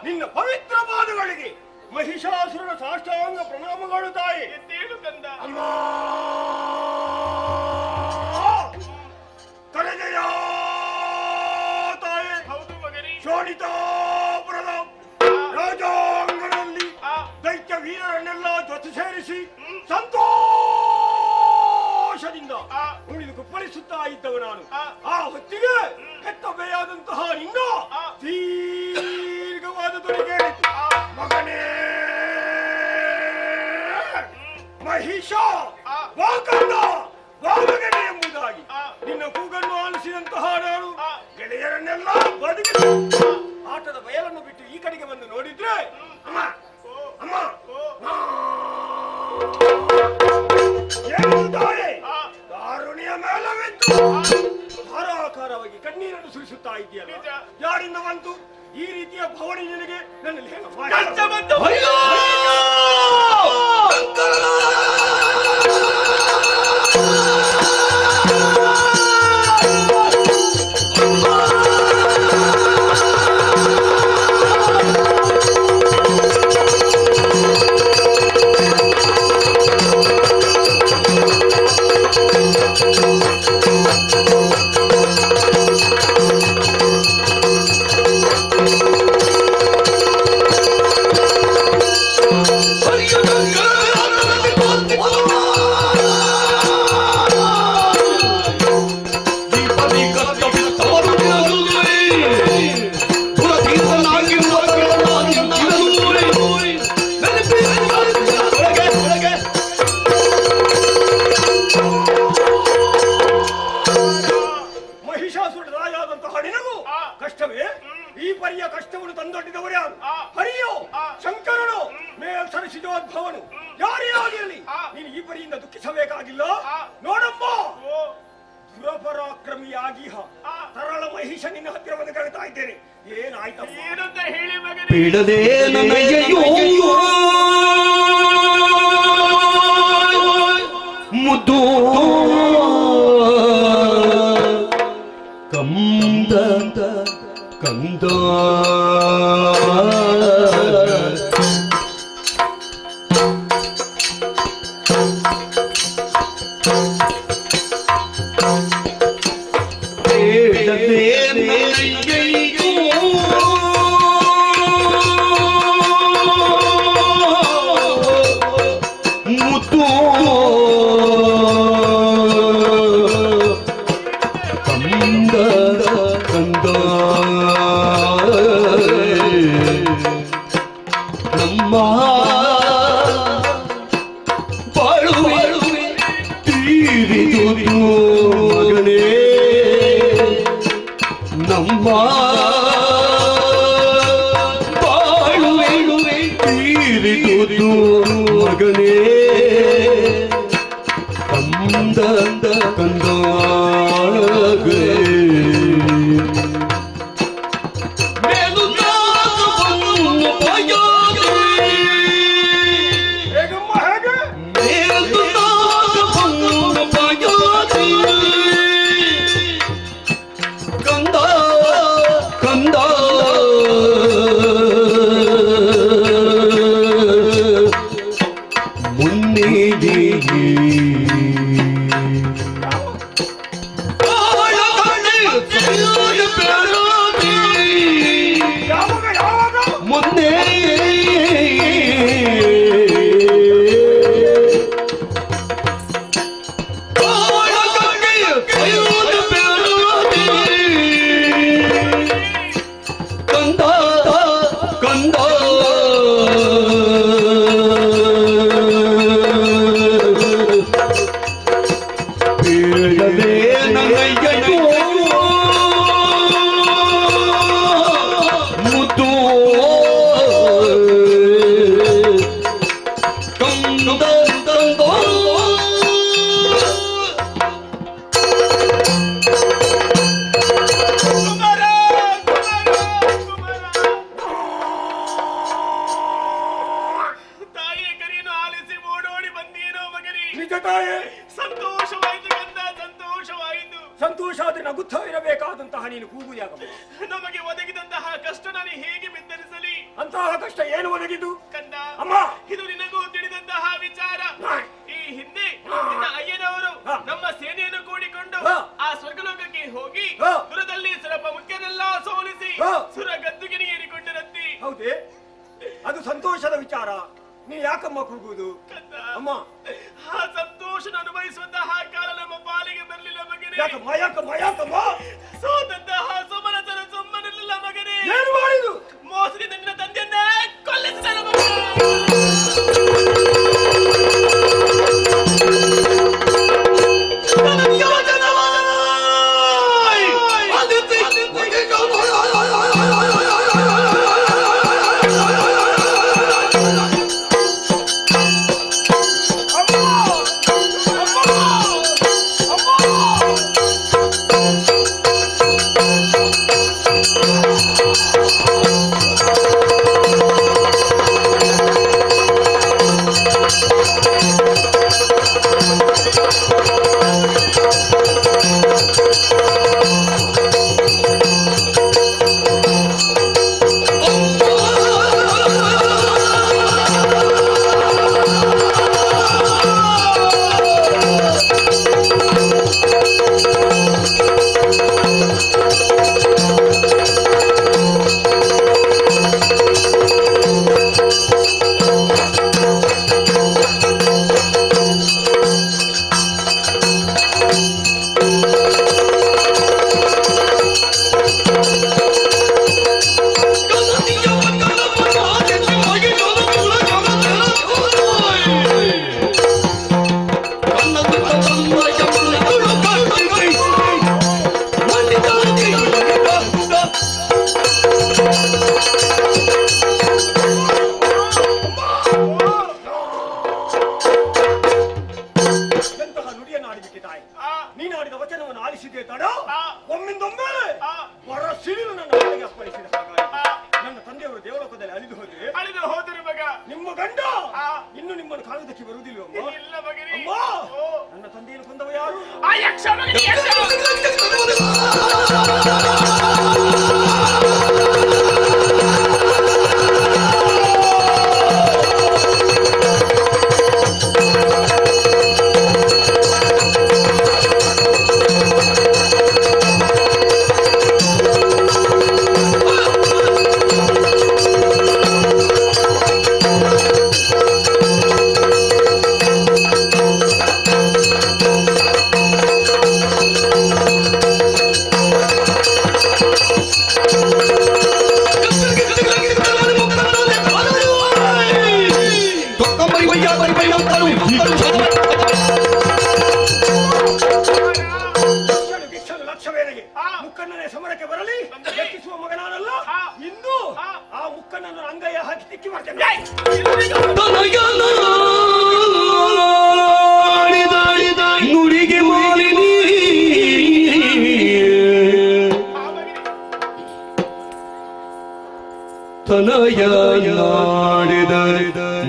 ನಿನ್ನ ಪವಿತ್ರ ಪಾದಗಳಿಗೆ ಮಹಿಷಾಸುರನ ಸಾಷ್ಟಾಂಗ ಪ್ರಣಾಮಗಳು ತಾಯಿ. ಅಮ್ಮ ಕರೆದೆಯ ತಾಯಿ. ಶೋಣಿತಾಪುರದ ರಾಜಾಂಗಣದಲ್ಲಿ ದೈತ್ಯ ವೀರರನ್ನೆಲ್ಲ ಜೊತೆ ಸೇರಿಸಿ ಸಂತೋಷದಿಂದ ಉಳಿದು ಕುಪ್ಪಳಿಸುತ್ತಾ ಇದ್ದವ ನಾನು. ಆ ಹೊತ್ತಿಗೆ ಹೆತ್ತವೆಯಾದಂತಹ ನಿನ್ನ ದೀರ್ಘವಾದ ಧ್ವನಿ ಕೇಳಿತು. ಮಗನೇ ಮಹಿಷ ವಾಕಂದ ವಾಮಗನೆ ಎಂಬುದಾಗಿ ನಿನ್ನ ಕೂಗನ್ನು ಆಲಿಸಿದಂತಹ ನಾನು ಗೆಳೆಯರನ್ನೆಲ್ಲ ಬದುಕಿಸಿ ಆಟದ ಬಯಲನ್ನು ಬಿಟ್ಟು ಈ ಕಡೆಗೆ ಬಂದು ನೋಡಿದ್ರೆ ಅಮ್ಮ ಅಮ್ಮ ದಾರುಣಿಯ ಮೇಲವಿದ್ದು ಧಾರಾಕಾರವಾಗಿ ಕಣ್ಣೀರನ್ನು ಸುರಿಸುತ್ತಾ ಇದೆಯಲ್ಲ, ಯಾರಿಂದ ಬಂತು ಈ ರೀತಿಯ ಭವನಿ ನಿನಗೆ? ನನ್ನಲ್ಲಿ ಕಷ್ಟವೇ? ಈ ಪರಿಯ ಕಷ್ಟವನ್ನು ತಂದೊಡ್ಡಿದವರು ಯಾರು? ಹರಿಯೋ ಶಂಕರನು ಮೇಲ್ಸರಿಸಿದೋದ್ಭವನು ಯಾರೇ ಆಗಿರಲಿ ನೀನು ಈ ಪರಿಯಿಂದ ದುಃಖಿಸಬೇಕಾಗಿಲ್ಲ. ನೋಡಪ್ಪ, ದುರಪರಾಕ್ರಮಿಯಾಗಿ ತರಳ ಮಹಿಷ ನಿನ್ನ ಹತ್ತಿರ ಬಂದು ಕರೀತಾ ಇದ್ದೇನೆ. ಏನಾಯ್ತಪ್ಪ? ಏನಂತ ಹೇಳಿ ಮಗನೇ? ಬಿಡದೆ ನನಗೆಯೋ ಮುದ್ದು ಕಂದ ಕಂದ ಬೇಡದೆ ನನಗೆಯೋ ಮುದ್ದು ಕಂದ ಕಂದ ನಮ್ಮ ಬಾಳುವೆ ತೀರಿದುದು ಮಗನೇ, ನಮ್ಮ ಬಾಳುವೆ ತೀರಿದುದು ಮಗನೇ, ಕಂದ ಕಂದ ನೀನು ಕೂಗುದು ಯಾಕಮ್ಮ? ನಮಗೆ ಒದಗಿದಂತಹ ಕಷ್ಟ ನಾನು ಹೇಗೆ ಬೆಂಬಲಿಸಲಿ? ಅಂತಹ ಕಷ್ಟ ಏನು ಒದಗಿದ್ದು? ಕಂದ ಅಮ್ಮ, ಇದು ನಿನಗೂ ತಿಳಿದಂತಹ ವಿಚಾರ. ಈ ಹಿಂದೆ ನಿನ್ನ ಅಯ್ಯನವರು ನಮ್ಮ ಸೇನೆಯನ್ನು ಕೂಡಿಕೊಂಡು ಆ ಸ್ವರ್ಗಲೋಕಕ್ಕೆ ಹೋಗಿ ಸುರದಲ್ಲಿ ಸುರಪ ಮುಖ್ಯನೆಲ್ಲ ಸೋಲಿಸಿ ಸುರ ಗದ್ದುಗೆ ಏರಿಕೊಂಡರಂತೆ. ಹೌದೇ? ಅದು ಸಂತೋಷದ ವಿಚಾರ. ನೀ ಯಾಕಮ್ಮ ಕೂಗುವುದು? ಅಮ್ಮ, ಆ ಸಂತೋಷ ಅನುಭವಿಸುವಂತಹ ಕಾಲ ನಮ್ಮ ಪಾಲಿಗೆ ಬರಲಿಲ್ಲ ಮಗನೇ. ಯಾಕಮ್ಮ ಯಾಕಮ್ಮ ಯಾಕಮ್ಮ? ಸೋತಂತಹ ಸುಮನಸರ ಸುಮ್ಮನಿಲ್ಲ ಮಗನೇ. ಏನು ಮಾಡಿದು? ಮೋಸದಿಂದ ನಿನ್ನ ತಂದೆಯನ್ನೇ ಕೊಲ್ಲಿಸಿದ ಮಗನೇ.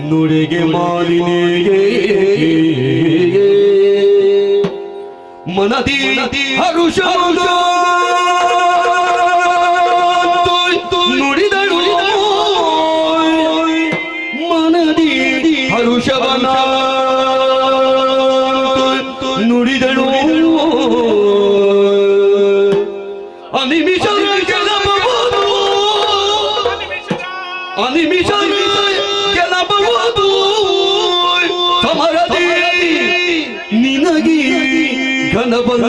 ನುಡಿಗೆ ಮಾಲಿನಿಗೆ ಮನದಿ ಹರುಷ ನುಡಿದಳು ಮನದಿ ಹರುಷವನ ನುಡಿದಳು ಅನಿಮಿಷ ಗೆಲ್ಲಬಹುದು ಅನಿಮಿಷ ಗೆಲ್ಲಬಹುದು ಸಮರದಿ ನಿನಗೆ ಘನಬಲ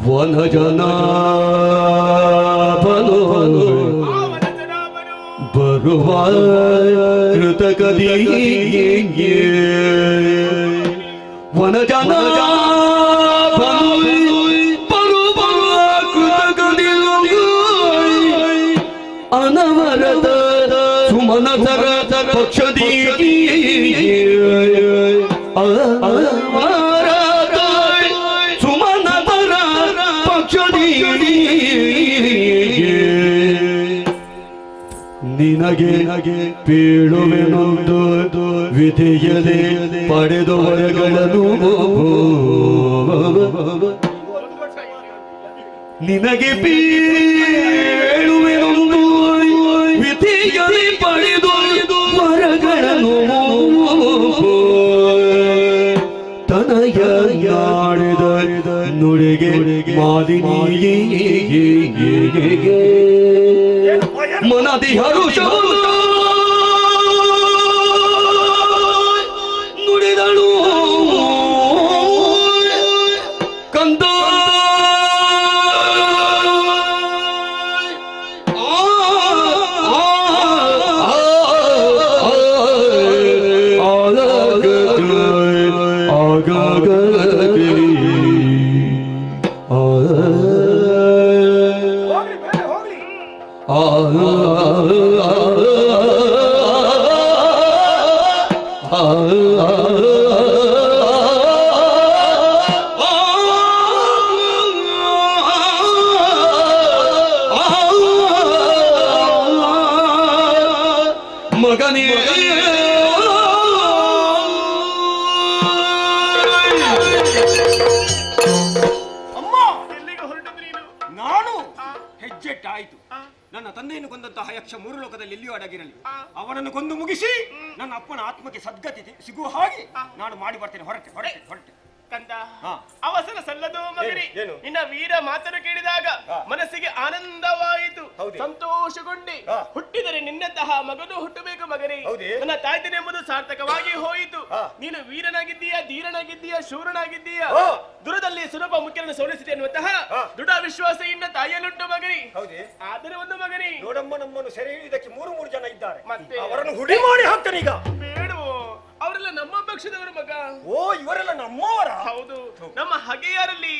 ವನಜನ ಬರುವ ಕೃತಕದಿ ವನಜನ ಬರುವ ಕೃತಕದಿ ಅನವರತ ಸುಮನಸರ ಪಕ್ಷದಿ ಸುಮನತರ ಪಕ್ಷದಿ ನಿನಗೆ ಪೀಳುವೆನೊಂದು ವಿಧಿಯದೆ ಪಡೆದು ವರಗಳನ್ನು ನಿನಗೆ ಪೀಳುವೆನೊಂದು ವಿಧಿಯದೆ ಪಡೆದು ವರಗಳನ್ನು ತನಯ ನಾಡಿದ ನುಡಿಗೆ ಮಾಲಿನಿ ಮನದಿ ಹರುಷ ನುಡಿದಳು ಕಂದ ಮಗನೇ ನಾನು ಹೆಜ್ಜೆಟ್ಟಾಯಿತು. ನನ್ನ ತಂದೆಯನ್ನು ಕೊಂದಂತಹ ಯಕ್ಷ ಮೂರು ಲೋಕದಲ್ಲಿ ಎಲ್ಲಿಯೂ ಅಡಗಿರಲಿ. ಅವನನ್ನು ಕೊಂದು ಮುಗಿಸಿ ನನ್ನ ಅಪ್ಪನ ಆತ್ಮಕ್ಕೆ ಸದ್ಗತಿ ಸಿಗುವ ಹಾಗೆ ನಾನು ಮಾಡಿ ಬರ್ತೇನೆ. ಹೊರಟೆ ಕಂದ, ಅವಸರ ಸಲ್ಲದು ಮಗನೇ. ನಿನ್ನ ವೀರ ಮಾತನ್ನು ಕೇಳಿದಾಗ ಮನಸ್ಸಿಗೆ ಆನಂದವಾಯಿತು, ಸಂತೋಷಗೊಂಡೆ. ಹುಟ್ಟಿದರೆ ನಿನ್ನಂತಹ ಮಗನು ಹುಟ್ಟಬೇಕು ಮಗನೇ. ನನ್ನ ತಾಯ್ತನೆ ಎಂಬುದು ಸಾರ್ಥಕವಾಗಿ ಹೋಯಿತು. ನೀನು ವೀರನಾಗಿದ್ದೀಯಾ, ಧೀರನಾಗಿದ್ದೀಯಾ, ಶೂರನಾಗಿದ್ದೀಯಾ, ದುರದಲ್ಲಿ ಸುಲಭ ಮುಖ್ಯರನ್ನು ಸೋಲಿಸಿದೆ ಎನ್ನುವಂತಹ ದೃಢ ವಿಶ್ವಾಸ ಇನ್ನ ತಾಯಿಯನ್ನುಂಟು ಮಗನೇ. ಆದರೆ ಒಂದು ಮಗನೇ, ನೋಡಮ್ಮ, ನಮ್ಮನ್ನು ಸೆರೆ ಹಿಡಿದಕ್ಕೆ ಮೂರು ಜನ ಇದ್ದಾರೆ. ಮತ್ತೆ ಅವರನ್ನು ಹುಡಿ ಮಾಡಿ ಹಾಕ್ತಾನೆ ಈಗ. ಬೇಡವೋ, ಅವರೆಲ್ಲ ನಮ್ಮ ಪಕ್ಷದವರು ಮಗ. ಓ, ಇವರೆಲ್ಲ ನಮ್ಮವರ? ಹೌದು, ನಮ್ಮ ಹಗೆಯರಲ್ಲಿ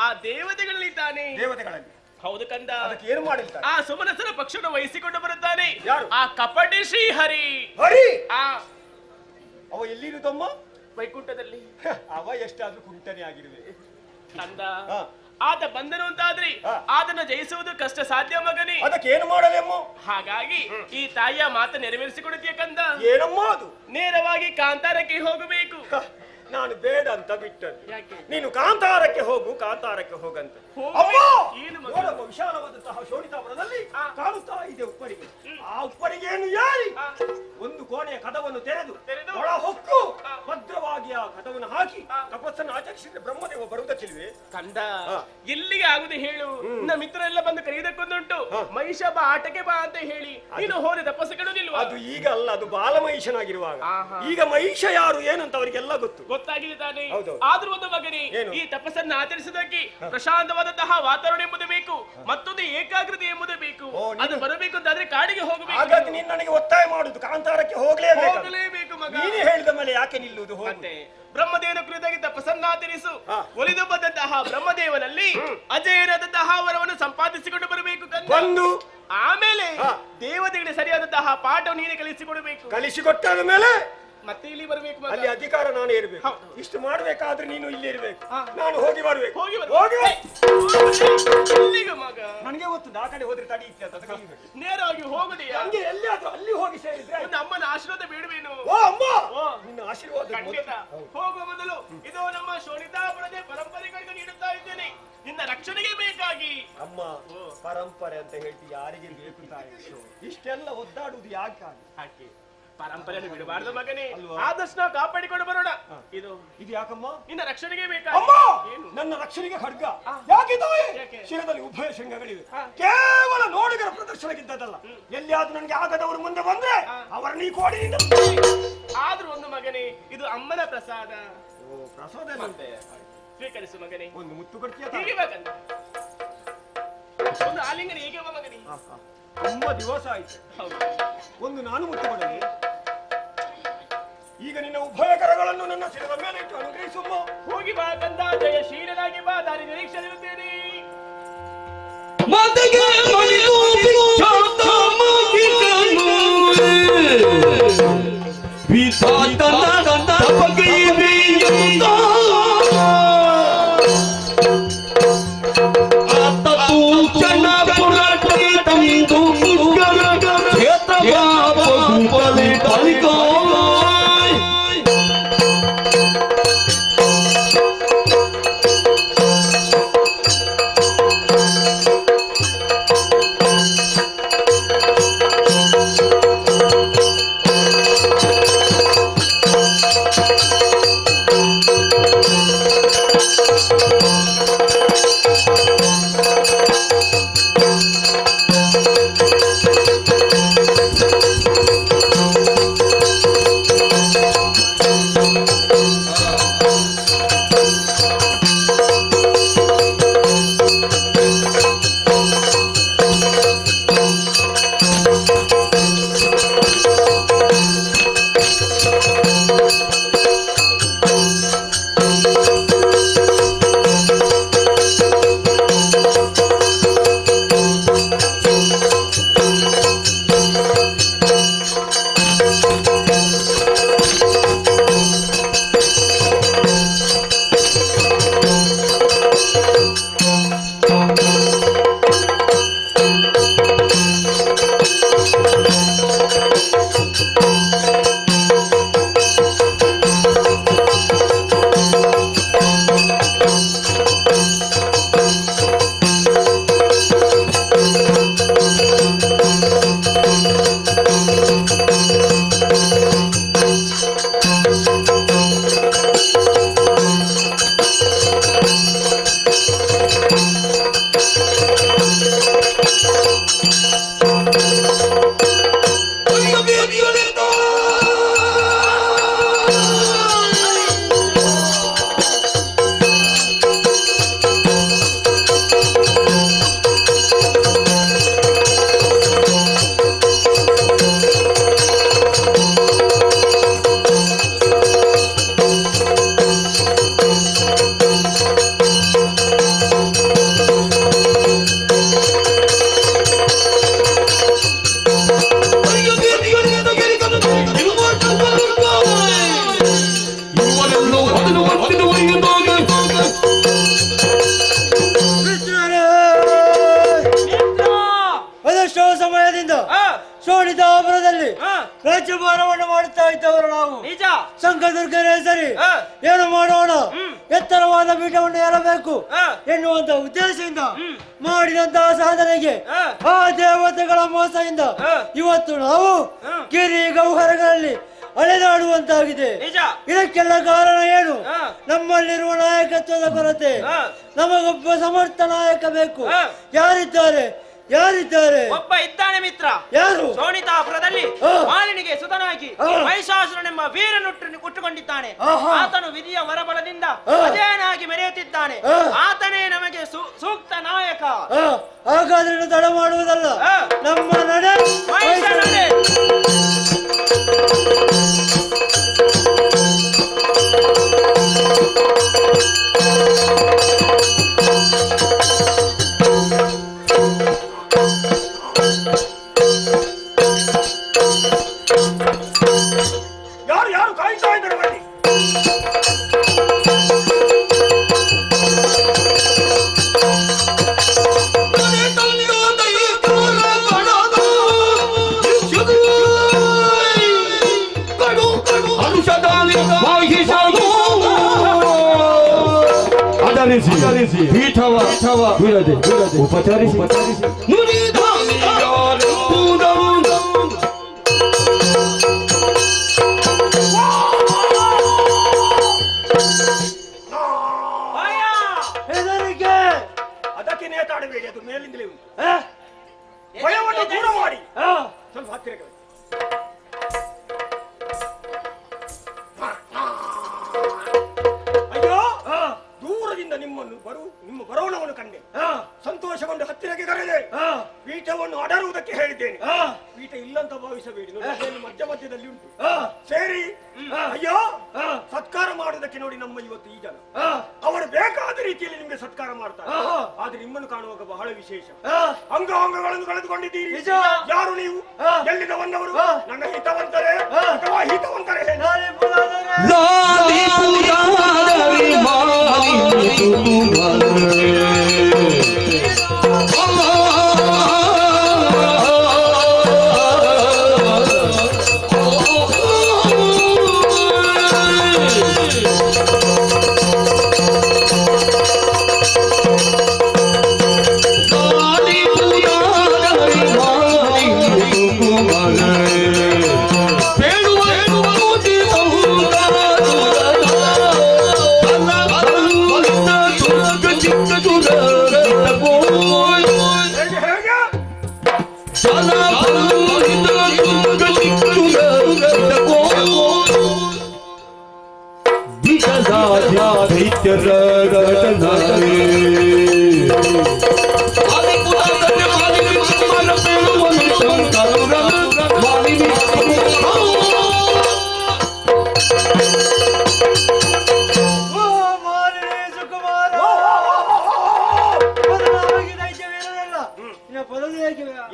ಆ ದೇವತೆಗಳಲ್ಲಿ ತಾನೆ. ದೇವತೆಗಳಲ್ಲಿ? ಹೌದು ಕಂದ. ಅದಕ್ಕೆ ಏನು ಮಾಡಿಲ್ಲ? ಆ ಸುಮನಸರ ಪಕ್ಷವನ್ನು ವಹಿಸಿಕೊಂಡು ಬರುತ್ತಾನೆ ಆ ಕಪಟಿ ಶ್ರೀಹರಿ. ಅವ ಎಲ್ಲಿರುತ್ತಮ್ಮ? ವೈಕುಂಠದಲ್ಲಿ. ಅವ ಎಷ್ಟಾದ್ರೂ ಕುಂಟನೆ ಆಗಿರುವೆ ಕಂದ. ಆತ ಬಂದನು ಅಂತಾದ್ರೆ ಅದನ್ನು ಜಯಿಸುವುದು ಕಷ್ಟ ಸಾಧ್ಯ ಮಗನೇ. ಅದಕ್ಕೆ ಏನು ಮಾಡಲೇಮ್ಮ? ಹಾಗಾಗಿ ಈ ತಾಯಿಯ ಮಾತು ನೆರವೇರಿಸಿಕೊಡುತ್ತೀಯ ಕಂದ. ಏನಮ್ಮ ಅದು? ನೇರವಾಗಿ ಕಾಂತಾರಕ್ಕೆ ಹೋಗಬೇಕು. ನಾನು ಬೇಡ ಅಂತ ಬಿಟ್ಟದ್ದು. ನೀನು ಕಾಂತಾರಕ್ಕೆ ಹೋಗಂತ. ನೋಡಮ್ಮ, ವಿಶಾಲವಾದಂತಹ ಶೋಣಿತಾಪುರದಲ್ಲಿ ಕಾಣುತ್ತಾ ಇದೆ ಉಪ್ಪರಿಗೆ. ಆ ಉಪ್ಪರಿಗೆ ಏನು ಯಾರಿ ಒಂದು ಕೋಣೆಯ ಕದವನ್ನು ತೆರೆದು ಒಳ ಹೊಕ್ಕು ಭದ್ರವಾಗಿ ಆ ಕದವನ್ನು ಹಾಕಿ ತಪಸ್ಸನ್ನು ಆಚರಿಸಿದ್ರೆ ಬ್ರಹ್ಮದೇವ ಬರುವುದಕ್ಕಿಲ್ವೇ ಕಂದ? ಎಲ್ಲಿಗೆ ಆಗುದು ಹೇಳು? ನಮ್ಮ ಮಿತ್ರರೆಲ್ಲ ಬಂದು ಕರೆಯುವುದಕ್ಕೊಂದುಂಟು. ಮಹಿಷ ಬಾ, ಆಟಕ್ಕೆ ಬಾ ಅಂತ ಹೇಳಿ ನೀನು ಹೋದ ತಪಸ್ಸು ಕೆಡುವುದಿಲ್ವಾ? ಅದು ಈಗ ಅಲ್ಲ, ಅದು ಬಾಲಮಹಿಷನಾಗಿರುವಾಗ. ಈಗ ಮಹಿಷ ಯಾರು ಏನಂತ ಅವರಿಗೆಲ್ಲ ಗೊತ್ತಾಗಿದೆ ತಾನೆ. ಆದ್ರೂ ಒಂದು ಮಗನೇ, ಈ ತಪಸ್ಸನ್ನು ಆಚರಿಸುವುದಕ್ಕೆ ಪ್ರಶಾಂತವಾದಂತಹ ವಾತಾವರಣ ಎಂಬುದು ಬೇಕು, ಮತ್ತೊಂದು ಏಕಾಗ್ರತೆ ಎಂಬುದು ಬೇಕು. ಅದು ಬರಬೇಕು ಅಂತಾದ್ರೆ ಕಾಡಿಗೆ ಹೋಗಬೇಕು. ಹಾಗಾಗಿ ನೀನು ನನಗೆ ಒತ್ತಾಯ ಮಾಡುದು ಕಾಂತಾರಕ್ಕೆ ಹೋಗಲೇಬೇಕು ಮಗ. ನೀನು ಹೇಳಿದ ಮೇಲೆ ಯಾಕೆ ನಿಲ್ಲುವುದು? ಮತ್ತೆ ಬ್ರಹ್ಮದೇವನ ಕುರಿತಾಗಿ ತಪಸ್ಸನ್ನು ಆಚರಿಸು. ಒಲಿದು ಬಂದಂತಹ ಬ್ರಹ್ಮದೇವನಲ್ಲಿ ಅಜೇಯರಾದಂತಹ ವರವನ್ನು ಸಂಪಾದಿಸಿಕೊಂಡು ಬರಬೇಕು ಕಂದು. ಆಮೇಲೆ ದೇವತೆಗಳಿಗೆ ಸರಿಯಾದಂತಹ ಪಾಠವನ್ನು ನೀನೇ ಕಲಿಸಿಕೊಡಬೇಕು. ಕಲಿಸಿಕೊಟ್ಟಾದ ಮೇಲೆ ಮತ್ತೆ ಇಲ್ಲಿ ಬರಬೇಕು. ಅಲ್ಲಿ ಅಧಿಕಾರ ನಾನು ಇರಬೇಕು. ಇಷ್ಟು ಮಾಡಬೇಕಾದ್ರೆ ನೀನು ಇಲ್ಲಿ ಇರಬೇಕು, ನಾನು ಹೋಗಿ ಬರಬೇಕು. ಮಗ ನನಗೆ ಗೊತ್ತು, ಆ ಕಡೆ ಹೋದ್ರೆ ತಡಿ ನೇರವಾಗಿ ಹೋಗುದೇ. ಹಂಗೆ ಎಲ್ಲಿಯಾದ್ರೂ ಅಲ್ಲಿ ಹೋಗಿ ಸೇರಿದ್ರೆ ಅಮ್ಮನ ಆಶೀರ್ವಾದ ಬೇಡವೇನು? ಓ ಅಮ್ಮ, ನಿನ್ನ ಆಶೀರ್ವಾದ ಖಂಡಿತ. ಹೋಗುವ ಮೊದಲು ಇದು ನಮ್ಮ ಶೋಣಿತಾಪುರದ ಪರಂಪರೆಗಳಿಗೆ ನೀಡುತ್ತಾ ಇದ್ದೇನೆ, ನಿನ್ನ ರಕ್ಷಣೆಗೆ ಬೇಕಾಗಿ. ಅಮ್ಮ, ಪರಂಪರೆ ಅಂತ ಹೇಳ್ತಿ ಯಾರಿಗೆ ಬೇಕು ತಾಯಿ? ಇಷ್ಟೆಲ್ಲ ಒದ್ದಾಡುವುದು ಯಾಕೆ? ಪರಂಪರೆಯನ್ನು ಬಿಡಬಾರದು ಮಗನೇ, ಆದಷ್ಟು ನಾವು ಕಾಪಾಡಿಕೊಂಡು ಬರೋಣ. ಇದು ಯಾಕಮ್ಮ? ನಿನ್ನ ರಕ್ಷಣೆಗೆ ಬೇಕಾ? ನನ್ನ ರಕ್ಷಣೆಗೆ ಖಡ್ಗ ಯಾಕೆ? ಶಿರದಲ್ಲಿ ಉಭಯ ಶೃಂಗಗಳಿವೆ. ಕೇವಲ ನೋಡುಗರ ಪ್ರದರ್ಶನಕ್ಕಿದ್ದದಲ್ಲ. ಎಲ್ಲಿಯಾದ್ರೂ ನನಗೆ ಆಗದವರು ಮುಂದೆ ಬಂದ್ರೆ ಅವರ ನೀ ಕೋಡಿ. ಆದ್ರೂ ಒಂದು ಮಗನೇ, ಇದು ಅಮ್ಮನ ಪ್ರಸಾದ. ಪ್ರಸಾದ ಸ್ವೀಕರಿಸು ಮಗನೇ. ಒಂದು ಮುತ್ತು ಕೊಡ್ತೀಯ? ಹೀಗೆ ಬೇಕಂತ ಒಂದು ಆಲಿಂಗನ ಹೇಗೆ ಮಗನೇ? ತುಂಬಾ ದಿವಸ ಆಯ್ತು. ಒಂದು ನಾನು ಮುತ್ತು ಕೊಡಲಿ. ಈಗ ನಿನ್ನ ಉಭಯ ಕರಗಳನ್ನು ನನ್ನ ಶಿರದ ಮೇಲೆ ಇಟ್ಟು ಅನುಗ್ರಹಿಸುಮ್ಮ. ಹೋಗಿ ಬಾ ಕಂದ, ಜಯಶೀಲನಾಗಿ ಬಾ. ದಾರಿ ನಿರೀಕ್ಷೆಯಿರುತ್ತೇನೆ. ಕ್ಷೇತ್ರ ನಾವು ನಿಜ. ಶಂಕದುರ್ಗರೇ ಸರಿ, ಏನು ಮಾಡೋಣ, ಎತ್ತರವಾದ ಪೀಠವನ್ನು ಏರಬೇಕು ಎನ್ನುವಂತ ಉದ್ದೇಶದಿಂದ ಮಾಡಿದಂತಹ ಸಾಧನೆಗೆ ಆ ದೇವತೆಗಳ ಮೋಸದಿಂದ ಇವತ್ತು ನಾವು ಗಿರಿ ಗೌಹರಗಳಲ್ಲಿ ಅಲೆದಾಡುವಂತಾಗಿದೆ. ಇದಕ್ಕೆಲ್ಲ ಕಾರಣ ಏನು? ನಮ್ಮಲ್ಲಿರುವ ನಾಯಕತ್ವದ ಕೊರತೆ. ನಮಗೊಬ್ಬ ಸಮರ್ಥ ನಾಯಕ ಬೇಕು. ಯಾರಿದ್ದಾರೆ? ಒಬ್ಬ ಇದ್ದಾನೆ ಮಿತ್ರ. ಯಾರು? ಶೋಣಿತಾಪುರದಲ್ಲಿ ಮಾಲಿನಿಗೆ ಸುತನಾಗಿ ಮಹಿಷಾಸುರನೆಂಬ ವೀರನುಟ್ಟು ಹುಟ್ಟುಕೊಂಡಿದ್ದಾನೆ. ಆತನು ವಿಧಿಯ ವರಬಲದಿಂದ ಅಜೇನಾಗಿ ಮೆರೆಯುತ್ತಿದ್ದಾನೆ. ಆತನೇ ನಮಗೆ ಸೂಕ್ತ ನಾಯಕ. ಹಾಗಾದ್ರೆ ತಡ ಮಾಡುವುದಲ್ಲ, ನಮ್ಮ ನಡೆ ಮಹಿಷ ನಡೆ. ಯಾರು ಕಾಯ್ತಾ ಇದ್ದಾರೆ ಬನ್ನಿ. ಆಧರಿಸಿ ಪೀಠವ ಬಿಡದೆ ಉಪಚರಿಸಿ ಅದಕ್ಕೆ ನೇತಾಡಬೇಡಿ, ಅದು ಮೇಲಿಂದಲೇ ಉಂಟು. ಭಯವನ್ನು ದೂರ ಮಾಡಿ ಸ್ವಲ್ಪ ಹತ್ತಿರಕ್ಕೆ. ಅಯ್ಯೋ, ದೂರದಿಂದ ನಿಮ್ಮ ಬರೋಣವನ್ನು ಕಂಡೆ. ಸಂತೋಷಗೊಂಡು ಹತ್ತಿರಕ್ಕೆ ಕರೆದೆ. ಪೀಠವನ್ನು ಅಡರುವುದಕ್ಕೆ ಹೇಳಿದ್ದೇನೆ. ಪೀಠ ಇಲ್ಲಂತ ಭಾವಿಸಬೇಡಿ, ಮಧ್ಯದಲ್ಲಿ ಉಂಟು. ಸೇರಿ ಅಯ್ಯೋ ಸತ್ಕಾರ ಮಾಡುವುದಕ್ಕೆ ನೋಡಿ ನಮ್ಮ ಇವತ್ತು ಈ ಜನ. ಅವರು ಬೇಕಾದ ರೀತಿಯಲ್ಲಿ ನಿಮಗೆ ಸತ್ಕಾರ ಮಾಡ್ತಾರೆ. ಆದ್ರೆ ನಿಮ್ಮನ್ನು ಕಾಣುವಾಗ ಬಹಳ ವಿಶೇಷ. ಅಂಗಗಳನ್ನು ಕಳೆದುಕೊಂಡಿದ್ದೀರಿ. ಯಾರು ನೀವು? ಎಲ್ಲಿಂದ ಬಂದವರು? ನನ್ನ ಹಿತವಂತರೇ ಅಥವಾ ಹಿತವಂತರೇ?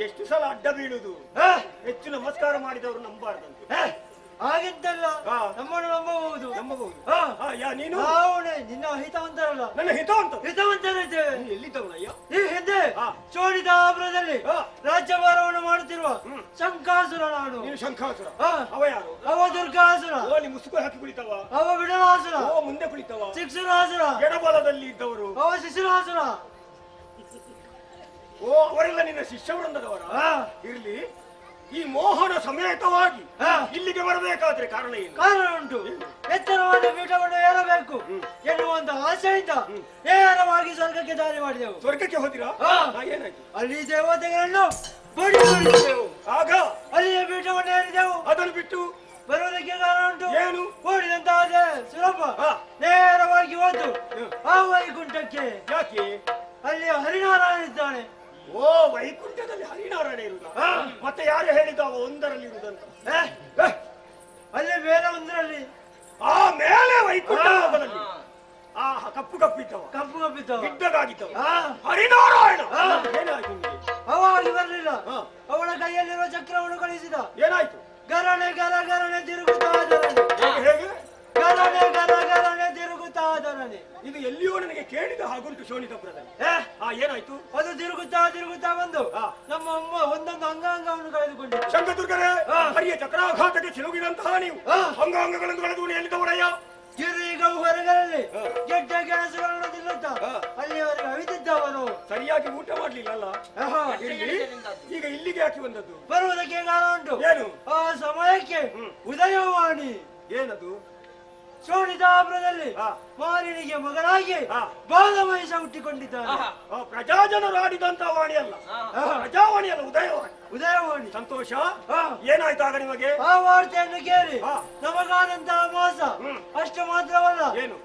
ಎಷ್ಟು ಸಲ ಅಡ್ಡ ಬೀಳುದು? ಹೆಚ್ಚು ನಮಸ್ಕಾರ ಮಾಡಿದವರು ನಂಬಾರ್ದಂತೆ. ಹಾಗೆಂತಲ್ಲ, ನಮ್ಮನ್ನು ನಂಬಬಹುದು. ನೀನು ನಿನ್ನ ಹಿತವಂತರಲ್ಲ. ನನ್ನ ಹಿತವಂತರಿದ್ದೇವೆ. ಎಲ್ಲಿದ್ದವನಯ್ಯ? ಈ ಹಿಂದೆ ಚೋಳಿತಾಪುರದಲ್ಲಿ ರಾಜ್ಯಭಾರವನ್ನು ಮಾಡುತ್ತಿರುವ ಶಂಕಾಸುರ ನಾನು. ನೀನು ಶಂಕಾಸುರ? ಅವ ಯಾರು? ಅವ ದುರ್ಗಾಸುರ. ನೀ ಮುಸುಕು ಹಾಕಿ ಕುಳಿತವ? ಅವ ಬಿಡಲಾಸುರ. ಮುಂದೆ ಕುಳಿತವ? ಶಿಕ್ಷುರಾಸುರ. ಎಡಬಲದಲ್ಲಿ ಇದ್ದವರು? ಅವ ಶಿಶುರಾಸುರ. ಅವರೆಲ್ಲ ನಿನ್ನ ಶಿಷ್ಯ ವೃಂದದವರ? ಇರ್ಲಿ, ಈ ಮೋಹನ ಸಮೇತವಾಗಿ ಇಲ್ಲಿಗೆ ಬರಬೇಕಾದ್ರೆ ಕಾರಣ ಏನು? ಕಾರಣ ಉಂಟು. ಎತ್ತರವಾದ ಪೀಠವನ್ನು ಏರಬೇಕು ಎನ್ನುವಂತ ಆಸೆಯಿಂದ ನೇರವಾಗಿ ಸ್ವರ್ಗಕ್ಕೆ ದಾರಿ ಮಾಡಿದೆವು. ಸ್ವರ್ಗಕ್ಕೆ ಹೋದಿರಾ? ಏನಾಯ್ತು? ಅಲ್ಲಿ ದೇವತೆಗಳನ್ನು ಬಡಿದೆವು. ಆಗ ಅಲ್ಲಿಯ ಪೀಠವನ್ನು ಏರಿದೆವು. ಅದನ್ನು ಬಿಟ್ಟು ಬರುವುದಕ್ಕೆ ಕಾರಣ ಉಂಟು. ಏನು? ಓಡಿದಂತಹ ಸುಲಭ ನೇರವಾಗಿ ಹೋದು ಆ ವೈಕುಂಠಕ್ಕೆ. ಯಾಕೆ? ಅಲ್ಲಿ ಹರಿನಾರಾಯಣ ಇದ್ದಾನೆ. ವೈಕುಂಠದಲ್ಲಿ ಹರಿನಾರಾಯಣ ಇರುವುದ? ಮತ್ತೆ ಯಾರು ಹೇಳಿದ ಅವ ಒಂದರಲ್ಲಿ ಇರುವುದಂತ? ಅಲ್ಲಿ ಮೇಲೆ ಒಂದರಲ್ಲಿ. ಆ ಮೇಲೆ ವೈಕುಂಠ ಲೋಕದಲ್ಲಿ ಕಪ್ಪು ಕಪ್ಪಿದ್ದವ ಬಿದ್ದಗಾಗಿದ್ದವ ಹರಿನಾರಾಯಣ. ಏನಾಯ್ತು ನಿಮಗೆ? ಅವಾಗಿ ಬರಲಿಲ್ಲ. ಅವಳ ಕೈಯಲ್ಲಿರುವ ಚಕ್ರವನ್ನು ಕಳಿಸಿದ. ಏನಾಯ್ತು? ಗರಣೆ ಗರ ಗರಣೆ ತಿರುಗುತ್ತಾ ಹೇಗೆ? ಗರಣೆ ಗರ ಗರಣೆ ತಿರುಗುತ್ತಾ ಕಾಣನೆ. ಇದು ಎಲ್ಲಿಯೋ ನನಗೆ ಕೇಳಿದ ಹಾಗುಂಟು ಶೋಣಿತಪುರದಲ್ಲಿ. ಏನಾಯ್ತು? ಅದು ತಿರುಗುತ್ತಾ ಬಂದು ನಮ್ಮ ಅಮ್ಮ ಒಂದೊಂದು ಅಂಗಾಂಗವನ್ನು ಕಳೆದುಕೊಂಡಿದೆ. ಶಂಕದುರ್ಗರೇ, ಹರಿಯ ಚಕ್ರಾಘಾತಕ್ಕೆ ಸಿಲುಗಿದಂತಹ ನೀವು ಅಂಗಾಂಗಗಳನ್ನು ಕಳೆದು ಎಲ್ಲಿದ್ದವರಯ್ಯ? ಈಗ ಹೊರಗಲ್ಲಿ ಗೆಡ್ಡ ಕೆಲಸಗಳನ್ನು ತಿನ್ನುತ್ತ ಅಲ್ಲಿವರೆಗೆ ಅವಿತಿದ್ದವನು. ಸರಿಯಾಗಿ ಊಟ ಮಾಡ್ಲಿಲ್ಲಲ್ಲ. ಈಗ ಇಲ್ಲಿಗೆ ಹಾಕಿ ಬಂದದ್ದು ಬರುವುದಕ್ಕೆ ಕಾರಣ ಉಂಟು. ಏನು? ಆ ಸಮಯಕ್ಕೆ ಉದಯವಾಣಿ ಏನದು? ಶೋಣಿತಾಪುರದಲ್ಲಿ ಮಾಲಿನಿಗೆ ಮಗನಾಗಿ ಬಾಲಮಹಿಷ ಹುಟ್ಟಿಕೊಂಡಿದ್ದಾನೆ. ಪ್ರಜಾಜನರು ಆಡಿದಂತ ವಾಣಿ ಅಲ್ಲ, ಪ್ರಜಾವಾಣಿ ಅಲ್ಲ, ಉದಯವಾಣಿ. ಸಂತೋಷ. ಏನಾಯ್ತಾಗ ನಿಮಗೆ? ಆ ವಾರ್ತೆಯನ್ನು ಕೇಳಿ ನಮಗಾದಂತಹ ಮೋಸ ಅಷ್ಟು ಮಾತ್ರವಲ್ಲ,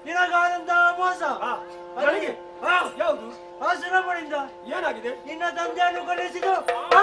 ನಿನಗಾದಂತಹ ಮೋಸ. ಯಾವುದು? ಆ ಸುರಮಣಿಂದ ಏನಾಗಿದೆ? ನಿನ್ನ ತಂದೆಯನ್ನು ಕೊಲ್ಲಿಸಿದ್ದು ಆ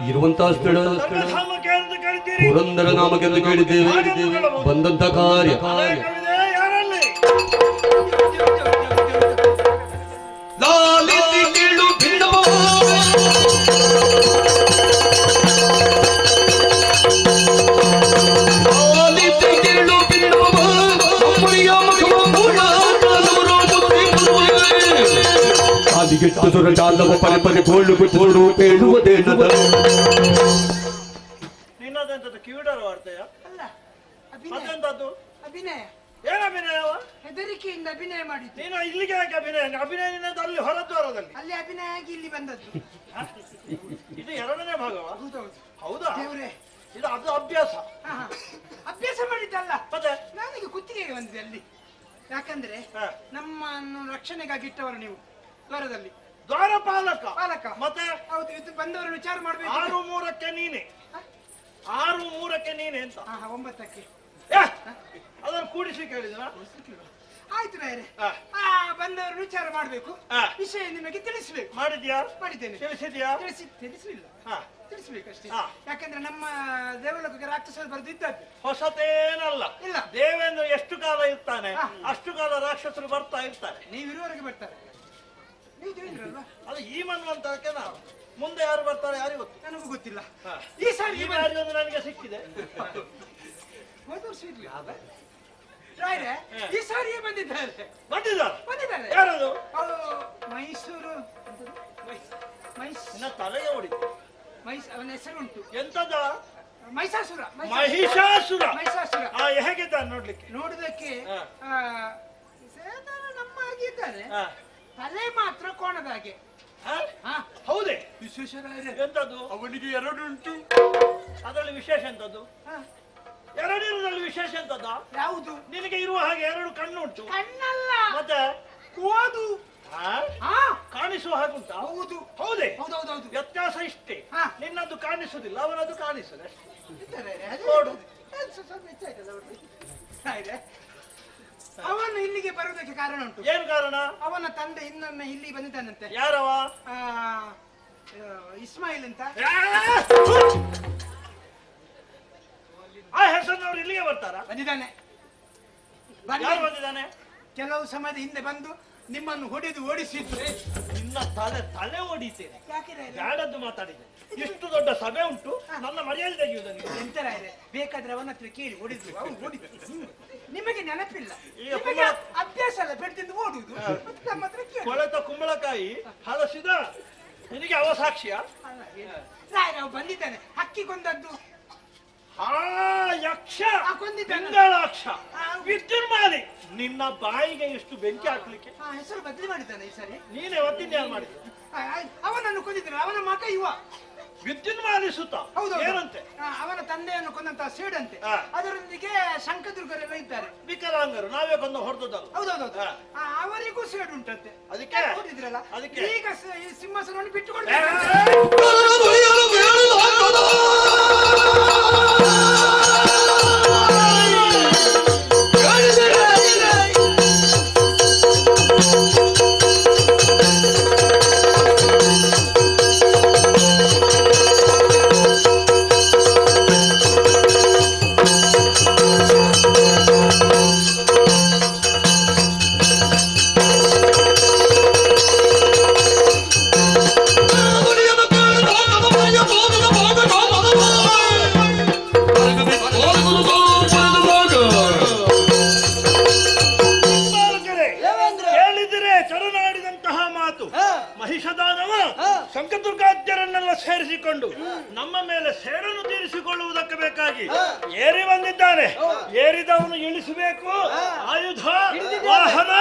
ಇರುವಂತಹ ಸ್ಥಳ ಪುರಂದರ ನಾಮಕ್ಕೆಂದು ಕೇಳಿದ್ದೇವೆ. ಬಂದಂತ ಕಾರ್ಯ ಗೆಟ್ಟು ಸುರ ಚಾಂದವ ಪರಿ ಪರಿ ಗೋಳು ಬಿಟ್ಟು ಹೇಳುವುದೇನದ ನಿನ್ನದೆಂತದ್ದು ಕಿವಿಡರ ವಾರ್ತೆಯ? ಅಲ್ಲ, ಅದೆಂತದ್ದು ಅಭಿನಯ. ಏನ ಅಭಿನಯವ? ಹೆದರಿಕೆಯಿಂದ ಅಭಿನಯ ಮಾಡಿದ್ದು. ನೀನು ಇಲ್ಲಿಗೆ ಯಾಕೆ ಅಭಿನಯ? ಅಭಿನಯ ನಿನ್ನದು ಅಲ್ಲಿ ಹೊರದ್ವಾರದಲ್ಲಿ. ಅಲ್ಲಿ ಅಭಿನಯ ಆಗಿ ಇಲ್ಲಿ ಬಂದದ್ದು. ಇದು ಎರಡನೇ ಭಾಗವ? ಹೌದೌದು. ಹೌದಾ? ದೇವ್ರೆ, ಇದು ಅದು ಅಭ್ಯಾಸ. ಅಭ್ಯಾಸ ಮಾಡಿದ್ದ ಬಂದಿದೆ ಅಲ್ಲಿ. ಯಾಕಂದ್ರೆ ನಮ್ಮನ್ನು ರಕ್ಷಣೆಗಾಗಿ ಇಟ್ಟವರು ನೀವು ದ್ವಾರದಲ್ಲಿ. ದ್ವಾರಪಾಲಕ ಪಾಲಕ ಮತ್ತೆ ಹೌದು. ಇದು ಬಂದವರು ವಿಚಾರ ಮಾಡ್ಬೇಕು. 6:03ಕ್ಕೆ ನೀನೆ 6:03ಕ್ಕೆ ನೀನೆ ಅಂತ 9ಕ್ಕೆ ಅದನ್ನು ಕೂಡಿಸಿ ಕೇಳಿದ್ರ. ಆಯ್ತು ರಾಯರೇ. ಬಂದವರು ವಿಚಾರ ಮಾಡ್ಬೇಕು, ವಿಷಯ ನಿಮಗೆ ತಿಳಿಸ್ಬೇಕು. ಮಾಡಿದ್ಯಾ? ಮಾಡಿದ್ದೇನೆ. ತಿಳಿಸಿದ್ಯಾ? ತಿಳಿಸಲಿಲ್ಲ, ತಿಳಿಸ್ಬೇಕಷ್ಟೇ. ಯಾಕಂದ್ರೆ ನಮ್ಮ ದೇವಲೋಕಕ್ಕೆ ರಾಕ್ಷಸರು ಬರೆದಿದ್ದದ್ದು ಹೊಸತೇನಲ್ಲ. ಇಲ್ಲ, ದೇವೇಂದ್ರ ಎಷ್ಟು ಕಾಲ ಇರ್ತಾನೆ ಅಷ್ಟು ಕಾಲ ರಾಕ್ಷಸರು ಬರ್ತಾ ಇರ್ತಾರೆ. ನೀವಿರುವವರೆಗೆ ಬರ್ತಾರೆ. ನೀವು ದೇವೇಂದ್ರಲ್ವಾ? ಅದು ಈ ಮನ್ವಂತರಕ್ಕೆ ನಾವು ಮುಂದೆ ಯಾರು ಬರ್ತಾರೆ ಯಾರಿಗೂ ಗೊತ್ತು. ನನಗೂ ಗೊತ್ತಿಲ್ಲ. ಈ ಸಾರಿ ಒಂದು ನನಗೆ ಸಿಕ್ಕಿದೆ. ಹೋದ ವರ್ಷ ಇರ್ಲಿ ರಾಯ್ರೆ, ಈ ಸಾರಿಯೇ ಬಂದಿದ್ದಾರೆ. ಬಂದಿದ್ದಾರೆ ಯಾರದು? ಮೈಸೂರು ತಲೆಗೆ ಹೊಡಿತು. ಅವನ ಹೆಸರು ಉಂಟು. ಎಂತದ? ಮಹಿಷಾಸುರ. ಮಹಿಷಾಸುರ. ಮಹಿಷಾಸುರ ಹೇಗಿದ್ದಾನೆ ನೋಡ್ಲಿಕ್ಕೆ? ನೋಡುದಕ್ಕೆ ನಮ್ಮ ಆಗಿದ್ದಾನೆ. ತಲೆ ಮಾತ್ರ ಕೋಣದ ಹಾಗೆ. ಹೌದೇ? ವಿಶೇಷ ಎಂತದ್ದು? ಅವನಿಗೆ 2 ಉಂಟು. ಅದರಲ್ಲಿ ವಿಶೇಷ ಎಂತದ್ದು? 2 ಇರುವುದರಲ್ಲಿ ವಿಶೇಷ ಎಂತದ? ಯಾವುದು? ನಿನಗೆ ಇರುವ ಹಾಗೆ 2 ಕಣ್ಣು ಉಂಟು. ಕಣ್ಣಲ್ಲ, ಮತ್ತೆ ಕೋದು ಕಾಣಿಸುವ ಹಾಗುಂಟ. ಹೌದು. ಹೌದೇ? ಹೌದೌದೌದು. ವ್ಯತ್ಯಾಸ ಇಷ್ಟೇ. ನಿನ್ನದು ಕಾಣಿಸುವುದಿಲ್ಲ, ಅವನದು ಕಾಣಿಸುತ್ತದೆ. ಅವನು ಇಲ್ಲಿಗೆ ಬರುವುದಕ್ಕೆ ಕಾರಣ ಉಂಟು. ಏನು ಕಾರಣ? ಅವನ ತಂದೆ ಇನ್ನೊಮ್ಮೆ ಇಲ್ಲಿ ಬಂದಿದ್ದಾನಂತೆ. ಯಾರವ? ಇಸ್ಮಾಯಿಲ್ ಅಂತ. ಆ ಹೆಸರಿನವರು ಇಲ್ಲಿಗೆ ಬರ್ತಾರ? ಬಂದಿದ್ದಾನೆ. ಯಾರು ಬಂದಿದ್ದಾನೆ? ಕೆಲವು ಸಮಯದ ಹಿಂದೆ ಬಂದು ನಿಮ್ಮನ್ನು ಹೊಡೆದು ಓಡಿಸಿದ್ದು. ನಿನ್ನ ತಲೆ ಹೊಡಿತೇನೆ. ಯಾಕೆ ಬ್ಯಾಡದ್ದು ಮಾತಾಡಿದೆ. ಇಷ್ಟು ದೊಡ್ಡ ಸಭೆ ಉಂಟು, ನನ್ನ ಮರ್ಯಾದೆ ತೆಗೆಯುವುದನ್ನು. ಎಂತರ ಬೇಕಾದ್ರೆ ಅವನ ಹತ್ರ ಕೇಳಿ ಹೊಡಿದ್ರು. ಅವನು ಹೊಡಿದ್ರು. ನಿಮಗೆ ನೆನಪಿಲ್ಲ, ಅಭ್ಯಾಸ ಅಲ್ಲ, ಬೆಡ್ದಿಂದ ಓಡುದು. ನಮ್ಮ ಹತ್ರ ಕೊಳೆತ ಕುಂಬಳಕಾಯಿ ಹಲಸಿದ ನಿನಗೆ ಅವಸಾಕ್ಷಿಯ? ನಾವು ಬಂದಿದ್ದಾನೆ. ಹಕ್ಕಿ ಕೊಂದದ್ದು. ಯಕ್ಷ ಪಿಂಗಳಾಕ್ಷ ವಿದ್ಯುನ್ಮಾಲಿ. ನಿನ್ನ ಬಾಯಿಗೆ ಎಷ್ಟು ಬೆಂಕಿ ಹಾಕ್ಲಿಕ್ಕೆ. ಹೆಸರು ಬದಲಿ ಮಾಡಿದ್ದಾನೆ ಈ ಸರಿ. ನೀನೇ ಒತ್ತಿನ ಮಾಡಿದ. ಅವನನ್ನು ಕೊಂದಿದ್ದಾನೆ. ಅವನ ಮಗ ಇವ ವಿದ್ಯುನ್ಮಾಲಿ ಸುತ್ತ. ಏನಂತೆ? ಅವನ ತಂದೆಯನ್ನು ಕೊಂದಂತಹ ಸೇಡಂತೆ. ಅದರೊಂದಿಗೆ ಶಂಕದುರ್ಗರೆಲ್ಲ ಇದ್ದಾರೆ. ವಿಕಲಾಂಗರು. ನಾವೇ ಕೊಂದು ಹೊಡೆದಲ್ಲ. ಹೌದೌದೌದು. ಅವರಿಗೂ ಸೇಡು ಉಂಟಂತೆ. ಅದಕ್ಕೆ ಹೊಡಿದ್ರಲ್ಲ. ಅದಕ್ಕೆ ಈಗ ಈ ಸಿಂಹಾಸನವನ್ನು ಬಿಟ್ಟುಕೊಂಡು ಶಂಕದುರ್ಗಾದ್ಯರನ್ನೆಲ್ಲ ಸೇರಿಸಿಕೊಂಡು ನಮ್ಮ ಮೇಲೆ ಸೇಡನ್ನು ತೀರಿಸಿಕೊಳ್ಳುವುದಕ್ಕೆ ಬೇಕಾಗಿ ಏರಿ ಬಂದಿದ್ದಾನೆ. ಏರಿದವನು ಇಳಿಸಬೇಕು. ಆಯುಧ ವಾಹನ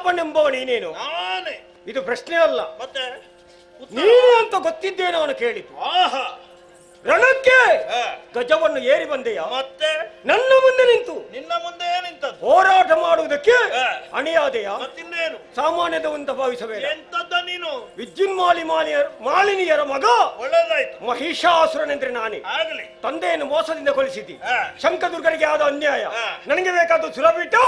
ರಂಗಪ್ಪನೆಂಬವ ನೀನೇನು? ನಾನೇ. ಇದು ಪ್ರಶ್ನೆ ಅಲ್ಲ, ಮತ್ತೆ ನೀನು ಅಂತ ಗೊತ್ತಿದ್ದೇನೆ ಅವನು ಕೇಳಿತು. ಆಹಾ, ರಣಕ್ಕೆ ಗಜವನ್ನು ಏರಿ ಬಂದೆಯ? ಮತ್ತೆ ನನ್ನ ಮುಂದೆ ನಿಂತು ನಿನ್ನ ಮುಂದೆ ನಿಂತದ್ದು ಹೋರಾಟ ಮಾಡುವುದಕ್ಕೆ ಅಣಿಯಾದೆಯ? ಮತ್ತಿನ್ನೇನು? ಸಾಮಾನ್ಯದ ಅಂತ ಭಾವಿಸಬೇಡ. ಎಂತದ್ದ ನೀನು? ಮಾಲಿನಿಯರ ಮಗ. ಒಳ್ಳೆದಾಯ್ತು. ಮಹಿಷಾಸುರನೆಂದ್ರೆ ನಾನೇ. ಆಗಲಿ. ತಂದೆಯನ್ನು ಮೋಸದಿಂದ ಕೊಲಿಸಿದ್ದಿ. ಶಂಕದುರ್ಗನಿಗೆ ಆದ ಅನ್ಯಾಯ. ನನಗೆ ಬೇಕಾದ ಸುರ ಬಿಟ್ಟು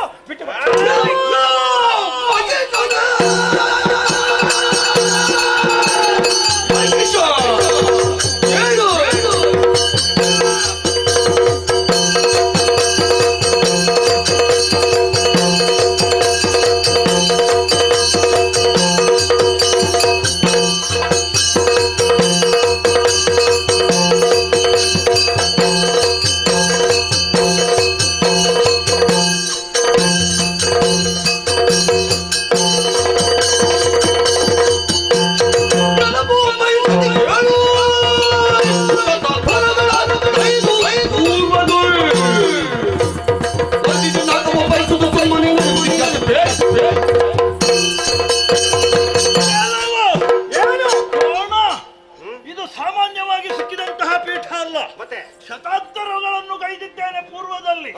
ಶತಾಬ್ದಗಳನ್ನು ಕೈದಿದ್ದೇನೆ. ಪೂರ್ವದಲ್ಲಿ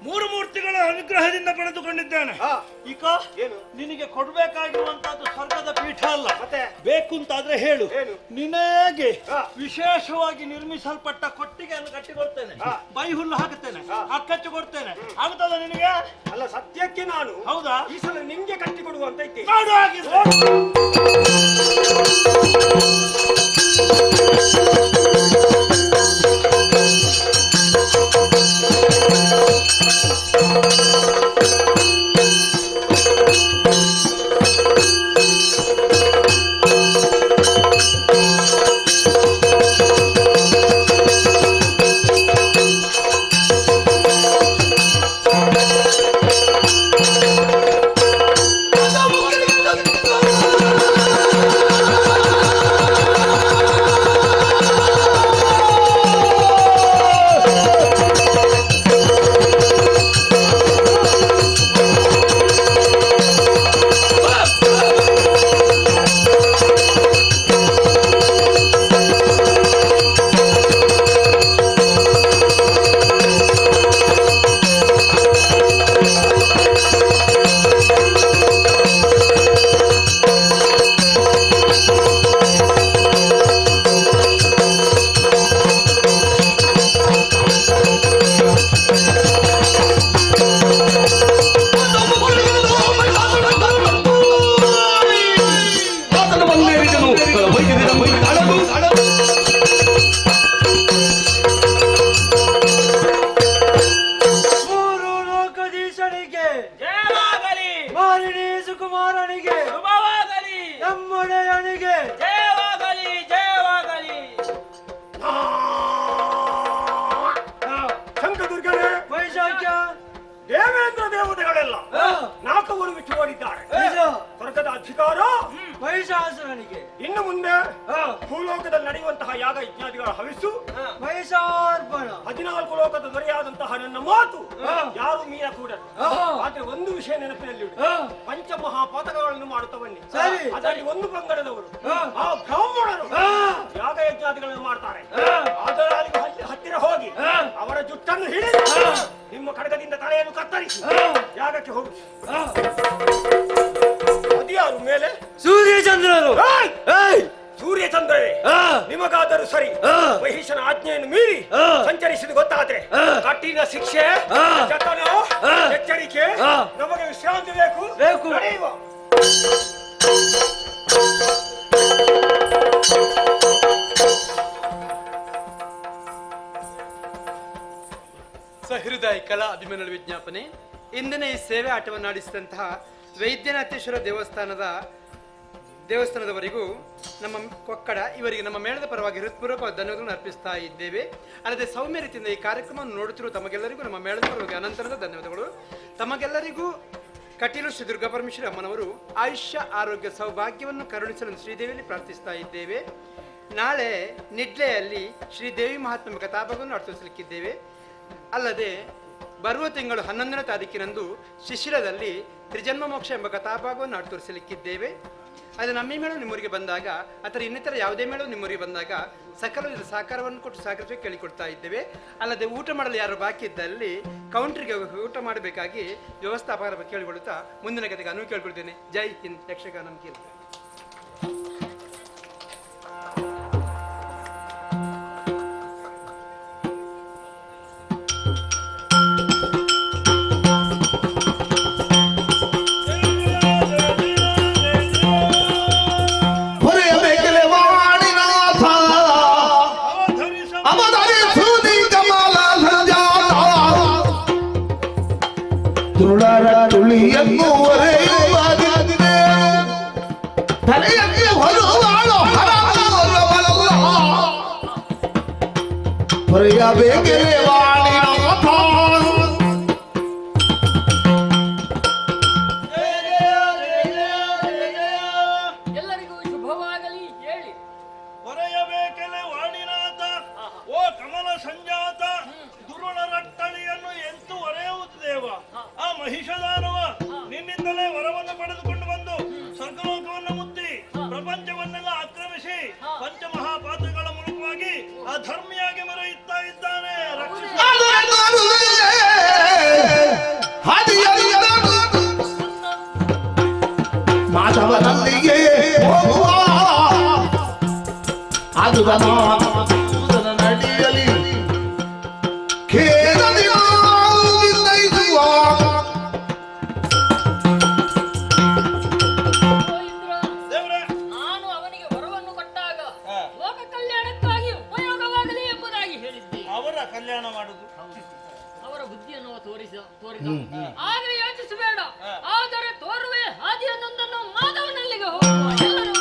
3 ಮೂರ್ತಿಗಳ ಅನುಗ್ರಹದಿಂದ ಪಡೆದುಕೊಂಡಿದ್ದೇನೆ. ಈಗ ನಿನಗೆ ಕೊಡ್ಬೇಕಾಗಿರುವಂತಹದ್ದು ಸ್ವರ್ಗದ ಪೀಠ ಅಲ್ಲ. ಬೇಕು ಅಂತಾದ್ರೆ ಹೇಳು, ನಿನಗೆ ವಿಶೇಷವಾಗಿ ನಿರ್ಮಿಸಲ್ಪಟ್ಟ ಕೊಟ್ಟಿಗೆಯನ್ನು ಕಟ್ಟಿಕೊಡ್ತೇನೆ, ಬೈಹುಲ್ಲು ಹಾಕುತ್ತೇನೆ, ಅಕ್ಕಚ್ಚು ಕೊಡ್ತೇನೆ. ಆಗ್ತದ ನಿನಗೆ? ಅಲ್ಲ, ಸತ್ಯಕ್ಕೆ ನಾನು ಹೌದಾ ಈ ಸಲ ನಿಮ್ಗೆ ಕಟ್ಟಿಕೊಡುವಂತ ಐತೆ. ಮಾಡು ಹಾಗಿದ್ರೆ. ದೇವೇಂದ್ರ ದೇವತೆಗಳೆಲ್ಲ ನಾಲ್ಕವರು ಬಿಟ್ಟು ಓಡಿದ್ದಾರೆ. ಸ್ವರ್ಗದ ಅಧಿಕಾರ ಮಹಿಷಾಸುರನಿಗೆ. ಇನ್ನು ಮುಂದೆ ಭೂಲೋಕದಲ್ಲಿ ನಡೆಯುವಂತಹ ಯಾಗ ಯಜ್ಞಾದಿಗಳ ಹವಿಸ್ಸು ಮಹಿಷಾರ್ಪಣ. 14 ಲೋಕದ ದೊರೆಯಾದಂತಹ ನನ್ನ ಮಾತು ಯಾರು ಮೀರ ಕೂಡದು. ಆದ್ರೆ ಒಂದು ವಿಷಯ ನೆನಪಿನಲ್ಲಿ ಪಂಚಮಹಾಪಾತಕಗಳನ್ನು ಮಾಡುತ್ತಾ ಬನ್ನಿ. ಅದರಲ್ಲಿ ಒಂದು ಪಂಗಡದವರು ಆ ಬ್ರಾಹ್ಮಣರು ಯಾಗ ಯಜ್ಞಾದಿಗಳನ್ನು ಮಾಡ್ತಾರೆ. ಅದರ ಹತ್ತಿರ ಹೋಗಿ ಅವರ ಜುಟ್ಟನ್ನು ಹಿಡಿದು ನಿಮ್ಮ ಖಡ್ಗದಿಂದ ತಲೆಯನ್ನು ಕತ್ತರಿಸಿ ಯಾಗಕ್ಕೆ ಹೋಗಿ. ಅದ್ಯಾರು ಮೇಲೆ? ಸೂರ್ಯಚಂದ್ರರು. ಸೂರ್ಯಚಂದ್ರರೇ, ನಿಮಗಾದರೂ ಸರಿ ಮಹಿಷನ ಆಜ್ಞೆಯನ್ನು ಮೀರಿ ಸಂಚರಿಸಿದ ಗೊತ್ತಾದ್ರೆ ಕಠಿಣ ಶಿಕ್ಷೆ, ಜತನ, ಎಚ್ಚರಿಕೆ. ನಮಗೆ ವಿಶ್ರಾಂತಿ ಬೇಕು. ನಡೆಯುವ. ಸಹೃದಯ ಕಲಾ ಅಭಿಮಾನಗಳ ವಿಜ್ಞಾಪನೆ. ಇಂದಿನ ಈ ಸೇವೆ ಆಟವನ್ನು ಆಡಿಸಿದಂತಹ ವೈದ್ಯನಾಥೇಶ್ವರ ದೇವಸ್ಥಾನದವರಿಗೂ ನಮ್ಮ ಕೊಕ್ಕಡ ಇವರಿಗೆ ನಮ್ಮ ಮೇಳದ ಪರವಾಗಿ ಹೃತ್ಪೂರ್ವಕ ಧನ್ಯವಾದಗಳನ್ನು ಅರ್ಪಿಸ್ತಾ ಇದ್ದೇವೆ. ಅಲ್ಲದೆ ಸೌಮ್ಯ ರೀತಿಯಿಂದ ಈ ಕಾರ್ಯಕ್ರಮವನ್ನು ನೋಡುತ್ತಿರುವ ತಮಗೆಲ್ಲರಿಗೂ ನಮ್ಮ ಮೇಳದ ಪರವಾಗಿ ಅನಂತರದ ಧನ್ಯವಾದಗಳು. ತಮಗೆಲ್ಲರಿಗೂ ಕಟೀಲು ಶ್ರೀ ದುರ್ಗಾ ಪರಮೇಶ್ವರಿ ಅಮ್ಮನವರು ಆಯುಷ್ಯ ಆರೋಗ್ಯ ಸೌಭಾಗ್ಯವನ್ನು ಕರುಣಿಸಲು ಶ್ರೀದೇವಿಯಲ್ಲಿ ಪ್ರಾರ್ಥಿಸ್ತಾ ಇದ್ದೇವೆ. ನಾಳೆ ನಿಡ್ಲೆಯಲ್ಲಿ ಶ್ರೀದೇವಿ ಮಹಾತ್ಮ ಕಥಾಭಾಗವನ್ನು ಅರ್ಥಿಸಲಿಕ್ಕಿದ್ದೇವೆ. ಅಲ್ಲದೆ ಬರುವ ತಿಂಗಳು 11ನೇ ತಾರೀಕಿನಂದು ಶಿಶಿರದಲ್ಲಿ ತ್ರಿಜನ್ಮ ಮೋಕ್ಷ ಎಂಬ ಕಥಾಭಾಗವನ್ನು ನಾವು ತೋರಿಸಲಿಕ್ಕಿದ್ದೇವೆ. ಅದು ನಮ್ಮ ಮೇಳವು ನಿಮ್ಮೂರಿಗೆ ಬಂದಾಗ ಅಥವಾ ಇನ್ನಿತರ ಯಾವುದೇ ಮೇಳವು ನಿಮ್ಮೂರಿಗೆ ಬಂದಾಗ ಸಕಲ ವಿಧದ ಸಹಕಾರವನ್ನು ಕೊಟ್ಟು ಸಹಕರಿಸಿ ಕೇಳಿಕೊಡ್ತಾ ಇದ್ದೇವೆ. ಅಲ್ಲದೆ ಊಟ ಮಾಡಲು ಯಾರು ಬಾಕಿ ಇದ್ದಲ್ಲಿ ಕೌಂಟ್ರಿಗೆ ಊಟ ಮಾಡಬೇಕಾಗಿ ವ್ಯವಸ್ಥಾಪಕರ ಕೇಳಿಕೊಳ್ಳುತ್ತಾ ಮುಂದಿನ ಕತೆಗೆ ಅನುವು ಕೇಳಿಕೊಳ್ತೇನೆ. ಜೈ ಹಿಂದ್. ಯಕ್ಷಗಾನ ಕೇಳಿ. ತುಳಿಯನ್ನು ತಲೆಯಲ್ಲಿ ಹೊರವಾಳು ಹೊರೆಯಬೇಕೆ ವಾಣಿನಾಥ. ಎಲ್ಲರಿಗೂ ಶುಭವಾಗಲಿ ಹೇಳಿ. ಹೊರೆಯಬೇಕೆಲೆ ವಾಣಿನಾಥ, ಓ ಕಮಲ ಸಂಜಾತ, ದುರುಳ ರಟ್ಟಳಿಯನ್ನು ಎಂತು ಹೊರೆಯುವುದು ದೇವ. ಆ ಮಹಿಷದಾನವ ನಿನ್ನಿಂದಲೇ ವರವನ್ನು ಪಡೆದುಕೊಂಡು ಬಂದು ಸ್ವರ್ಗಲೋಕವನ್ನು ಮುತ್ತಿ ಪ್ರಪಂಚವನ್ನೆಲ್ಲ ಆಕ್ರಮಿಸಿ ಪಂಚಮಹಾಪಾತಗಳ ಮೂಲಕವಾಗಿ ಅಧರ್ಮಿಯಾಗಿ ಮೆರೆಯುತ್ತಾ ಇದ್ದಾನೆ. ಮಾಧವನಲ್ಲಿಗೆ ಹೋಗುವ ಅದು ನಡಿಯಲಿ ನಾನು ಅವನಿಗೆ ವರವನ್ನು ಕೊಟ್ಟಾಗ ಲೋಕ ಕಲ್ಯಾಣಕ್ಕಾಗಿ ಉಪಯೋಗವಾಗಲಿ ಎಂಬುದಾಗಿ ಹೇಳಿದ್ದೆ. ಅವರ ಕಲ್ಯಾಣ ಮಾಡುದು ಅವರ ಬುದ್ಧಿಯನ್ನು ತೋರಿದ ಆಗ ಯೋಚಿಸಬೇಡ. ಆದರೆ ತೋರುವೆ ಹಾದಿಯನ್ನೊಂದನ್ನು ಮಾಧವನಲ್ಲಿಗೆ ಹೋಗುವ ಎಲ್ಲರೂ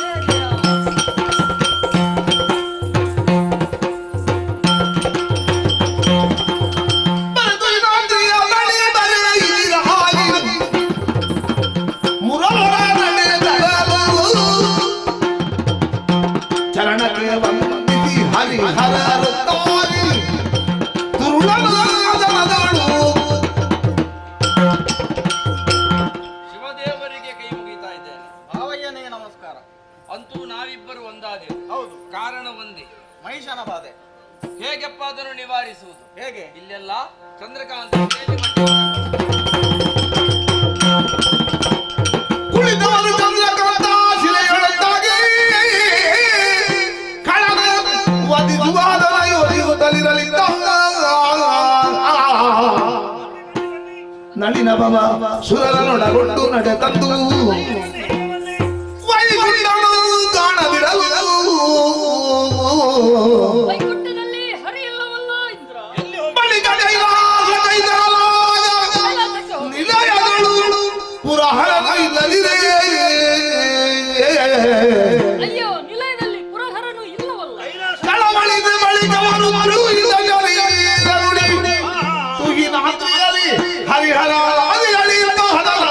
ಚರಣಕ್ಕೆ ವಂದಿಸಿ ಹರಿಹರರು ತೋರಿ ಶಿವದೇವರಿಗೆ ಕೈ ಮುಗಿತಾ ಇದ್ದೇನೆ. ಭಾವಯ್ಯನಿಗೆ ನಮಸ್ಕಾರ. ಅಂತೂ ನಾವಿಬ್ಬರು ಒಂದಾದೆವು. ಹೌದು. ಕಾರಣ ಒಂದೇ, ಮಹಿಷನ ಬಾಧೆ. ಹೇಗೆಪ್ಪ ಅದನ್ನು ನಿವಾರಿಸುವುದು? ಹೇಗೆ? ಇಲ್ಲೆಲ್ಲ ಚಂದ್ರಕಾಂತ ಕುಳಿತವರು ಚಂದ್ರಕಾಂತ ಶಿಲೆಯೊಳಗಾಗಿ ಕಳನ ವಧಿಸುವಾದ ಒಲಿಯುತ್ತಲಿರಲಿದ್ದ ನಳಿನ ಬವ ಸುರರನೊಡಗೊಂಡು ನಡೆ ತಂದು ವೈಗುಂಡನು ಕಾಣದಿರಲು ವೈಕುಂಠದಲ್ಲಿ ಹರಿಯಿಲ್ಲವಲ್ಲ ಇಂದ್ರ. ಬಳಿಕ ನಿಲಯಗಳು ಪುರಹರನ ಇಲ್ಲದಿರೇ. ಅಯ್ಯೋ, ನಿಲಯದಲ್ಲಿ ಪುರಹರನು ಇಲ್ಲವಲ್ಲ. ಕಳವಳಿದ ಬಳಿಕವರು ತುಗಿನಾತ್ರಿಯಲಿ ಹರಿಹರ ಆದಿಗಳಿಂದ ಹಡಲ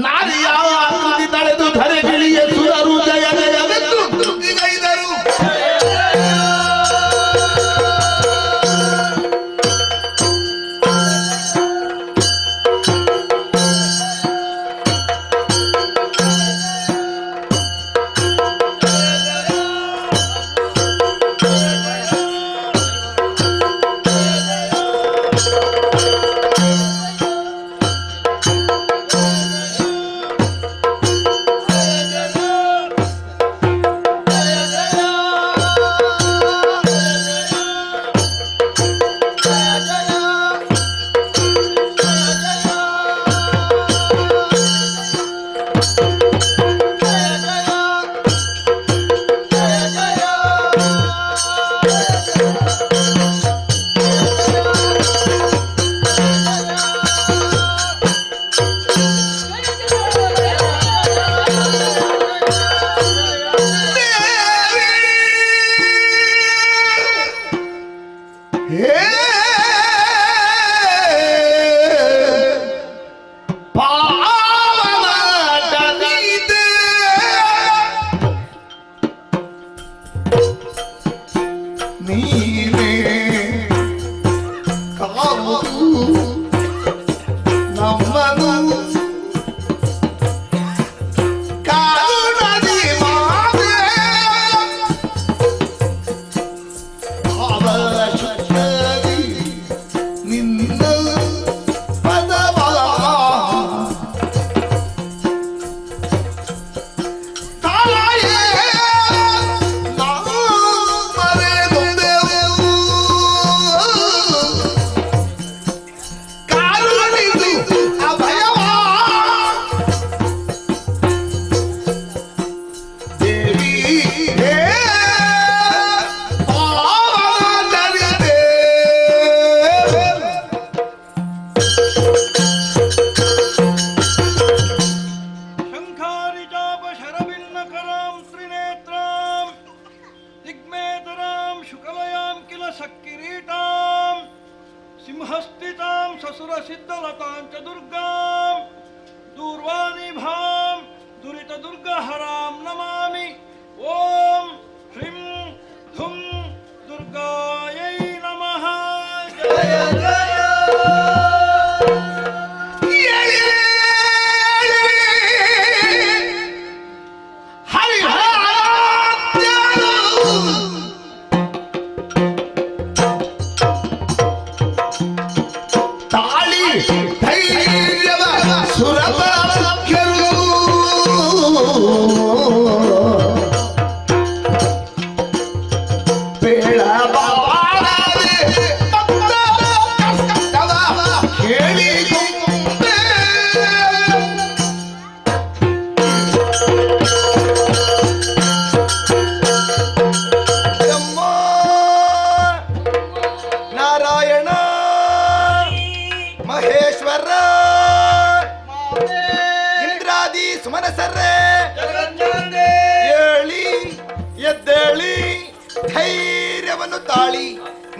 ನಾರಿಯ ಆಕೃತಿ ತಳೆದು ಧರೆಗಿಳಿಯ ಸುರರು ಜಯ ಜಯವೆಂದು ಸ್ತುತಿಗೈದರು.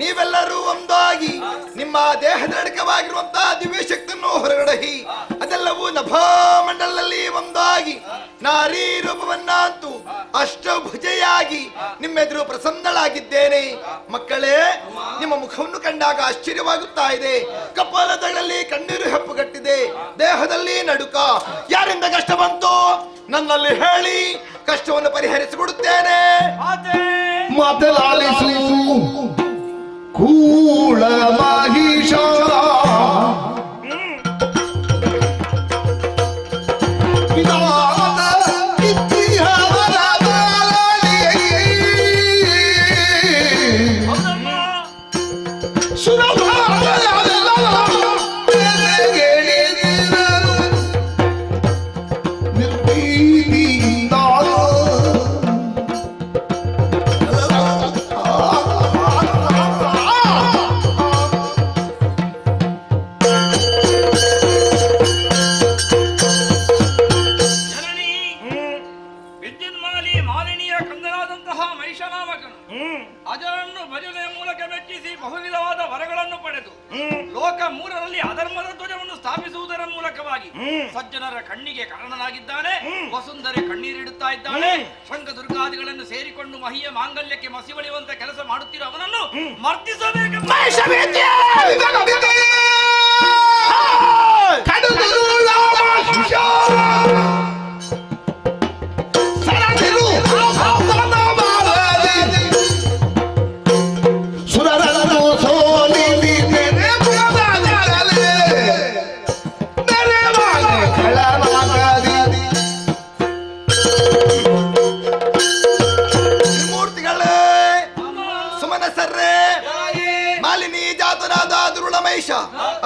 ನೀವೆಲ್ಲರೂ ಒಂದಾಗಿ ನಿಮ್ಮ ದೇಹದಡಕವಾಗಿರುವಂತಹ ದಿವ್ಯ ಶಕ್ತಿಯನ್ನು ಹೊರಗಡಹಿ ಅದೆಲ್ಲವೂ ನಭಾಮಂಡಲದಲ್ಲಿ ಒಂದಾಗಿ ನಾರಿ ರೂಪವನ್ನಂತೂ ಅಷ್ಟಭುಜೆಯಾಗಿ ನಿಮ್ಮೆದುರು ಪ್ರಸನ್ನಳಾಗಿದ್ದೇನೆ. ಮಕ್ಕಳೇ, ನಿಮ್ಮ ಮುಖವನ್ನು ಕಂಡಾಗ ಆಶ್ಚರ್ಯವಾಗುತ್ತಾ ಇದೆ. ಕಪಾಲದಲ್ಲಿ ಕಣ್ಣೀರು ಹೆಪ್ಪುಗಟ್ಟಿದೆ, ದೇಹದಲ್ಲಿ ನಡುಕ. ಯಾರಿಂದ ಕಷ್ಟ ಬಂತು ನನ್ನಲ್ಲಿ ಹೇಳಿ, ಕಷ್ಟವನ್ನು ಪರಿಹರಿಸಿಕೊಡುತ್ತೇನೆ. ಮಾತಲಾಲಿಸು ಕೂಳ ಮಹಿಷ ಅಜರನ್ನು ಭಜನೆಯ ಮೂಲಕ ಮೆಚ್ಚಿಸಿ ಬಹುವಿಧವಾದ ವರಗಳನ್ನು ಪಡೆದು ಲೋಕ ಮೂರರಲ್ಲಿ ಅಧರ್ಮದ ಧ್ವಜವನ್ನು ಸ್ಥಾಪಿಸುವುದರ ಮೂಲಕವಾಗಿ ವಿಶೇಷವಾಗಿ ಸಜ್ಜನರ ಕಣ್ಣಿಗೆ ಕಾರಣನಾಗಿದ್ದಾನೆ. ವಸುಂಧರೆ ಕಣ್ಣೀರಿಡುತ್ತಾ ಇದ್ದಾಳೆ. ಶಂಕ ದುರ್ಗಾದಿಗಳನ್ನು ಸೇರಿಕೊಂಡು ಮಹಿಯ ಮಾಂಗಲ್ಯಕ್ಕೆ ಮಸಿಬಳಿಯುವಂತ ಕೆಲಸ ಮಾಡುತ್ತಿರೋ ಅವನನ್ನು ಮರ್ದಿಸಬೇಕು.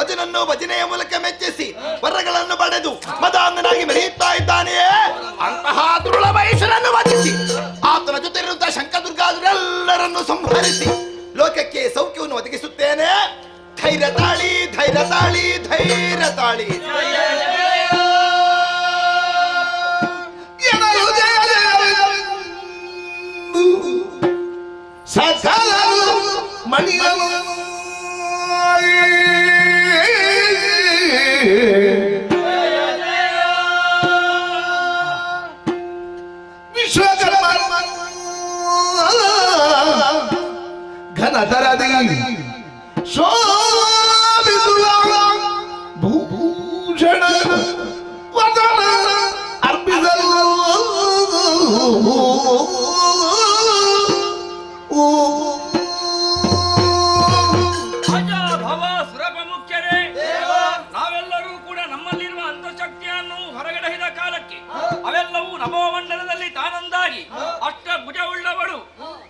ಅಜನನ್ನು ಭಜನೆಯ ಮೂಲಕ ಮೆಚ್ಚಿಸಿ ವರಗಳನ್ನು ಪಡೆದು ಮದಾಂಗನಾಗಿ ಮೆರೆಯುತ್ತಾ ಇದ್ದಾನೆಯೇ ಅಂತಹ ದುರುಳ ಮಹೇಶನನ್ನು ವಧಿಸಿ ಆತನ ಜೊತೆ ಇರುವಂತಹ ಶಂಕದುರ್ಗಾದರೆಲ್ಲರನ್ನು ಸಂಹರಿಸಿ ಲೋಕಕ್ಕೆ ಸೌಖ್ಯವನ್ನು ಒದಗಿಸುತ್ತೇನೆ. ಧೈರ್ಯ ತಾಳಿ, ಧೈರ್ಯ ತಾಳಿ, ಧೈರ್ಯ ತಾಳಿ. ಸಕಲ ಮಣಿಯನು ವಿಶ್ವಕರ್ಮ ಘನತರದಿ ಶೋಭಿಸುವ ಭೂಷಣ ವದನ ಅರ್ಪಿಸಲು ನಾವೆಲ್ಲರೂ ಕೂಡ ನಮ್ಮಲ್ಲಿರುವ ಅಂತಃಶಕ್ತಿಯನ್ನು ಹೊರಗಡೆಹಿದ ಕಾಲಕ್ಕೆ ಅವೆಲ್ಲವೂ ನಭೋಮಂಡಲದಲ್ಲಿ ತಾನೊಂದಾಗಿ ಅಷ್ಟಭುಜವುಳ್ಳವಳು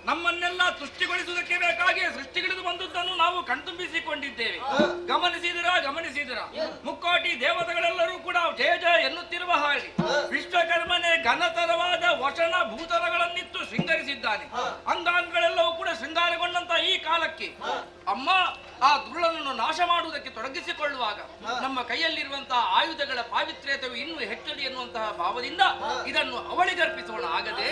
ನಮ್ಮನ್ನೆಲ್ಲ ಸೃಷ್ಟಿಗೊಳಿಸುವುದಕ್ಕೆ ಬೇಕಾಗಿ ಸೃಷ್ಟಿಗಿಳಿದು ಬಂದದ್ದನ್ನು ನಾವು ಕಣ್ತುಂಬಿಸಿಕೊಂಡಿದ್ದೇವೆ. ಗಮನಿಸಿದಿರ ಮುಕ್ಕೋಟಿ ದೇವತೆಗಳೆಲ್ಲರೂ ಕೂಡ ಜಯ ಜಯ ಎನ್ನುತ್ತಿರುವ ಹಾಗೆ ವಿಶ್ವಕರ್ಮನೆ ಘನತರವಾದ ವಚನ ಭೂತರಗಳನ್ನಿತ್ತು ಶೃಂಗರಿಸಿದ್ದಾನೆ. ಅಂಗಾಂಗಗಳೆಲ್ಲವೂ ಕೂಡ ಶೃಂಗಾರಗೊಂಡಂತ ಈ ಕಾಲಕ್ಕೆ ಅಮ್ಮ ಆ ದುರುಳನನ್ನು ನಾಶ ಮಾಡುವುದಕ್ಕೆ ತೊಡಗಿಸಿಕೊಳ್ಳುವಾಗ ನಮ್ಮ ಕೈಯಲ್ಲಿರುವಂತಹ ಆಯುಧಗಳ ಪಾವಿತ್ರ್ಯತೆಯು ಇನ್ನೂ ಹೆಚ್ಚಲಿ ಎನ್ನುವಂತಹ ಭಾವದಿಂದ ಇದನ್ನು ಅವಳಿಗರ್ಪಿಸೋಣ. ಆಗದೆ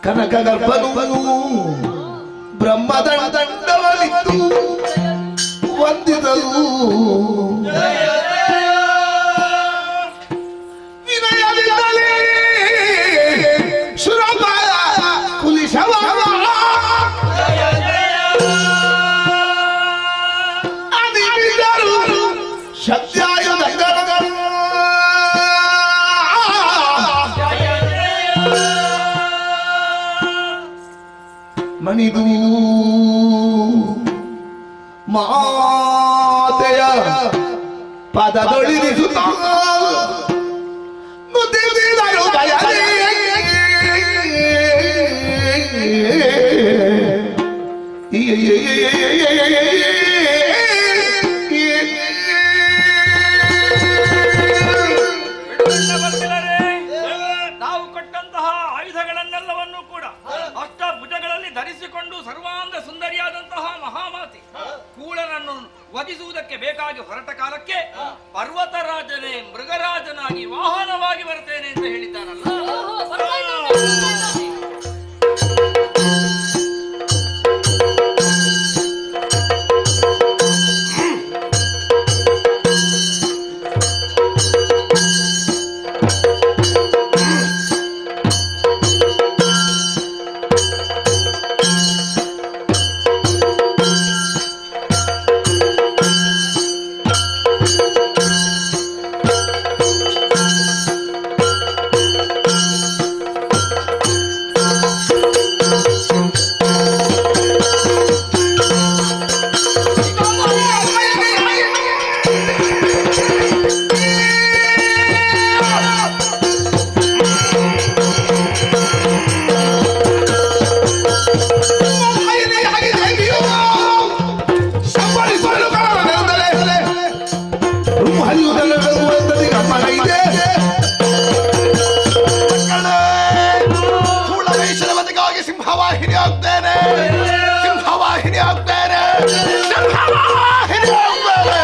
ಕನಕಗರ್ಭನು ಬ್ರಹ್ಮದಂಡವನಿತ್ತು ವಂದಿದನು. ವಿನಯದಿಂದಲೇ ಸುರಭ ಕುಲಿಶವ ಅದಿಬಿದರು ಶಬ್ದಾಯುಧಗಳು ಮಣಿದು ಮಾತೆಯ ಪದದೊಳಿರಿಸುತ್ತ ಮುದ್ದಿದರು ಬಯಲೇ ನಾವು ಕೊಟ್ಟಂತಹ ಆಯುಧಗಳನ್ನೆಲ್ಲವನ್ನು ಕೂಡ ಅಷ್ಟಭುಜಗಳಲ್ಲಿ ಧರಿಸಿಕೊಂಡು ಸರ್ವಾಂಗ ಸುಂದರಿಯಾದಂತಹ ಮಹಾಮಾತಿ ಕೂಳನನ್ನು ವಧಿಸುವುದಕ್ಕೆ ಬೇಕಾಗಿ ಹೊರಟ ಕಾಲಕ್ಕೆ ಪರ್ವತರಾಜನೇ ಮೃಗರಾಜನಾಗಿ ವಾಹನವಾಗಿ ಬರ್ತೇನೆ ಅಂತ ಹೇಳಿದ್ದಾನಲ್ಲ. ಸಿಂಹವಾಹಿನಿ ಆಗ್ತಾರೆ, ಸಿಂಹವಾಹಿನಿ ಆಗ್ತಾರೆ.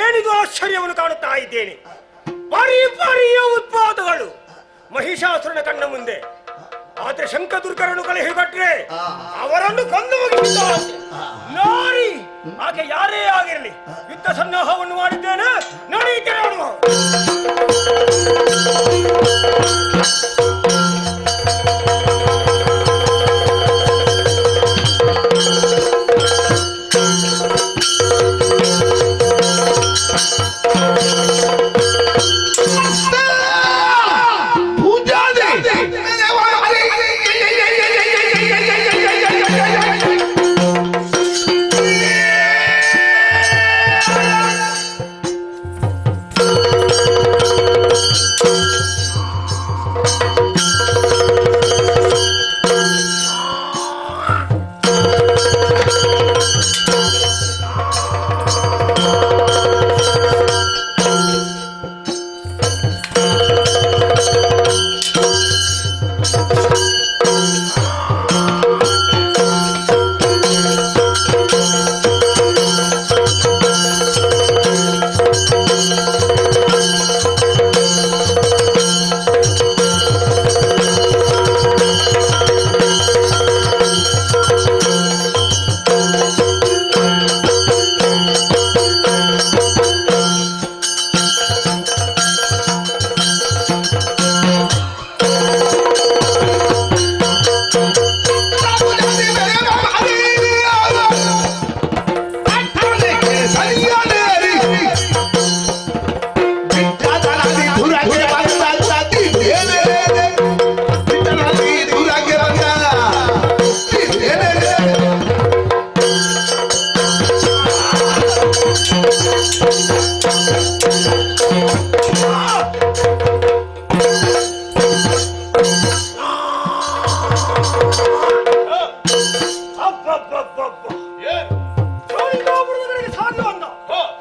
ಏನಿದು ಆಶ್ಚರ್ಯವನ್ನು ಕಾಣುತ್ತಾ ಇದ್ದೇನೆ. ಬಾರಿ ಬಾರಿಯ ಉತ್ಪಾದಗಳು ಮಹಿಷಾಸುರನ ಕಣ್ಣ ಮುಂದೆ. ಆದ್ರೆ ಶಂಕದುರ್ಗರನ್ನು ಕಲೆಹಿಕೊಟ್ರೆ ಅವರನ್ನು ಕೊಂದು ಮುಗಿಸಿದ್ದಾರೆ. ನಾರಿ ಆಕೆ ಯಾರೇ ಆಗಿರಲಿ, ಯುದ್ಧ ಸನ್ನಾಹವನ್ನು ಮಾಡಿದ್ದೇನೆ. ನಡೆಯುತ್ತೇನೆ ನೋಡುವ.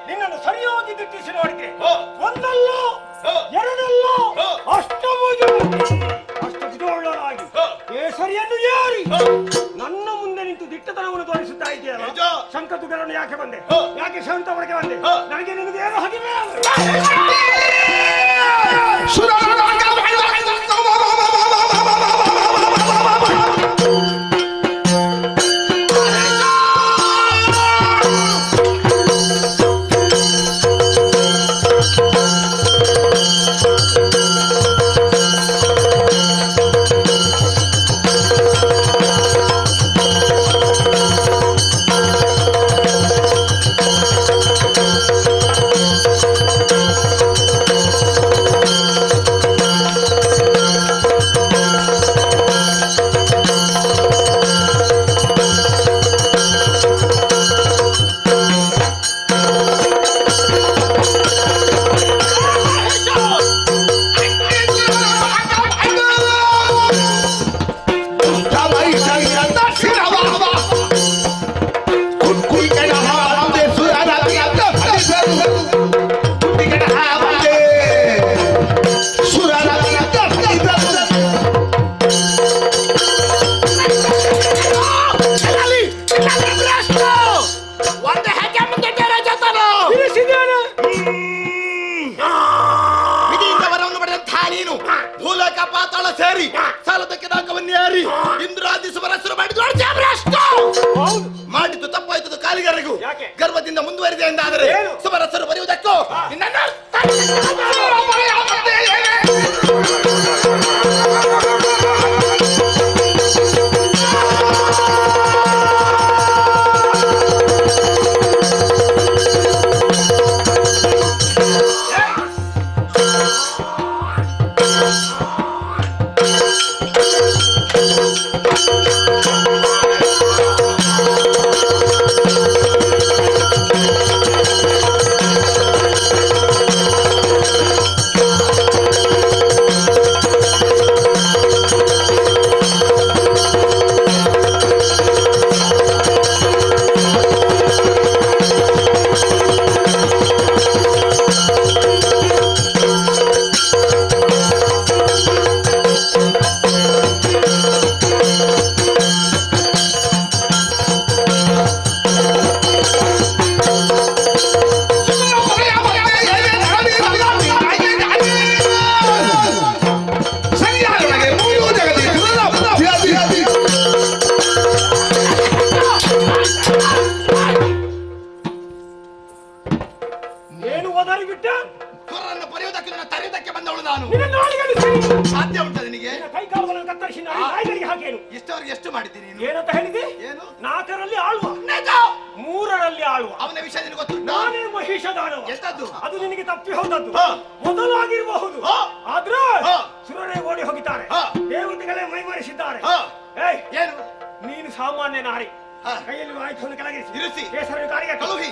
ನಿನ್ನನ್ನು ಸರಿಯಾಗಿ ದಿಟ್ಟಿಸಿ ನೋಡಿದ್ರೆ ಒಂದಲ್ಲ ಎರಡಲ್ಲ ಅಷ್ಟಭುಜಗಳಾಗಿ ಕೇಸರಿಯನ್ನು ಏರಿ ನನ್ನ ಮುಂದೆ ನಿಂತು ದಿಟ್ಟತನವನ್ನು ತೋರಿಸುತ್ತಾ ಇದೆಯಲ್ಲ. ಶಂಕದುರ್ಗರನ್ನು ಯಾಕೆ ಬಂದೆ? ಯಾಕೆ ಶಾಂತವರೆಗೆ ಬಂದೆ? ನನಗೆ ನಿನಗೆ ಏನು ಹಗಿವೆ? ಸೇರಿ ಸಾಲದಕ್ಕೆ ನಾಕವನ್ನೇರಿ ಇಂದ್ರಾದಿ ಸುಬರಸರು ಮಾಡಿದ್ದು ತಪ್ಪಾಯ್ತದ ಕಾಲಿಗರಿಗೂ ಗರ್ವದಿಂದ ಮುಂದುವರಿದೆ ಎಂದಾದರೆ ಸುಬರಸರು ಬರೆಯುವುದಕ್ಕೂ ಎಷ್ಟು ಮಾಡಿದ್ದೀನಿ ಏನಂತ ಹೇಳಿದೆ? ಏನು 4ರಲ್ಲಿ ಆಳುವ 3ರಲ್ಲಿ ಆಳುವ ಅವನ ವಿಷಯ ನಿನಗೆ ಗೊತ್ತು. ನಾನೇ ಮಹಿಷದಾನವ. ಎಂತದ್ದು? ಅದು ನಿನಗೆ ತಪ್ಪಿ ಹೋದದ್ದು. ಮೊದಲಾಗಿರಬಹುದು, ಆದ್ರೆ ಸುರರೇ ಓಡಿ ಹೋಗಿದ್ದಾರೆ, ದೇವತೆಗಳೇ ಮೈಮರೆಸಿದ್ದಾರೆ. ಏನು ನೀನು ಸಾಮಾನ್ಯ ನಾರಿ, ಕೈಯಲ್ಲಿ ಆಯುಧವನ್ನು ಕೆಳಗಿರಿಸಿ ಇರಿಸಿ ಕೇಸರಿ ಕಾರಿಗೆ ಕಳುಹಿ.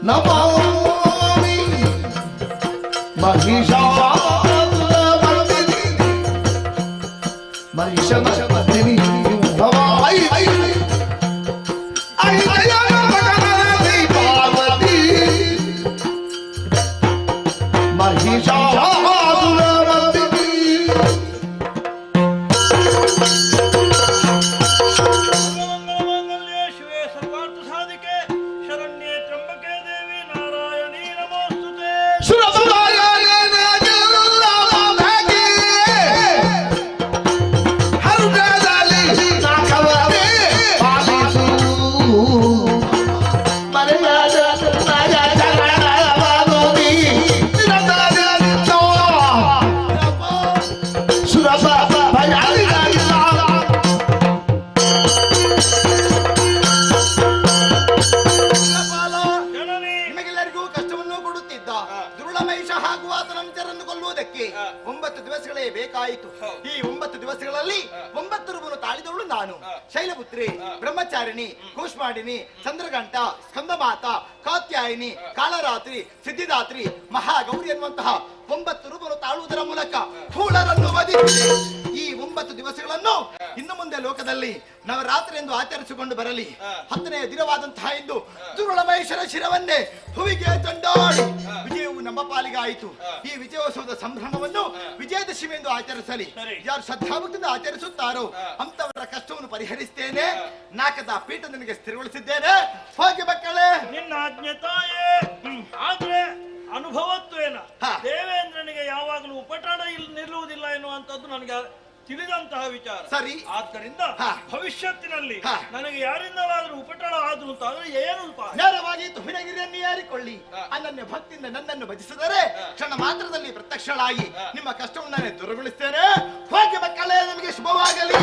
ನಮಾಮಿ ಮಹಿಷಾಸುರಮರ್ದಿನಿ ಮಹಿಷಮರ್ದಿನಿ ಭವಾಯಿ ಪಾರ್ವತಿ ಮಹಿಷಾಸುರಮರ್ದಿನಿ ನಿಮಗೆಲ್ಲರಿಗೂ ಕಷ್ಟವನ್ನು ಕೊಡುತ್ತಿದ್ದ ದುರುಳಮಹಿಷ ಹಾಗೂ ಆತನ ಮಿತ್ರರನ್ನು ಕೊಲ್ಲುವುದಕ್ಕೆ 9 ದಿವಸಗಳೇ ಬೇಕಾಯಿತು. ಈ 9 ದಿವಸಗಳಲ್ಲಿ 9 ರೂಪವನ್ನು ತಾಳಿದವಳು ನಾನು. ಶೈಲಪುತ್ರಿ, ಬ್ರಹ್ಮಚಾರಿಣಿ, ಕೂಷ್ಮಾಂಡಿನಿ, ಚಂದ್ರಘಂಟ, ಸ್ಕಂದಮಾತ, ಕಾತ್ಯಾಯಿನಿ, ಕಾಳರಾತ್ರಿ, ಸಿದ್ಧಿದಾತ್ರಿ, ಮಹಾಗೌರಿ ಎನ್ನುವಂತಹ 9 ರೂಪವನ್ನು ತಾಳುವುದರ ಮೂಲಕ ಕೂಳರನ್ನು ವಧಿಸಿದೆ. ಈ 9 ದಿವಸಗಳನ್ನು ಇನ್ನು ಮುಂದೆ ಲೋಕದಲ್ಲಿ ನವರಾತ್ರಿ ಎಂದು ಆಚರಿಸಿಕೊಂಡು ಬರಲಿ. 10ನೇ ದಿನವಾದಂತಹ ಇಂದು ದುರುಳಮಹೇಶ್ವರ ಶಿರವನ್ನೇ ಹುವಿಗೆ ತಂಡಾಡಿ ವಿಜಯವು ನಮ್ಮ ಪಾಲಿಗಾಯಿತು. ಈ ವಿಜಯೋತ್ಸವದ ಸಂಭ್ರಮವನ್ನು ವಿಜಯದಶಮಿ ಎಂದು ಆಚರಿಸಲಿ. ಯಾರು ಶ್ರದ್ಧಾಭಕ್ತಿಯಿಂದ ಆಚರಿಸುತ್ತಾರೋ ಅಂತವರ ಕಷ್ಟವನ್ನು ಪರಿಹರಿಸ್ತೇನೆ. ನಾಕದ ಪೀಠ ನಿನಗೆ ಸ್ಥಿರಗೊಳಿಸಿದ್ದೇನೆ. ಹೋಗಿ ಮಕ್ಕಳೇ. ನಿನ್ನ ಆಜ್ಞೆ ತಾಯೇ. ಆದ್ರೆ ಅನುಭವತ್ವೇನ ದೇವೇಂದ್ರನಿಗೆ ಯಾವಾಗಲೂ ಉಪಟಳ ನಿಲ್ಲುವುದಿಲ್ಲ ಎನ್ನುವಂಥದ್ದು ನನಗೆ ತಿಳಿದಂತಹ ವಿಚಾರ. ಸರಿ. ಆದ್ದರಿಂದ ಭವಿಷ್ಯತ್ತಿನಲ್ಲಿ ನನಗೆ ಯಾರಿಂದಲಾದ್ರೂ ಉಪಟಳ ಆದ್ರು ಅಂತ ಆದ್ರೆ ಏನು ನೇರವಾಗಿ ತುಹಿಣಗಿರಿಯನ್ನು ಏರಿಕೊಳ್ಳಿ. ಅನನ್ಯ ಭಕ್ತಿಯಿಂದ ನನ್ನನ್ನು ಭಜಿಸಿದರೆ ಕ್ಷಣ ಮಾತ್ರದಲ್ಲಿ ಪ್ರತ್ಯಕ್ಷಳಾಗಿ ನಿಮ್ಮ ಕಷ್ಟವನ್ನು ದೂರಗೊಳಿಸ್ತೇನೆ. ಹೋಗಿ ಮಕ್ಕಳೇ, ನಿಮಗೆ ಶುಭವಾಗಲಿ.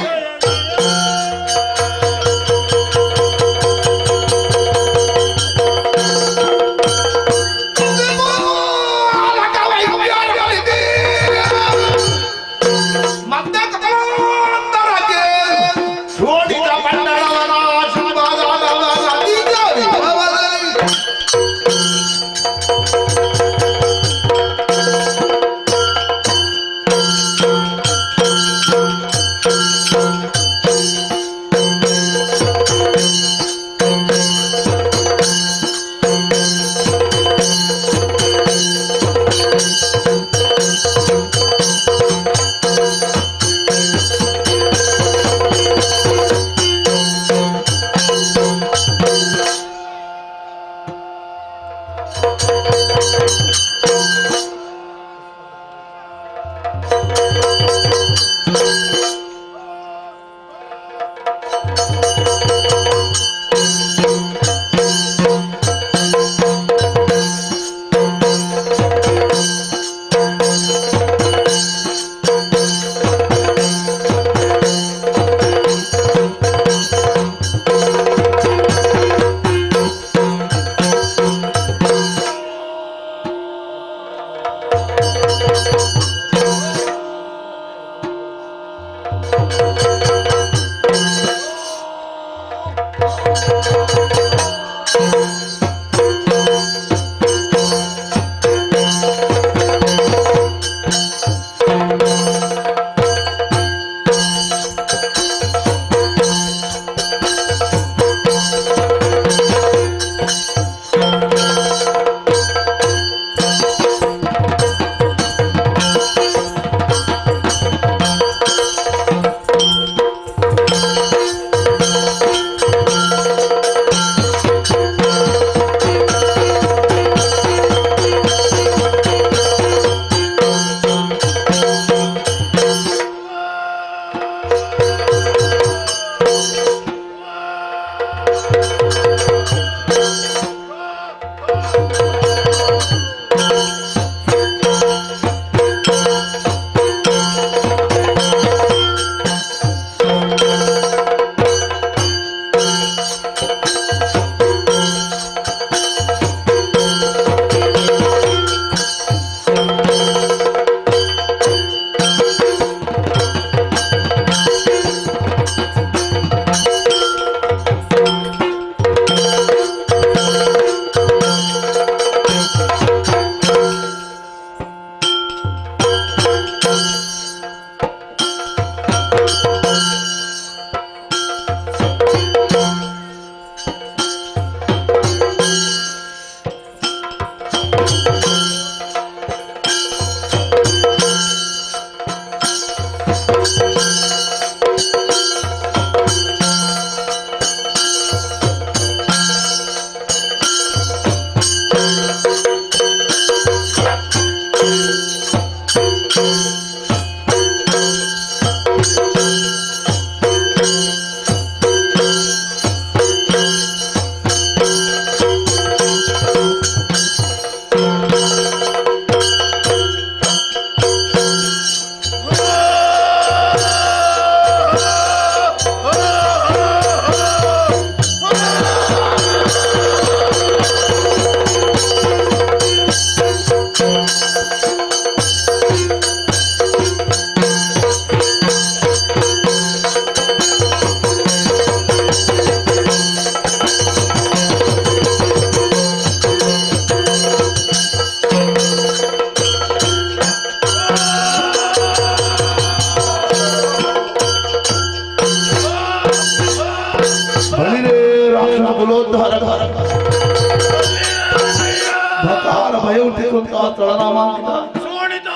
ಭಯ ಹುಟ್ಟಿಸುವಂತಹ ಸ್ಥಳನಾಮಾಂಕಿತ ಶೋಣಿತ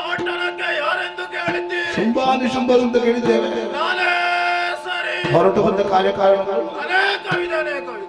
ಪಟ್ಟಣಕ್ಕೆ ಯಾರೆಂದು ಕೇಳಿದ್ದೀರಿ? ಶುಂಭಾನಿಶುಂಭರು ಅಂತ ಕೇಳಿದ್ದೇವೆ. ನಾನೇ ಸರಿ. ಹೊರಟು ಬಂದ ಕಾರ್ಯಕಾರಣಗಳು ಅನೇಕವಿದೆ, ಅನೇಕವಿದೆ.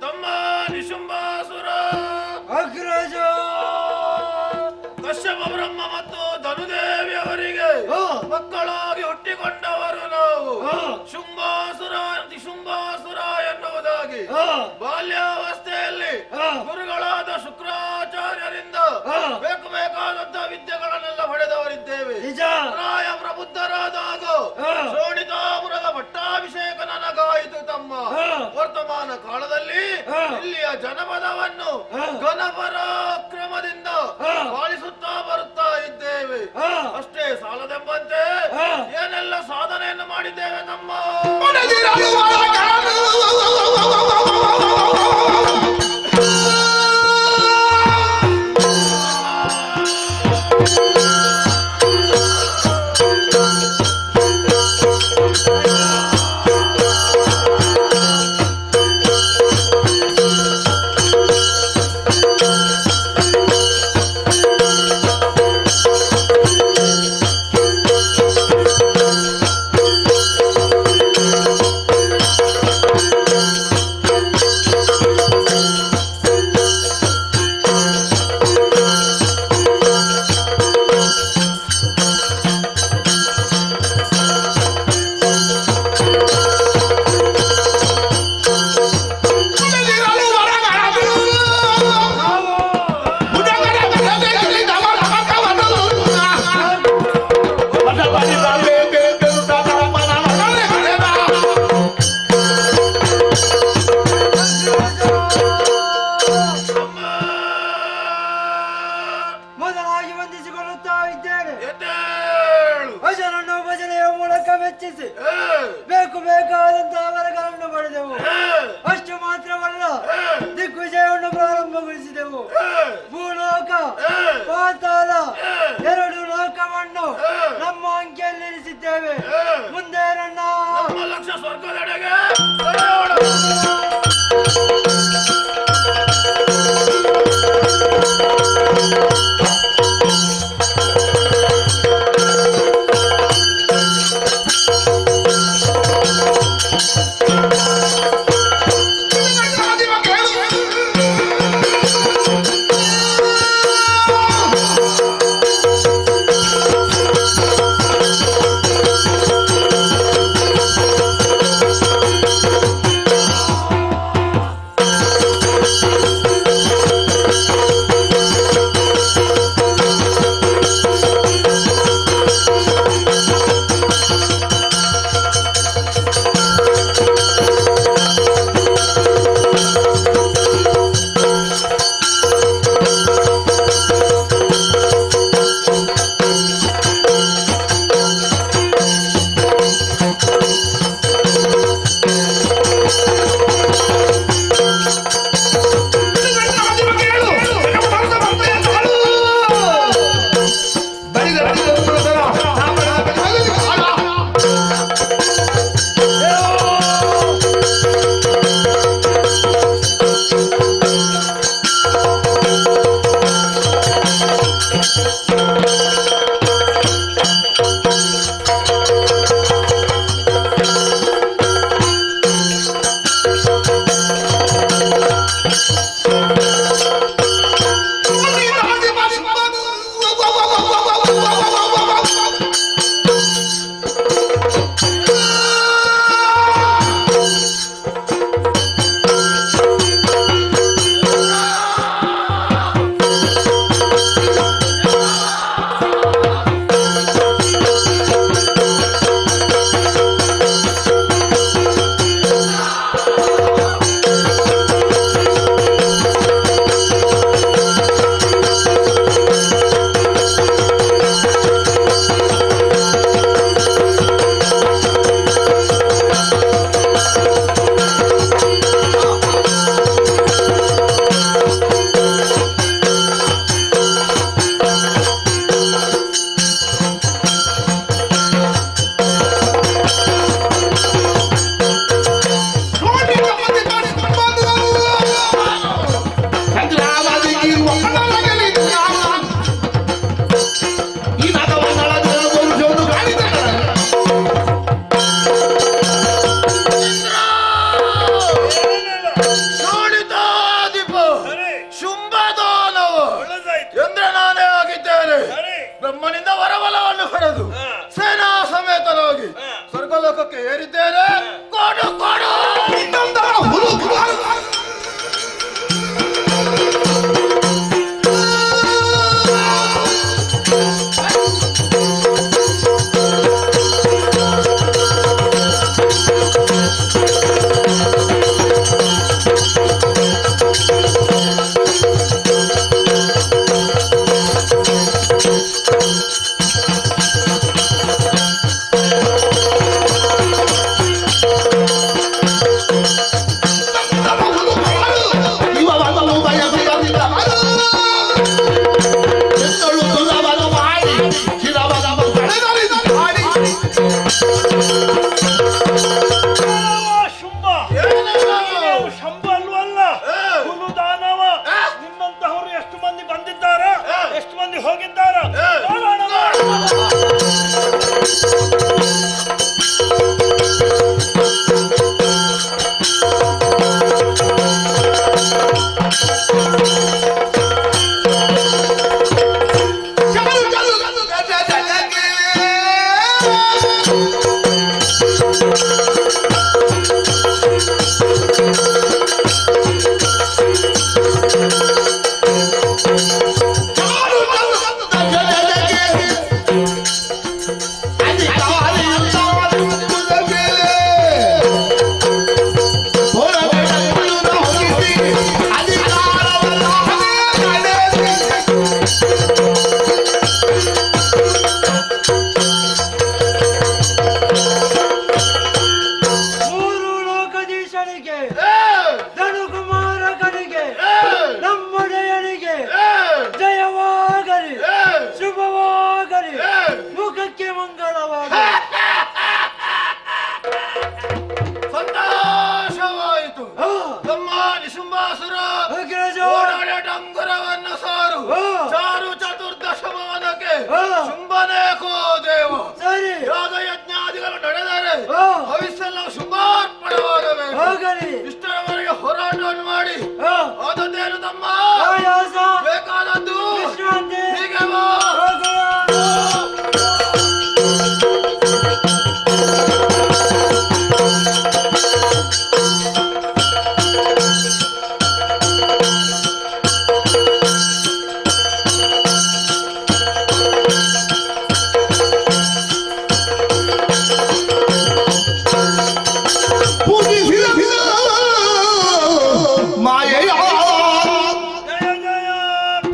ತಮ್ಮ ನಿಶುಂಬಾಸುರ ಅಗ್ರಜ ಕಶ್ಯಪ ಬ್ರಹ್ಮ ಮತ್ತು ಧನುದೇವಿ ಅವರಿಗೆ ಮಕ್ಕಳಾಗಿ ಹುಟ್ಟಿಕೊಂಡವರು ನಾವು. ಶುಂಭಾಸುರ ನಿಶುಂಬಾಸುರ ಎನ್ನುವುದಾಗಿ ಬಾಲ್ಯಾವಸ್ಥೆಯಲ್ಲಿ ಗುರುಗಳಾದ ಶುಕ್ರಾಚಾರ್ಯರಿಂದ ಬೇಕು ಬೇಕಾದಂತ ವಿದ್ಯೆಗಳನ್ನೆಲ್ಲ ಪಡೆದವರಿದ್ದೇವೆ. ಪ್ರಾಯ ಪ್ರಬುದ್ಧರಾದಾಗ ಶೋಣಿತಾಪುರದ ಪಟ್ಟಾಭಿಷೇಕ ನನಗಾಯಿತು ತಮ್ಮ. ವರ್ತಮಾನ ಕಾಲದಲ್ಲಿ ಇಲ್ಲಿಯ ಜನಪದವನ್ನು ಘನಪರಾಕ್ರಮದಿಂದ ಪಾಲಿಸುತ್ತಾ ಬರುತ್ತಾ ಇದ್ದೇವೆ. ಅಷ್ಟೇ ಸಾಲದೆಂಬಂತೆ ಏನೆಲ್ಲ ಸಾಧನೆಯನ್ನು ಮಾಡಿದ್ದೇವೆ ನಮ್ಮ. ಮೊದಲಾಗಿ ವಂದಿಸಿಕೊಳ್ಳುತ್ತಾ ಇದ್ದೇನೆ. ಭಜನನ್ನು ಭಜನೆಯ ಮೂಲಕ ಮೆಚ್ಚಿಸಿ ಬೇಕು ಬೇಕಾದಂತಹ ವರಗಳನ್ನು ಪಡೆದೆವು. ಅಷ್ಟು ಮಾತ್ರವಲ್ಲ, ದಿಗ್ವಿಜಯವನ್ನು ಪ್ರಾರಂಭಗೊಳಿಸಿದೆವು. ಭೂಲೋಕ ಪಾತಾಳ ಎರಡು ಲೋಕವನ್ನು ನಮ್ಮ ಅಂಕೆಯಲ್ಲಿರಿಸಿದ್ದೇವೆ. ಮುಂದೆ ನನ್ನ ಲಕ್ಷ ಸ್ವರ್ಗದೆಡೆಗೆ ಬ್ರಹ್ಮನಿಂದ ವರಬಲವನ್ನು ಪಡೆದು ಸೇನಾ ಸಮೇತನಾಗಿ ಸ್ವರ್ಗಲೋಕಕ್ಕೆ ಏರಿದ್ದೇನೆ. ಕೊಡು ಕೊಡು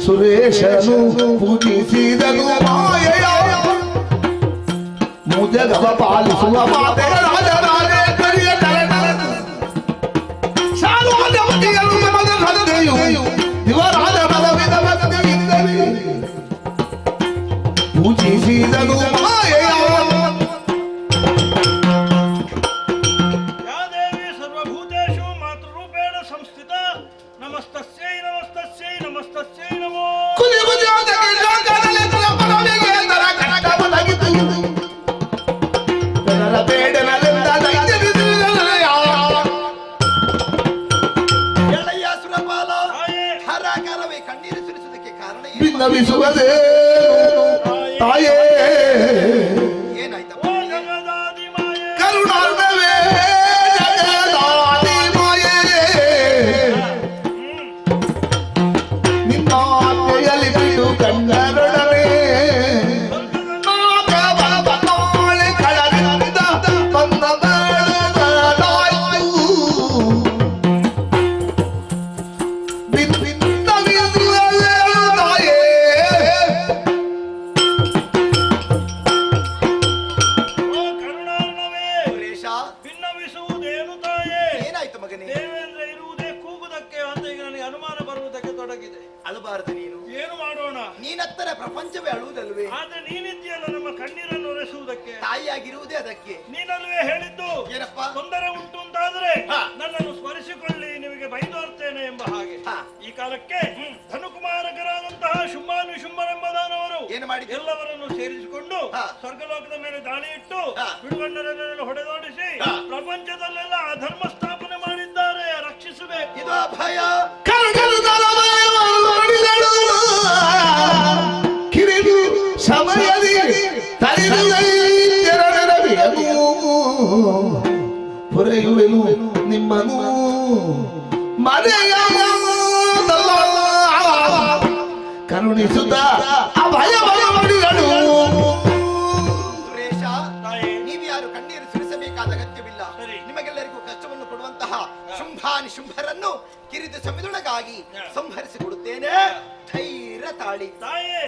ಸುರೇಶನು ಪೂಜಿಸಿದನು ಮಾಯೆಯ ಮುಜಗವ ಪಾಲಿಸುವ ಮಾತೆ ರಾಜರಾಜೇಶ್ವರಿಯ ಪೂಜಿಸಿದನು ಮಾಯೆಯ ಭಿನ್ನವಿಸುವುದೇ ತಾಯೇ ಕರುಣಾರ್ಣವೇ ಜಗದಾದಿ ಮಾಯೇ ನಿನ್ನ ಆಜ್ಞೆಯಲ್ಲಿ ಬಿಡು ಕಣ್ಣರೊಡನೆ ನಾಳೆ ಕಳರಿಂದ ಬಂದ ಪ್ರಪಂಚವೇ ಅಳುವುದಲ್ವೇ? ಆದ್ರೆ ನೀನಿದ್ಯಲ್ಲ ನಮ್ಮ ಕಣ್ಣೀರನ್ನು ಒರೆಸುವುದಕ್ಕೆ, ತಾಯಿಯಾಗಿರುವುದೇ ಅದಕ್ಕೆ. ನೀನಲ್ವೇ ಹೇಳಿದ್ದು ಏನಪ್ಪ ತೊಂದರೆ ಉಂಟು ಅಂತಾದ್ರೆ ನನ್ನನ್ನು ಸ್ಮರಿಸಿಕೊಳ್ಳಿ, ನಿಮಗೆ ಬೈದೋರ್ತೇನೆ ಎಂಬ ಹಾಗೆ. ಈ ಕಾಲಕ್ಕೆ ಧನುಕುಮಾರಕರಾದಂತಹ ಶುಂಭಾನು ಶುಂಭನೆಂಬದಾನವರು ಏನು ಮಾಡಿ ಎಲ್ಲವರನ್ನು ಸೇರಿಸಿಕೊಂಡು ಸ್ವರ್ಗಲೋಕದ ಮೇಲೆ ದಾಳಿ ಇಟ್ಟು ಬಿಡುಗಣ್ಣರನ್ನೆಲ್ಲ ಹೊಡೆದೋಡಿಸಿ ಪ್ರಪಂಚದಲ್ಲೆಲ್ಲ ಅಧರ್ಮ ಸ್ಥಾಪನೆ ಮಾಡಿದ್ದಾರೆ. ರಕ್ಷಿಸಬೇಕು. ಇದು ಭಯ ಕಿರಿದು ಶಮ ಕರುಣಿಸುತ್ತ ಅಭಯವನ್ನು ಮಾಡಿದಳು. ಸುರೇಶ, ನೀವ್ಯಾರು ಕಣ್ಣೀರು ಸುರಿಸಬೇಕಾದ ಅಗತ್ಯವಿಲ್ಲ. ನಿಮಗೆಲ್ಲರಿಗೂ ಕಷ್ಟವನ್ನು ಕೊಡುವಂತಹ ಶುಂಭಾನಿ ಶುಂಭರನ್ನು ಕಿರಿದು ಸಮಿದೊಳಗಾಗಿ ಸಂಹರಿಸಿಕೊಡುತ್ತೇನೆ. ಧೈರ್ಯ ತಾಳಿ. ತಾಯೇ,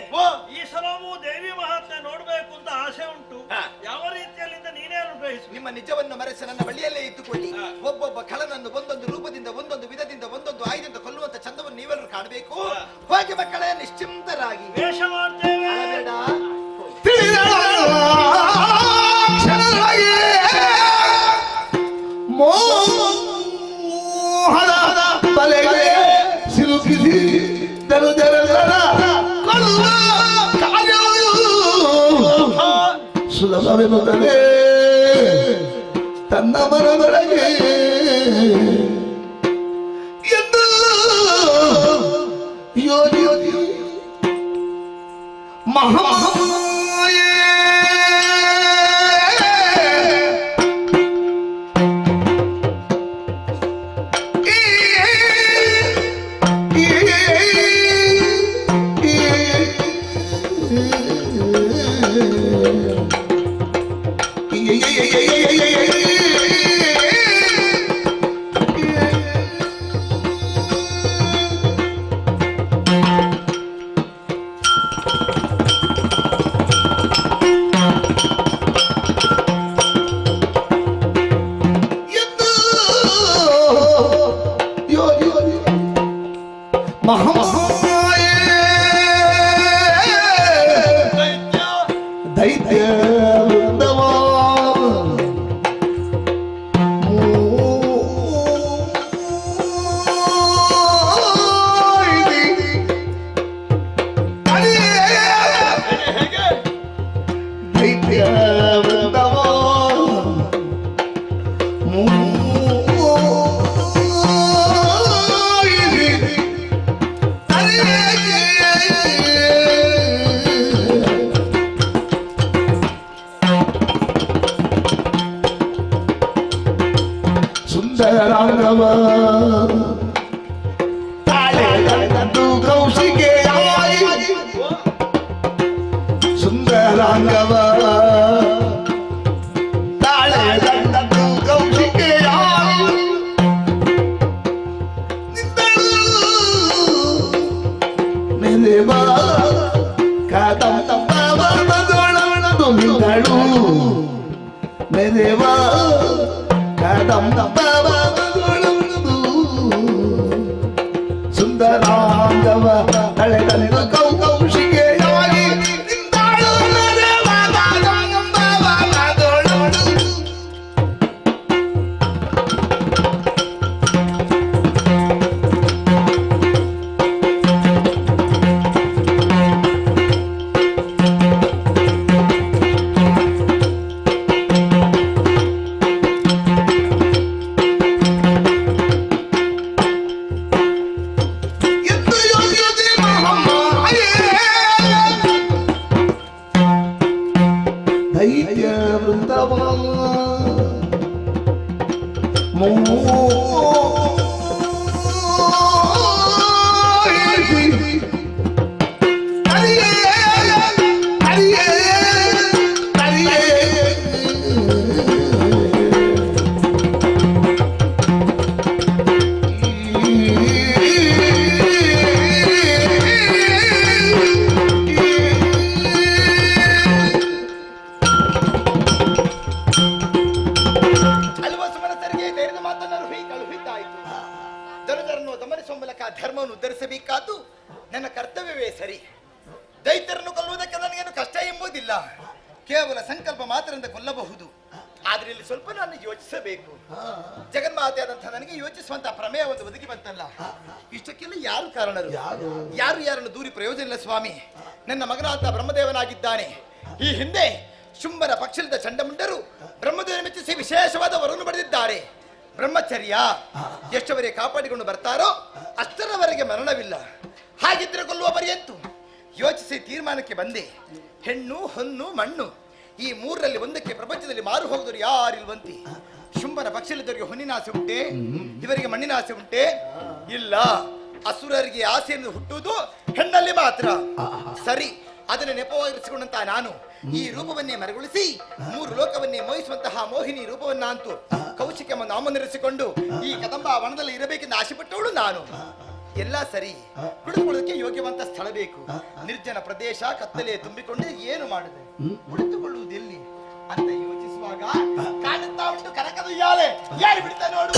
ಈ ಸಲವೂ ದೇವಿ ಮಹಾತ್ಮೆ ನೋಡ್ಬೇಕು ಅಂತ ಆಸೆ ಉಂಟು. ಯಾವ ರೀತಿಯಲ್ಲಿಂದ ನೀನೇ ಅನುಗ್ರಹಿಸು. ನಿಮ್ಮ ನಿಜವನ್ನು ಮರೆಸಿ ನನ್ನ ಬಳಿಯಲ್ಲೇ ಇದ್ದುಕೊಳ್ಳಿ. ಒಬ್ಬೊಬ್ಬ ಖಳನನ್ನು ಒಂದೊಂದು ರೂಪದಿಂದ, ಒಂದೊಂದು ವಿಧದಿಂದ, ಒಂದೊಂದು ಆಯುಧದಿಂದ ಕೊಲ್ಲುವಂತ ಚಂದವನ್ನು ನೀವೆಲ್ಲರೂ ಕಾಣಬೇಕು. ಹೋಗಿ ಮಕ್ಕಳೇ, ನಿಶ್ಚಿಂತರಾಗಿ ವೇಷ ಮಾಡ್ತೇವೆ. ಮೋಹದ ಬಲೆಗೆ ಸಿಲುಕಿಸಿ ಸುಲಭವೆನ್ನುತ್ತದೆ ತನ್ನ ಮನದೊಳಗೆ ಎಂದು ಯೋಜಿ ಮಹಾಮಾಯೇ ಸುಂದರಾಂಗವ ತಾಳೆದಂದು ಕೌಶಿಕೆಯಾಯಿ ಸುಂದರಾಂಗವ ತಾಳೆದಂದು ಕೌಶಿಕೆಯಾಯಿ ನೆನೆವ ಕಾದಂಬವನದೊಳದು ಮಿಂದಳು ನೆನೆವ ಸುಂದರಾಂಗವ ತಳೆದಂದು ಕೌಶಿಕೆಯಾಗಿ ನಿಂದಾಳು ದೈತ್ಯ ವೃಂದವ ಧರ್ಮವನ್ನು ಉದ್ಧರಿಸಬೇಕಾದ್ದು ನನ್ನ ಕರ್ತವ್ಯವೇ ಸರಿ. ದೈತ್ಯರನ್ನು ಕೊಲ್ಲುವುದಕ್ಕೆ ನನಗೇನು ಕಷ್ಟ ಎಂಬುದಿಲ್ಲ. ಕೇವಲ ಸಂಕಲ್ಪ ಮಾತ್ರದಿಂದ ಕೊಲ್ಲಬಹುದು. ಆದ್ರೆ ಇಲ್ಲಿ ಸ್ವಲ್ಪ ನಾನು ಯೋಚಿಸಬೇಕು. ಜಗನ್ಮಾತೆಯಾದಂತಹ ನನಗೆ ಯೋಚಿಸುವಂತಹ ಪ್ರಮೇಯ ಒಂದು ಒದಗಿ ಬಂತಲ್ಲ, ಇಷ್ಟಕ್ಕೆಲ್ಲ ಯಾರು ಕಾರಣರು? ಯಾರನ್ನು ದೂರಿ ಪ್ರಯೋಜನ ಇಲ್ಲ ಸ್ವಾಮಿ. ನನ್ನ ಮಗನಾದ ಬ್ರಹ್ಮದೇವನಾಗಿದ್ದಾನೆ. ಈ ಹಿಂದೆ ಶುಂಭರ ಪಕ್ಷದ ಚಂಡಮುಂಡರು ಬ್ರಹ್ಮದೇವನ ಮೆಚ್ಚಿಸಿ ವಿಶೇಷವಾದ ವರವನ್ನು ಪಡೆದಿದ್ದಾರೆ. ಬ್ರಹ್ಮಚರ್ಯ ಎಷ್ಟವರೆಗೆ ಕಾಪಾಡಿಕೊಂಡು ಬರ್ತಾರೋ ಅಷ್ಟರವರೆಗೆ ಮರಣವಿಲ್ಲ. ಹಾಗಿದ್ರೆ ಕೊಲ್ಲುವ ಪರ್ಯಂತು ಯೋಚಿಸಿ ತೀರ್ಮಾನಕ್ಕೆ ಬಂದೆ. ಹೆಣ್ಣು, ಹೊನ್ನು, ಮಣ್ಣು ಈ ಮೂರರಲ್ಲಿ ಒಂದಕ್ಕೆ ಪ್ರಪಂಚದಲ್ಲಿ ಮಾರು ಹೋಗದವರು ಯಾರಿಲ್ವಂತಿ. ಶುಂಭನ ಪಕ್ಷದವರಿಗೆ ಹೊನ್ನಿನ ಆಸೆ ಉಂಟೆ, ಇವರಿಗೆ ಮಣ್ಣಿನ ಆಸೆ ಉಂಟೆ? ಇಲ್ಲ. ಅಸುರರಿಗೆ ಆಸೆಯನ್ನು ಹುಟ್ಟುವುದು ಹೆಣ್ಣಲ್ಲಿ ಮಾತ್ರ. ಸರಿ, ಅದನ್ನು ನೆಪವಾಗಿರಿಸಿಕೊಂಡಂತ ನಾನು ಈ ರೂಪವನ್ನೇ ಮರಗೊಳಿಸಿ 3 ಲೋಕವನ್ನೇ ಮೋಹಿಸುವಂತಹ ಮೋಹಿನಿ ರೂಪವನ್ನ ಅಂತೂ ಕೌಶಿಕಮ್ಮ ನಾಮನಿರಿಸಿಕೊಂಡು ಈ ಕದಂಬ ವನದಲ್ಲಿ ಇರಬೇಕೆಂದು ಆಶೆಪಟ್ಟವಳು ನಾನು. ಎಲ್ಲ ಸರಿ, ಕುಳಿತುಕೊಳ್ಳೋದಕ್ಕೆ ಯೋಗ್ಯವಂತ ಸ್ಥಳ ಬೇಕು. ನಿರ್ಜನ ಪ್ರದೇಶ, ಕತ್ತಲೆ ತುಂಬಿಕೊಂಡು ಏನು ಮಾಡಿದೆ, ಕುಳಿತುಕೊಳ್ಳುವುದು ಎಲ್ಲಿ ಅಂತ ಯೋಚಿಸುವಾಗ ಕಾಣುತ್ತಾ ಉಂಟು ಕನಕದ ಉಯ್ಯಾಲೆ. ಯಾರು ಬಿಡ್ತಾ ನೋಡು.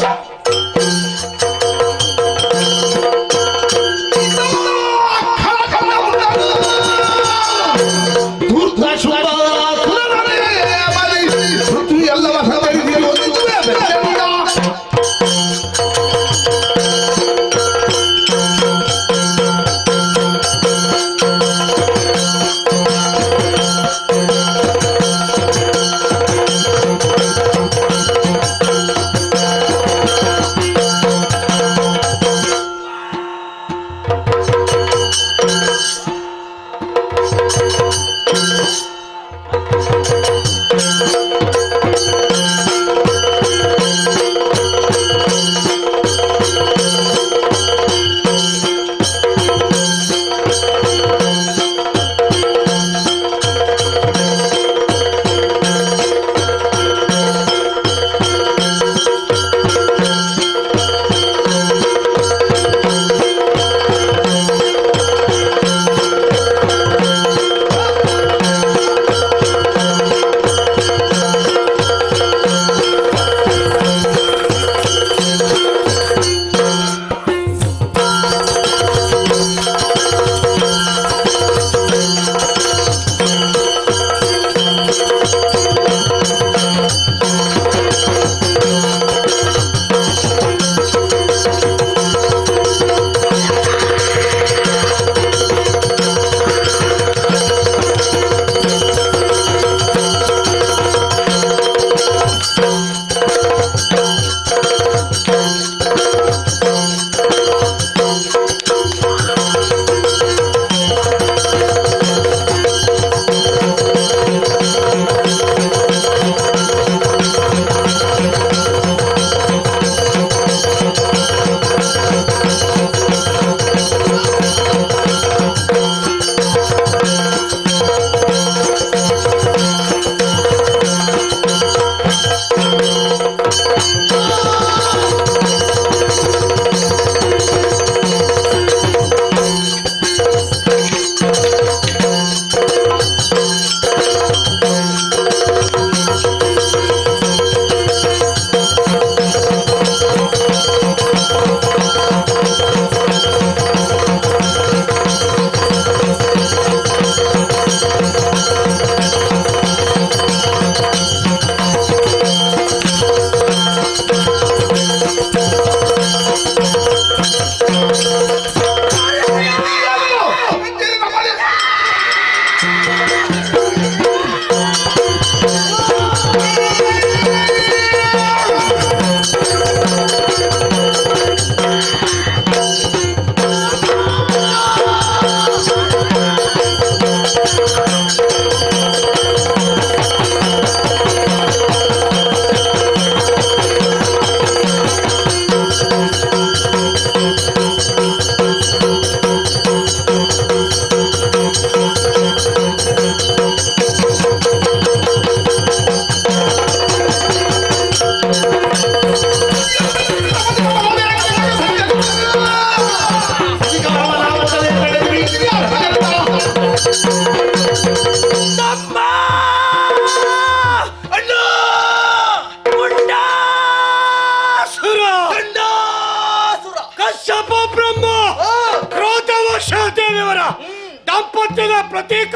ದಾಂಪತ್ಯದ ಪ್ರತೀಕ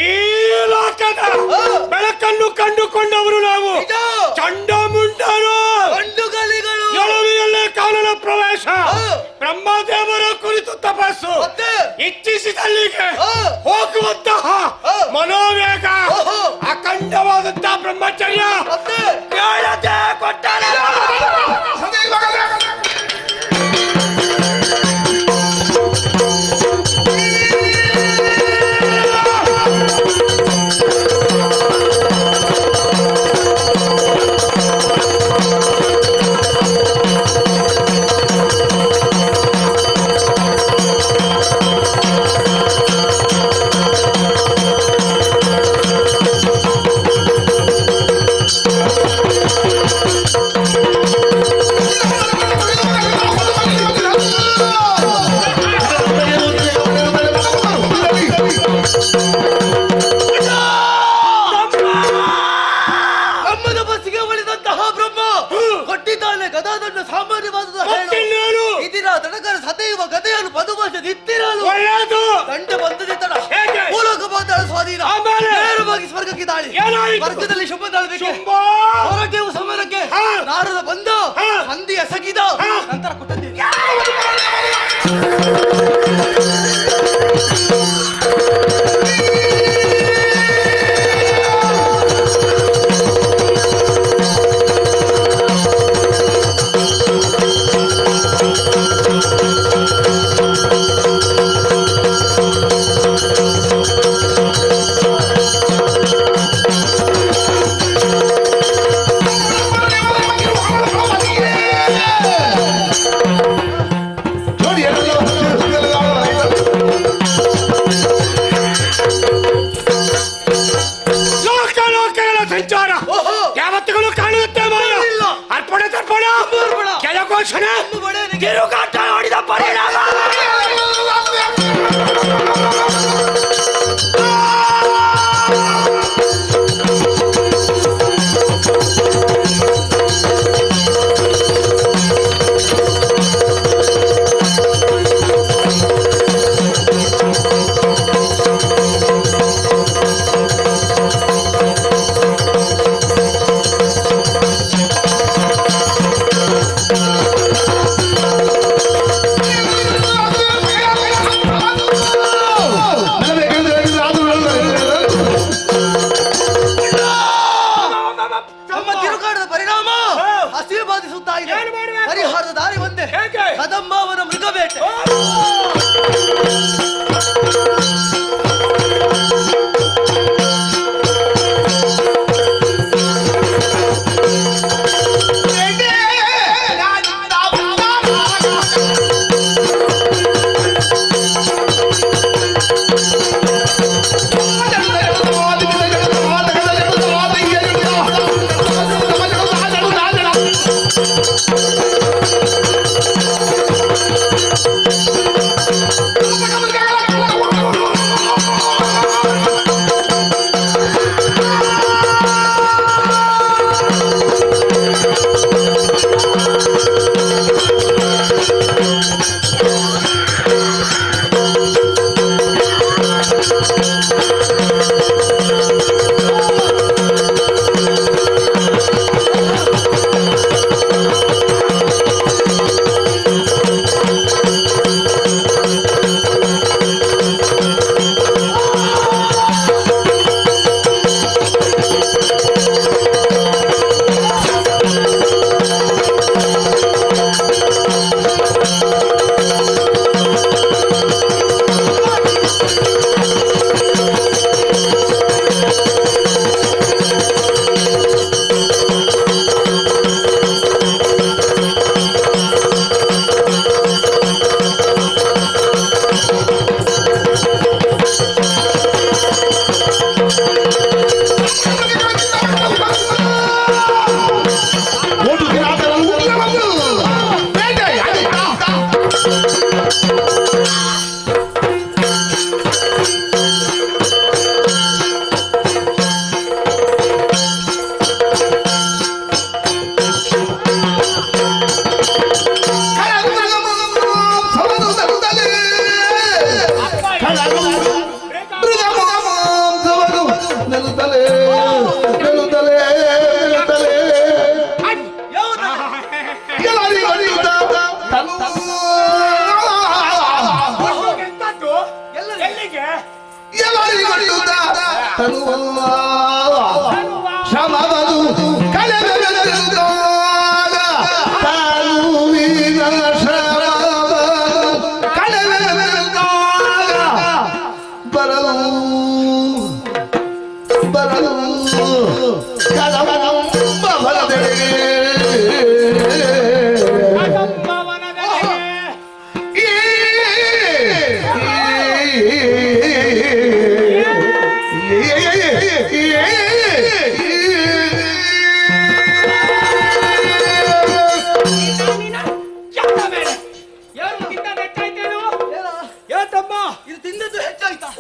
ಈ ಲೋಕದ ಬೆಳಕನ್ನು ಕಂಡುಕೊಂಡವರು ನಾವು. ಚಂಡಮುಂಡರು ಎಳವಿಯಲ್ಲೇ ಕಾನನ ಪ್ರವೇಶ, ಬ್ರಹ್ಮದೇವರ ಕುರಿತು ತಪಸ್ಸು, ಇಚ್ಛಿಸಿದಲ್ಲಿಗೆ ಹೋಗುವಂತಹ ಮನೋವೇಗ, ಅಖಂಡವಾದಂತಹ ಬ್ರಹ್ಮಚರ್ಯ ಕೊಟ್ಟಾರೆ. ದಾಳಿ ವರ್ಗದಲ್ಲಿ ಶುಭ ತಾಳ್ಬೇಕು ಆರೋಗ್ಯವು ಸಮರಕ್ಕೆ ನಾರದ ಬಂದ ಹಂದಿ ಎಸಗಿದ ನಂತರ ಕೊಟ್ಟದ್ದೇನೆ. ಯಾವತ್ತುಗಳು ಕಾಣುತ್ತೆ ಅರ್ಪಣೆ ತರ್ಪಣ ಕೆಲಘೋಷಣೆ ತಿರುಗಾಟ ನೋಡಿದ ಪರಿಣಾಮ ಪರಿಹಾರದ ದಾರಿ ಒಂದೇ ಕದಂಬವನ ಮೃಗಬೇಟೆ.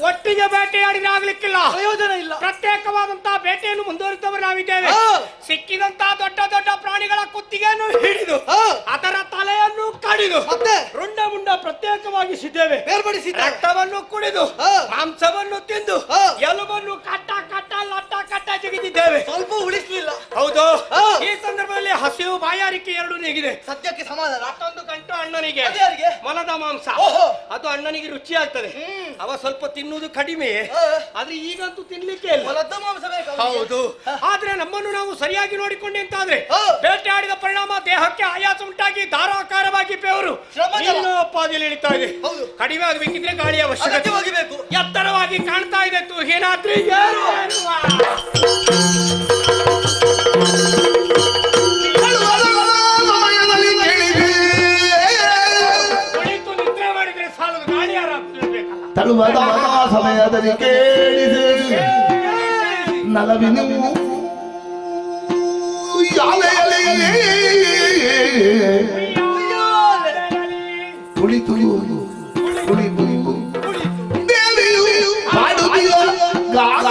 ಒಟ್ಟಿಗೆ ಬೇಟೆಯಾಡಿದ್ರೆ ಆಗ್ಲಿಕ್ಕಿಲ್ಲ, ಪ್ರಯೋಜನ ಇಲ್ಲ. ಪ್ರತ್ಯೇಕವಾದಂತಹ ಬೇಟೆಯನ್ನು ಮುಂದುವರಿಸುವವರು ನಾವಿದ್ದೇವೆ. ಸಿಕ್ಕಿದಂತಹ ದೊಡ್ಡ ದೊಡ್ಡ ಪ್ರಾಣಿಗಳ ಕುತ್ತಿಗೆಯನ್ನು ಹಿಡಿದು ಅದರ ತಲೆಯನ್ನು ಕಡಿದು ರುಂಡ ಮುಂಡ ಪ್ರತ್ಯೇಕವಾಗಿಸಿದ್ದೇವೆ. ರಕ್ತವನ್ನು ಕುಡಿದು ಮಾಂಸವನ್ನು ತಿಂದು ಎಲುಬನ್ನು ಕಟ್ಟ ಕಟ್ಟ ಲಟ್ಟ ಕಟ್ಟ ಮತ್ತೊಂದು ಗಂಟು ಅಣ್ಣನಿಗೆ ಮೊಲದ ಮಾಂಸ ಅದು ಅಣ್ಣನಿಗೆ ರುಚಿ ಆಗ್ತದೆ. ಅವ ಸ್ವಲ್ಪ ತಿನ್ನುವುದು ಕಡಿಮೆ, ಆದ್ರೆ ಈಗಂತೂ ತಿನ್ಲಿಕ್ಕೆ ಇಲ್ಲ. ಮೊಲದ ಮಾಂಸ ಬೇಕು. ಹೌದು, ಆದ್ರೆ ನಮ್ಮನ್ನು ನಾವು ಸರಿಯಾಗಿ ನೋಡಿಕೊಂಡೆ ಅಂತಾದ್ರೆ ಬೇಟೆ ಆಡಿದ ಪರಿಣಾಮ ದೇಹಕ್ಕೆ ಆಯಾಸ ಉಂಟಾಗಿ ಧಾರಾಕಾರವಾಗಿ ಬೆವರು ಪಾದಿಯಲ್ಲಿ ಇಳಿತಾ ಇದೆ. ಕಡಿಮೆ ಆಗಬೇಕಿದ್ರೆ ಗಾಳಿ ಅವಶ್ಯಕತೆ, ಎತ್ತರವಾಗಿ ಕಾಣ್ತಾ ಇದೆ. ತುಹಿನಾದ್ರಿ ಯಾರು ನಿದ್ರೆ ಮಾಡಿದ್ರೆ ಸಾಲದು, ಗಾಳಿ ಯಾರಾಗಬೇಕಲ್ಲ. ತಳುವದ ಸಮಯದಲ್ಲಿ ಕೇಳಿದೆ ನಲವಿನು ಕುಳಿತು ಕುಳಿತು ದೇವಿಯು ಹಾಡುತ್ತಿಯ ಗಾನ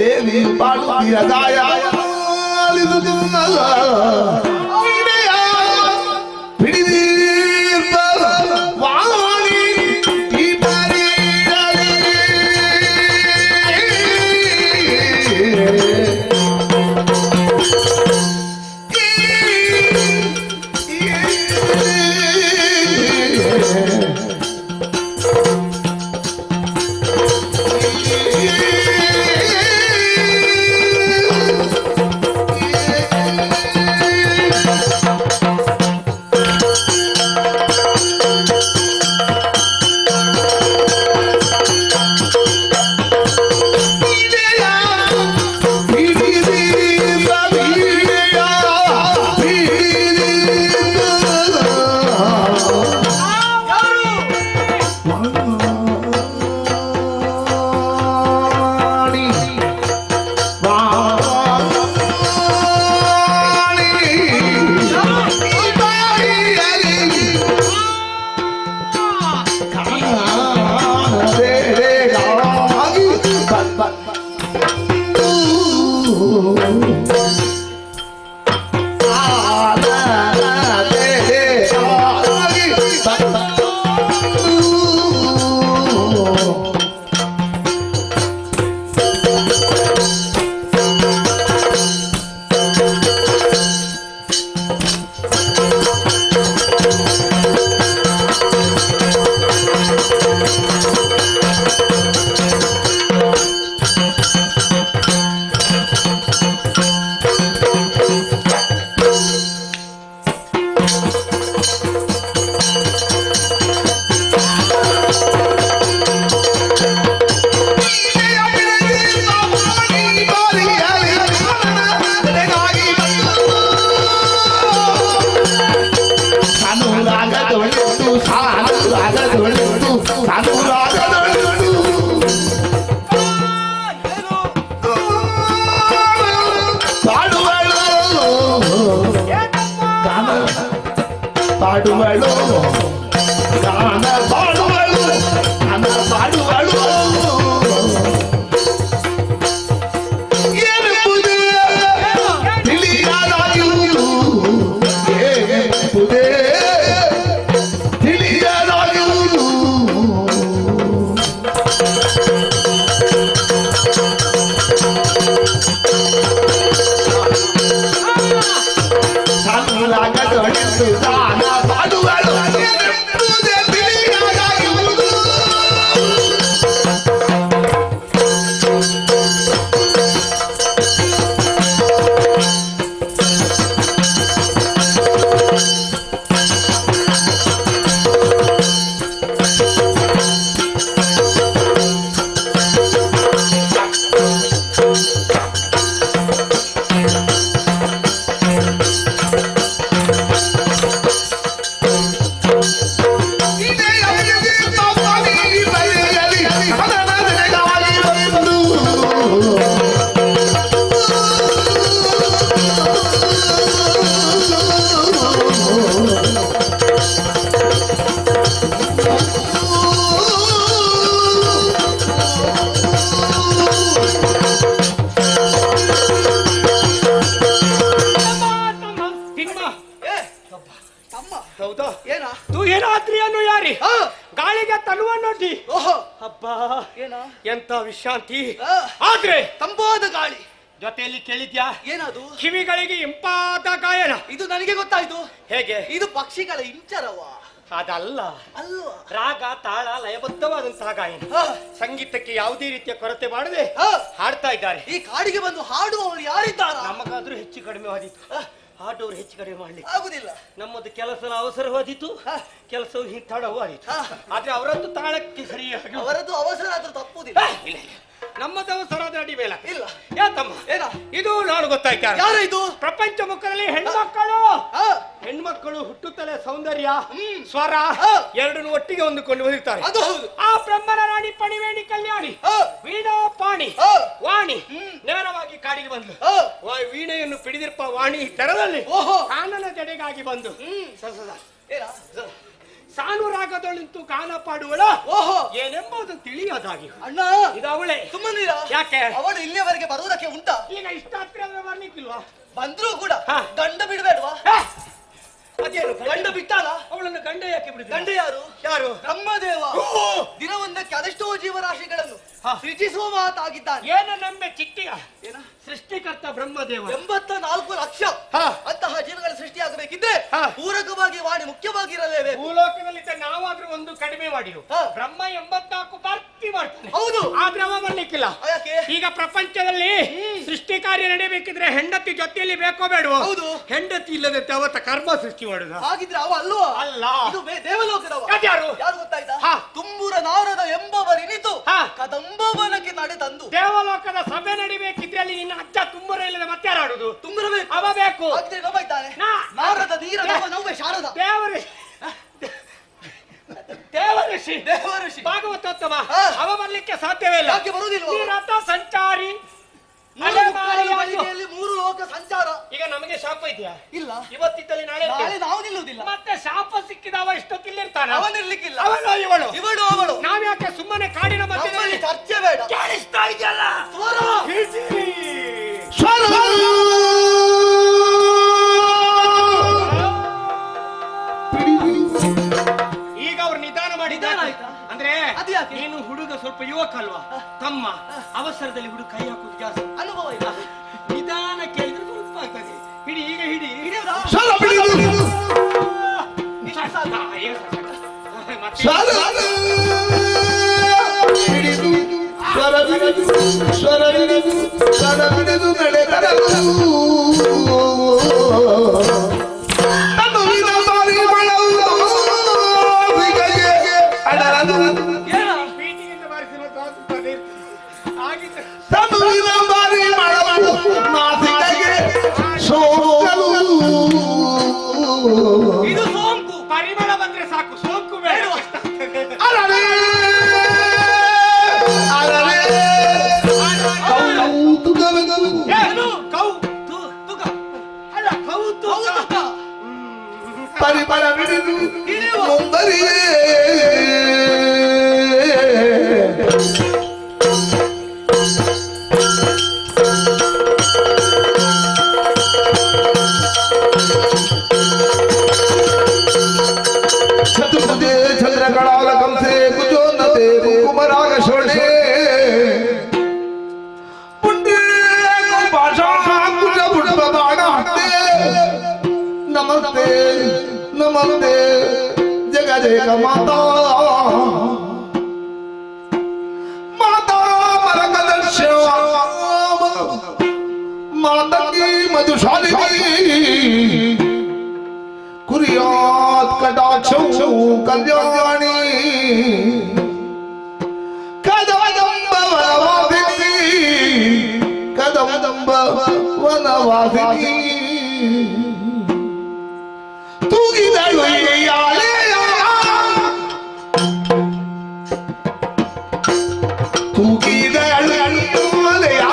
ದೇವಿ ಪಾಡುತ್ತಿಯ ಗಾಯ ಪಾಡುವಳು ಗಾನ ಪಾಡುವಳು ಗಾನ ಪಾಡುವಳು ಏನೆಂಬುದೇ ತಿಳಿಯಲಾಗಿರುವುದು ಏನೆಂಬುದೇ ತಿಳಿಯಲಾಗಿರುವುದು ಸಾನುರಾಗದೊಳಿತು ಗಾನ ಪಾಡುವಳು ಏನೆಂಬುದೇ ತಿಳಿಯಲಾಗಿರುವುದು ಹೌದಾ ತೂ ಏನಾದ್ರಿಯನ್ನು ಯಾರಿ ಗಾಳಿಗೆ ತನುವನ್ನೊಡ್ಡಿ ಹಬ್ಬ ಎಂತ ವಿಶ್ರಾಂತಿ ಆದ್ರೆ ತಂಪಾದ ಗಾಳಿ ಜೊತೆಯಲ್ಲಿ ಕೇಳಿದ್ಯಾ? ಏನದು? ಕಿವಿಗಳಿಗೆ ಇಂಪಾದ ಗಾಯನ. ಇದು ನನಗೆ ಗೊತ್ತಾಯ್ತು. ಹೇಗೆ? ಇದು ಪಕ್ಷಿಗಳ ಇಂಚರವ. ಅದಲ್ಲ, ಅಲ್ವಾ? ರಾಗ ತಾಳ ಲಯಬದ್ಧವಾದಂತಹ ಗಾಯನ. ಸಂಗೀತಕ್ಕೆ ಯಾವುದೇ ರೀತಿಯ ಕೊರತೆ ಮಾಡದೆ ಹಾಡ್ತಾ ಇದ್ದಾರೆ. ಈ ಕಾಡಿಗೆ ಬಂದು ಹಾಡುವವರು ಯಾರಿದ್ದಾರ? ನಮಗಾದ್ರೂ ಹೆಚ್ಚು ಕಡಿಮೆ ಆದೀತು, ಹಾಡುವವರು ಹೆಚ್ಚು ಕಡಿಮೆ ಮಾಡ್ಲಿಕ್ಕೆ ಆಗುದಿಲ್ಲ. ನಮ್ಮದು ಕೆಲಸದ ಅವಸರವಾದೀತು, ಕೆಲಸವು ತಡವೂ ಆದೀತು. ಆದ್ರೆ ಅವರದ್ದು ತಾಳಕ್ಕೆ ಸರಿಯಾಗಿ ಅವರದ್ದು ಅವಸರ ಆದ್ರೂ ತಪ್ಪುದಿಲ್ಲ. ಇಲ್ಲ, ನಮ್ಮದು ಅವಸರ ಅಡಿಮೇಲ ಇಲ್ಲ. ಯಾತಮ್ಮ ಇದು ನಾನು ಗೊತ್ತಾಯ್ತಾ? ಯಾರು ಇದು? ಪ್ರಪಂಚ ಮುಖದಲ್ಲಿ ಹೆಣ್ಮಕ್ಕಳು ಹುಟ್ಟುತ್ತಲೇ ಸೌಂದರ್ಯ ಸ್ವರ ಎರಡನ್ನು ಒಟ್ಟಿಗೆ ಹೊಂದಿಕೊಂಡು ಬಂದಿರ್ತಾರೆ. ಅದು ಹೌದು. ಆ ಬ್ರಹ್ಮನ ರಾಣಿ ಪಣಿವೇಣಿ ಕಲ್ಯಾಣಿ ವೀಣಾ ಪಾಣಿ ವಾಣಿ ನೇರವಾಗಿ ಕಾಡಿಗೆ ಬಂದ್ಲು. ವೀಣೆಯನ್ನು ಪಿಡಿದಿರ್ಪ ವಾಣಿ ತೆರದಲ್ಲಿ ಕಾನನ ಜಡೆಗಾಗಿ ಬಂದು ಸಾನುರಾಗದೊಳಿಂತು ಗಾನ ಪಾಡುವಳ ಏನೆಂಬುದು ತಿಳಿಯೋದಾಗಿ. ಅಣ್ಣ ಇದು ಅವಳೇ. ಸುಮ್ಮನಿರ. ಯಾಕೆ? ಅವಳು ಇಲ್ಲಿಯವರೆಗೆ ಬರುವುದಕ್ಕೆ ಉಂಟಾ? ಈಗ ಇಷ್ಟ ಹತ್ರ ಬರ್ಲಿಕ್ಕಿಲ್ವಾ? ಬಂದ್ರೂ ಕೂಡ ಗಂಡ ಬಿಡಬೇಡ್ವಾ? ಅದೇನು ಗಂಡ ಬಿಟ್ಟಾಲ? ಅವಳನ್ನು ಗಂಡ ಯಾಕೆ ಬಿಡುದು? ಗಂಡ ಯಾರು? ಯಾರು? ಬ್ರಹ್ಮದೇವ. ದಿನವೊಂದಕ್ಕೆ ಅದೆಷ್ಟೋ ಜೀವರಾಶಿಗಳನ್ನು ಸೃಜಿಸುವ ಮಾತಾಗಿದ್ದಾನೆ. ಏನು ನಂಬೆ ಚಿಟ್ಟಿಯ ಸೃಷ್ಟಿಕರ್ತ ಬ್ರಹ್ಮದೇವ 84 ಲಕ್ಷ ಅಂತಹ ಜೀವಗಳ ಸೃಷ್ಟಿಯಾಗಬೇಕಿದ್ರೆ ಪೂರಕವಾಗಿ ವಾಣಿ ಮುಖ್ಯವಾಗಿರಲೇಬೇಕು. ಭೂಲೋಕದಲ್ಲಿ ನಾವಾದ್ರೂ ಒಂದು ಕಡಿಮೆ ಮಾಡಿರು. ಬ್ರಹ್ಮ 84 ಭರ್ತಿ ಮಾಡ್ತಾನೆ. ಹೌದು. ಆದ್ರೆ ಅವ ಬರ್ಲಿಕ್ಕಿಲ್ಲ. ಈಗ ಪ್ರಪಂಚದಲ್ಲಿ ಸೃಷ್ಟಿ ಕಾರ್ಯ ನಡೆಯಬೇಕಿದ್ರೆ ಹೆಂಡತಿ ಜೊತೆಯಲ್ಲಿ ಬೇಕೋ ಬೇಡವೋ? ಹೌದು. ಹೆಂಡತಿ ಇಲ್ಲದೆ ಅವತ್ತ ಕರ್ಮ ಸೃಷ್ಟಿ ಮಾಡುದ. ಹಾಗಿದ್ರೆ ಅವ ಅಲ್ವಾ? ಅಲ್ಲ, ಇದು ದೇವಲೋಕದವ. ಯಾರು? ಯಾರು ಗೊತ್ತಾಯ್ತಾ? ತುಂಬುರ ನಾರದ ಎಂಬವರಿನಿತು ಕದಂಬವನಕ್ಕೆ ನಡೆದಂದು. ದೇವಲೋಕದ ಸಭೆ ನಡಿಬೇಕಿದ್ರೆ ಅಲ್ಲಿ ನಿನ್ನ ಅಜ್ಜ ತುಂಬರ ಇಲ್ಲದೆ ಮತ್ತೆ ಯಾರಾಡುದು? ತುಂಬರಬೇಕು. ಅವ ಬೇಕು. ನಾರದ ನೀರ ನವ್ವೆ ಶಾರದ ದೇವಋಷಿ ಭಾಗವತೋತ್ತಮ ಅವ ಬರ್ಲಿಕ್ಕೆ ಸಾಧ್ಯವೇ ಇಲ್ಲ. ಯಾಕೆ ಬರುವುದಿಲ್ಲ? ರಥ ಸಂಚಾರಿ 3 ಲೋಕ ಸಂಚಾರ. ಈಗ ನಮಗೆ ಶಾಪ ಇದೆಯಾ? ಇಲ್ಲ. ಇವತ್ತಿದ್ದಲ್ಲಿ ನಾಳೆ ನಾವು ನಿಲ್ಲುವುದಿಲ್ಲ. ಮತ್ತೆ ಶಾಪ ಸಿಕ್ಕಿದವ ಇಷ್ಟೊತ್ತಿಲ್ಲಿರ್ತಾನೆ. ಅವನಿರ್ಲಿಕ್ಕಿಲ್ಲ. ಅವನು ಇವಳು ಇವಳು ಅವಳು. ನಾವ್ಯಾಕೆ ಸುಮ್ಮನೆ ಕಾಡಿನ ಮಧ್ಯದಲ್ಲಿ ಚರ್ಚೆ ಬೇಡ. ಕೇಳಿಸ್ತಾ ಇದೆಯಲ್ಲ ಸ್ವರ. ಈಗ ಅವ್ರು ನಿಧಾನ ಮಾಡಿದ್ದಾನೆ. ಅಂದ್ರೆ ನೀನು ಹುಡುಗ ಸ್ವಲ್ಪ ಯುವಕ ಅಲ್ವಾ ತಮ್ಮ? ಅವಸರದಲ್ಲಿ ಹುಡುಗ ಕೈ ಹಾಕುದು ಜಾಸ್ತಿ ಅನುಭವ ಇಲ್ಲ. ನಿಧಾನ ಕೇಳಿದ್ರೆ ಸ್ವಲ್ಪ ಆಗ್ತದೆ. ಹಿಡಿ, ಈಗ ಹಿಡಿ. ಇದು ಸೋಂಕು. ಪರಿಮಳ ಬಂದ್ರೆ ಸಾಕು, ಸೋಂಕು ಬೇಡ. ಪರಿಮಳ ಬಿಡಿದು ಮುಂದರಿಯೇ ಚತುರ್ಭುಜೆ ಚಂದ್ರಕಳಾಲ ಕಂಸೆ ಕುಜೋನ್ನತೆ ಕುಂಕುಮರಾಗ ಶೋಣೆ ಪುಂಡೇ ಭಾಷಾ ಕುಜ ಬುಡ್ಬ ಬಾಣ ಹತ್ತೆ ನಮಸ್ತೆ ನಮಸ್ತೆ ಜಗ ಜಗ ಮಾತಾ ಮಾತಾ ಮರಕದರ್ಶ ಮಾತಂಗಿ ಮಧುಶಾಲಿನಿ ಕುರಿಯಾತ್ ಕಟಾಕ್ಷೌ ಕಲ್ಯಾಣಿ ಕದಂಬ ವನವಾಸಿನಿ ಕದಂಬ ವನವಾಸಿನಿ ತೂಗಿದಳು ಯಾಳೆಯ ತೂಗಿದಳು ಯಾಳೆಯ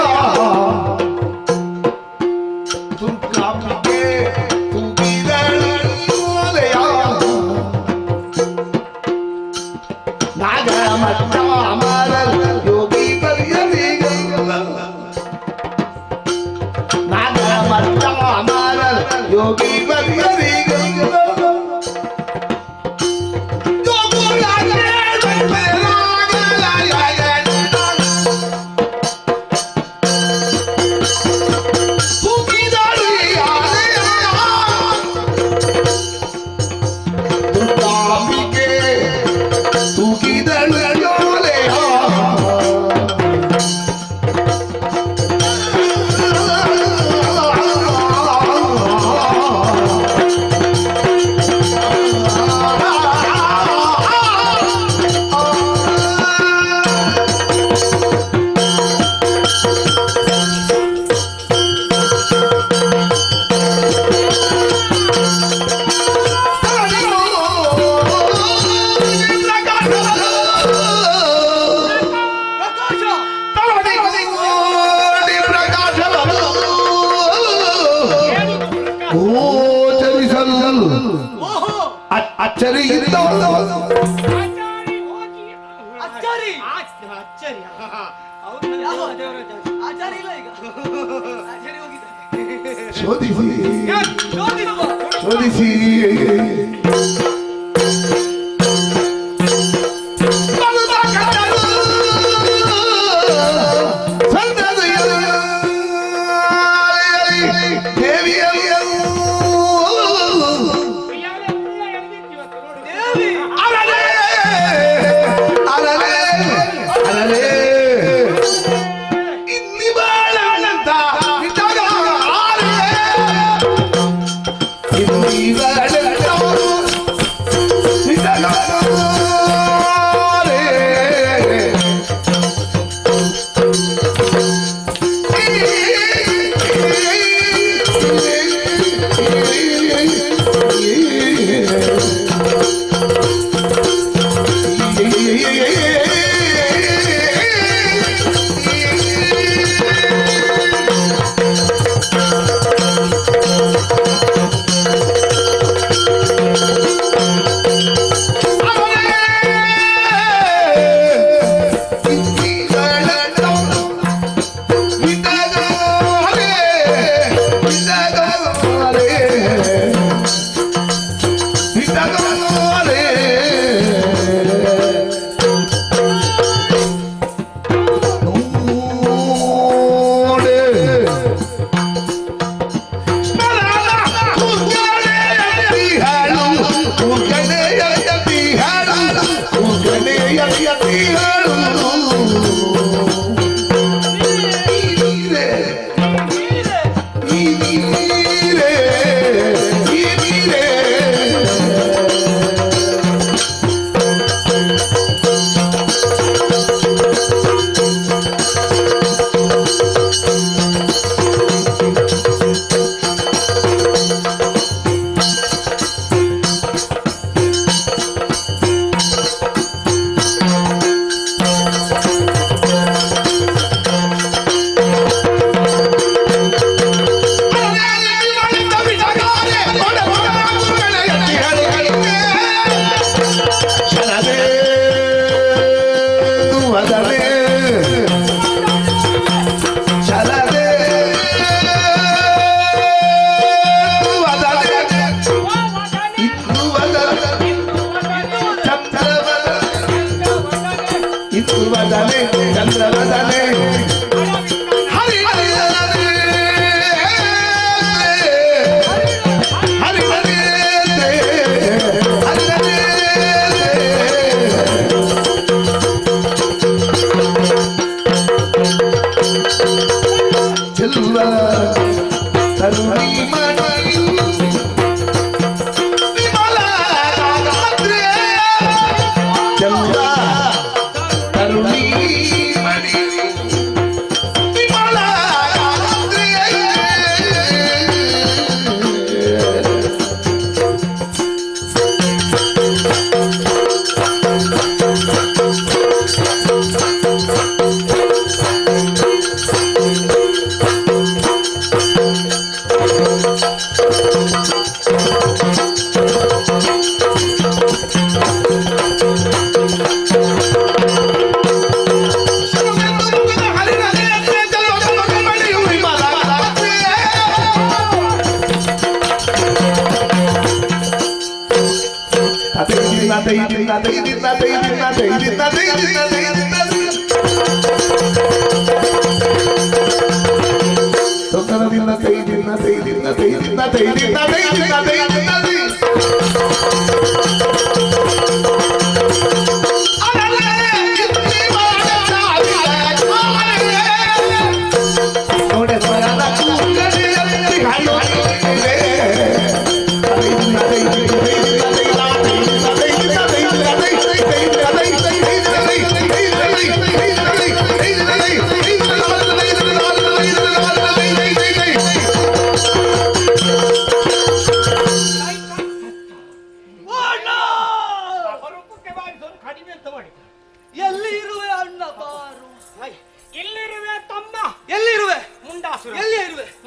ತುರ್ಕಾಂಬಿಕೆ ತೂಗಿದಳು ಯಾಳೆಯ ನಾಗಮಟ್ಟ ಅಮರಲ್ ಯೋಗಿ ಪರ್ಯದಿಗಲ್ಲ ನಾಗಮಟ್ಟ ಅಚ್ಚರಿ ಇದ್ದ ಅಚ್ಚರಿ ಅಚ್ಚರಿ ಯಾವ ದೇವರಾಜ ಆಚಾರ್ಯ ಇಲ್ಲ ಈಗ ಆಚಾರ್ಯ ಹೋಗಿದ್ದಾರೆ ಶೋಧಿಸಿ ಶೋಧಿಸುವ ಶೋಧಿಸಿ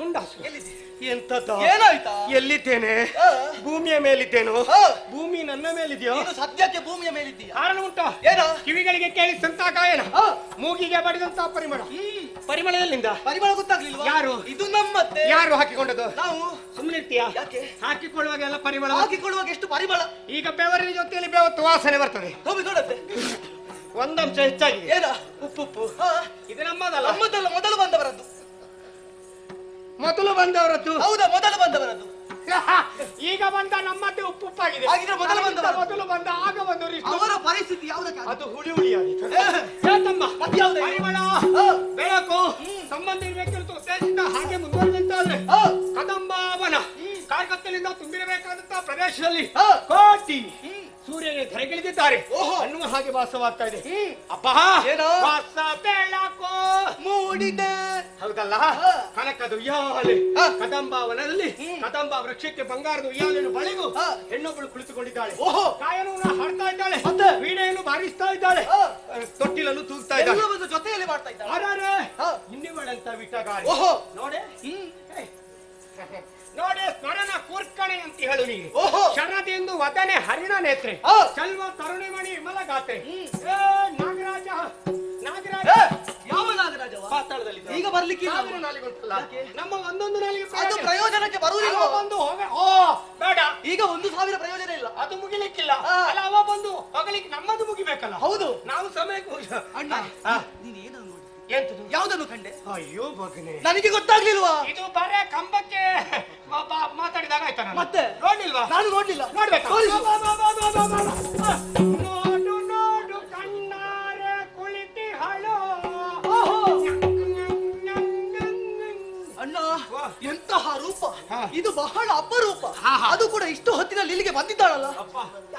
ಮುಂಡಾಸು ಎಂತದ ಏನಾಯ್ತಾ? ಎಲ್ಲಿದ್ದೇನೆ? ಭೂಮಿಯ ಮೇಲಿದ್ದೇನು? ಭೂಮಿ ನನ್ನ ಮೇಲಿದೆಯೋ? ಸದ್ಯಕ್ಕೆ ಭೂಮಿಯ ಮೇಲಿದ್ದೀಯ. ಕಾರಣ ಉಂಟಾ? ಏನ? ಕಿವಿಗಳಿಗೆ ಕೇಳಿಸಂತ ಗಾಯನ, ಮೂಗಿಗೆ ಬಡಿದಂತ ಪರಿಮಳ. ಪರಿಮಳ ಎಲ್ಲಿಂದ? ಪರಿಮಳ ಗೊತ್ತಾಗ್ಲಿಲ್ವಾ? ಯಾರು ಇದು ನಮ್ಮತ್ತೆ. ಯಾರು ಹಾಕಿಕೊಂಡದ್ದು? ನಾವು. ಸುಮ್ಮನೆ ಇರ್ತೀಯಾ? ಯಾಕೆ? ಹಾಕಿಕೊಳ್ಳುವಾಗ ಎಲ್ಲ ಪರಿಮಳ. ಹಾಕಿಕೊಳ್ಳುವಾಗ ಎಷ್ಟು ಪರಿಮಳ. ಈಗ ಬೆವರಿನ ಜೊತೆಯಲ್ಲಿ ಬೆವತ್ತು ವಾಸನೆ ಬರ್ತದೆ. ನೋಡತ್ತೆ ಒಂದಂಶ ಹೆಚ್ಚಾಗಿದೆ. ಏನ? ಉಪ್ಪು. ಇದು ನಮ್ಮದಲ್ಲ. ನಮ್ಮದಲ್ಲ, ಮೊದಲು ಬಂದವರದ್ದು. ಮೊದಲು ಬಂದವರದ್ದು? ಹೌದಾ, ಮೊದಲು ಬಂದವರದ್ದು. ಈಗ ಬಂದ ನಮ್ಮದೇ ಉಪ್ಪುಪ್ಪಾಗಿದೆ. ಹಾಗಿದ್ರೆ ಮೊದಲು ಬಂದ ಆಗ ಬಂದವರು ಅವರ ಪರಿಸ್ಥಿತಿ ಯಾವುದಕ್ಕೆ? ಅದು ಹುಳಿ ಹುಳಿಯಾಗಿತ್ತು. ಪರಿಮಳ, ಬೆಳಕು ಸಂಬಂಧ ಇರಬೇಕಿತ್ತು ಉದ್ದೇಶದಿಂದ ಹಾಗೆ ಮುಂದುವರೆದಂತಾದ್ರೆ ಕದಂಬಾವನ ಕಾರ್ಕತ್ತಲಿಂದ ತುಂಬಿರಬೇಕಾದಂತ ಪ್ರದೇಶದಲ್ಲಿ ಕೋಟಿ ಸೂರ್ಯನ ಧರೆಗಿಳಿದಿದ್ದಾರೆ ಅನ್ನುವ ಹಾಗೆ ಭಾಸವಾಗ್ತಾ ಇದೆ. ಅಪ್ಪ ವಾಸ ಬೆಳಕು ಮೂಡಿದೆ. ಹೌದಲ್ಲ? ಕನಕದ ಉಯ್ಯಾಲೆ ಕದಂಬಾವನದಲ್ಲಿ ಕದಂಬ ವೃಕ್ಷಕ್ಕೆ ಬಂಗಾರದ ಉಯ್ಯಾಲೆಯನ್ನು ಬಳಿಗೂ ಹೆಣ್ಣೊಬ್ಬಳು ಕುಳಿತುಕೊಂಡಿದ್ದಾಳೆ. ಗಾಯನವನ್ನು ಹಾಡ್ತಾ ಇದ್ದಾಳೆ, ವೀಣೆಯನ್ನು ಬಾರಿಸ್ತಾ ಇದ್ದಾಳೆ, ತೊಟ್ಟಿಲನ್ನು ತೂಗ್ತಾ ಇದ್ದಾಳೆ, ಜೊತೆಯಲ್ಲಿ ಮಾಡ್ತಾ ಇದ್ದಾಳೆ. ಇನ್ನಿವಳಂತ ವಿಟ್ಟಗಾರಿ ನೋಡೆ ನೋಡೆ ಸ್ಮರಣ ಕೂರ್ಕಣೆ ಅಂತ ಹೇಳು ನೀನು. ಶರದೆಂದು ವದನೆ ಹರಿಣ ನೇತ್ರೆ ಚಲ್ವ ತರುಣಿಮಣಿ ವಿಮಲ ಗಾತ್ರೆ. ನಾಗರಾಜ ನಾಗರಾಜ ಯಾವ ನಾಗರಾಜ? ಪಾತಾಳದಲ್ಲಿ ಈಗ ಬರ್ಲಿಕ್ಕೆ ನಮ್ಮ ಒಂದೊಂದು ನಾಲಿಗೆ ಅದು ಪ್ರಯೋಜನಕ್ಕೆ ಬರುವುದಿಲ್ಲ. ಬಂದು ಬೇಡ, ಈಗ 1,000 ಪ್ರಯೋಜನ ಇಲ್ಲ. ಅದು ಮುಗಿಲಿಕ್ಕಿಲ್ಲ. ಅಲ್ಲ, ಅವ ಬಂದು ಹೋಗಲಿಕ್ಕೆ ನಮ್ಮದು ಮುಗಿಬೇಕಲ್ಲ. ಹೌದು, ನಾವು ಸಮಯಕ್ಕೆ ಅಣ್ಣ ನೀನು ಏನನ್ನು ನೋಡಿ? ಎಂತದು? ಯಾವುದನ್ನು ಕಂಡೆ? ಅಯ್ಯೋ ಮಗನೇ, ನನಗೆ ಗೊತ್ತಾಗ್ಲಿಲ್ವಾ? ಇದು ಬರೇ ಕಂಬಕ್ಕೆ ಮಾತಾಡಿದಾಗ ಆಯ್ತಾ? ಮತ್ತೆ ನೋಡ್ಲಿಲ್ವಾ? ನಾನು ನೋಡ್ಲಿಲ್ಲ. ನೋಡ್ಬೇಕಾ? ನೋಡು ನೋಡು ಕಣ್ಣಾರೆ ಕುಳಿತಿ ಹಳೋ. ಅಣ್ಣ, ಎಂತಹ ರೂಪ ಇದು! ಬಹಳ ಅಪರೂಪ. ಅದು ಕೂಡ ಇಷ್ಟು ಹೊತ್ತಿನಲ್ಲಿ ಇಲ್ಲಿಗೆ ಬಂದಿದ್ದಾಳಲ್ಲ.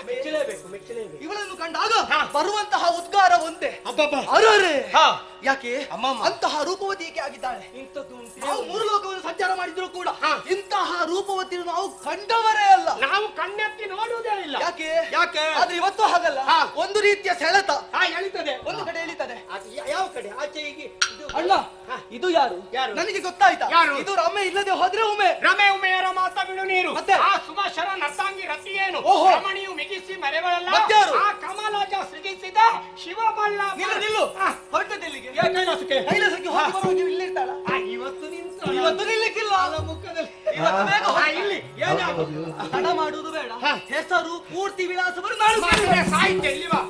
ಮೆಚ್ಚಲೇಬೇಕು. ಇವಳನ್ನು ಕಂಡಾಗ ಬರುವಂತಹ ಉದ್ಗಾರ ಒಂದೇ, ಅರರೆ. ಯಾಕೆ ಅಂತಹ ರೂಪವತಿ ಏಕೆ ಆಗಿದ್ದಾಳೆ? ನಾವು 3 ಲೋಕವನ್ನು ಸಂಚಾರ ಮಾಡಿದ್ರು ಕೂಡ ಇಂತಹ ರೂಪವತಿಯನ್ನು ನಾವು ಕಂಡವರೇ ಅಲ್ಲ. ನಾವು ಕಣ್ಣೆತ್ತಿ ನೋಡುವುದೇ ಇಲ್ಲ. ಯಾಕೆ? ಆದ್ರೆ ಇವತ್ತು ಹಾಗಲ್ಲ. ಒಂದು ರೀತಿಯ ಸೆಳೆತ ಎಳಿತದೆ, ಒಂದು ಕಡೆ ಎಳಿತದೆ. ಯಾವ ಕಡೆ? ಆಚೆ ಹೀಗೆ. ಅಣ್ಣ, ಇದು ಯಾರು? ನನಗೆ ಗೊತ್ತಾಯ್ತಾ? ಇದು ರಮೆ ಇಲ್ಲದೆ ಹೋದ್ರೆ ಉಮೆ. ರಮೆ ಉಮೆಯರ ಮಾತಾ ಬಿಡು ನೀರು. ಮತ್ತೆ ಆ ಸುಭಾಷರ ನರ್ತಾಂಗಿ ರತಿ ಏನು? ರಮಣಿಯು ಮಿಗಿಸಿ ಮರೆಗಳಲ್ಲ. ಆ ಕಮಲಾಜ ಸೃಜಿಸಿದ ಶಿವಮಲ್ಲ. ನಿಲ್ಲು. ಹೊರಟದೆಲ್ಲಿಗೆ? ಕೈಲಾಸಕ್ಕೆ. ಕೈಲಾಸಕ್ಕೆ ಹೋಗಿ ಬರುವಾಗ ಇಲ್ಲಿರ್ತಾಳ. ಇವತ್ತು ನಿಲ್ಲಿಕ್ಕಿಲ್ಲ. ಮುಖದಲ್ಲಿ ಇಲ್ಲಿ ಹಣ ಮಾಡುವುದು ಬೇಡ. ಹೆಸರು ಪೂರ್ತಿ ವಿಳಾಸವನ್ನು ನಾನು ಸಾಹಿತ್ಯ ಇಲ್ಲಿವಾ?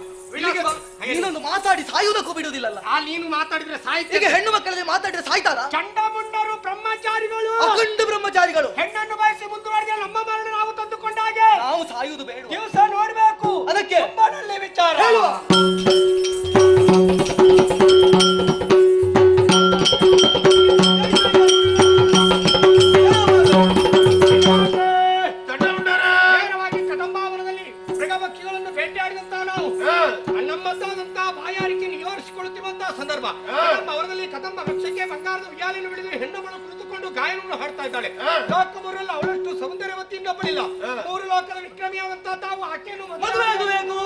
ನೀನೊಂದು ಮಾತಾಡಿ ಸಾಯುವುದಕ್ಕೂ ಬಿಡುವುದಿಲ್ಲ. ನೀನು ಮಾತಾಡಿದ್ರೆ ಸಾಹಿತ್ಯ. ಈಗ ಹೆಣ್ಣು ಮಕ್ಕಳಲ್ಲಿ ಮಾತಾಡಿದ್ರೆ ಸಾಯ್ತಾರ? ಚಂಡಮುಂಡರು ಬ್ರಹ್ಮಚಾರಿಗಳು, ಅಖಂಡ ಬ್ರಹ್ಮಚಾರಿಗಳು. ಹೆಣ್ಣನ್ನು ಬಯಸಿ ಮುಂದುವರೆದ ನಮ್ಮ ಮರಣ ನಾವು ತಂದುಕೊಂಡಾಗೆ ನಾವು ಸಾಯುವುದು ಬೇಡ. ದಿವಸ ನೋಡ್ಬೇಕು. ಅದಕ್ಕೆ ಒಳ್ಳೆ ವಿಚಾರ ಹೇಳುವ. ನೇರವಾಗಿ ಕದಂಬಾವನದಲ್ಲಿ ಮೃಗಪಕ್ಷಿಗಳನ್ನು ಬೇಟೆಯಾಡಿದಂತ ನಾವು ನಮ್ಮದ್ದಾದಂತಹ ಬಾಯಾರಿಕೆ ನಿವಾರಿಸಿಕೊಳ್ಳುತ್ತಿರುವಂತಹ ಸಂದರ್ಭ. ಅವರಲ್ಲಿ ಕದಂಬ ವೃಕ್ಷಕ್ಕೆ ಬಂಗಾರದ ಉಯ್ಯಾಲೆಯನ್ನು ಬಿಡಿದು ಹೆಣ್ಣುಗಳು ಕುಳಿತುಕೊಂಡು ಗಾಯನವನ್ನು ಹಾಡ್ತಾ ಇದ್ದಾಳೆ. ಲೋಕಮೂರಲ್ಲ ಅವಳಷ್ಟು ಸೌಂದರ್ಯವತಿ ಇನ್ನೊಬ್ಬಳಿಲ್ಲ. 3 ಲೋಕದ ವಿಕ್ರಮಿಯಾದಂತಹ ತಾವು ಆಕೆಯನ್ನು ಮದುವೆ ಆಗಬೇಕು.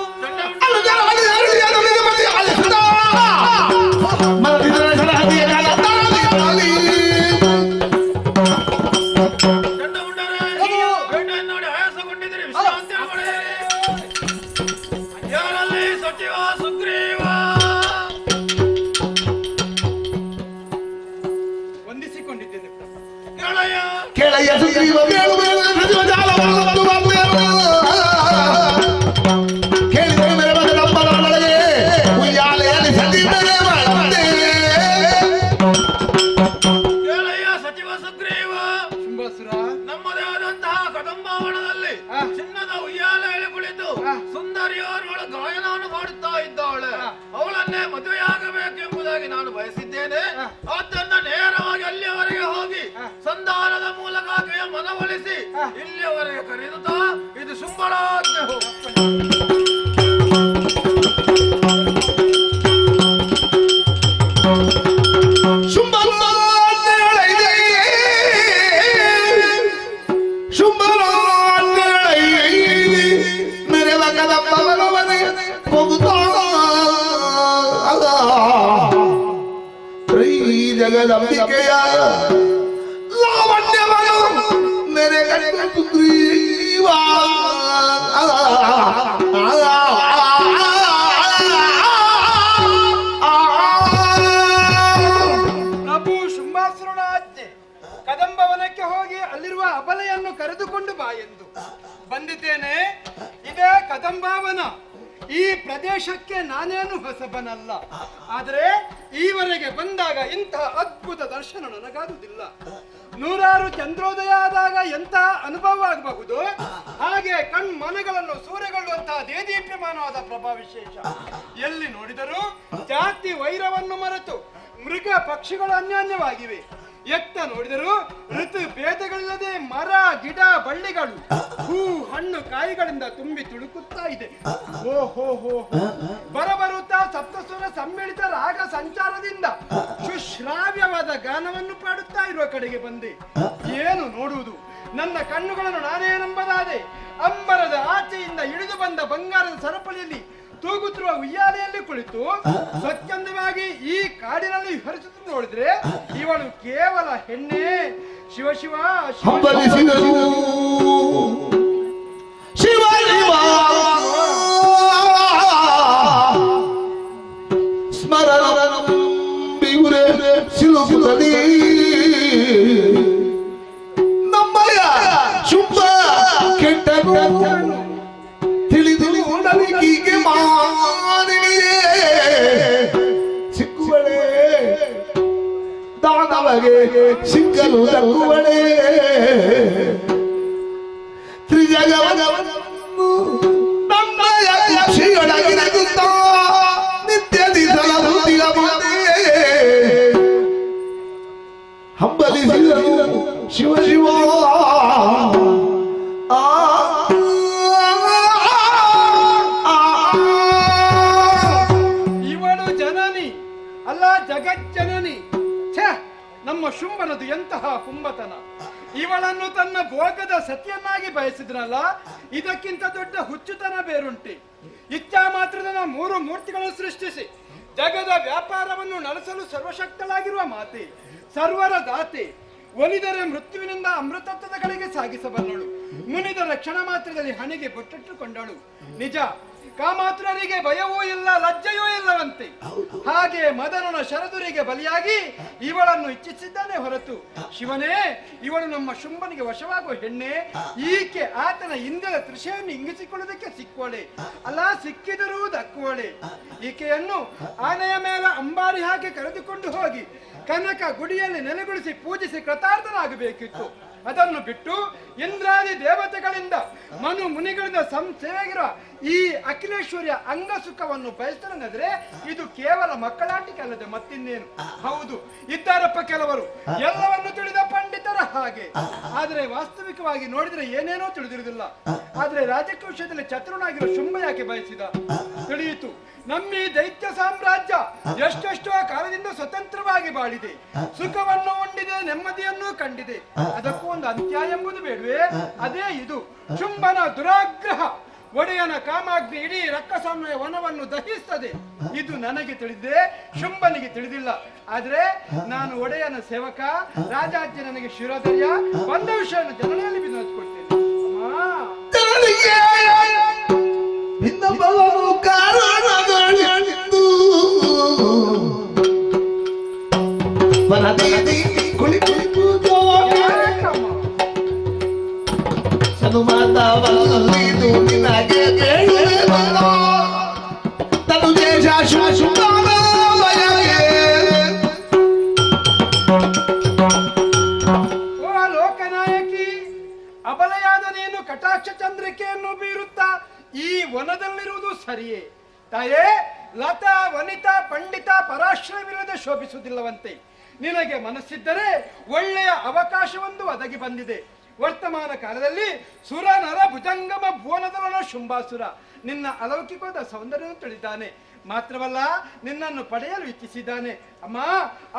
ವಂದಿಸಿಕೊಂಡಿದ್ದೇನೆ. ಕೆಳಯ ಸುಗ್ರೀವ ಮೇಲು ಮೇಲು ಸಚಿವ ಜಾಲವನ್ನು ಕೇಳಿದ ಮೇಲೆ ಮಗ ನಮ್ಮನೊಳಗೆ ಉಯ್ಯಾಲೆಯಲ್ಲಿ ಸತಿ ಮೇಲೆ ಮಾಡಂತೆ. ಕೇಳಯ್ಯ ಸಚಿವ ಸುಗ್ರೀವ, ನಮ್ಮದೇ ಆದಂತಹ ಕದಂಬಾವನದಲ್ಲಿ ಚಿನ್ನದ ಉಯ್ಯಾಲೆಯಲ್ಲಿ ಕುಳಿತು ಸುಂದರಿಯವರುಗಳು ಗಾಯನವನ್ನು ಮಾಡುತ್ತಾ ಇದ್ದಾಳೆ. ಅವಳನ್ನೇ ಮದುವೆಯಾಗಬೇಕೆಂಬುದಾಗಿ ನಾನು ಬಯಸಿದ್ದೇನೆ. ಆದ್ದರಿಂದ ನೇರವಾಗಿ ಅಲ್ಲಿಯವರೆಗೆ ಹೋಗಿ ಸಂಧಾನದ ಮೂಲಕ ಆಕೆಯ ಮನವೊಲಿಸಿ ಇಲ್ಲಿಯವರೆಗೆ ಕರೆದುತ್ತಾ ಇದು ಶುಂಭಳಾಜ್ಞೆ. ಜಗದಂಬಿಕೆಯ ಲಾಭ ಸುಂದರ ಸುಗ್ರೀವ ಪ್ರಭು ಶುಂಭಾಸುರನ ಆಜ್ಞೆ, ಕದಂಬವನಕ್ಕೆ ಹೋಗಿ ಅಲ್ಲಿರುವ ಅಬಲೆಯನ್ನು ಕರೆದುಕೊಂಡು ಬಾ ಎಂದು ಬಂದಿದ್ದೇನೆ. ಇದೇ ಕದಂಬಾವನ. ಈ ಪ್ರದೇಶಕ್ಕೆ ನಾನೇನು ಹೊಸಬನಲ್ಲ, ಆದರೆ ಈವರೆಗೆ ಬಂದಾಗ ಇಂತಹ ಅದ್ಭುತ ದರ್ಶನ ನನಗಾಗುವುದಿಲ್ಲ. ನೂರಾರು ಚಂದ್ರೋದಯ ಆದಾಗ ಎಂಥ ಅನುಭವ ಆಗಬಹುದು, ಹಾಗೆ ಮನಗಳನ್ನು ಸೂರೆಗೊಳ್ಳುವಂತಹ ದೇದೀಪ್ಯಮಾನವಾದ ಪ್ರಭಾ ವಿಶೇಷ. ಎಲ್ಲಿ ನೋಡಿದರೂ ಜಾತಿ ವೈರವನ್ನು ಮರೆತು ಮೃಗ ಪಕ್ಷಿಗಳು ಅನ್ಯೋನ್ಯವಾಗಿವೆ. ಎತ್ತ ನೋಡಿದರೂ ಋತು ಭೇದಗಳಿಲ್ಲದೆ ಮರ ಗಿಡ ಬಳ್ಳಿಗಳು ಹೂ ಹಣ್ಣು ಕಾಯಿಗಳಿಂದ ತುಂಬಿ ತುಳುಕುತ್ತಾ ಇದೆ. ಓಹೋ ಹೋ ಬರಬರುತ್ತಾ ಸಪ್ತಸ್ವರ ಸಮ್ಮಿಳಿತ ರಾಗ ಸಂಚಾರದಿಂದ ಸುಶ್ರಾವ್ಯವಾದ ಗಾನವನ್ನು ಪಾಡುತ್ತಾ ಇರುವ ಕಡೆಗೆ ಬಂದೆ. ಏನು ನೋಡುವುದು, ನನ್ನ ಕಣ್ಣುಗಳನ್ನು ನಾನೇ ನಂಬದಾದೆ. ಅಂಬರದ ಆಚೆಯಿಂದ ಇಳಿದು ಬಂದ ಬಂಗಾರದ ಸರಪಳಿಯಲ್ಲಿ ತೂಗುತ್ತಿರುವ ಉಯ್ಯಾಲೆಯಲ್ಲಿ ಕುಳಿತು ಸ್ವಚ್ಛಂದವಾಗಿ ಈ ಕಾಡಿನಲ್ಲಿ ವಿಹರಿಸುತ್ತ ನೋಡಿದ್ರೆ ಇವಳು ಕೇವಲ ಹೆಣ್ಣೆ. ಶಿವ ಶಿವ ಹಂಬಲಿಸಿದರು ಶಿವ ಶಿವ ಸ್ಮರಣಿಗುರೆ ಸಿಲುಕುತ್ತದೆ ನಮ್ಮಯ ಶುಂಭ ಕೆಟ್ಟನು ತಿಳಿದು ನನಗೀಗೆ ಮಾನವಿಯೇ ಸಿಕ್ಕುವಳೆ ದಾನವಗೆ ಸಿಕ್ಕಲು ತಕ್ಕುವಳೆ ತ್ರಿಜಗವನ್ನು ನಮ್ಮಯ ಯಕ್ಷಿಗಳಾಗಿರಗುತ್ತ ನಿತ್ಯದಿ ಸಲಹುತ್ತಿಯ ಮುಂದೆ ಹಂಬಲಿಸಿದರು ಶಿವ ಶಿವ ಜಗಜ್ಜನನಿ. ನಮ್ಮ ಶುಂಭನದು ಎಂತಹ ಕುಂಭತನ. ಇವಳನ್ನು ತನ್ನ ಭೋಗದ ಸತಿಯನ್ನಾಗಿ ಬಯಸಿದ್ರಲ್ಲ, ಇದಕ್ಕಿಂತ ದೊಡ್ಡ ಹುಚ್ಚುತನ ಬೇರುಂಟೆ. ಇಚ್ಛಾ ಮಾತ್ರದ 3 ಮೂರ್ತಿಗಳನ್ನು ಸೃಷ್ಟಿಸಿ ಜಗದ ವ್ಯಾಪಾರವನ್ನು ನಡೆಸಲು ಸರ್ವಶಕ್ತಳಾಗಿರುವ ಮಾತೆ, ಸರ್ವರ ದಾತೆ. ಒಲಿದರೆ ಮೃತ್ಯುವಿನಿಂದ ಅಮೃತತ್ವದ ಕಡೆಗೆ ಸಾಗಿಸಬಲ್ಲಳು. ಮುನಿದರ ಕ್ಷಣ ಮಾತ್ರದಲ್ಲಿ ಹಣೆಗೆ ಬೊಟ್ಟಿಟ್ಟುಕೊಂಡಳು. ನಿಜ, ಕಾಮಾತುರರಿಗೆ ಭಯವೂ ಇಲ್ಲ, ಲಜ್ಜೆಯೂ ಇಲ್ಲವಂತೆ. ಹಾಗೆ ಮದನನ ಶರದುರಿಗೆ ಬಲಿಯಾಗಿ ಇವಳನ್ನು ಇಚ್ಛಿಸಿದ್ದಾನೆ ಹೊರತು ಶಿವನೇ, ಇವಳು ನಮ್ಮ ಶುಂಭನಿಗೆ ವಶವಾಗುವ ಹೆಣ್ಣೆ. ಈಕೆ ಆತನ ಹಿಂದಿನ ತೃಷೆಯನ್ನು ಇಂಗಿಸಿಕೊಳ್ಳುವುದಕ್ಕೆ ಸಿಕ್ಕುವಳೆ, ಅಲ್ಲ ಸಿಕ್ಕಿದರೂ ದಕ್ಕುವಳೆ. ಈಕೆಯನ್ನು ಆನೆಯ ಮೇಲೆ ಅಂಬಾರಿ ಹಾಕಿ ಕರೆದುಕೊಂಡು ಹೋಗಿ ಕನಕ ಗುಡಿಯಲ್ಲಿ ನೆಲೆಗೊಳಿಸಿ ಪೂಜಿಸಿ ಕೃತಾರ್ಥನಾಗಬೇಕಿತ್ತು. ಅದನ್ನು ಬಿಟ್ಟು ಇಂದ್ರಾದಿ ದೇವತೆಗಳಿಂದ ಮನು ಮುನಿಗಳಿಂದ ಸಂಸೇವೆಗಿರುವ ಈ ಅಖಿಲೇಶ್ವರ್ಯ ಅಂಗ ಸುಖವನ್ನು ಬಯಸ್ತಾನೆಂದರೆ ಇದು ಕೇವಲ ಮಕ್ಕಳಾಟಿಕೆ ಅಲ್ಲದೆ ಮತ್ತಿನ್ನೇನು. ಹೌದು, ಇದ್ದಾರಪ್ಪ ಕೆಲವರು ಎಲ್ಲವನ್ನು ತಿಳಿದ ಪಂಡಿತರ ಹಾಗೆ, ಆದರೆ ವಾಸ್ತವಿಕವಾಗಿ ನೋಡಿದ್ರೆ ಏನೇನೋ ತಿಳಿದಿರುವುದಿಲ್ಲ. ಆದ್ರೆ ರಾಜಕೀಯ ವಿಷಯದಲ್ಲಿ ಚತುರನಾಗಿರೋ ಶುಂಭ ಯಾಕೆ ಬಯಸಿದ ತಿಳಿಯಿತು. ನಮ್ಮ ಈ ದೈತ್ಯ ಸಾಮ್ರಾಜ್ಯ ಎಷ್ಟೆಷ್ಟೋ ಕಾಲದಿಂದ ಸ್ವತಂತ್ರವಾಗಿ ಬಾಳಿದೆ, ಸುಖವನ್ನು ಉಂಡಿದೆ, ನೆಮ್ಮದಿಯನ್ನು ಕಂಡಿದೆ. ಅದಕ್ಕೂ ಒಂದು ಅಂತ್ಯ ಎಂಬುದು ಬೇಡವೇ? ಅದೇ ಇದು ಶುಂಭನ ದುರಾಗ್ರಹ. ಒಡೆಯನ ಕಾಮಾಗ್ನಿ ಇಡೀ ರಕ್ಕಸಮಯ ವನವನ್ನು ದಹಿಸ್ತದೆ. ಇದು ನನಗೆ ತಿಳಿದಿದೆ, ಶುಂಭನಿಗೆ ತಿಳಿದಿಲ್ಲ. ಆದ್ರೆ ನಾನು ಒಡೆಯನ ಸೇವಕ, ರಾಜಾಜ್ಯ ನನಗೆ ಶಿರೋಧರ್ಯ. ಬಂದ ವಿಷಯವನ್ನು ಜನರಲ್ಲಿ ವಿನೋದಿಕೊಡ್ತೇನೆ. ಮಾತಾವಲ್ಲಿದು ನಿನಗೆ ಬೇಡವೋ ತನು ದೇಶ ಶುಭಾನ ಬಯಕೆ. ಓ ಲೋಕನಾಯಕಿ, ಅಬಲೆಯಾದ ನೀನು ಕಟಾಕ್ಷ ಚಂದ್ರಿಕೆಯನ್ನು ಬೀರುತ್ತಾ ಈ ವನದಲ್ಲಿರುವುದು ಸರಿಯೇ? ತಾಯೇ, ಲತಾ ವನಿತಾ ಪಂಡಿತ ಪರಾಶ್ರಯವಿಲ್ಲದೆ ಶೋಭಿಸುವುದಿಲ್ಲವಂತೆ. ನಿನಗೆ ಮನಸ್ಸಿದ್ದರೆ ಒಳ್ಳೆಯ ಅವಕಾಶವೊಂದು ಒದಗಿ ಬಂದಿದೆ. ವರ್ತಮಾನ ಕಾಲದಲ್ಲಿ ಸುರ ನರ ಭುಜಂಗಮ ಭುವನದವನ ಶುಂಭಾಸುರ ನಿನ್ನ ಅಲೌಕಿಕವಾದ ಸೌಂದರ್ಯವನ್ನು ತಿಳಿದಾನೆ. ಮಾತ್ರವಲ್ಲ, ನಿನ್ನನ್ನು ಪಡೆಯಲು ಇಚ್ಛಿಸಿದ್ದಾನೆ. ಅಮ್ಮ,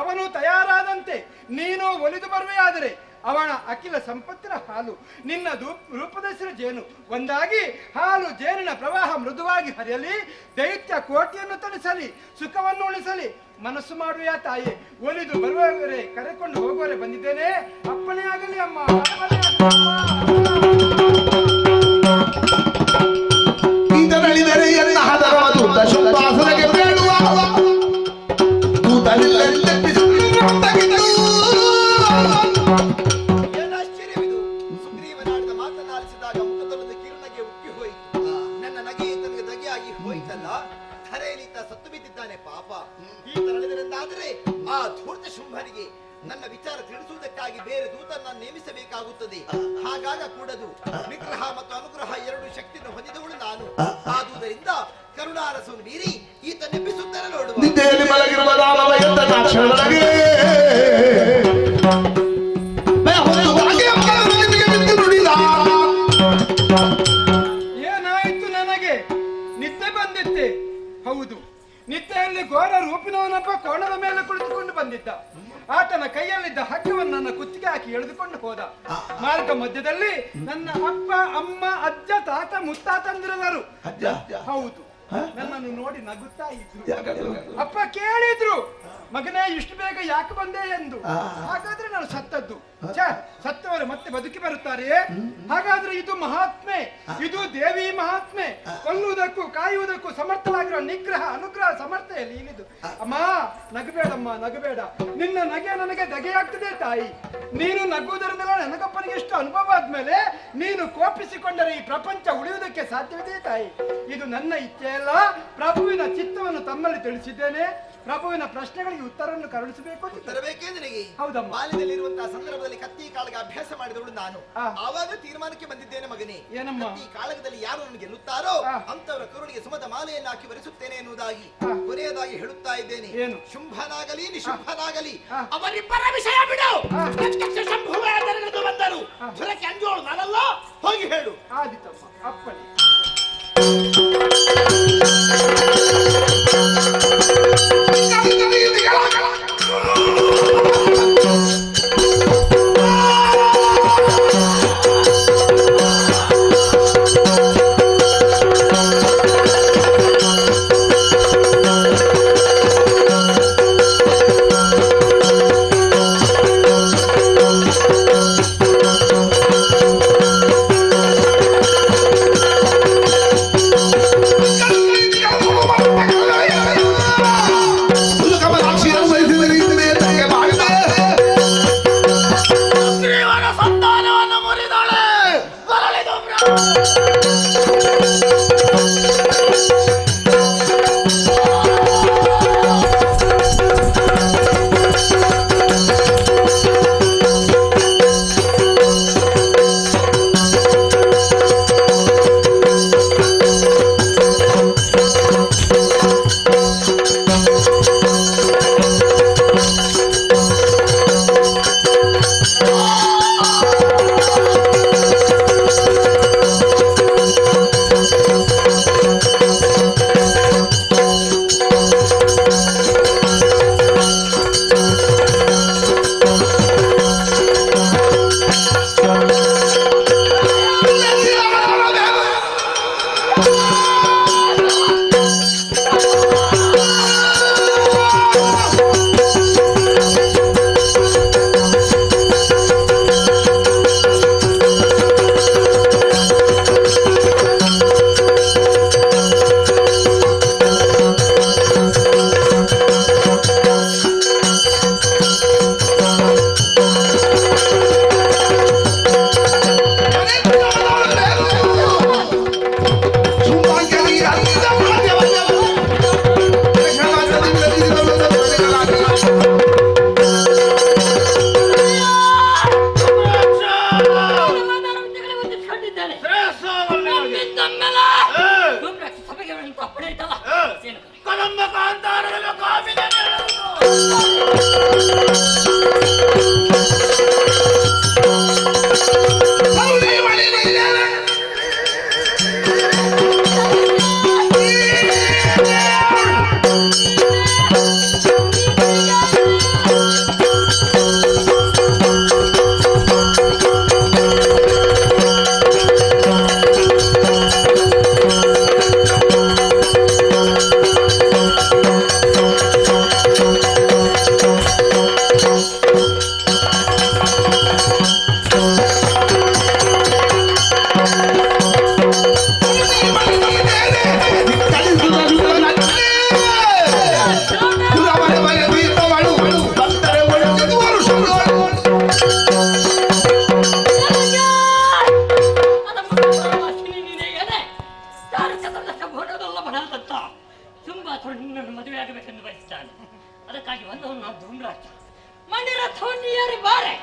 ಅವನು ತಯಾರಾದಂತೆ ನೀನು ಒಲಿದು ಬರುವೆಯಾದರೆ ಅವನ ಅಖಿಲ ಸಂಪತ್ತಿನ ಹಾಲು, ನಿನ್ನದು ರೂಪದರ್ಶನ ಜೇನು. ಒಂದಾಗಿ ಹಾಲು ಜೇನಿನ ಪ್ರವಾಹ ಮೃದುವಾಗಿ ಹರಿಯಲಿ, ದೈತ್ಯ ಕೋಟಿಯನ್ನು ತಣಿಸಲಿ, ಸುಖವನ್ನು ಉಳಿಸಲಿ. ಮನಸ್ಸು ಮಾಡುವ ತಾಯಿ, ಒಲಿದು ಬರುವವರೇ ಕರೆಕೊಂಡು ಹೋಗುವರೆ ಬಂದಿದ್ದೇನೆ. ಅಪ್ಪಣೆ ಆಗಲಿ ಅಮ್ಮ. ಇದರಳಿದರೆ ಎಲ್ಲ ಹದರವದು ದಶೋಪಾಸನೆಗೆ ಬೇಡುವ ಏನಾಶ್ಚರ್ಯವಿದು! ಸುಗ್ರೀವನಾಡಿದ ಮಾತನಾಡಿಸಿದಾಗ ಮುಖದೊಳದ ಕಿರುನಗೆ ಉಕ್ಕಿ ಹೋಯಿತು. ನನ್ನ ನಗೆ ತನಗೆ ದಗೆಯಾಗಿ ಹೋಯಿತಲ್ಲ, ಧರೆಯಲ್ಲಿದ್ದ ಸತ್ತು ಬಿದ್ದಿದ್ದಾನೆ ಪಾಪ. ಈ ತರಳಿದರೆಂದಾದರೆ ಆ ಧೂರ್ತ ಶುಂಭನಿಗೆ ನನ್ನ ವಿಚಾರ ತಿಳಿಸುವುದಕ್ಕಾಗಿ ಬೇರೆ ದೂತನ್ನ ನೇಮಿಸಬೇಕಾಗುತ್ತದೆ. ಹಾಗಾಗ ಕೂಡದು. ನಿಗ್ರಹ ಮತ್ತು ಅನುಗ್ರಹ ಎರಡು ಶಕ್ತಿಯನ್ನು ಹೊಂದಿದವಳು ನಾನು. ಆದುದರಿಂದ ಕರುಣಾರಸವನ್ನು ಮೀರಿ ಈತ ನೆಪ್ಪಿಸುತ್ತಾರೆ ನೋಡುವ. ನಿದ್ದೆಯಲ್ಲಿ ಮಲಗಿರುವ ದಾನವ ಎದ್ದ ತಕ್ಷಣದೊಳಗೆ ಏನಾಯಿತು? ನನಗೆ ನಿದ್ದೆ ಬಂದಿತ್ತೆ. ಹೌದು, ನಿದ್ದೆಯಲ್ಲಿ ಘೋರ ರೂಪಿನವನೊಬ್ಬ ಕೋಣದ ಮೇಲೆ ಕುಳಿತುಕೊಂಡು ಬಂದಿದ್ದ. ಆತನ ಕೈಯಲ್ಲಿದ್ದ ಹಗ್ಗವನ್ನು ನನ್ನ ಕುತ್ತಿಗೆ ಹಾಕಿ ಎಳೆದುಕೊಂಡು ಹೋದ. ಮಾರ್ಗ ಮಧ್ಯದಲ್ಲಿ ನನ್ನ ಅಪ್ಪ, ಅಮ್ಮ, ಅಜ್ಜ, ತಾತ, ಮುತ್ತಾತಂದಿರರು. ಹೌದು, ನನ್ನನ್ನು ನೋಡಿ ನಗುತ್ತಾ ಇದ್ರು. ಅಪ್ಪ ಕೇಳಿದ್ರು, ಮಗನೇ ಇಷ್ಟು ಬೇಗ ಯಾಕೆ ಬಂದೆ ಎಂದು. ಹಾಗಾದ್ರೆ ನಾನು ಸತ್ತದ್ದು. ಸತ್ತವರು ಮತ್ತೆ ಬದುಕಿ ಬರುತ್ತಾರೆಯೇ? ಹಾಗಾದ್ರೆ ಇದು ಮಹಾತ್ಮೆ, ಇದು ದೇವಿ ಮಹಾತ್ಮೆ. ಕೊಲ್ಲುವುದಕ್ಕೂ ಕಾಯುವುದಕ್ಕೂ ಸಮರ್ಥವಾಗಿರುವ ನಿಗ್ರಹ ಅನುಗ್ರಹ ಸಮರ್ಥೆಯಲ್ಲಿ ಇಳಿದು. ಅಮ್ಮ ನಗಬೇಡಮ್ಮ, ನಗಬೇಡ. ನಿನ್ನ ನಗೆ ನನಗೆ ದಗೆಯಾಗ್ತದೆ ತಾಯಿ. ನೀನು ನಗುವುದರಿಂದ ನನಗಪ್ಪನಿಗೆ ಎಷ್ಟು ಅನುಭವ ಆದ್ಮೇಲೆ ನೀನು ಕೋಪಿಸಿಕೊಂಡರೆ ಈ ಪ್ರಪಂಚ ಉಳಿಯುವುದಕ್ಕೆ ಸಾಧ್ಯವಿದೆ ತಾಯಿ. ಇದು ನನ್ನ ಇಚ್ಛೆ ಅಲ್ಲ, ಪ್ರಭುವಿನ ಚಿತ್ತವನ್ನು ತಮ್ಮಲ್ಲಿ ತಿಳಿಸಿದ್ದೇನೆ. ಪ್ರಭುವಿನ ಪ್ರಶ್ನೆಗಳಿಗೆ ಉತ್ತರವನ್ನು ಕರುಣಿಸಬೇಕು ಅಂತ ತರಬೇಕೇ ನಿನಗೆ. ಹೌದಮ್ಮ. ಬಾಲ್ಯದಲ್ಲಿರುವಂತಹ ಸಂದರ್ಭದಲ್ಲಿ ಕತ್ತಿ ಕಾಳಗ ಅಭ್ಯಾಸ ಮಾಡಿದವಳು ನಾನು. ಆವಾಗ ತೀರ್ಮಾನಕ್ಕೆ ಬಂದಿದ್ದೇನೆ ಮಗನೇ. ಏನಮ್ಮ? ಕತ್ತಿ ಕಾಳಗದಲ್ಲಿ ಯಾರು ನನಗೆ ಗೆಲ್ಲುತ್ತಾರೋ ಅಂತವರ ಕರುಣಿಗೆ ಸುಮದ ಮಾಲೆಯನ್ನು ಹಾಕಿ ಬರೆಸುತ್ತೇನೆ ಎನ್ನುವುದಾಗಿ ಕೊನೆಯದಾಗಿ ಹೇಳುತ್ತಾ ಇದ್ದೇನೆ. ಶುಂಭನಾಗಲಿ ನಿಶುಂಭನಾಗಲಿ ಅವರಿಬ್ಬರ ವಿಷಯ ಬಿಡು. ಶಂಭುವೇ ತೆರೆದು ಬಂದರು. ಧುರಕ್ಕೆ ಅಂಜೋಳು ನಾನಲ್ಲ, ಹೋಗಿ ಹೇಳು. ಆದಿತಮ್ಮ, ಅಪ್ಪಣೆ. ಶುಂಭಾಂಗೆ ಕೂಡ ನಿನ್ನನ್ನು ಮದುವೆ ಆಗಬೇಕೆಂದು ಬಯಸ್ತಾನೆ. ಅದಕ್ಕಾಗಿ ಬಂದವನು ನಾವು ಧೂಮ್ರಾಜ. ಮಣಿರಥವನ್ನು ಏರಿ ಬಾರೆ.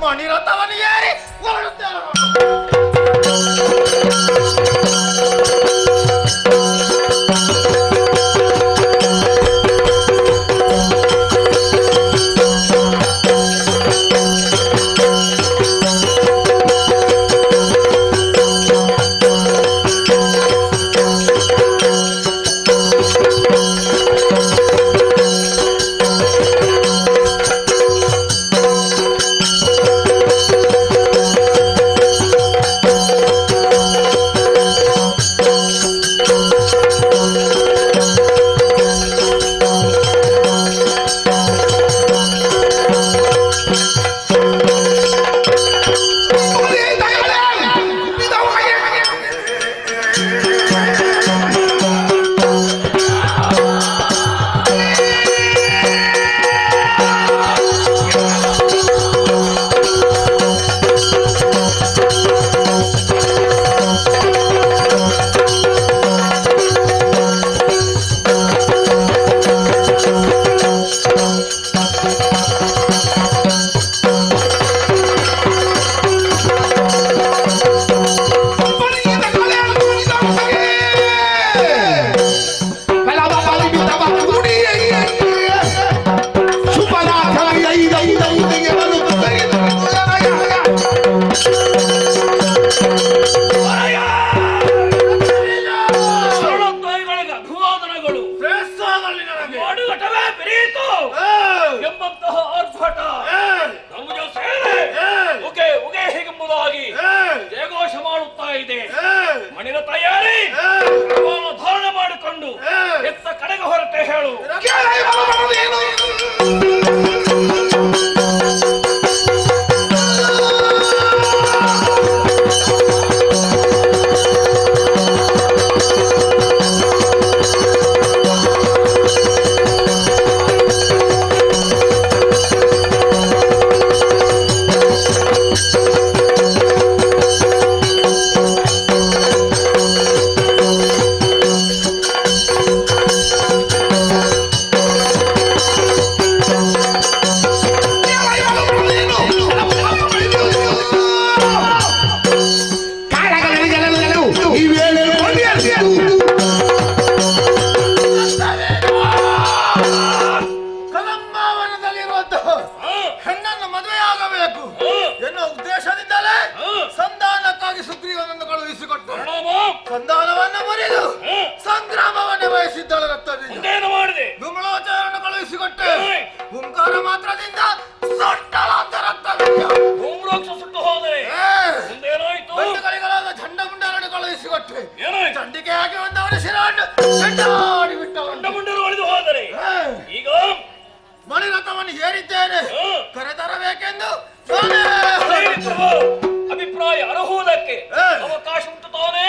ಮಣಿರಥವನ್ನು ಏರಿ ಹೊರಡುತ್ತೇನೆ. ಸಂಧಾನವನ್ನು ಮುರಿದು ಸಂಗ್ರಾಮವನ್ನು ವಹಿಸಿದ್ದಳು ರಕ್ತಬೀಜ ಮಾಡಿದೆ. ದುಮಳೋಚರನ್ನು ಕಳುಹಿಸಿಕೊಟ್ಟೆ. ಹುಂಕಾರ ಮಾತ್ರದಿಂದ ಸೊಟ್ಟಳಾದ ರಕ್ತಬೀಜ ಸುಟ್ಟು ಹೋದರೆ ಗಂಡುಗಳಿಗಳಾದ ಚಂಡ ಮುಂಡರನ್ನು ಕಳುಹಿಸಿಕೊಟ್ಟೆ. ಚಂಡಿಕೆ ಹಾಕಿ ಬಂದವರ ಶಿರಾಂಡು ಚೆಂಡಾಡಿ ಬಿಟ್ಟ ಮುಂಡರು ಒಳಿದು ಹೋದರೆ ಈಗ ಮಣಿರಥವನ್ನು ಏರಿದ್ದೇನೆ ಕರೆತರಬೇಕೆಂದು ಅಭಿಪ್ರಾಯ ಅರ್ಹುವುದಕ್ಕೆ ಅವಕಾಶ ಉಂಟು ತಾನೇ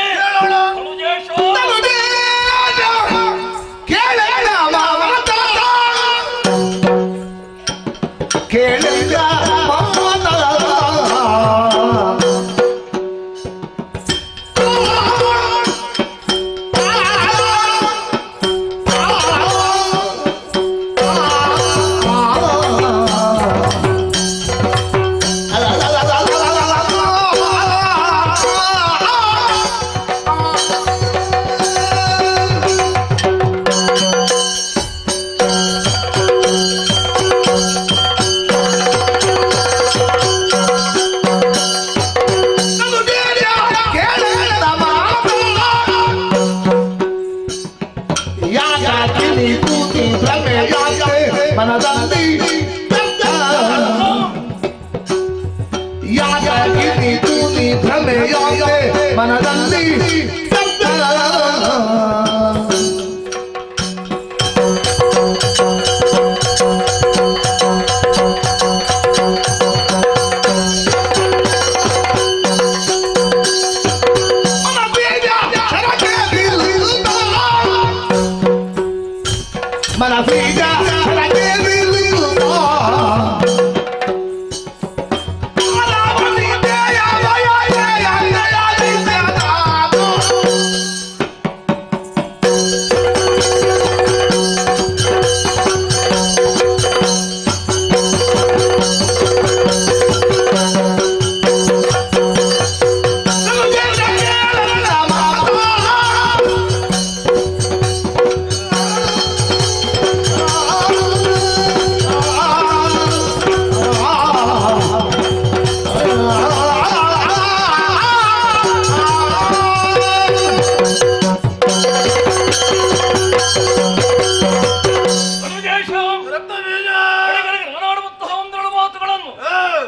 ನಾನಾಡುವಂತಹ ಒಂದೆರಡು ಮಾತುಗಳನ್ನು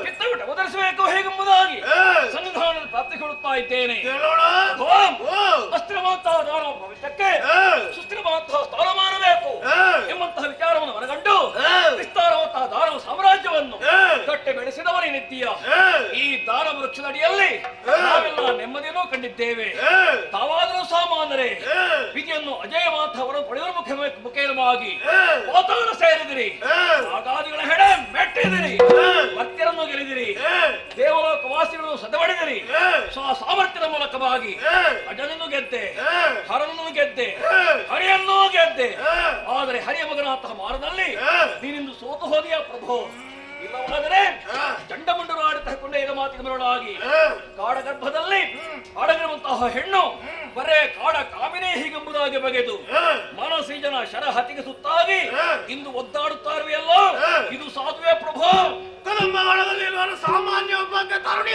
ಕಿತ್ತಬಿಟ್ಟು ಒದರಿಸಬೇಕು ಹೇಗೆಂಬುದಾಗಿ ಸನ್ನಿಧಾನದಲ್ಲಿ ಪ್ರಾರ್ಥಿಸಿಕೊಳ್ಳುತ್ತಾ ಇದ್ದೇನೆ. ಅಸ್ಥಿರವಂತಹ ದಾನವ ಭವಿಷ್ಯಕ್ಕೆ ಸುಸ್ಥಿರವಂತಹ ಸ್ಥಾನಮಾನ ಬೇಕು ಎಂಬಂತಹ ವಿಚಾರವನ್ನು ಮನಗಂಡು ವಿಸ್ತಾರವಂತಹ ದಾನವ ಸಾಮ್ರಾಜ್ಯವನ್ನು ಕಟ್ಟೆ ಬೆಳೆಸಿದವನೇನಿದ್ದೀಯ. ಈ ದಾನವ ವೃಕ್ಷದ ಅಡಿಯಲ್ಲಿ ನಾವೆಲ್ಲ ನೆಮ್ಮದಿಯನ್ನು ಕಂಡಿದ್ದೇವೆ. ತಾವಾದರೂ ಸಾಮಾನ್ಯರೇ ವಿಧಿಯನ್ನು ಅಜಯವಂತಹವರನ್ನು ಪಡೆಯುವ ಮುಖೇನವಾಗಿ ಪಾತಾಳ ಸೇರಿದಿರಿ, ನಾಗಾದಿಗಳ ಹೆಡೆ ಮೆಟ್ಟಿದಿರಿ, ಭಕ್ತರನ್ನು ಗೆಲ್ಲಿದಿರಿ, ದೇವಲೋಕ ವಾಸಿಗಳನ್ನು ಸದವಡಿದಿರಿ. ಸಾಮರ್ಥ್ಯದ ಮೂಲಕವಾಗಿ ಅಜನನ್ನು ಗೆದ್ದೆ, ಹರನನ್ನು ಗೆದ್ದೆ, ಹರಿಯನ್ನೂ ಗೆದ್ದೆ. ಆದರೆ ಹರಿಯ ಮಗನಾತಹ ಮಾರದಲ್ಲಿ ನೀನಿಂದು ಸೋತು ಹೋದಿಯ ಪ್ರಭು. ಇಲ್ಲವಾದರೆ ಚಂಡಮುಂಡರು ಆಡುತ್ತಕೊಂಡೇ ಇದ ಮಾತಿನ ಮರಳಾಗಿ ಕಾಡಗರ್ಭದಲ್ಲಿ ಅಡಗಿರುವಂತಹ ಹೆಣ್ಣು ಬರೇ ಕಾಡ ಕಾಮಿನೇ ಹೀಗೆಂಬುದಾಗಿ ಬಗೆದು ಮನಸೀಜನ ಶರ ಹತಿಗೆ ಸುತ್ತಾಗಿ ಇಂದು ಒದ್ದಾಡುತ್ತಾರೆಯಲ್ಲ. ಇದು ಸಾಧುವೆ ಪ್ರಭು. ಸಾಮಾನ್ಯ ಒಬ್ಬ ತರುಣಿ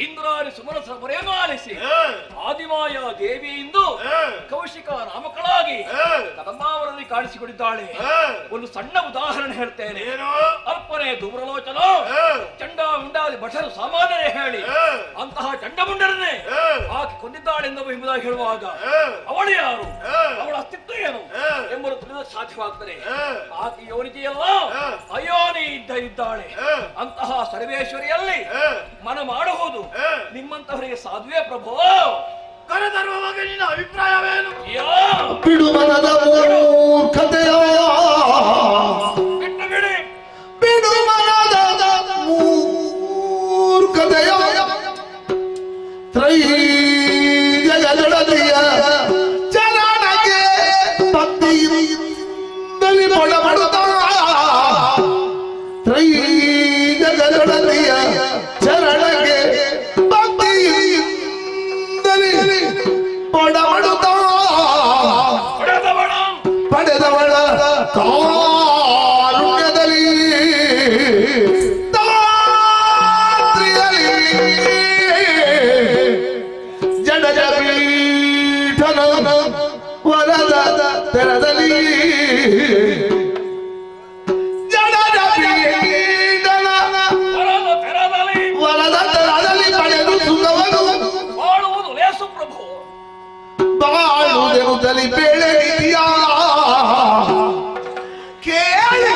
ಇಂದ್ರಾರಿ ಸುಮನಸ ಮೊರೆಯನ್ನು ಆಲಿಸಿ ಆದಿಮಾಯ ದೇವಿಯಿಂದ ಕೌಶಿಕ ನಾಮಕಳಾಗಿ ಕದಂಬಾವರಲ್ಲಿ ಕಾಣಿಸಿಕೊಂಡಿದ್ದಾಳೆ. ಒಂದು ಸಣ್ಣ ಉದಾಹರಣೆ ಹೇಳ್ತೇನೆ. ಅಲ್ಪನೆ ಧೂಮ್ರಲೋಚನ ಚಂಡಮುಂಡಾದಿ ಭಟರು ಸಾಮಾನ್ಯರೇ ಹೇಳಿ ಅಂತಹ ಚಂಡಮುಂಡರನ್ನೇ ಆಕೆ ಕೊಂದಿದ್ದಾಳೆಂಬುದಾಗಿ ಹೇಳುವಾಗ ಅವಳು ಯಾರು, ಅವಳ ಅಸ್ತಿತ್ವ ಏನು ಎಂಬುದು ತಿಳಿದ ಸಾಧ್ಯವಾಗ್ತದೆ. ಆಕೆ ಯೋನಿಕೆಯಲ್ಲ ಅಯೋನಿ ಇದ್ದಾಳೆ. ಅಂತಹ ಸರ್ವೇಶ್ವರಿಯಲ್ಲಿ ಮನ ಮಾಡುವುದು ನಿಮ್ಮಂತವರಿಗೆ ಸಾಧ್ಯವೇ ಪ್ರಭು? ಕರೆತರುವ ಬಗ್ಗೆ ನಿನ್ನ ಅಭಿಪ್ರಾಯವೇನು? ಬಿಡು ಮನದ ಮೂರ್ಖತೆಯ ಬಿಟ್ಟು ಬಿಡಿ, ಬಿಡು ಮನದ ಮೂರ್ಖತೆಯ ತ್ರೈ ಜಗದೊಡನೆಯ ಚರಣಕ್ಕೆ ಭಕ್ತಿ ಪೊಡಪಡುತ್ತ ತ್ರೈ ಜಗದೊಡನೆಯ ಚರಣಗೆ ಭಕ್ತಿಯಿಂದಲೇ ಪೊಡಪಡುತ್ತ ಪಡೆದವಳ ಕಾರುಣ್ಯದಲ್ಲಿ ಜಡಜ ಪೀಠನ ವರದ ತೆರದಲ್ಲಿ ಜಡಜ ಪೀಠನ ವರದ ತೆರದಲ್ಲಿ ಪಡೆದು ಸುಖವನ್ನು ಬಾಳುವುದು ಲೇಸು ಪ್ರಭು. ಬಾಳುವುದೆನುತ್ತಲಿ ಬೇಳೆ ರೀತಿಯ ಕೇಳಿ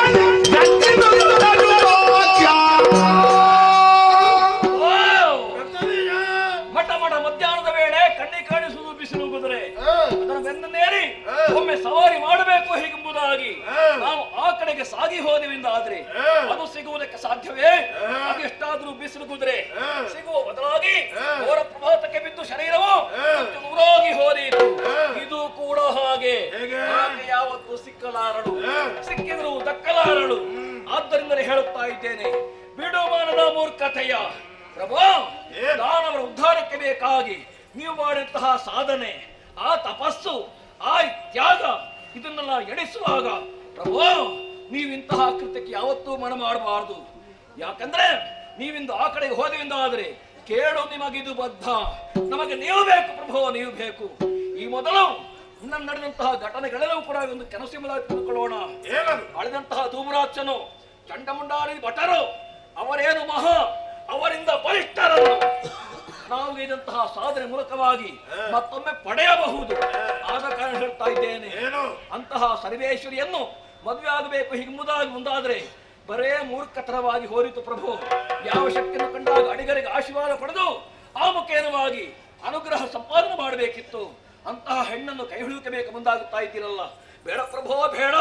ಮಠ ಮಠ ಮಧ್ಯಾಹ್ನದ ವೇಳೆ ಕಣ್ಣಿ ಕಾಣಿಸುವುದು ಬಿಸಿಲು ಕುದುರೆ ಅದರ ಬೆನ್ನನ್ನೇರಿ ಒಮ್ಮೆ ಸವಾರಿ ಮಾಡಬೇಕು ಹೀಗೆಂಬುದಾಗಿ ನಾವು ಆ ಕಡೆಗೆ ಸಾಗಿ ಹೋದೆವೆಂದಾದ್ರೆ ಅದು ಸಿಗುವುದಕ್ಕೆ ಸಾಧ್ಯವೇ? ಅದೆಷ್ಟಾದ್ರೂ ಬಿಸಿಲು ಕುದುರೆ ಸಿಗುವ ಬದಲಾಗಿ ಅವರ ಪ್ರಭಾತಕ್ಕೆ ಬಿದ್ದು ಶರೀರವು ನೂರಾಗಿ ಹೋದೀತು. ಇದು ಕೂಡ ಹಾಗೆ ಯಾವತ್ತು ಸಿಕ್ಕಲಾರಳು, ಸಿಕ್ಕಿದ್ರು ದಕ್ಕಲಾರಳು. ಆದ್ದರಿಂದಲೇ ಹೇಳುತ್ತಾ ಇದ್ದೇನೆ, ಬಿಡುಮಾನದ ಮೂರ್ಖತೆಯ ಪ್ರಭು. ದಾನವರ ಉದ್ಧಾರಕ್ಕೆ ಬೇಕಾಗಿ ನೀವು ಮಾಡಿದಂತಹ ಸಾಧನೆ, ಆ ತಪಸ್ಸು, ಆ ತ್ಯಾಗ, ಇದನ್ನೆಲ್ಲ ಎಣಿಸುವಾಗ ಪ್ರಭು ನೀವಿಂತಹ ಕೃತ್ಯಕ್ಕೆ ಯಾವತ್ತೂ ಮನ ಮಾಡಬಾರದು. ಯಾಕಂದ್ರೆ ನೀವಿಂದು ಆ ಕಡೆಗೆ ಹೋದೆವೆಂದಾದರೆ ಕೇಳು ನಿಮಗಿದು ಬದ್ಧ. ನಮಗೆ ನೀವು ಬೇಕು ಪ್ರಭು, ನೀವು ಬೇಕು. ಈ ಮೊದಲು ನಡೆದಂತಹ ಘಟನೆಗಳೆಲ್ಲವೂ ಕೂಡ ಒಂದು ಕೆಲಸವಾಗಿ ತಿಳ್ಕೊಳ್ಳೋಣ. ಅಳೆದಂತಹ ಧೂಮ್ರಾಕ್ಷನು, ಚಂಡಮುಂಡಾರಿ ಭಟರು, ಅವರೇನು ಮಹಾ, ಅವರಿಂದ ಬಲಿಷ್ಠರನ್ನು ನಾವು ಇದಂತಹ ಸಾಧನೆ ಮೂಲಕವಾಗಿ ಮತ್ತೊಮ್ಮೆ ಪಡೆಯಬಹುದು. ಆದ ಕಾರಣ ಹೇಳ್ತಾ ಇದ್ದೇನೆ, ಅಂತಹ ಸರ್ವೇಶ್ವರಿಯನ್ನು ಮದುವೆ ಆಗಬೇಕು ಹೀಗೆಂಬುದಾಗಿ ಮುಂದಾದ್ರೆ ಬರೇ ಮೂರ್ಖತರವಾಗಿ ಹೋರಿತು ಪ್ರಭು. ಯಾವ ಶಕ್ತಿಯನ್ನು ಕಂಡಾಗ ಅಡಿಗರಿಗೆ ಆಶೀರ್ವಾದ ಪಡೆದು ಆ ಮುಖೇನವಾಗಿ ಅನುಗ್ರಹ ಸಂಪಾದನೆ ಮಾಡಬೇಕಿತ್ತು. ಅಂತಹ ಹೆಣ್ಣನ್ನು ಕೈ ಹಿಡಿಯಬೇಕು ಮುಂದಾಗುತ್ತಾ ಇದ್ದೀರಲ್ಲ, ಬೇಡ ಪ್ರಭು ಬೇಡ.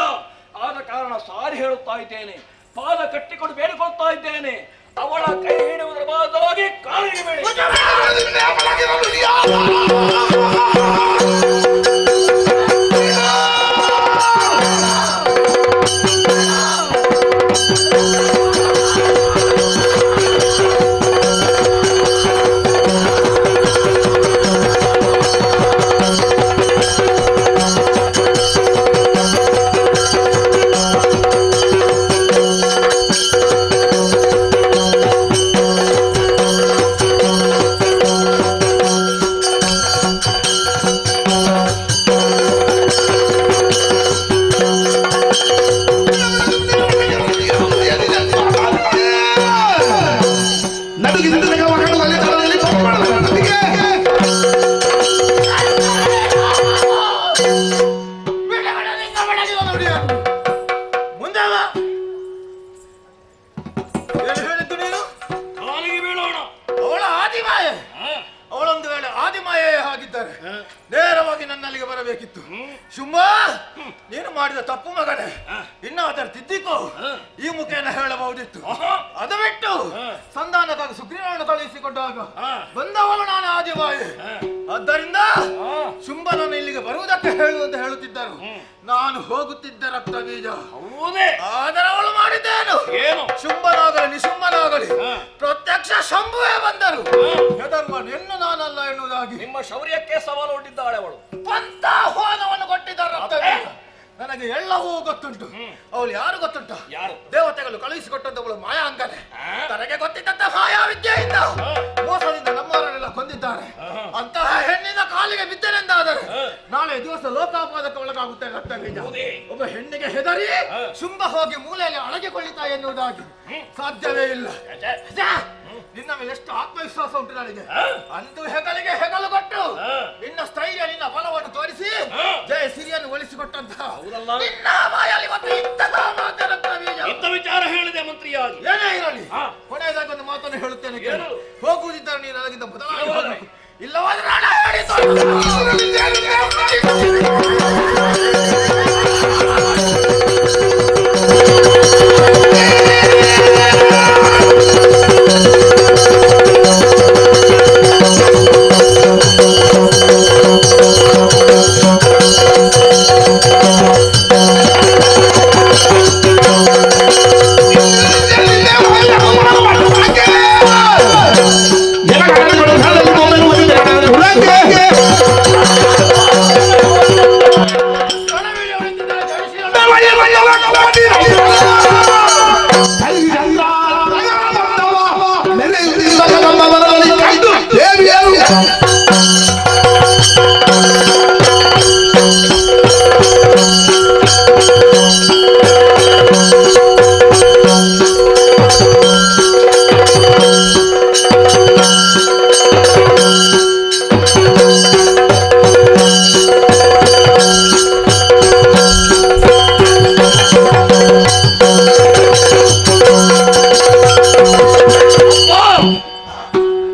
ಆದ ಕಾರಣ ಸಾರಿ ಹೇಳುತ್ತಾ ಇದ್ದೇನೆ, ಪಾದ ಕಟ್ಟಿಕೊಂಡು ಬೇಡಿಕೊಳ್ತಾ ಇದ್ದೇನೆ, ಅವಳ ಕೈ ಹಿಡಿಯುವುದರ ಬಾಧವಾಗಿ ಕಾಲಿಗೆ ಬೇಡಿ. ನೇರವಾಗಿ ನನ್ನಲ್ಲಿಗೆ ಬರಬೇಕಿತ್ತು. ಶುಂಭ, ನೀನು ಮಾಡಿದ ತಪ್ಪು ಮಗನೇ, ಇನ್ನು ಅದರ ತಿದ್ದಿಕೋ ಈ ಮುಖೇನ ಹೇಳಬಹುದಿತ್ತು. ಅದು ಬಿಟ್ಟು ಸಂಧಾನಕ್ಕಾಗಿ ಸುಗ್ರೀವನನ್ನು ಕಳುಹಿಸಿಕೊಂಡಾಗ ಬಂದವಳು ನಾನು ಆದಿಮಾಯೆ. ಆದ್ದರಿಂದ ಶುಂಭನನ್ನು ಇಲ್ಲಿಗೆ ಬರುವುದಕ್ಕೆ ಹೇಳುವಂತ ಹೇಳುತ್ತಿದ್ದರು. ನಾನು ಹೋಗುತ್ತಿದ್ದ ರಕ್ತ ಬೀಜ, ಆದರೆ ಅವಳು ಮಾಡಿದ್ದೇನು? ಶುಂಭನಾಗಲಿ ನಿಶುಂಭನಾಗಲಿ ಪ್ರತ್ಯಕ್ಷ ಶಂಭುವೇ ಬಂದರು. ಹೆದರುವ ಹೆಣ್ಣು ನಾನಲ್ಲ ಎನ್ನುವುದಾಗಿ ನಿಮ್ಮ ಶೌರ್ಯಕ್ಕೆ ಸವಾಲು ಒಡ್ಡಿದ್ದಾಳೆ ಅವಳು. ಪಂಥಾಹ್ವಾನವನ್ನು ಕೊಟ್ಟಿದ್ದಾರೆ. ನನಗೆ ಎಲ್ಲವೂ ಗೊತ್ತುಂಟು. ಅವಳು ಯಾರು ಗೊತ್ತುಂಟ? ಯಾರು? ದೇವತೆಗಳು ಕಳುಹಿಸಿಕೊಟ್ಟಂತವಳು ಮಾಯಾ ಅಂಗನೆ. ತನಗೆ ಗೊತ್ತಿದ್ದಂತ ಮಾಯಾ ವಿದ್ಯೆಯಿಂದ ಮೋಸದಿಂದ ನಮ್ಮವರನ್ನೆಲ್ಲ ಕೊಂದಿದ್ದಾರೆ. ಅಂತಹ ಹೆಣ್ಣಿನ ಕಾಲಿಗೆ ಬಿದ್ದನೆಂದಾದರೆ ನಾಳೆ ದಿವಸ ಲೋಕಾಪಾದಕ್ಕೆ ಒಳಗಾಗುತ್ತೇನೆ. ರಕ್ತ ಬೀಜ ಒಬ್ಬ ಹೆಣ್ಣಿಗೆ ಹೆದರಿ ಶುಂಭ ಹೋಗಿ ಮೂಲೆಯಲ್ಲಿ ಅಡಗಿಕೊಳ್ಳುತ್ತಾ ಎನ್ನುವುದಾಗಿ ಸಾಧ್ಯವೇ ಇಲ್ಲ. ನಿನ್ನ ಮೇಲೆ ಎಷ್ಟು ಆತ್ಮವಿಶ್ವಾಸ ಉಂಟು ನನಗೆ. ಅಂದು ಹೆಗಲಿಗೆ ಹೆಗಲು ಕೊಟ್ಟು ನಿನ್ನ ಸ್ಥೈರ್ಯ, ನಿನ್ನ ಬಲವನ್ನು ತೋರಿಸಿ ಜಯ ಸಿರಿಯನ್ನು ಒಲಿಸಿಕೊಟ್ಟಂತಹ ನಿನ್ನ ಬಾಯಲ್ಲಿ ಇವತ್ತು ಇಂಥ ವಿಚಾರ ಹೇಳಿದೆ ಮಂತ್ರಿಯಾಗಿ. ಏನೇ ಇರಲಿ, ಕೊನೆಯದಾಗಿ ಒಂದು ಮಾತನ್ನು ಹೇಳುತ್ತೇನೆ. ಹೋಗುವುದಿದ್ದರೆ ನೀನು ನನಗಿಂತ ಬದಲಾಗಿ ಹೋಗಬೇಕು. ಇಲ್ಲವಾದ್ರೆ ನಾನು ಹೇಳಿದ್ದು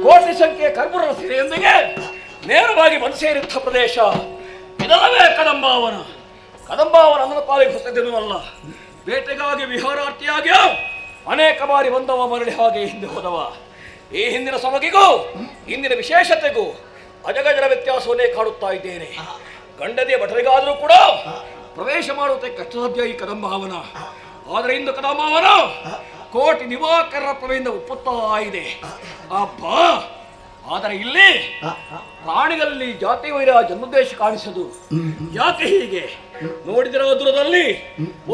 ಕೋಟಿ ಸಂಖ್ಯೆಯ ಕರ್ಪೂರ ಸೀರೆಯೊಂದಿಗೆ ನೇರವಾಗಿ ಬಂದು ಸೇರಿದ್ದ ಪ್ರದೇಶ ಇದಲ್ಲವೇ ಕದಂಬಾವನ. ಕದಂಬಾವನ ನನ್ನ ಪಾಲಿಗೆ ಹೊಸದೇನೂ ಅಲ್ಲ. ಬೇಟೆಗಾಗಿ ವಿಹಾರಾರ್ಥಿಯಾಗಿ ಅನೇಕ ಬಾರಿ ಬಂದವ ಮರಳಿ ಹಾಗೆ ಹಿಂದೆ ಹೋದವ. ಈ ಹಿಂದಿನ ಸೊಬಗಿಗೂ ಇಂದಿನ ವಿಶೇಷತೆಗೂ ಅಜಗಜರ ವ್ಯತ್ಯಾಸವನ್ನೇ ಕಾಣುತ್ತಾ ಇದ್ದೇನೆ. ಗಂಡದಿಯ ಭಟರಿಗಾದರೂ ಕೂಡ ಪ್ರವೇಶ ಮಾಡುವುದಕ್ಕೆ ಕಷ್ಟಸಾಧ್ಯ ಈ ಕದಂಬಾವನ. ಆದರೆ ಇಂದು ಕದಂಬಾವನ ಕೋಟಿ ದಿವಾಕರರ ಪ್ರಭೆಯಿಂದ ಉಪ್ಪುತ್ತಾ ಇದೆ. ಅಬ್ಬಾ, ಆದರೆ ಇಲ್ಲಿ ಪ್ರಾಣಿಗಳಲ್ಲಿ ಜಾತಿ ವೈರ ಜನ್ಮದೇಶ ಕಾಣಿಸದು. ಯಾಕೆ ಹೀಗೆ? ನೋಡಿದಿರುವ ದೂರದಲ್ಲಿ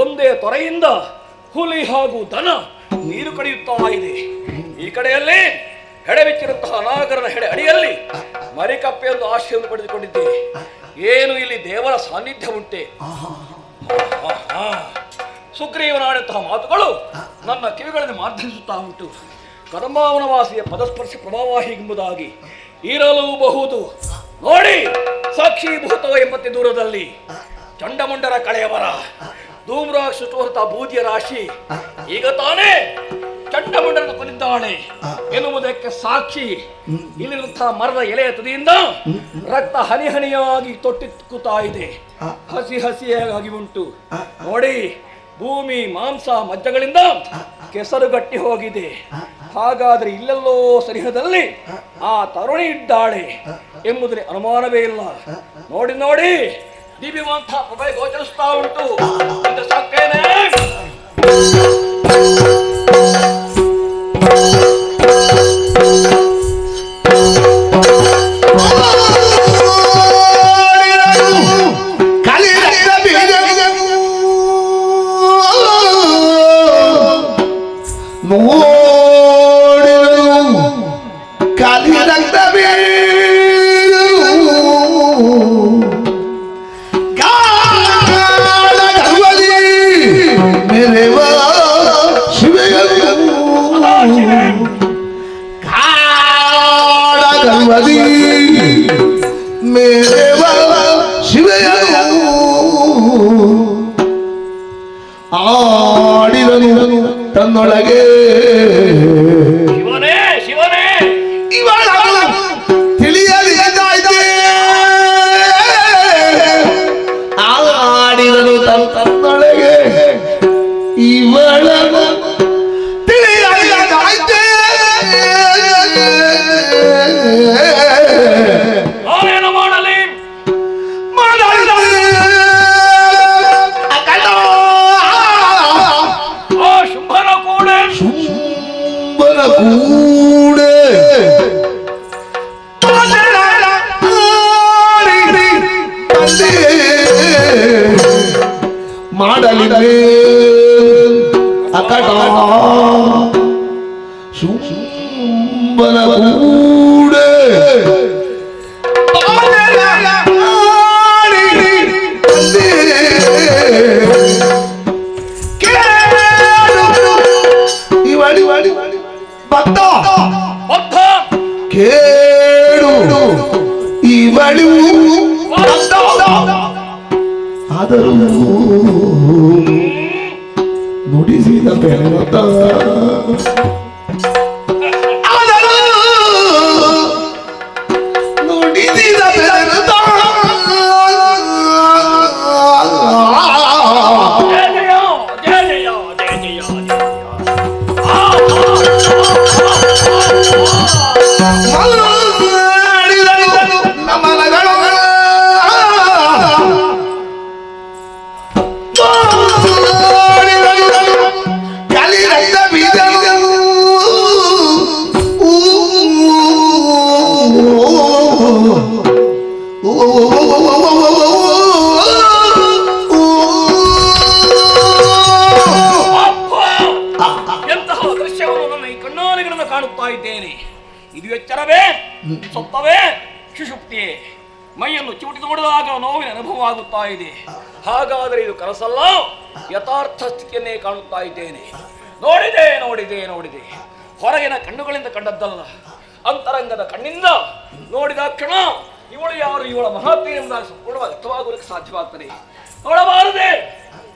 ಒಂದೇ ತೊರೆಯಿಂದ ಹುಲಿ ಹಾಗೂ ದನ ನೀರು ಕಡಿಯುತ್ತಾ ಇದೆ. ಈ ಕಡೆಯಲ್ಲಿ ಹೆಡೆಬಿಚ್ಚಿರುವಂತಹ ಅನಾಗರನ ಹೆಡೆ ಅಡಿಯಲ್ಲಿ ಮರಿಕಪ್ಪೆಯೊಂದು ಆಶ್ರಯವನ್ನು ಪಡೆದುಕೊಂಡಿದ್ದೆ. ಏನು ಇಲ್ಲಿ ದೇವರ ಸಾನ್ನಿಧ್ಯ ಉಂಟೆ? ಸುಗ್ರೀವನಾಡುವಂತಹ ಮಾತುಗಳು ನನ್ನ ಕಿವಿಗಳನ್ನು ಮಾರ್ಧಿಸುತ್ತಾ ಉಂಟು. ಕದಂಬಾವನವಾಸಿಯ ಪದಸ್ಪರ್ಶ ಪ್ರಭಾವ ಎಂಬುದಾಗಿ ಇರಲೂಬಹುದು. ನೋಡಿ, ಸಾಕ್ಷೀಭೂತವ ಎಂಬತ್ತೆ ದೂರದಲ್ಲಿ ಚಂಡಮುಂಡರ ಕಳೆಯವರ ಧೂಮ್ರಾಕ್ಷ ಹೊರತ ಬೂದಿಯ ರಾಶಿ ಈಗ ತಾನೇ ಚಂಡಮುಂಡರನ್ನು ಕೊಂದಿದ್ದಾಳೆ ಎನ್ನುವುದಕ್ಕೆ ಸಾಕ್ಷಿ ಇಲ್ಲಿರುವಂತಹ ಮರದ ಎಲೆಯ ತುದಿಯಿಂದ ರಕ್ತ ಹನಿ ಹನಿಯಾಗಿ ತೊಟ್ಟಿಕ್ಕುತ್ತಾ ಇದೆ. ಹಸಿ ಹಸಿಯಾಗಿ ಉಂಟು. ನೋಡಿ, ಭೂಮಿ ಮಾಂಸ ಮಜ್ಜಗಳಿಂದ ಕೆಸರು ಗಟ್ಟಿ ಹೋಗಿದೆ. ಹಾಗಾದ್ರೆ ಇಲ್ಲೆಲ್ಲೋ ಸರಿಹದಲ್ಲಿ ಆ ತರುಣಿ ಇದ್ದಾಳೆ ಎಂಬುದರಲ್ಲಿ ಅನುಮಾನವೇ ಇಲ್ಲ. ನೋಡಿ ನೋಡಿ, ದಿವ್ಯವಂತ ಪ್ರಭೆ ಗೋಚರಿಸ್ತಾ ಉಂಟು. ಎಂದು ಸಾಕೇನೆ. ಆಡಿದನು ತನ್ನೊಳಗೆ ಶಿವನೇ ಶಿವನೇ ಇವಳ ತಿಳಿಯಲಿದೆ. ಆಡಿದನು ತನ್ನೊಳಗೆ ಇವಳ ತಿಳಿಯಲಿದೆ. ನಾನೇನು ಮಾಡಲಿ? ಕೂಡೆ ಮಾಡಲಿದೆ ಅಕಟ ಶುಂಭನ ಕೂಡೆ ಇವಳಿ ಭಕ್ತ ಕೇಳು ಇವಳು ಆದರೂ ನುಡಿಸಿದ ಬೆಳೆದ ನುಡಿಸಿದ ಬೆಳೆದ ನಮನಗಳು ಕಲಿರಲ್ಲ ಬೀಜ ಕಾಣುತ್ತಾ ಇದ್ದೇನೆ. ಇದು ಎಚ್ಚರವೇ, ಸತ್ತವೇ, ಸುಷುಪ್ತಿಯೇ? ಮೈಯನ್ನು ಚಿವುಟಿ ನೋಡಿದಾಗ ನೋವಿನ ಅನುಭವ ಆಗುತ್ತಾ ಇದೆ. ಹಾಗಾದರೆ ಇದು ಕನಸಲ್ಲ, ಯಥಾರ್ಥ ಸ್ಥಿತಿಯನ್ನೇ ಕಾಣುತ್ತಾ ಇದ್ದೇನೆ. ನೋಡಿದೆ ನೋಡಿದೆ ನೋಡಿದೆ, ಹೊರಗಿನ ಕಣ್ಣುಗಳಿಂದ ಕಂಡದ್ದಲ್ಲ, ಅಂತರಂಗದ ಕಣ್ಣಿಂದ ನೋಡಿದ ಕ್ಷಣ ಇವಳು ಯಾರು, ಇವಳ ಮಹಾತ್ಮೆ ಎಂಬುದಾಗಿ ಸಂಪೂರ್ಣವಾಗಿ ಅರ್ಥವಾಗುವುದಕ್ಕೆ ಸಾಧ್ಯವಾಗ್ತದೆ. ಅವಳಬಾರದೆ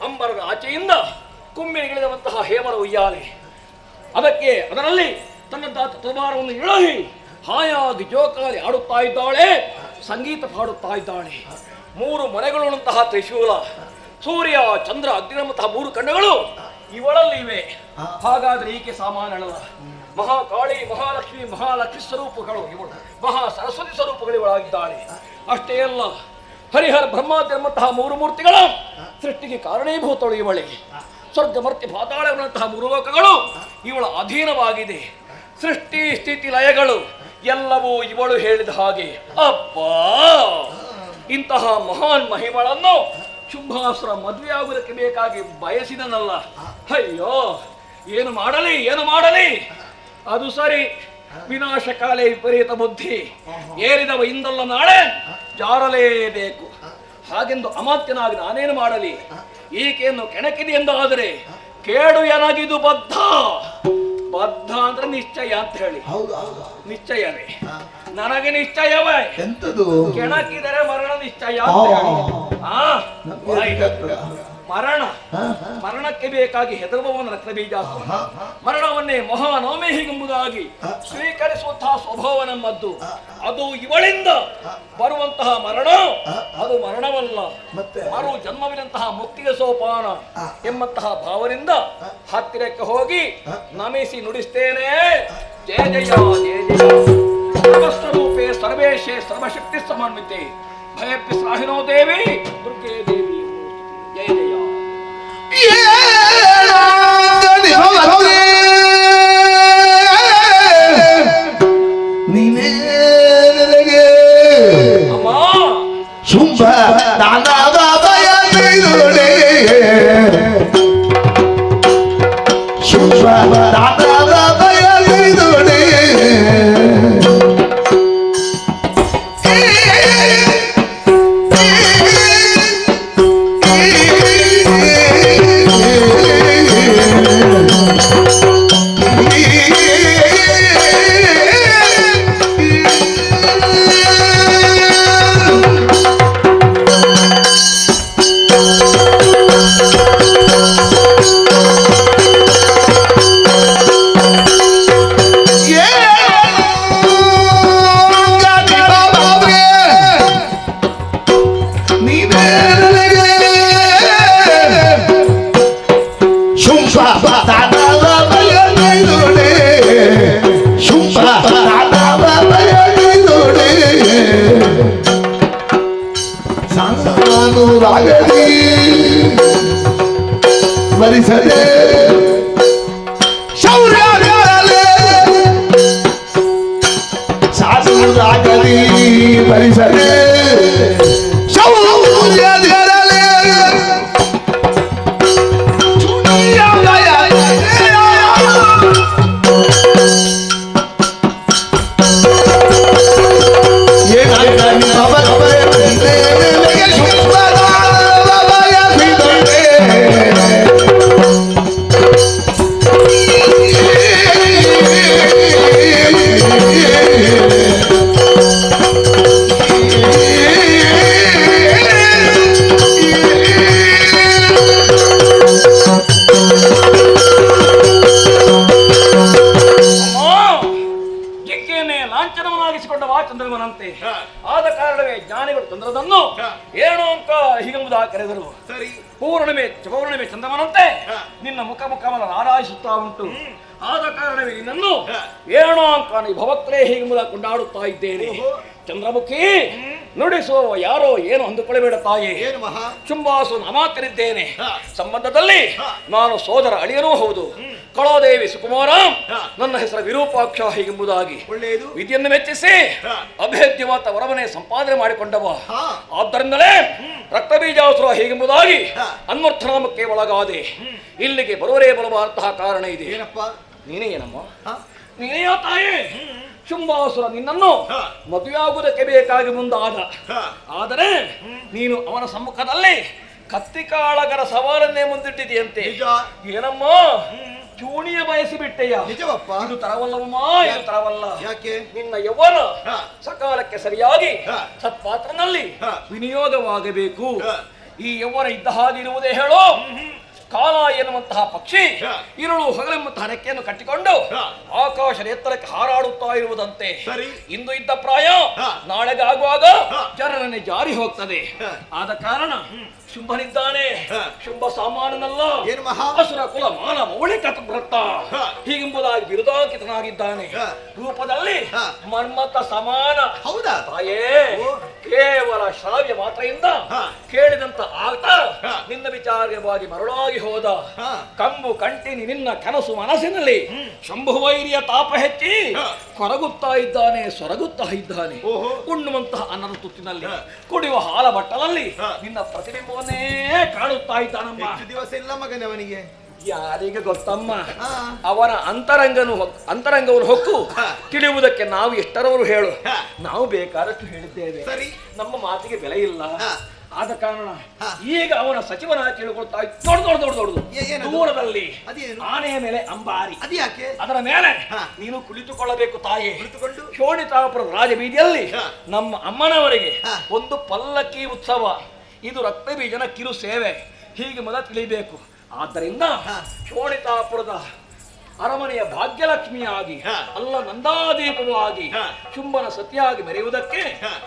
ಅಂಬರದ ಆಚೆಯಿಂದ ಕುಮ್ಮಿಗಿಳಿದಂತಹ ಹೇಮರ ಉಯ್ಯಾಲೆ, ಅದರಲ್ಲಿ ತನ್ನದಾದ ತಲವಾರವನ್ನು ಇಳಹಿ ಹಾಯಾಗಿ ಜೋಕಾಲಿ ಆಡುತ್ತಾ ಇದ್ದಾಳೆ, ಸಂಗೀತ ಪಾಡುತ್ತಾ ಇದ್ದಾಳೆ. 3 ಮನೆಗಳುಂತಹ ತ್ರಿಶೂಲ, ಸೂರ್ಯ, ಚಂದ್ರ, ಅಗ್ನಿರಂತಹ 3 ಕಣ್ಣುಗಳು ಇವಳಲ್ಲಿ ಇವೆ. ಹಾಗಾದ್ರೆ ಈಕೆ ಸಾಮಾನ್ಯಳಲ್ಲ. ಮಹಾಕಾಳಿ, ಮಹಾಲಕ್ಷ್ಮಿ ಸ್ವರೂಪಗಳು ಇವಳು, ಮಹಾ ಸರಸ್ವತಿ ಸ್ವರೂಪಗಳು ಇವಳಾಗಿದ್ದಾಳೆ. ಅಷ್ಟೇ ಅಲ್ಲ, ಹರಿಹರ ಬ್ರಹ್ಮಾದ್ಯಂತಹ 3 ಮೂರ್ತಿಗಳ ಸೃಷ್ಟಿಗೆ ಕಾರಣೀಭೂತಳು ಇವಳೆ. ಸ್ವರ್ಗ ಮರ್ತ್ಯ ಪಾತಾಳಗಳಂತಹ 3 ಲೋಕಗಳು ಇವಳ ಅಧೀನವಾಗಿದೆ. ಸೃಷ್ಟಿ ಸ್ಥಿತಿ ಲಯಗಳು ಎಲ್ಲವೂ ಇವಳು ಹೇಳಿದ ಹಾಗೆ. ಅಪ್ಪ, ಇಂತಹ ಮಹಾನ್ ಮಹಿಮಳನ್ನು ಶುಂಭಾಸುರ ಮದುವೆಯಾಗುವುದಕ್ಕೆ ಬೇಕಾಗಿ ಬಯಸಿದನಲ್ಲ. ಅಯ್ಯೋ, ಏನು ಮಾಡಲಿ? ಅದು ಸರಿ, ವಿನಾಶಕಾಲೇ ವಿಪರೀತ ಬುದ್ಧಿ. ಏರಿದವ ಇಂದಲ್ಲ ನಾಳೆ ಜಾರಲೇಬೇಕು. ಹಾಗೆಂದು ಅಮಾತ್ಯನಾಗಿ ನಾನೇನು ಮಾಡಲಿ? ಈಕೆಯನ್ನು ಕೆಣಕಿದೆ ಎಂದಾದರೆ ಕೇಡು ಎನಗಿದು ಬದ್ಧ ಅಂದ್ರೆ ನಿಶ್ಚಯ ಅಂತ ಹೇಳಿ. ನಿಶ್ಚಯವೇ, ನನಗೆ ನಿಶ್ಚಯವೇ. ಕೆಣಕಿದರೆ ಮರಣ ನಿಶ್ಚಯ ಅಂತ ಹೇಳಿ. ಮರಣಕ್ಕೆ ಬೇಕಾಗಿ ಹೆದರುವವನ ರಕ್ತ ಬೀಜ, ಮರಣವನ್ನೇ ಮಹಾನವಮಿ ಹೀಗೆಂಬುದಾಗಿ ಸ್ವೀಕರಿಸುವಂತಹ ಸ್ವಭಾವ ನಮ್ಮದ್ದು. ಅದು ಇವಳಿಂದ ಬರುವಂತಹ ಮರಣ, ಅದು ಮರಣವಲ್ಲ, ಮರು ಜನ್ಮವಿನಂತಹ ಮುಕ್ತಿಯ ಸೋಪಾನ ಎಂಬಂತಹ ಭಾವದಿಂದ ಹತ್ತಿರಕ್ಕೆ ಹೋಗಿ ನಮಿಸಿ ನುಡಿಸ್ತೇನೆ. ಜಯ ಜಯ ಜಯ ಜಯ ಸರ್ವಸ್ವರೂಪೇ ಸರ್ವೇಶೇ ಸರ್ವಶಕ್ತಿ ಸಮನ್ವಿತೆ ಭಯಪ್ಪಿ ಸಾಹಿನೋ ದೇವಿ ದುರ್ಗೆ ದೇವಿ. ಜಯ ಜಯ. ಶುಂಭ ದಾನದ ಬಯಲಿರುಡೆ, ಶುಂಭ ದಾನದ ಬಯಲಿರುಡೆ, ಬರಿಸದೆ ಶೌರ್ಯಗಳೇ ಶಾಸನರಾಗಲಿ ಬರಿಸದೆ ಶೌರ್ಯಗಳೇ ಚಂದ್ರಮನಂತೆ ಆದ ಕಾರಣವೇ ಜ್ಞಾನಿಗಳು ಚಂದ್ರನನ್ನು ಏನೋ ಅಂಕ ಹೀಗೆಂಬುದಾಗಿ ಕರೆದರು. ಸರಿ, ಪೌರ್ಣಿಮೆ ಚಂದ್ರಮನಂತೆ ನಿನ್ನ ಮುಖಮುಖವನ್ನು ಆರಾಯಿಸುತ್ತಾ ಉಂಟು. ಆದ ಕಾರಣವೇ ನಿನ್ನನ್ನು ಏನೋ ಅಂಕ ಭವಕ್ರೇ ಹೀಗೆಂಬುದಾಗಿ ಕೊಂಡಾಡುತ್ತಾ ಇದ್ದೇನೆ. ಚಂದ್ರಮುಖಿ, ನುಡಿಸುವ ಯಾರೋ ಏನು ಅಂದುಕೊಳ್ಳಬೇಡ ತಾಯಿ. ಶುಂಭಾಸು ಅಮಾತ್ಯನಿದ್ದೇನೆ. ಸಂಬಂಧದಲ್ಲಿ ನಾನು ಸೋದರ ಅಳಿಯನೂ ಹೌದು. ಕಳೋದೇವಿ ಸುಕುಮಾರ, ನನ್ನ ಹೆಸರು ವಿರೂಪಾಕ್ಷ ಹೀಗೆಂಬುದಾಗಿ ವಿಧಿಯನ್ನು ಮೆಚ್ಚಿಸಿ ಅಭೇದ್ಯವಾದ ವರವನ್ನೇ ಸಂಪಾದನೆ ಮಾಡಿಕೊಂಡವ. ಆದ್ದರಿಂದಲೇ ರಕ್ತಬೀಜಾಸುರ ಹೀಗೆಂಬುದಾಗಿ ಅನ್ವರ್ಥನಾಮಕ್ಕೆ ಒಳಗಾದೆ. ಇಲ್ಲಿಗೆ ಬರುವರೇ ಬರುವಂತಹ ಕಾರಣ ಇದೆ. ನೀನೇ ಏನಮ್ಮ ನೀನೆಯ ತಾಯಿ ಶುಂಭಾಸುರ ನಿನ್ನನ್ನು ಮದುವೆಯಾಗುವುದಕ್ಕೆ ಬೇಕಾಗಿ ಮುಂದಾದ. ಆದರೆ ನೀನು ಅವನ ಸಮ್ಮುಖದಲ್ಲಿ ಕತ್ತಿಕಾಳಗರ ಸವಾಲನ್ನೇ ಮುಂದಿಟ್ಟಿದೆಯಂತೆ. ಏನಮ್ಮ ಚೂಣಿಯ ಬಯಸಿ ಬಿಟ್ಟೆಯ? ನಿಜವಪ್ಪ. ಇದು ತರವಲ್ಲವಮ್ಮ, ಇದು ತರವಲ್ಲ. ಯಾಕೆ? ನಿನ್ನ ಯೌವನ ಸಕಾಲಕ್ಕೆ ಸರಿಯಾಗಿ ಸತ್ಪಾತ್ರನಲ್ಲಿ ವಿನಿಯೋಗವಾಗಬೇಕು. ಈ ಯೌವನ ಇದ್ದ ಹಾಗಿರುವುದೇ ಹೇಳು. ಕಾಲ ಎನ್ನುವಂತಹ ಪಕ್ಷಿ ಇರುಳು ಹಗಲೆಂಬಂತಹ ರೆಕ್ಕೆಯನ್ನು ಕಟ್ಟಿಕೊಂಡು ಆಕಾಶದ ಎತ್ತರಕ್ಕೆ ಹಾರಾಡುತ್ತಾ ಇರುವುದಂತೆ. ಇಂದು ಇದ್ದ ಪ್ರಾಯ ನಾಳೆಗೆ ಆಗುವಾಗ ಜನರನ್ನೇ ಜಾರಿ ಹೋಗ್ತದೆ. ಆದ ಕಾರಣ ಶುಂಭನಿದ್ದಾನೆ. ಶುಂಭ ಸಾಮಾನ್ಯನಲ್ಲ, ಅಸುರ ಕುಲ ಮಾನ ಮೌಳಿ ಕೃತ ಹೀಗೆಂಬುದಾಗಿ ಬಿರುದಾಂಕಿತನಾಗಿದ್ದಾನೆ. ರೂಪದಲ್ಲಿ ಮನ್ಮಥ ಸಮಾನ. ಹೌದಾ ತಾಯೇ? ಕೇವಲ ಶ್ರಾವ್ಯ ಮಾತ್ರೆಯಿಂದ ಕೇಳಿದಂತ ಆತ ನಿನ್ನ ವಿಚಾರವಾಗಿ ಮರಳಾಗಿ ಹೋದ. ಕಂಬು ಕಂಟಿನಿ ನಿನ್ನ ಕನಸು ಮನಸ್ಸಿನಲ್ಲಿ ಶಂಭುವೈರಿಯ ತಾಪ ಹೆಚ್ಚಿ ಕೊರಗುತ್ತಾ ಇದ್ದಾನೆ, ಸೊರಗುತ್ತಾ ಇದ್ದಾನೆ. ಉಣ್ಣುವಂತಹ ಅನ್ನದ ತುತ್ತಿನಲ್ಲಿ ಕುಡಿಯುವ ಹಾಲ ಬಟ್ಟಲಲ್ಲಿ ನಿನ್ನ ಪ್ರತಿಬಿಂಬವನ್ನೇ ಕಾಣುತ್ತಾ ಇದ್ದಾನಮ್ಮ. ದಿವಸ ಇಲ್ಲ ಮಗನೇ ಅವನಿಗೆ. ಯಾರಿಗೆ ಗೊತ್ತಮ್ಮ, ಅವನ ಅಂತರಂಗವನ್ನು ಹೊಕ್ಕು ತಿಳಿಯುವುದಕ್ಕೆ ನಾವು ಎಷ್ಟರವರು ಹೇಳು. ನಾವು ಬೇಕಾದಷ್ಟು ಹೇಳಿದ್ದೇವೆ, ನಮ್ಮ ಮಾತಿಗೆ ಬೆಲೆ ಇಲ್ಲ. ಆದ ಕಾರಣ ಈಗ ಅವನ ಸಚಿವನಾಗಿ ಕೇಳಿಕೊಳ್ತಾ ದೊಡ್ಡದು ದೂರದಲ್ಲಿ ಆನೆಯ ಮೇಲೆ ಅಂಬಾರಿ, ಅದರ ಮೇಲೆ ನೀನು ಕುಳಿತುಕೊಳ್ಳಬೇಕು ತಾಯಿ. ಶೋಣಿತಾಪುರದ ರಾಜಬೀದಿಯಲ್ಲಿ ನಮ್ಮ ಅಮ್ಮನವರಿಗೆ ಒಂದು ಪಲ್ಲಕ್ಕಿ ಉತ್ಸವ. ಇದು ರಕ್ತಬೀಜನ ಕಿರು ಸೇವೆ. ಹೀಗೆ ಮೊದಲು ತಿಳಿಯಬೇಕು. ಆದ್ದರಿಂದ ಶೋಣಿತಾಪುರದ ಅರಮನೆಯ ಭಾಗ್ಯಲಕ್ಷ್ಮಿಯಾಗಿ ಅಲ್ಲ ನಂದಾದೀಪವಾಗಿ ಶುಂಭನ ಸತಿಯಾಗಿ ಮೆರೆಯುವುದಕ್ಕೆ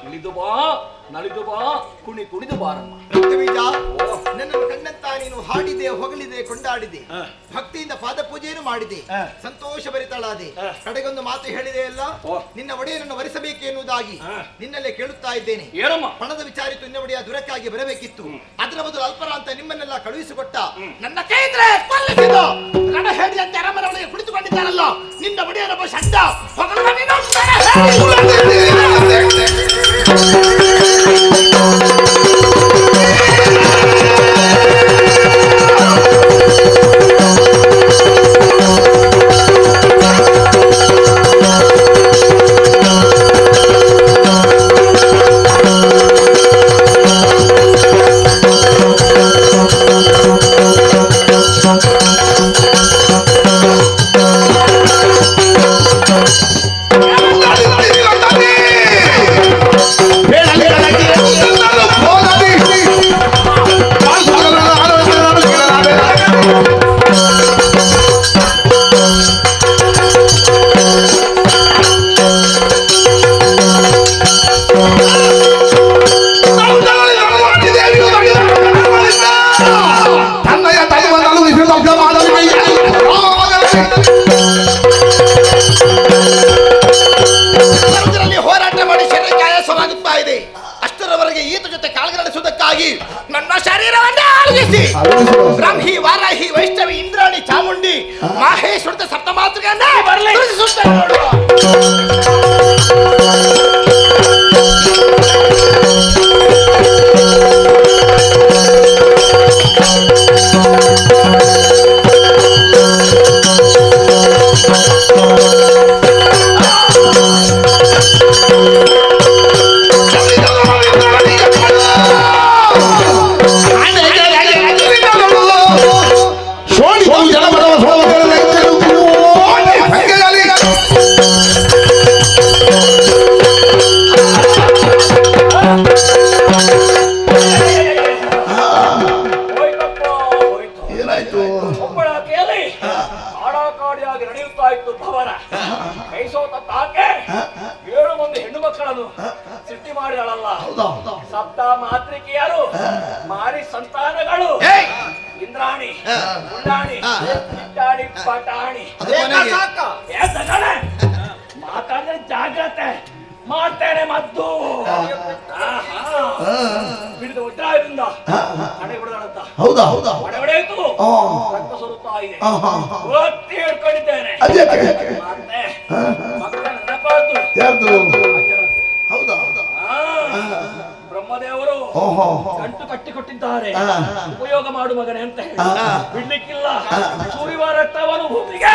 ಇಳಿದು ಬಾ, ನಲಿದು ಬಾ, ಕುಣಿದು ಬಾರಮ್ಮ. ನನ್ನನ್ನು ಕಂಡಂತ ನೀನು ಹಾಡಿದೆ, ಹೊಗಳಿದೆ, ಕೊಂಡಾಡಿದೆ, ಭಕ್ತಿಯಿಂದ ಪಾದ ಪೂಜೆಯನ್ನು ಮಾಡಿದೆ, ಸಂತೋಷ ಭರಿತಳಾದೆ. ಕಡೆಗೊಂದು ಮಾತು ಹೇಳಿದೆ ಅಲ್ಲ, ನಿನ್ನ ಒಡೆಯನನ್ನು ವರಿಸಬೇಕು ಎನ್ನುವುದಾಗಿ ನಿನ್ನಲ್ಲೇ ಕೇಳುತ್ತಾ ಇದ್ದೇನೆ. ಪಣದ ವಿಚಾರಿತು ನಿನ್ನ ಒಡೆಯ ದುರಕ್ಕಾಗಿ ಬರಬೇಕಿತ್ತು. ಅದರ ಬದಲು ಅಲ್ಪರ ಅಂತ ನಿಮ್ಮನ್ನೆಲ್ಲ ಕಳುಹಿಸಿಕೊಟ್ಟ ನನ್ನ ಕೈದ್ರೆ ಸ್ಪರ್ಧಿಸಿದ ರಣಹೇಡಿಯಂತೆ ಅರಮನೆಯೊಳಗೆ ಕುಳಿತುಕೊಂಡಿದ್ದಾರಲ್ಲ ನಿನ್ನ ಒಡೆಯನೊಬ್ಬ ಶಬ್ದ ಹೋರಾಟ ಮಾಡಿ ಶರೀರ ಆಯಾಸವಾಗುತ್ತಾ ಇದೆ. ಅಷ್ಟರವರೆಗೆ ಈತ ಜೊತೆ ಕಾಲ್ಗಡಿಸುವುದಕ್ಕಾಗಿ ನನ್ನ ಶರೀರವನ್ನೇ ಆಲಗಿಸಿ ಬ್ರಹ್ಮಿ, ವಾರಾಹಿ, ವೈಷ್ಣವಿ, ಇಂದ್ರಾಣಿ, ಚಾಮುಂಡಿ, ಮಾಹೇಶ್ವರದ ಸಪ್ತಮಾತೃಗಳನ್ನೇ ತೋರಿಸುತ್ತೇನೆ ನೋಡುವ. ಸೃಷ್ಟಿ ಮಾಡಿದಳಲ್ಲ ಸಪ್ತ ಮಾತೃಕೆಯರು ಮಾರಿ ಸಂತಾನಗಳು ಇಂದ್ರಾಣಿ, ಉಳ್ಳಾಣಿ, ಚಿಟ್ಟಾಣಿ, ಪಟಾಣಿ. ಮಾತಾಡಿದ್ರೆ ಜಾಗ್ರತೆ ಮಾಡ್ತೇನೆ. ಮದ್ದು ಹಿಡಿದು ಉದ್ರಾಯದಿಂದ ಹಣೆ ಬಿಡದಂತ ಹೊಡೆ ಹೊಡೆಯಿತು, ರಕ್ತ ಸುರುತ್ತಾ ಇದೆ. ಒತ್ತಿ ಹಿಡ್ಕೊಂಡಿದ್ದೇನೆ. ಮತ್ತೆ ಮಕ್ಕಳ ನೆನಪಾದ್ದು ಬ್ರಹ್ಮದೇವರು ಗಂಟು ಕಟ್ಟಿಕೊಟ್ಟಿದ್ದಾರೆ ಉಪಯೋಗ ಮಾಡು ಮಗನೇ ಅಂತ ಹೇಳಿ ಬಿಡ್ಲಿಕ್ಕಿಲ್ಲ. ಸುರಿವ ರಕ್ತವನ್ನು ಭೂಮಿಗೆ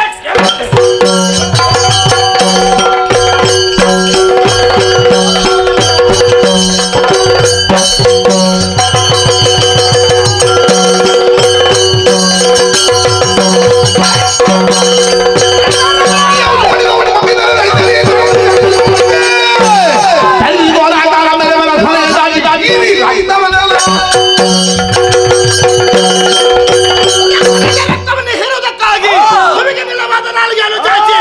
ಹೇರುವುದಕ್ಕಾಗಿ ನಮಗೆ ನಿಲ್ಲವಾದ ನಾಲಿಗೆಯನ್ನು ಚಾಚಿ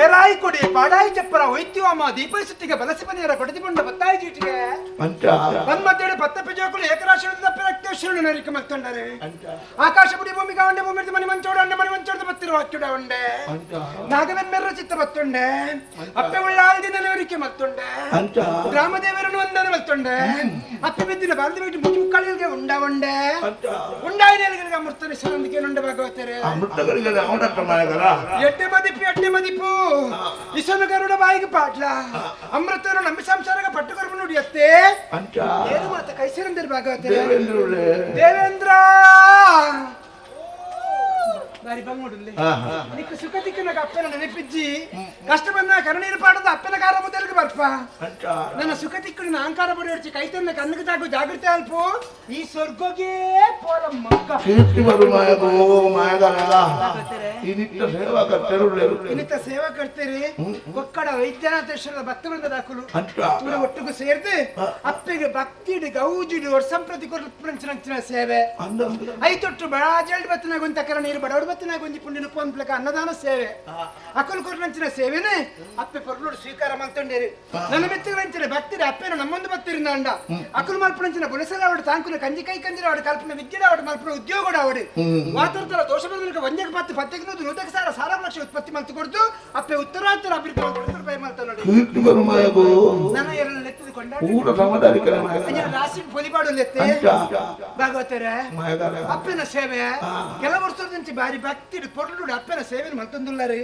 ಏರಾಯಿ ಕೊಡಿ ಪಾಡಾಯಿ ಚಪ್ಪರ ಒಯ್ತೀವಮ್ಮ ದೀಪ ಸುತ್ತಿಗೆ ಬಲಸಿ ಮನೆಯರ ಕೊಡದಿಬಂಡ ಬತ್ತಾಯಿ ಚೀಟಿಗೆ ಬಂದ್ಮತ್ತೇಳಿ ಪತ್ತಪ್ಪಿ ಜೋಕುಲು ಏಕರಾಶಿ ರಕ್ತೇಶ್ವರನ ನರಿಕೆ ಮತ್ತೊಂಡರೆ ಆಕಾಶ ಬುಡಿ ಭೂಮಿ ಗಾಂಡೆ ಭೂಮಿ ಮನಿ ಮಂಚೋಡ ಅಂಡೆ ಮನಿ ಮಂಚೋಡ ಬತ್ತಿರುವ ಅಚ್ಚುಡ ಉಂಡೆ ನಾಗವೆಮ್ಮೆರ್ರ ಚಿತ್ತ ಬತ್ತುಂಡೆ ಅಪ್ಪೆ ಉಳ್ಳಾಲ್ದಿನ ನರಿಕೆ ಮತ್ತೊಂಡೆ ಗ್ರಾಮದೇವರನ್ನು ಒಂದನೆ ಮತ್ತೊಂಡೆ ಅಪ್ಪೆ ಬಿದ್ದಿನ ಬಾಲ್ದಿ ಬಿಟ್ಟು ಮುಚ್ಚುಕ್ಕಳಿಗೆ ಉಂಡ ಉಂಡೆ ಉಂಡಾಯಿಗಳಿಗೆ ಅಮೃತನ ಸರಂದಿಗೆ ನುಂಡ ಭಾಗವತರೆ ಎಟ್ಟೆ ಮದಿಪು ಇಸನು ಗರುಡ ಬಾಯಿಗೆ ಪಾಟ್ಲ ಅಮೃತರು ನಂಬಿ ಸಂಸಾರಗ ಪಟ್ಟುಕರ್ಮ ನುಡಿಯತ್ತೆ ಏನು ಮಾತ ಕೈಸರಂದಿರ ಭಾಗವತರೆ ದೇವೇಂದ್ರ ಬಾರಿ ಬಂಗುಡುಲ್ಲಿ ನಿಕ್ಕ ಸುಖ ದಿಕ್ಕನಾಗ ಅಪ್ಪನ ನೆನಪಿಜ್ಜಿ ಕಷ್ಟ ಬಂದ ಕರುಣೀರು ಪಾಡದ ಅಪ್ಪನ ಕಾರ ಮೊದಲಿಗೆ ಬರ್ಪ ನನ್ನ ಸುಖ ದಿಕ್ಕುಡಿನ ಅಹಂಕಾರ ಪಡೆಯೋಡ್ಚಿ ಕೈತನ್ನ ಕಣ್ಣಿಗೆ ತಾಗು ಜಾಗೃತಿ ಅಲ್ಪು ಈ ಸ್ವರ್ಗೋಗೆ ಪೋಲ ಮಕ್ಕ ಇನ್ನಿತ ಸೇವಾ ಕರ್ತೀರಿ ಕೊಕ್ಕಡ ವೈದ್ಯನಾಥೇಶ್ವರದ ಭಕ್ತವೃಂದ ದಾಖಲು ಒಟ್ಟಿಗೂ ಸೇರಿದು ಅಪ್ಪಗೆ ಭಕ್ತಿಡಿ ಗೌಜಿಡಿ ವರ್ಷಂಪ್ರತಿ ಕೊರಂಚಿನ ಸೇವೆ ಐತೊಟ್ಟು ಬಡಾಜಲ್ಡ್ ಬತ್ತನಾಗುಂತ ಕರಣೀರು ಬಡವರು ಬತ್ತನಾಗ ಒಂಜಿ ಪುಂಡಿನ ಪೋನ್ಪ್ಲಕ ಅನ್ನದಾನ ಸೇವೆ ಅಕ್ಕಲು ಕೊರಂಚಿನ ಸೇವೆನೆ ಅಪ್ಪೆ ಪೊರ್ಲೋಡು ಸ್ವೀಕಾರ ಮಾಡ್ಕೊಂಡೇರಿ ನನ್ನ ಮೆತ್ತಿರಂಚಿನ ಭಕ್ತಿರಿ ಅಪ್ಪೇನ ನಮ್ಮೊಂದು ಬತ್ತಿರಿಂದ ಅಂಡ ಅಕ್ಕಲು ಮಲ್ಪಣಂಚಿನ ಬುಲಸಲ ಅವಡು ತಾಂಕುನ ಕಂಜಿ ಕೈ ಕಂಜಿರ ಅವಡು ಕಲ್ಪನ ವಿದ್ಯೆ ಅವಡು ಮಲ್ಪನ ಉದ್ಯೋಗ ಅವಡು ವಾತರ್ತರ ದೋಷ ಬದಲಿಗೆ ಒಂದಕ್ಕೆ ಬತ್ತು ಪತ್ತೆಗೆ ನೂತಕ ಸಾರ ಲಕ್ಷ ಉತ್ಪತ್ತಿ ಮಲ್ತು ಕೊಡ್ತು ಅಪ್ಪೆ ಉತ್ತರಾಂತರ ಅಭಿವೃದ್ಧಿ ರೂಪಾಯಿ ಮಾಡ್ತಾ ನೋಡಿ ನನ್ನ ಎರಡು ಲೆತ್ತದ ಕೊಂಡ ರಾಶಿ ಪೊಲಿಬಾಡು ಲೆತ್ತೆ ಭಾಗವತರೆ ಅಪ್ಪನ ಸೇವೆ ಕೆಲ ವರ್ಷದಂಚೆ ಬಾರಿ ಭಕ್ತಿ ಪೊರ್ಲುಡು ಅಪ್ಪನ ಸೇವೆ ಮಲ್ತೊಂದುಲ್ಲಾರಿ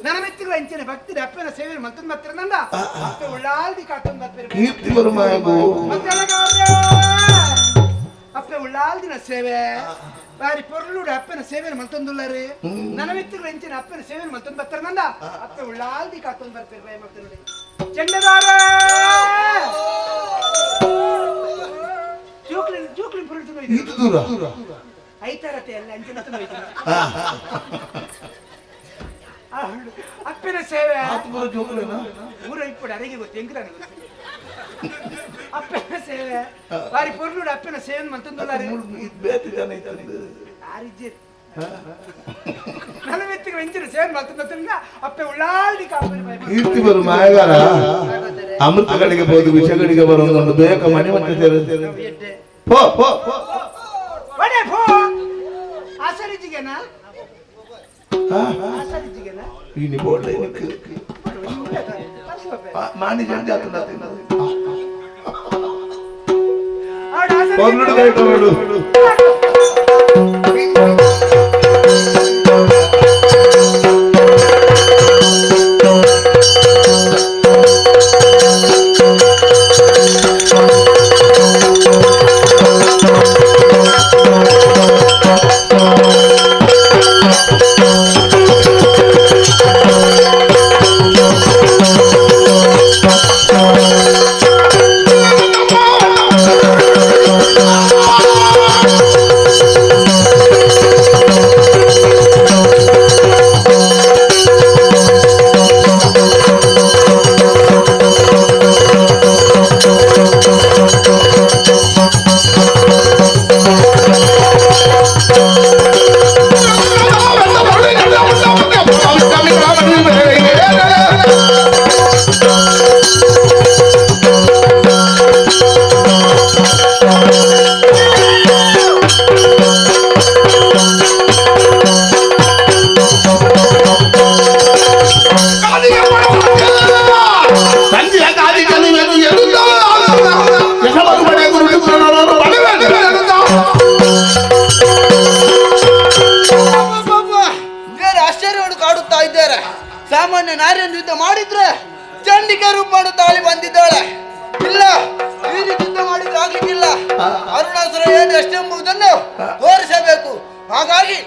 ನನ್ನ ಮೆತ್ತಿಗಳ ಅಂಚಿನ ಭಕ್ತಿ ಅಪ್ಪನ ಸೇವೆ ಮಲ್ತೊಂದು ಬತ್ತಿರಂದ ಅಪ್ಪೆ ಉಳ್ಳಾಲ್ದಿ ಕಾಟೊಂದು ಬತ್ತಿರ ಅಪ್ಪೆ ಉಳ್ಳಾಲ್ದಿನ ಸೇವೆ ಬಾರಿ ಪೊರ್ಲುಡು ಅಪ್ಪನ ಸೇವೆನ ಮಲ್ತೊಂದುಲ್ಲಾರಿ ನನ್ನ ಮಿತ್ರಗಳು ಎಂಚಿನ ಅಪ್ಪನ ಸೇವೆನ ಮಲ್ತೊಂದು ಬರ್ತಾರೆ ನಂದ ಅಪ್ಪೆ ಉಳ್ಳಾಲ್ದಿ ಕಾತೊಂದು ಬರ್ತಾರೆ ಭಯ ಮಾಡ್ತಾರೆ ನೋಡಿ ಚೆಂಡದಾರ ಜೋಕ್ಲಿನ್ ಪುರುಳ್ತು ಐತಾರತೆ ಎಲ್ಲ ಅಂಚಿನ ಅಪ್ಪನ ಸೇವೆ ಊರ ಇಪ್ಪಡು ಅರೆಗೆ ಗೊತ್ತು ಹೆಂಗ್ ನನಗೆ ಗೊತ್ತು ಅಪ್ಪನ ಸೇವೆ ಬಾರಿ ಪೊರ್ಲುಡು ಅಪ್ಪನ ಸೇವೆ ಮಲ್ತೊಂದುಲ್ಲಾರಿ ನನ್ನ ಮಿತ್ರಗಳು ಎಂಚಿನ ಸೇವೆ ಮಲ್ತೊಂದ ಅಪ್ಪೆ ಉಳ್ಳಾಲ್ದಿ ಕಾಪರಿ ಕೀರ್ತಿ ಬರು ಮಾಯಗಾರ ಅಮೃತಗಳಿಗೆ ಬೋದು ವಿಷಗಳಿಗೆ ಬರೋದೊಂದು ಬೇಕ ಮನೆ ಮತ್ತೆ ಪೋ ಪೋ ಬಡೆ ಪೋ ಆಸರಿಜಿಗೆನಾ ಆಸರಿಜಿಗೆನಾ ಇನಿ ಬೋರ್ಡ್ ಮಾನಿ ಜಂಜ ಪೊರ್ಲುಡು ಕೈಕೊಂಡು ಸಾಮಾನ್ಯ ನಾರಿಯನ್ನು ಯುದ್ಧ ಮಾಡಿದ್ರೆ ಚಂಡಿಕೆ ರೂಪ ಮಾಡೋ ತಾಳಿ ಬಂದಿದ್ದಾಳೆ ಇಲ್ಲ ಈ ರೀತಿ ಯುದ್ಧ ಮಾಡಿದ್ರೆ ಆಗ್ಲಿಕ್ಕಿಲ್ಲ ಅರುಣಾಸುರ ಏನು ಎಷ್ಟೆಂಬುದನ್ನು ತೋರಿಸಬೇಕು ಹಾಗಾಗಿ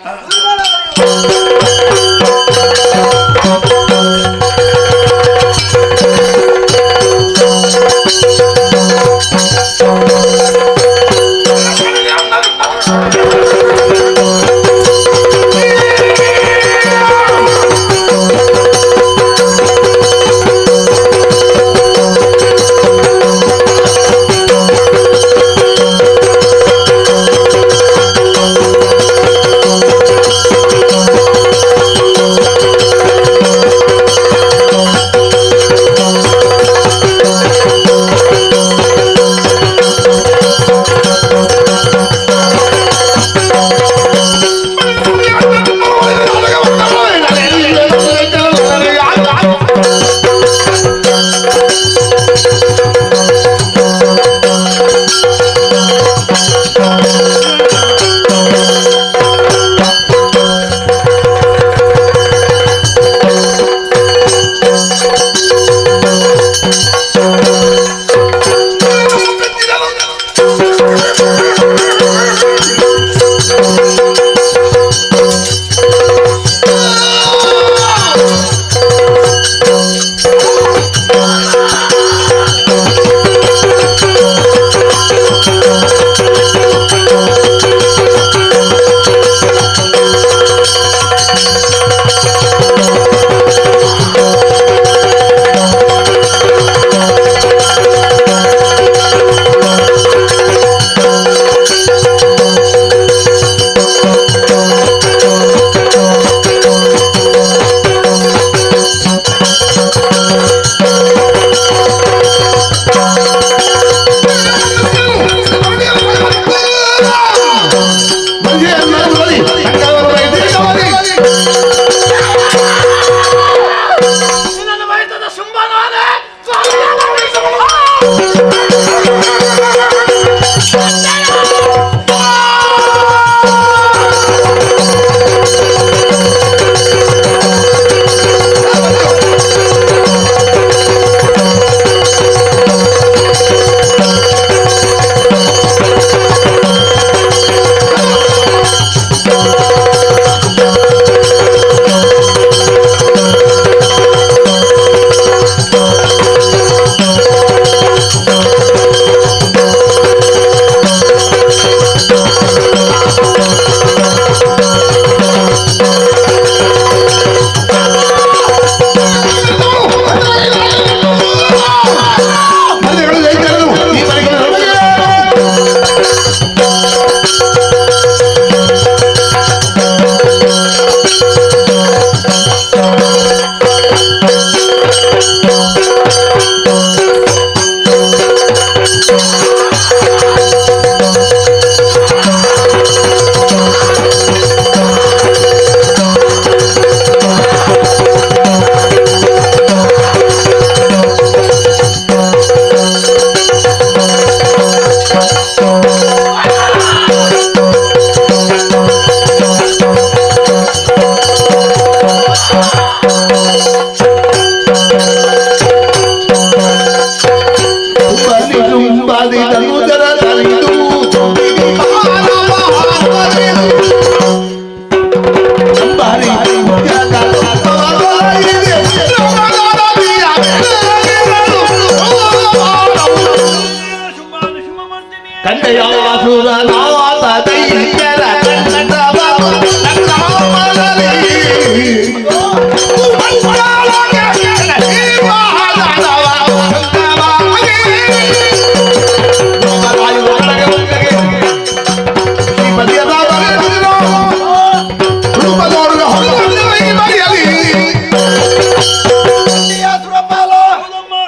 ಸುರನಾಥ ದೈತ್ಯರ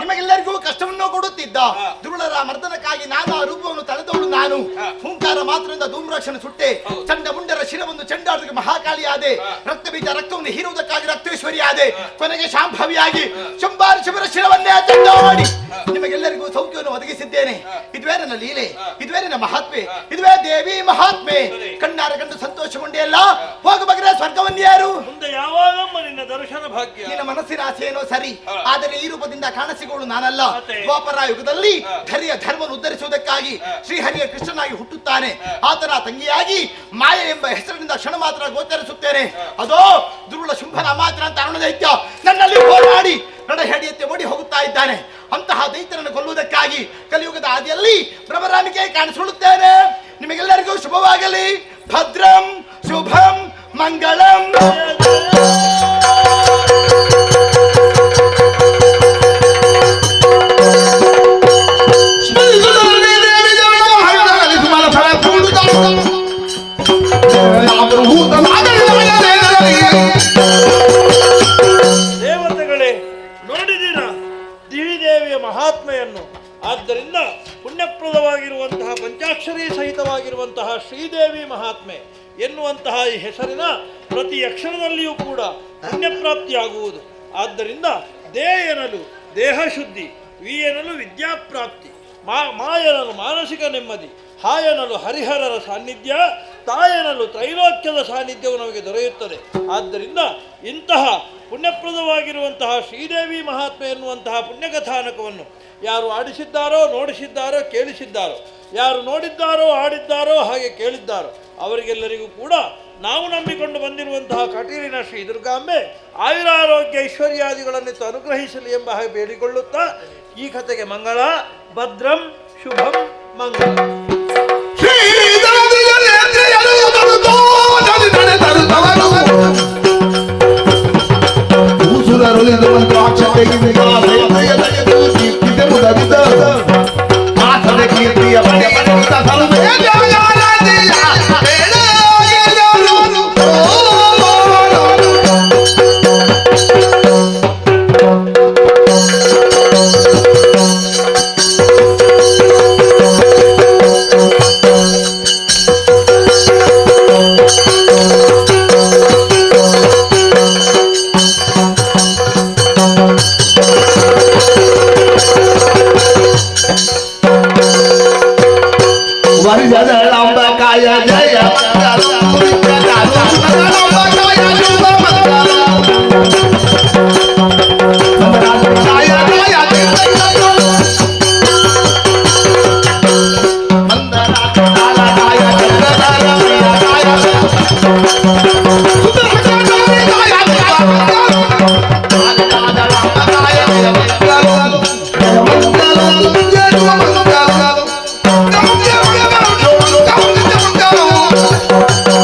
ನಿಮಗೆಲ್ಲರಿಗೂ ಕಷ್ಟವನ್ನು ಕೊಡುತ್ತಿದ್ದ ದುರುಳರ ಮರ್ದನಕ್ಕಾಗಿ ನಾನಾ ರೂಪವನ್ನು ತಳೆದವಳು ನಾನು. ಹೂಂಕಾರ ಮಾತ್ರದಿಂದ ಧೂಮ್ರಾಕ್ಷನ ಸುಟ್ಟೆ, ಚಂಡ ಮುಂಡರ ಶಿರವನ್ನು ಚೆಂಡಾಡೋದಕ್ಕೆ ಮಹಾಕಾಳಿಯಾದೆ, ರಕ್ತ ಬೀಜ ರಕ್ತವನ್ನು ಹೀರುವುದಕ್ಕಾಗಿ ರಕ್ತೇಶ್ವರಿಯಾದೆ, ಕೊನೆಗೆ ಶಾಂಭವಿಯಾಗಿ ಶಂಭಾರಿ ಶಿವರ ಶಿರವನ್ನೇ ಚೆಂಡಾಡಿ ನಿಮಗೆಲ್ಲರಿಗೂ ಸೌಖ್ಯವನ್ನು ಒದಗಿಸಿದ್ದೇನೆ. ಇದುವೇ ನನ್ನ ಲೀಲೆ, ಇದುವೇ ನನ್ನ ಮಹಾತ್ಮೆ, ಇದುವೇ ದೇವಿ ಮಹಾತ್ಮೆ. ಕಣ್ಣಾರ ಕಂಡು ಸಂತೋಷಗೊಂಡೆ ಅಲ್ಲ, ಹೋಗ ಬಗೆರೆ ಸ್ವರ್ಗವನ್ನೇರು. ಮುಂದೆ ಯಾವಾಗಮ್ಮ ನಿನ್ನ ದರ್ಶನ ಭಾಗ್ಯ? ನಿನ್ನ ಮನಸ್ಸಿನ ಆಸೆ ಏನೋ ಸರಿ, ಆದರೆ ಈ ರೂಪದಿಂದ ಕಾಣಿಸಿಕೊಳ್ಳು ನಾನಲ್ಲ. ದ್ವಾಪರ ಯುಗದಲ್ಲಿ ಹರಿಯ ಧರ್ಮವನ್ನು ಉದ್ಧರಿಸುವುದಕ್ಕಾಗಿ ಶ್ರೀಹರಿಯ ಕೃಷ್ಣನಾಗಿ ಹುಟ್ಟುತ್ತಾನೆ. ಆತನ ತಂಗಿಯಾಗಿ ಮಾಯ ಎಂಬ ಹೆಸರಿನಿಂದ ಕ್ಷಣ ಮಾತ್ರ ಗೋಚರಿಸುತ್ತೇನೆ. ಅದೋ ದುರುಳ ಶುಂಭನ ಮಾತ್ರ ಅಂತ ಅರುಣ ದೈತ್ಯ ನನ್ನಲ್ಲಿ ಹೋರಾಡಿ ನಡಹೇಡಿಯಂತೆ ಓಡಿ ಹೋಗುತ್ತಾ ಇದ್ದಾನೆ. ಅಂತಹ ದೈತ್ಯರನ್ನು ಕೊಲ್ಲುವುದಕ್ಕಾಗಿ ಕಲಿಯುಗದ ಆದಿಯಲ್ಲಿ ಭ್ರಮರಾಮಿಗೆ ಕಾಣಿಸಿಕೊಳ್ಳುತ್ತೇನೆ. ನಿಮಗೆಲ್ಲರಿಗೂ ಶುಭವಾಗಲಿ. ಭದ್ರಂ ಶುಭಂ ಮಂಗಳಂ. ದೇವತೆಗಳೇ, ನೋಡಿದ್ದೀರಾ ದೇವಿದೇವಿಯ ಮಹಾತ್ಮೆಯನ್ನು? ಆದ್ದರಿಂದ ಪುಣ್ಯಪ್ರದವಾಗಿರುವಂತಹ ಪಂಚಾಕ್ಷರಿ ಸಹಿತವಾಗಿರುವಂತಹ ಶ್ರೀದೇವಿ ಮಹಾತ್ಮೆ ಎನ್ನುವಂತಹ ಈ ಹೆಸರಿನ ಪ್ರತಿ ಅಕ್ಷರದಲ್ಲಿಯೂ ಕೂಡ ಪುಣ್ಯಪ್ರಾಪ್ತಿಯಾಗುವುದು. ಆದ್ದರಿಂದ ದೇ ಎನ್ನಲು ದೇಹ ಶುದ್ಧಿ, ವಿ ಎನ್ನಲು ವಿದ್ಯಾಪ್ರಾಪ್ತಿ, ಮಾಯನಲು ಮಾನಸಿಕ ನೆಮ್ಮದಿ, ಹಾಯನಲು ಹರಿಹರರ ಸಾನ್ನಿಧ್ಯ, ತಾಯನಲು ತ್ರೈಲೋಕ್ಯದ ಸಾನ್ನಿಧ್ಯವು ನಮಗೆ ದೊರೆಯುತ್ತದೆ. ಆದ್ದರಿಂದ ಇಂತಹ ಪುಣ್ಯಪ್ರದವಾಗಿರುವಂತಹ ಶ್ರೀದೇವಿ ಮಹಾತ್ಮೆ ಎನ್ನುವಂತಹ ಪುಣ್ಯಕಥಾನಕವನ್ನು ಯಾರು ಆಡಿಸಿದ್ದಾರೋ, ನೋಡಿಸಿದ್ದಾರೋ, ಕೇಳಿಸಿದ್ದಾರೋ, ಯಾರು ನೋಡಿದ್ದಾರೋ, ಆಡಿದ್ದಾರೋ, ಹಾಗೆ ಕೇಳಿದ್ದಾರೋ ಅವರಿಗೆಲ್ಲರಿಗೂ ಕೂಡ ನಾವು ನಂಬಿಕೊಂಡು ಬಂದಿರುವಂತಹ ಕಟೀಲಿನ ಶ್ರೀ ದುರ್ಗಾಂಬೆ ಆಯುರಾರೋಗ್ಯ ಐಶ್ವರ್ಯಾದಿಗಳನ್ನಿತ್ತು ಅನುಗ್ರಹಿಸಲಿ ಎಂಬ ಹಾಗೆ ಬೇಡಿಕೊಳ್ಳುತ್ತಾ ಈ ಕಥೆಗೆ ಮಂಗಳ. ಭದ್ರಂ ಶುಭಂ ಮಂಗಳ. Go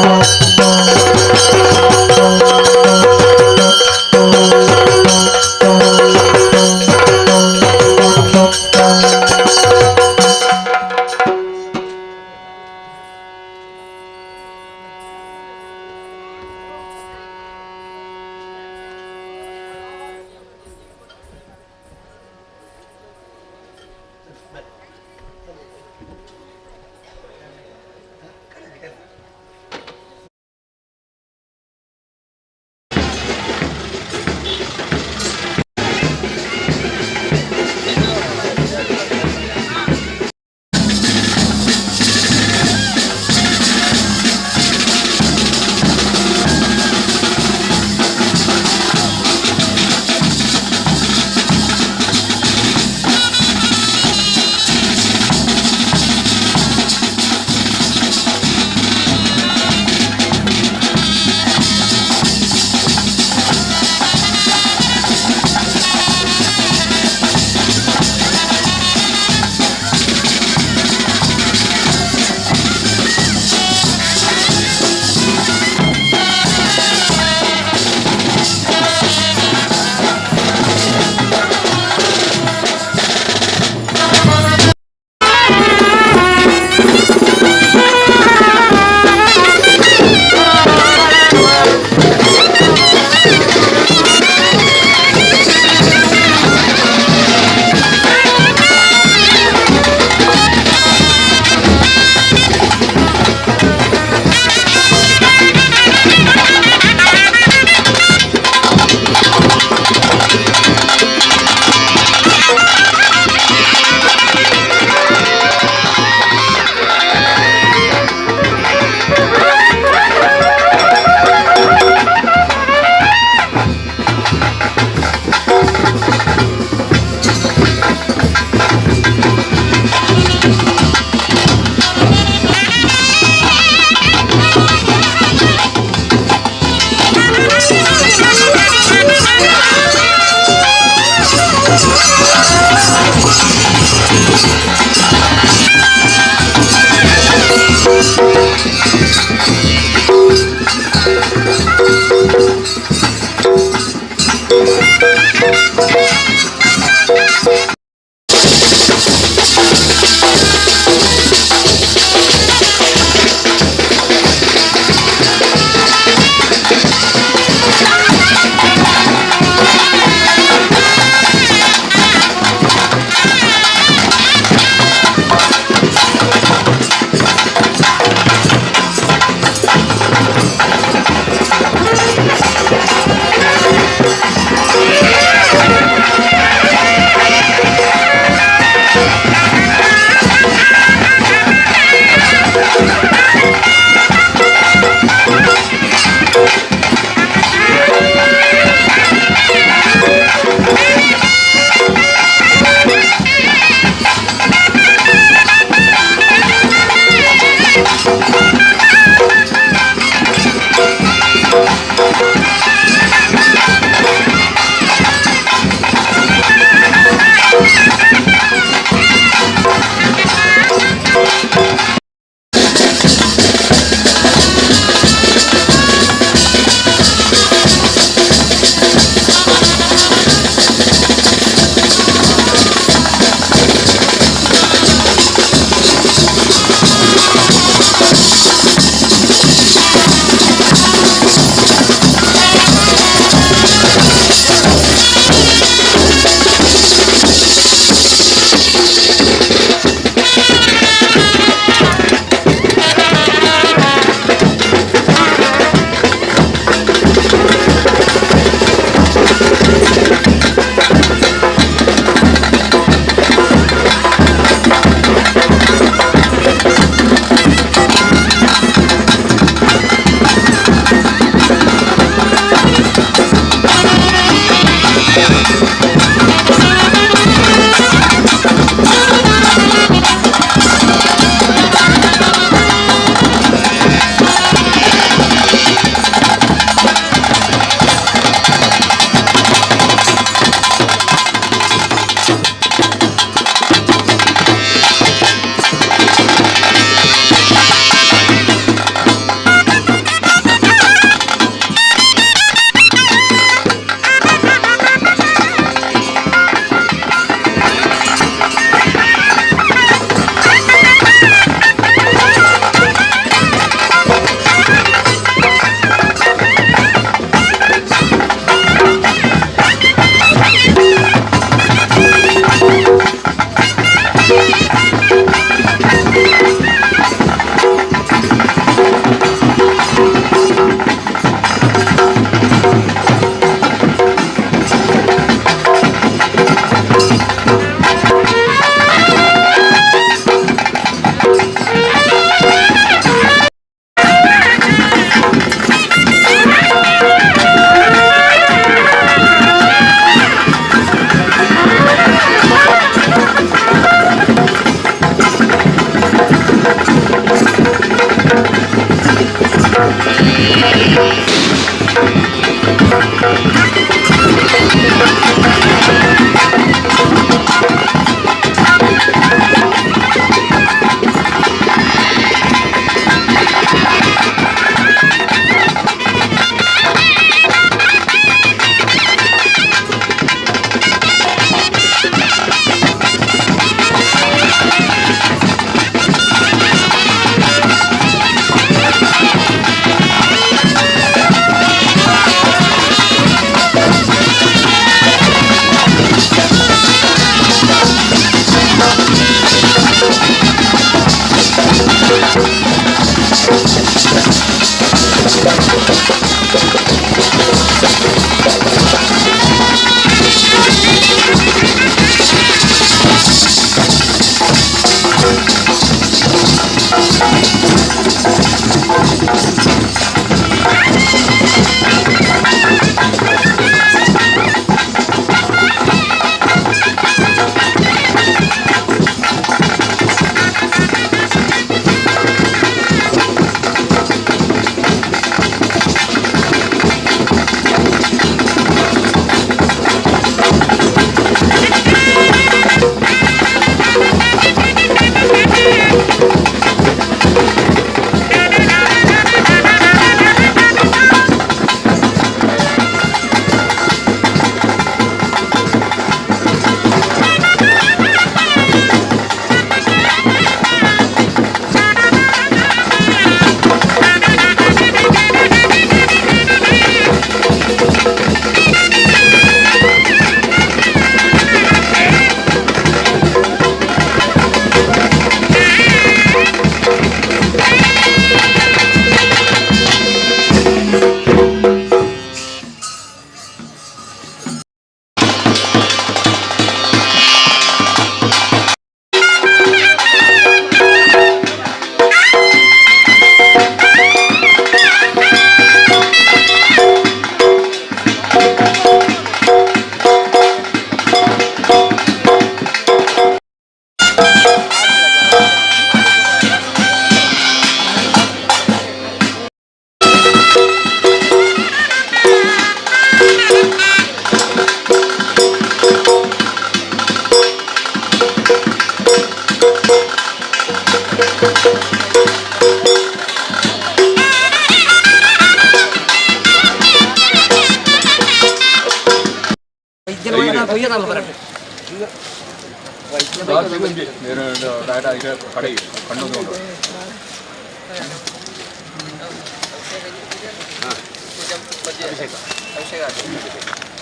Yeah.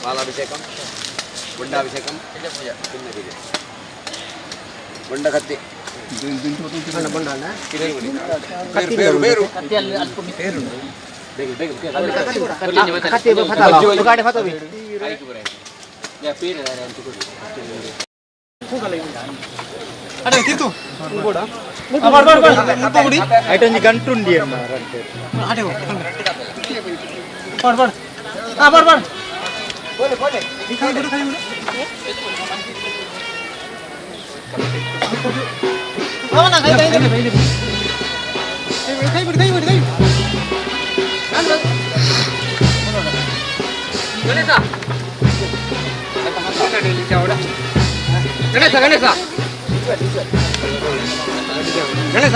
పాలాభిషేకం, గుండాభిషేకం, గుండకత్తి, గంటుండి ಗಣೇಶ ಗಣೇಶ ಗಣೇಶ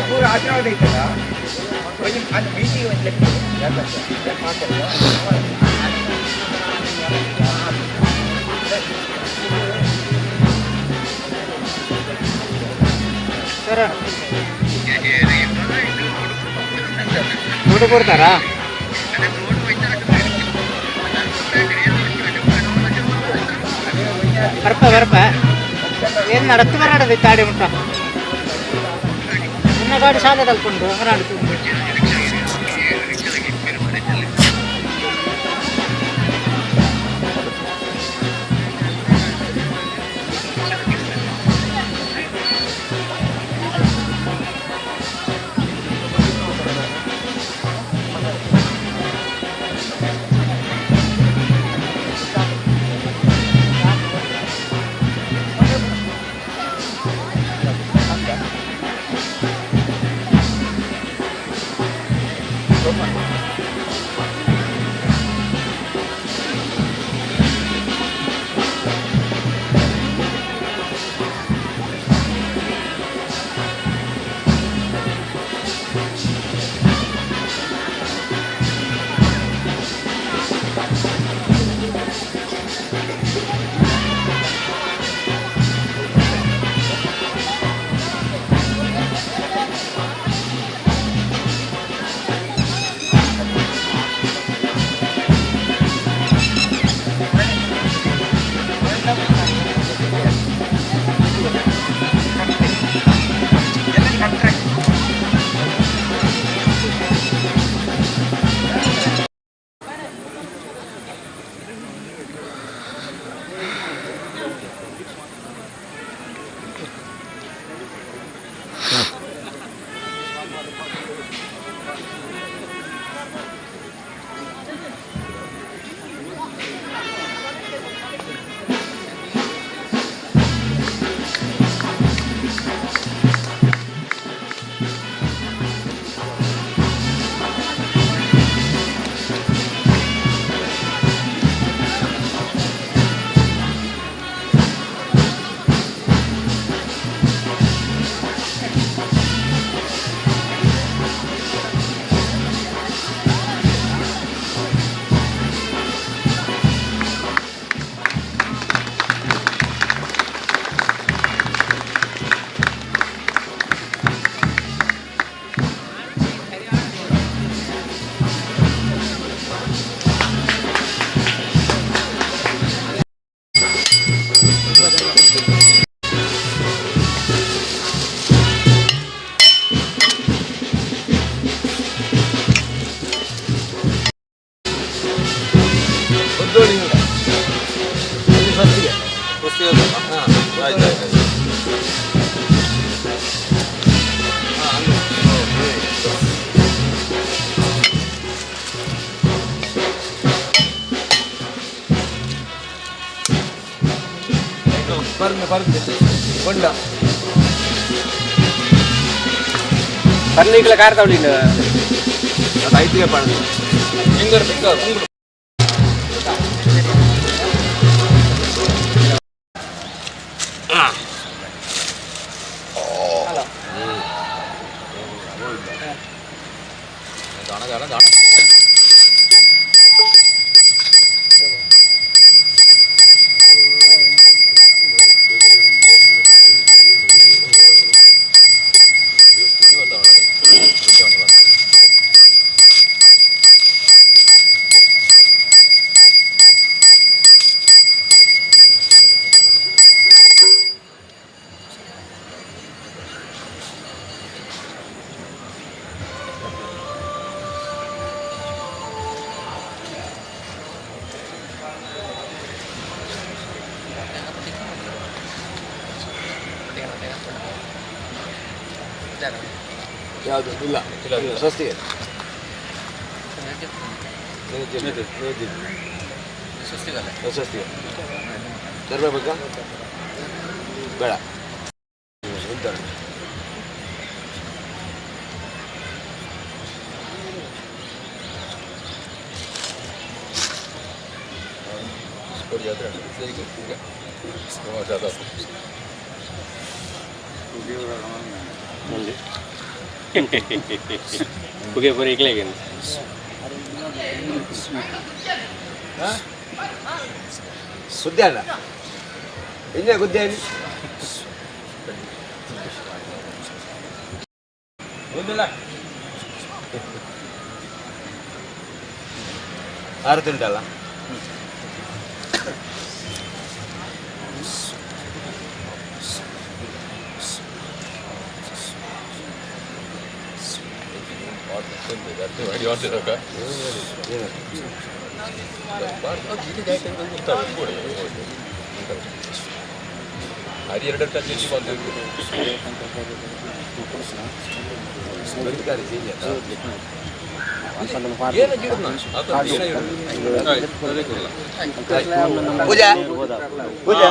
ಪೂರ ಆಶೀರ್ವಾದ ಐತಲ್ಲ ಅದು ಬೀಚಿಗೆ ಒಂದು ನೋಡು ಕೊಡ್ತಾರಾ ಬರ್ಪ ಏನು ನಡತ್ತು ಬರಾಡದೆ ತಾಡಿ ಮುಟ್ಟ ನಿನ್ನ ಗಾಡಿ ಶಾಲೆ ತಲ್ಕೊಂಡು ಹಂಗ ನಡ್ಕೊಂಡು ಕೊಂಡ ಬರ್ಲಿಕ್ಕೆ ಕಾರ್ ತಗೊಳ್ಳಿ ಅದು ಐತಿಗೆ ಪಾಡ ಫಿಂಗರ್ ಫಿಂಗರ್ ಯಾವುದು ಇಲ್ಲ ಸ್ವಸ್ತಿಗೆ ಸ್ವಸ್ತಿಗೆ ತರಬೇಕಾ ಬೇಡ Bukan beri lagi kan? Sudah lah. Ini aku dah ni. Sudah lah. Arthur dah lah. ಗಾಡಿ ಮಾಡ್ತಿರೋಕ ಅದು ಎರಡು ಟಚ್ ಬಂದು ಪೂಜಾ ಪೂಜಾ